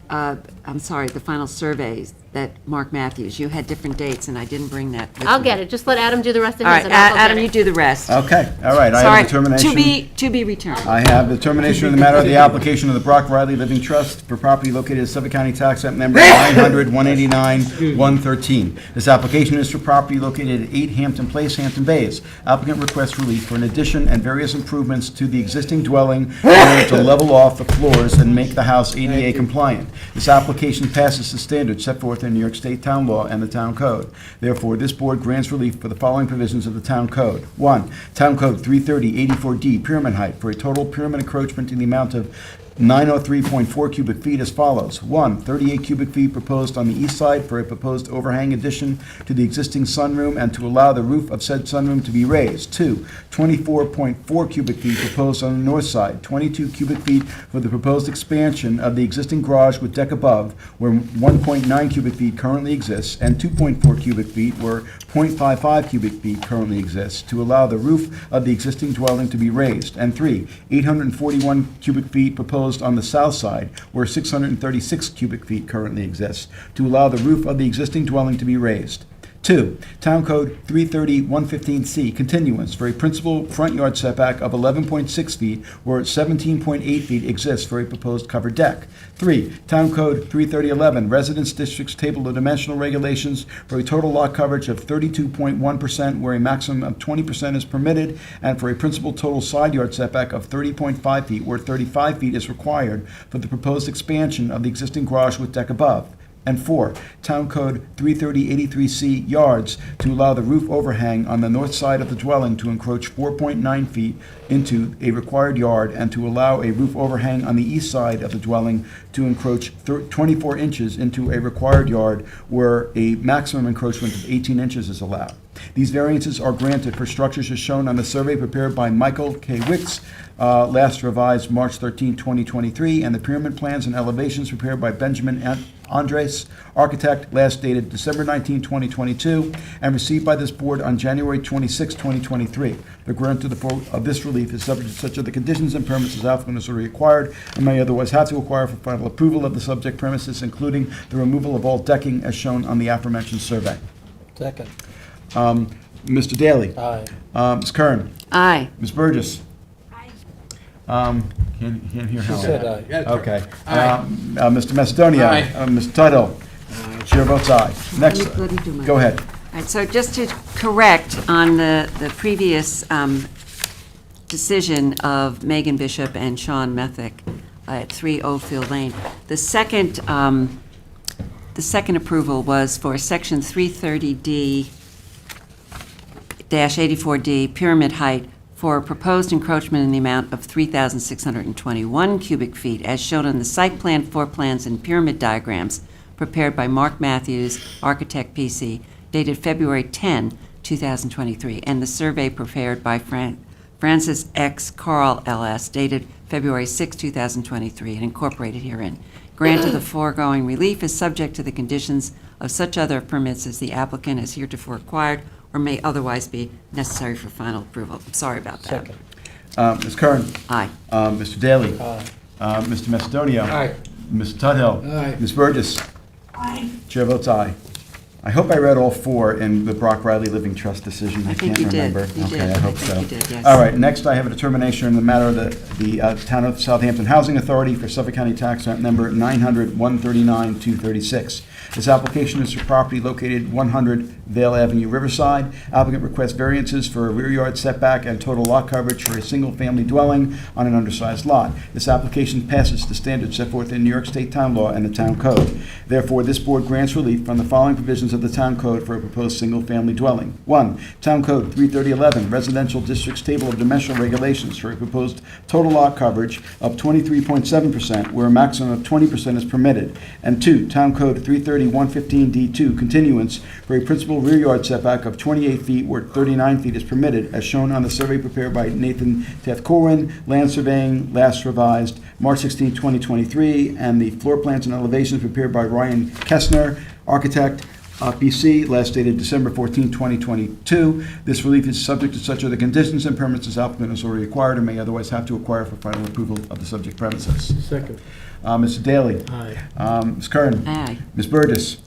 I'm sorry, the final surveys that Mark Matthews, you had different dates, and I didn't bring that with I'll me. get it. Just let Adam do the rest of All his, right, and I'll go get Adam, it. you do the rest. Okay, all right, I have Sorry, a determination. to be returned. I have the determination in the matter of the application of the Brock Riley Living Trust for property located at Suffolk County Tax Map number 900-189-113. This application is for property located at 8 Hampton Place, Hampton Bays. Applicant requests relief for an addition and various improvements to the existing dwelling in order to level off the floors and make the house ADA compliant. This application passes the standards set forth in New York State Town Law and the Town Code. Therefore, this board grants relief for the following provisions of the Town Code. 1, Town Code 330-84D, pyramid height, for a total pyramid encroachment in the amount of 903.4 cubic feet as follows. 1, 38 cubic feet proposed on the east side for a proposed overhang addition to the existing sunroom and to allow the roof of said sunroom to be raised. 2, 24.4 cubic feet proposed on the north side, 22 cubic feet for the proposed expansion of the existing garage with deck above where 1.9 cubic feet currently exists and 2.4 cubic feet where 0.55 cubic feet currently exists to allow the roof of the existing dwelling to be raised. And 3, 841 cubic feet proposed on the south side, where 636 cubic feet currently exists, to allow the roof of the existing dwelling to be raised. 2, Town Code 330-115C, continuance for a principal front yard setback of 11.6 feet, where 17.8 feet exists for a proposed covered deck. 3, Town Code 330-11, Residence Districts Table of Dimensional Regulations for a total lot coverage of 32.1%, where a maximum of 20% is permitted, and for a principal total side yard setback of 30.5 feet, where 35 feet is required for the proposed expansion of the existing garage with deck above. And 4, Town Code 330-83C, yards, to allow the roof overhang on the north side of the dwelling to encroach 4.9 feet into a required yard and to allow a roof overhang on the east side of the dwelling to encroach 24 inches into a required yard where a maximum encroachment of 18 inches is allowed. These variances are granted for structures as shown on the survey prepared by Michael K. Wicks, last revised March 13, 2023, and the pyramid plans and elevations prepared by Benjamin Andres, architect, last dated December 19, 2022, and received by this board on January 26, 2023. The grant of this relief is subject to such of the conditions and permits as applicant is already required and may otherwise have to acquire for final approval of the subject premises, including the removal of all decking as shown on the aforementioned survey. Second. Mr. Daly? Aye. Ms. Kern? Aye. Ms. Burgess? Can't hear She Howard. said aye. Okay. Aye. Mr. Macedonia? Aye. Mr. Tuttle? Chair votes aye. Next, Let me do my- go ahead. All right, so just to correct on the previous decision of Megan Bishop and Sean Methick at 3 Oldfield Lane, the second approval was for Section 330D-84D, pyramid height, for a proposed encroachment in the amount of 3,621 cubic feet, as shown on the site plan, floor plans, and pyramid diagrams prepared by Mark Matthews, Architect PC, dated February 10, 2023, and the survey prepared by Francis X. Carl, LS, dated February 6, 2023, and incorporated herein. Grant of the foregoing relief is subject to the conditions of such other permits as the applicant has heretofore acquired or may otherwise be necessary for final approval. I'm sorry about that. Second. Ms. Kern? Aye. Mr. Daly? Aye. Mr. Macedonia? Aye. Mr. Tuthill? Aye. Ms. Burgess? Aye. Chair votes aye. I hope I read all four in the Brock Riley Living Trust decision. I think can't you did. remember. You Okay, did. I hope I so. think you did, yes. All right, next I have a determination in the matter of the Town of Southampton Housing Authority for Suffolk County Tax Map Number 900-139-236. This application is for property located 100 Vale Avenue, Riverside. Applicant requests variances for a rear yard setback and total lot coverage for a single-family dwelling on an undersized lot. This application passes the standards set forth in New York State Town Law and the Town Code. Therefore, this board grants relief from the following provisions of the Town Code for a proposed single-family dwelling. 1. Town Code 33011, Residential Districts Table of Dimensional Regulations for a proposed total lot coverage of 23.7%, where a maximum of 20% is permitted. And 2. Town Code 330-115D2, Continuance for a principal rear yard setback of 28 feet where 39 feet is permitted, as shown on the survey prepared by Nathan Teth Corwin, Land Surveying, last revised March 16, 2023, and the floor plans and elevations prepared by Ryan Kessner, Architect, BC, last dated December 14, 2022. This relief is subject to such other conditions and permits as applicant has already acquired and may otherwise have to acquire for final approval of the subject premises. Second. Mr. Daly? Aye. Ms. Kern? Aye. Ms. Burgess?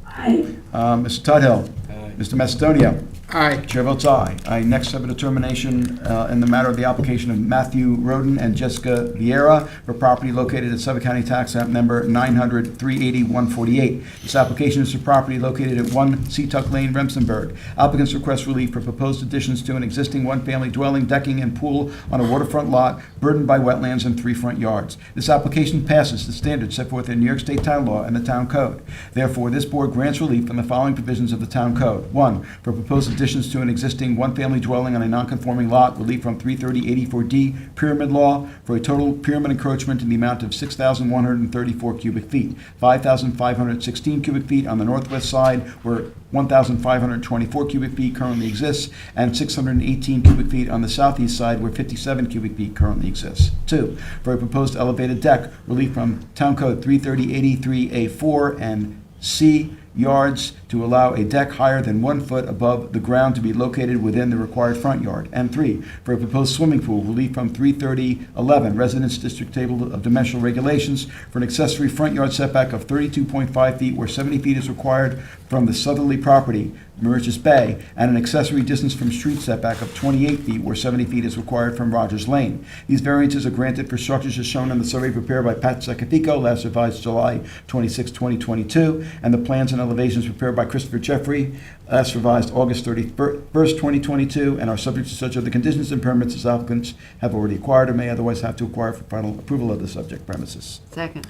Aye. Mr. Tudhill? Aye. Mr. Macedonia? Aye. Chair votes aye. I next have a determination in the matter of the application of Matthew Roden and Jessica Vieira for property located at Suffolk County Tax Map Number 900-380-148. This application is for property located at 1 Seatuck Lane, Remsenburg. Applicants request relief for proposed additions to an existing one-family dwelling, decking, and pool on a waterfront lot burdened by wetlands and 3 front yards. This application passes the standards set forth in New York State Town Law and the Town Code. Therefore, this board grants relief from the following provisions of the Town Code. 1. For proposed additions to an existing one-family dwelling on a non-conforming lot, relief from 330-84D Pyramid Law for a total pyramid encroachment in the amount of 6,134 cubic feet, 5,516 cubic feet on the northwest side where 1,524 cubic feet currently exists, and 618 cubic feet on the southeast side where 57 cubic feet currently exists. 2. For a proposed elevated deck, relief from Town Code 330-83A4 and C yards to allow a deck higher than 1 foot above the ground to be located within the required front yard. And 3, for a proposed swimming pool, relief from 33011 Residence District Table of Dimensional Regulations for an accessory front yard setback of 32.5 feet where 70 feet is required from the southerly property, Mauritius Bay, and an accessory distance from street setback of 28 feet where 70 feet is required from Rogers Lane. These variances are granted for structures as shown on the survey prepared by Pat Sacafico, last revised July 26, 2022, and the plans and elevations prepared by Christopher Jeffrey, last revised August 31st, 2022, and are subject to such other conditions and permits as applicants have already acquired or may otherwise have to acquire for final approval of the subject premises. Second.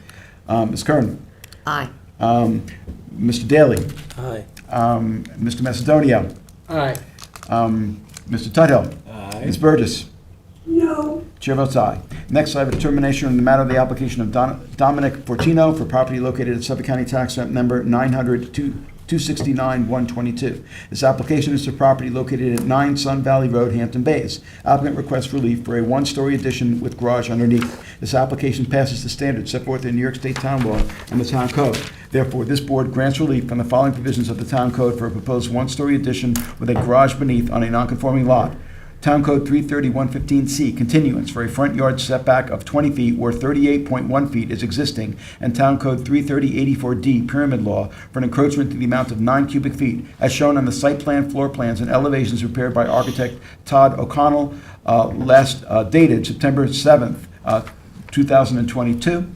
Ms. Kern? Aye. Mr. Daly? Aye. Mr. Macedonia? Aye. Mr. Tuthill? Aye. Ms. Burgess? No. Chair votes aye. Next, I have a determination in the matter of the application of Dominic Fortino for property located at Suffolk County Tax Map Number 900-2 269-122. This application is for property located at 9 Sun Valley Road, Hampton Bays. Applicant requests relief for a one-story addition with garage underneath. This application passes the standards set forth in New York State Town Law and the Town Code. Therefore, this board grants relief from the following provisions of the Town Code for a proposed one-story addition with a garage beneath on a non-conforming lot. Town Code 330-115C, continuance for a front yard setback of 20 feet where 38.1 feet is existing, and Town Code 330-84D, pyramid law, for an encroachment to the amount of 9 cubic feet, as shown on the site plan, floor plans, and elevations prepared by architect Todd O'Connell, dated September 7th, 2022.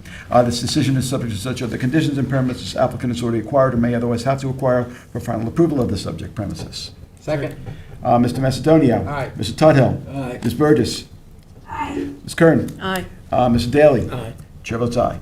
This decision is subject to such other conditions and permits this applicant has already acquired or may otherwise have to acquire for final approval of the subject premises. Second. Mr. Macedonio. Aye. Mr. Tudhill. Aye. Ms. Burgess. Aye. Ms. Kern. Aye. Mr. Daly. Aye. Chair votes aye.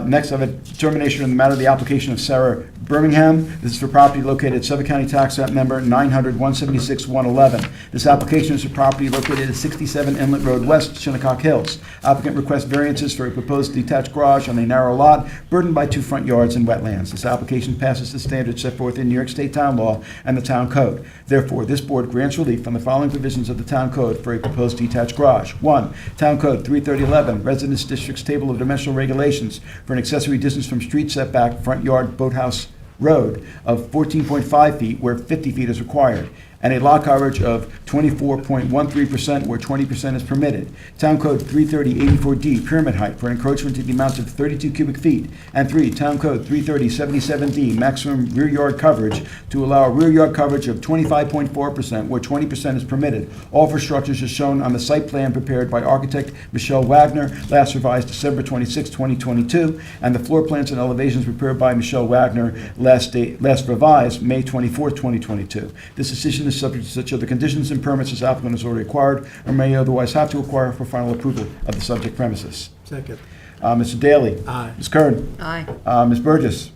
Next, I have a determination in the matter of the application of Sarah Birmingham. This is for property located at Suffolk County Tax Map Number 900-176-111. This application is for property located at 67 Inlet Road West, Shinnecock Hills. Applicant requests variances for a proposed detached garage on a narrow lot burdened by 2 front yards and wetlands. This application passes the standards set forth in New York State Town Law and the Town Code. Therefore, this board grants relief from the following provisions of the Town Code for a proposed detached garage. 1. Town Code 33011, Residence District's Table of Dimensional Regulations, for an accessory distance from street setback, front yard, boathouse road of 14.5 feet where 50 feet is required, and a lot coverage of 24.13% where 20% is permitted. Town Code 330-84D, pyramid height, for an encroachment to the amount of 32 cubic feet. And 3, Town Code 330-77D, maximum rear yard coverage to allow a rear yard coverage of 25.4% where 20% is permitted. All for structures as shown on the site plan prepared by architect Michelle Wagner, last revised December 26, 2022, and the floor plans and elevations prepared by Michelle Wagner, last revised May 24, 2022. This decision is subject to such other conditions and permits as applicant has already acquired or may otherwise have to acquire for final approval of the subject premises. Second. Mr. Daly. Aye. Ms. Kern. Aye. Ms. Burgess.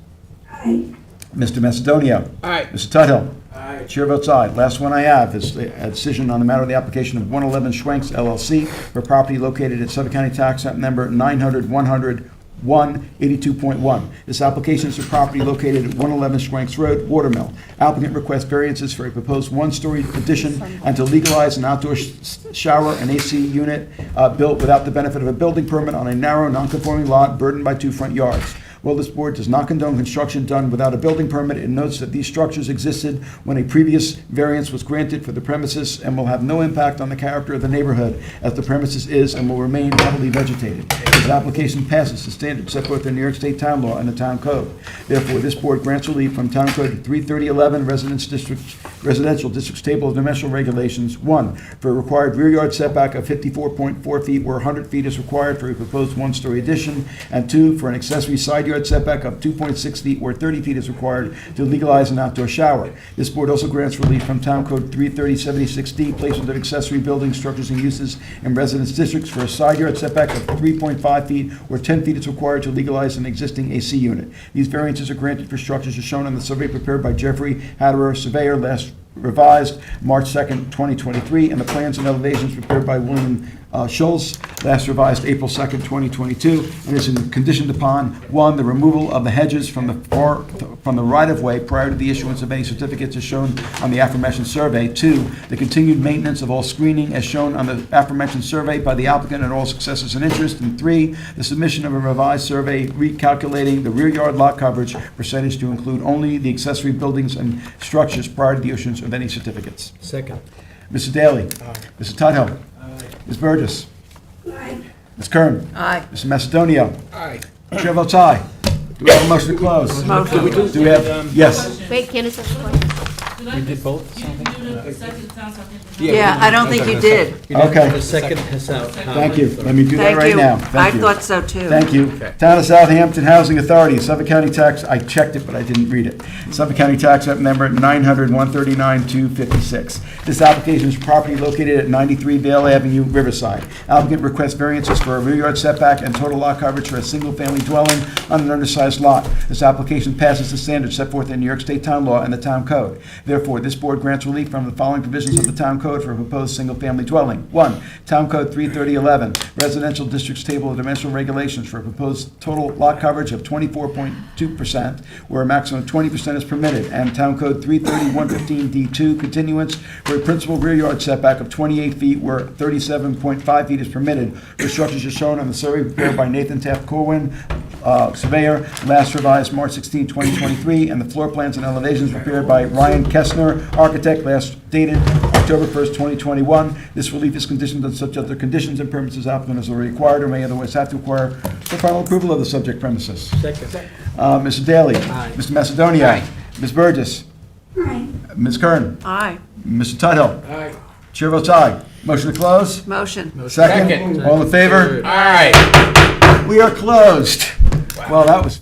Aye. Mr. Macedonio. Aye. Mr. Tudhill. Aye. Chair votes aye. Last one I have is a decision on the matter of the application of 111 Schwenks LLC for property located at Suffolk County Tax Map Number 900-100-182.1. This application is for property located at 111 Schwenks Road, Watermill. Applicant requests variances for a proposed one-story addition and to legalize an outdoor shower and AC unit built without the benefit of a building permit on a narrow, non-conforming lot burdened by 2 front yards. While this board does not condone construction done without a building permit, it notes that these structures existed when a previous variance was granted for the premises and will have no impact on the character of the neighborhood as the premises is and will remain heavily vegetated. This application passes the standards set forth in New York State Town Law and the Town Code. Therefore, this board grants relief from Town Code 33011, Residential District's Table of Dimensional Regulations. 1, for a required rear yard setback of 54.4 feet where 100 feet is required for a proposed one-story addition, and 2, for an accessory side yard setback of 2.6 feet where 30 feet is required to legalize an outdoor shower. This board also grants relief from Town Code 33076D, placement of accessory buildings, structures, and uses in residence districts for a side yard setback of 3.5 feet where 10 feet is required to legalize an existing AC unit. These variances are granted for structures as shown on the survey prepared by Jeffrey Hatterer, surveyor, last revised March 2nd, 2023, and the plans and elevations prepared by William Schultz, last revised April 2nd, 2022, and is conditioned upon, 1, the removal of the hedges from the right-of-way prior to the issuance of any certificates as shown on the aforementioned survey. 2, the continued maintenance of all screening as shown on the aforementioned survey by the applicant and all successors in interest. And 3, the submission of a revised survey recalculating the rear yard lot coverage percentage to include only the accessory buildings and structures prior to the issuance of any certificates. Second. Mr. Daly. Aye. Mr. Tudhill. Ms. Burgess. Aye. Ms. Kern. Aye. Mr. Macedonio. Aye. Chair votes aye. Do we have a motion to close? Motion. Do we have, yes. Wait, Candace, has a question. We did both? Yeah, I don't think you did. Okay. The second has out. Thank you. Let me do that right now. Thank I you. thought so too. Thank you. Town of Southampton Housing Authority, Suffolk County Tax, I checked it, but I didn't read it. Suffolk County Tax Map Number 900-139-256. This application is property located at 93 Vale Avenue, Riverside. Applicant requests variances for a rear yard setback and total lot coverage for a single-family dwelling on an undersized lot. This application passes the standards set forth in New York State Town Law and the Town Code. Therefore, this board grants relief from of the following provisions of the Town Code for a proposed single-family dwelling. 1. Town Code 33011, Residential Districts Table of Dimensional Regulations for a proposed total lot coverage of 24.2%, where a maximum of 20% is permitted, and Town Code 330-115D2, continuance for a principal rear yard setback of 28 feet, where 37.5 feet is permitted, for structures as shown on the survey prepared by Nathan Taft Corwin, surveyor, last revised March 16, 2023, and the floor plans and elevations prepared by Ryan Kessner, architect, last dated October 1st, 2021. This relief is conditioned on such other conditions and permits as applicant has already required or may otherwise have to acquire for final approval of the subject premises. Mr. Daly. Aye. Mr. Macedonia. Aye. Ms. Burgess. Ms. Kern. Aye. Mr. Tudhill. Aye. Chair votes aye. Motion to close? Motion. Second. All in favor? All right. We are closed. Well, that was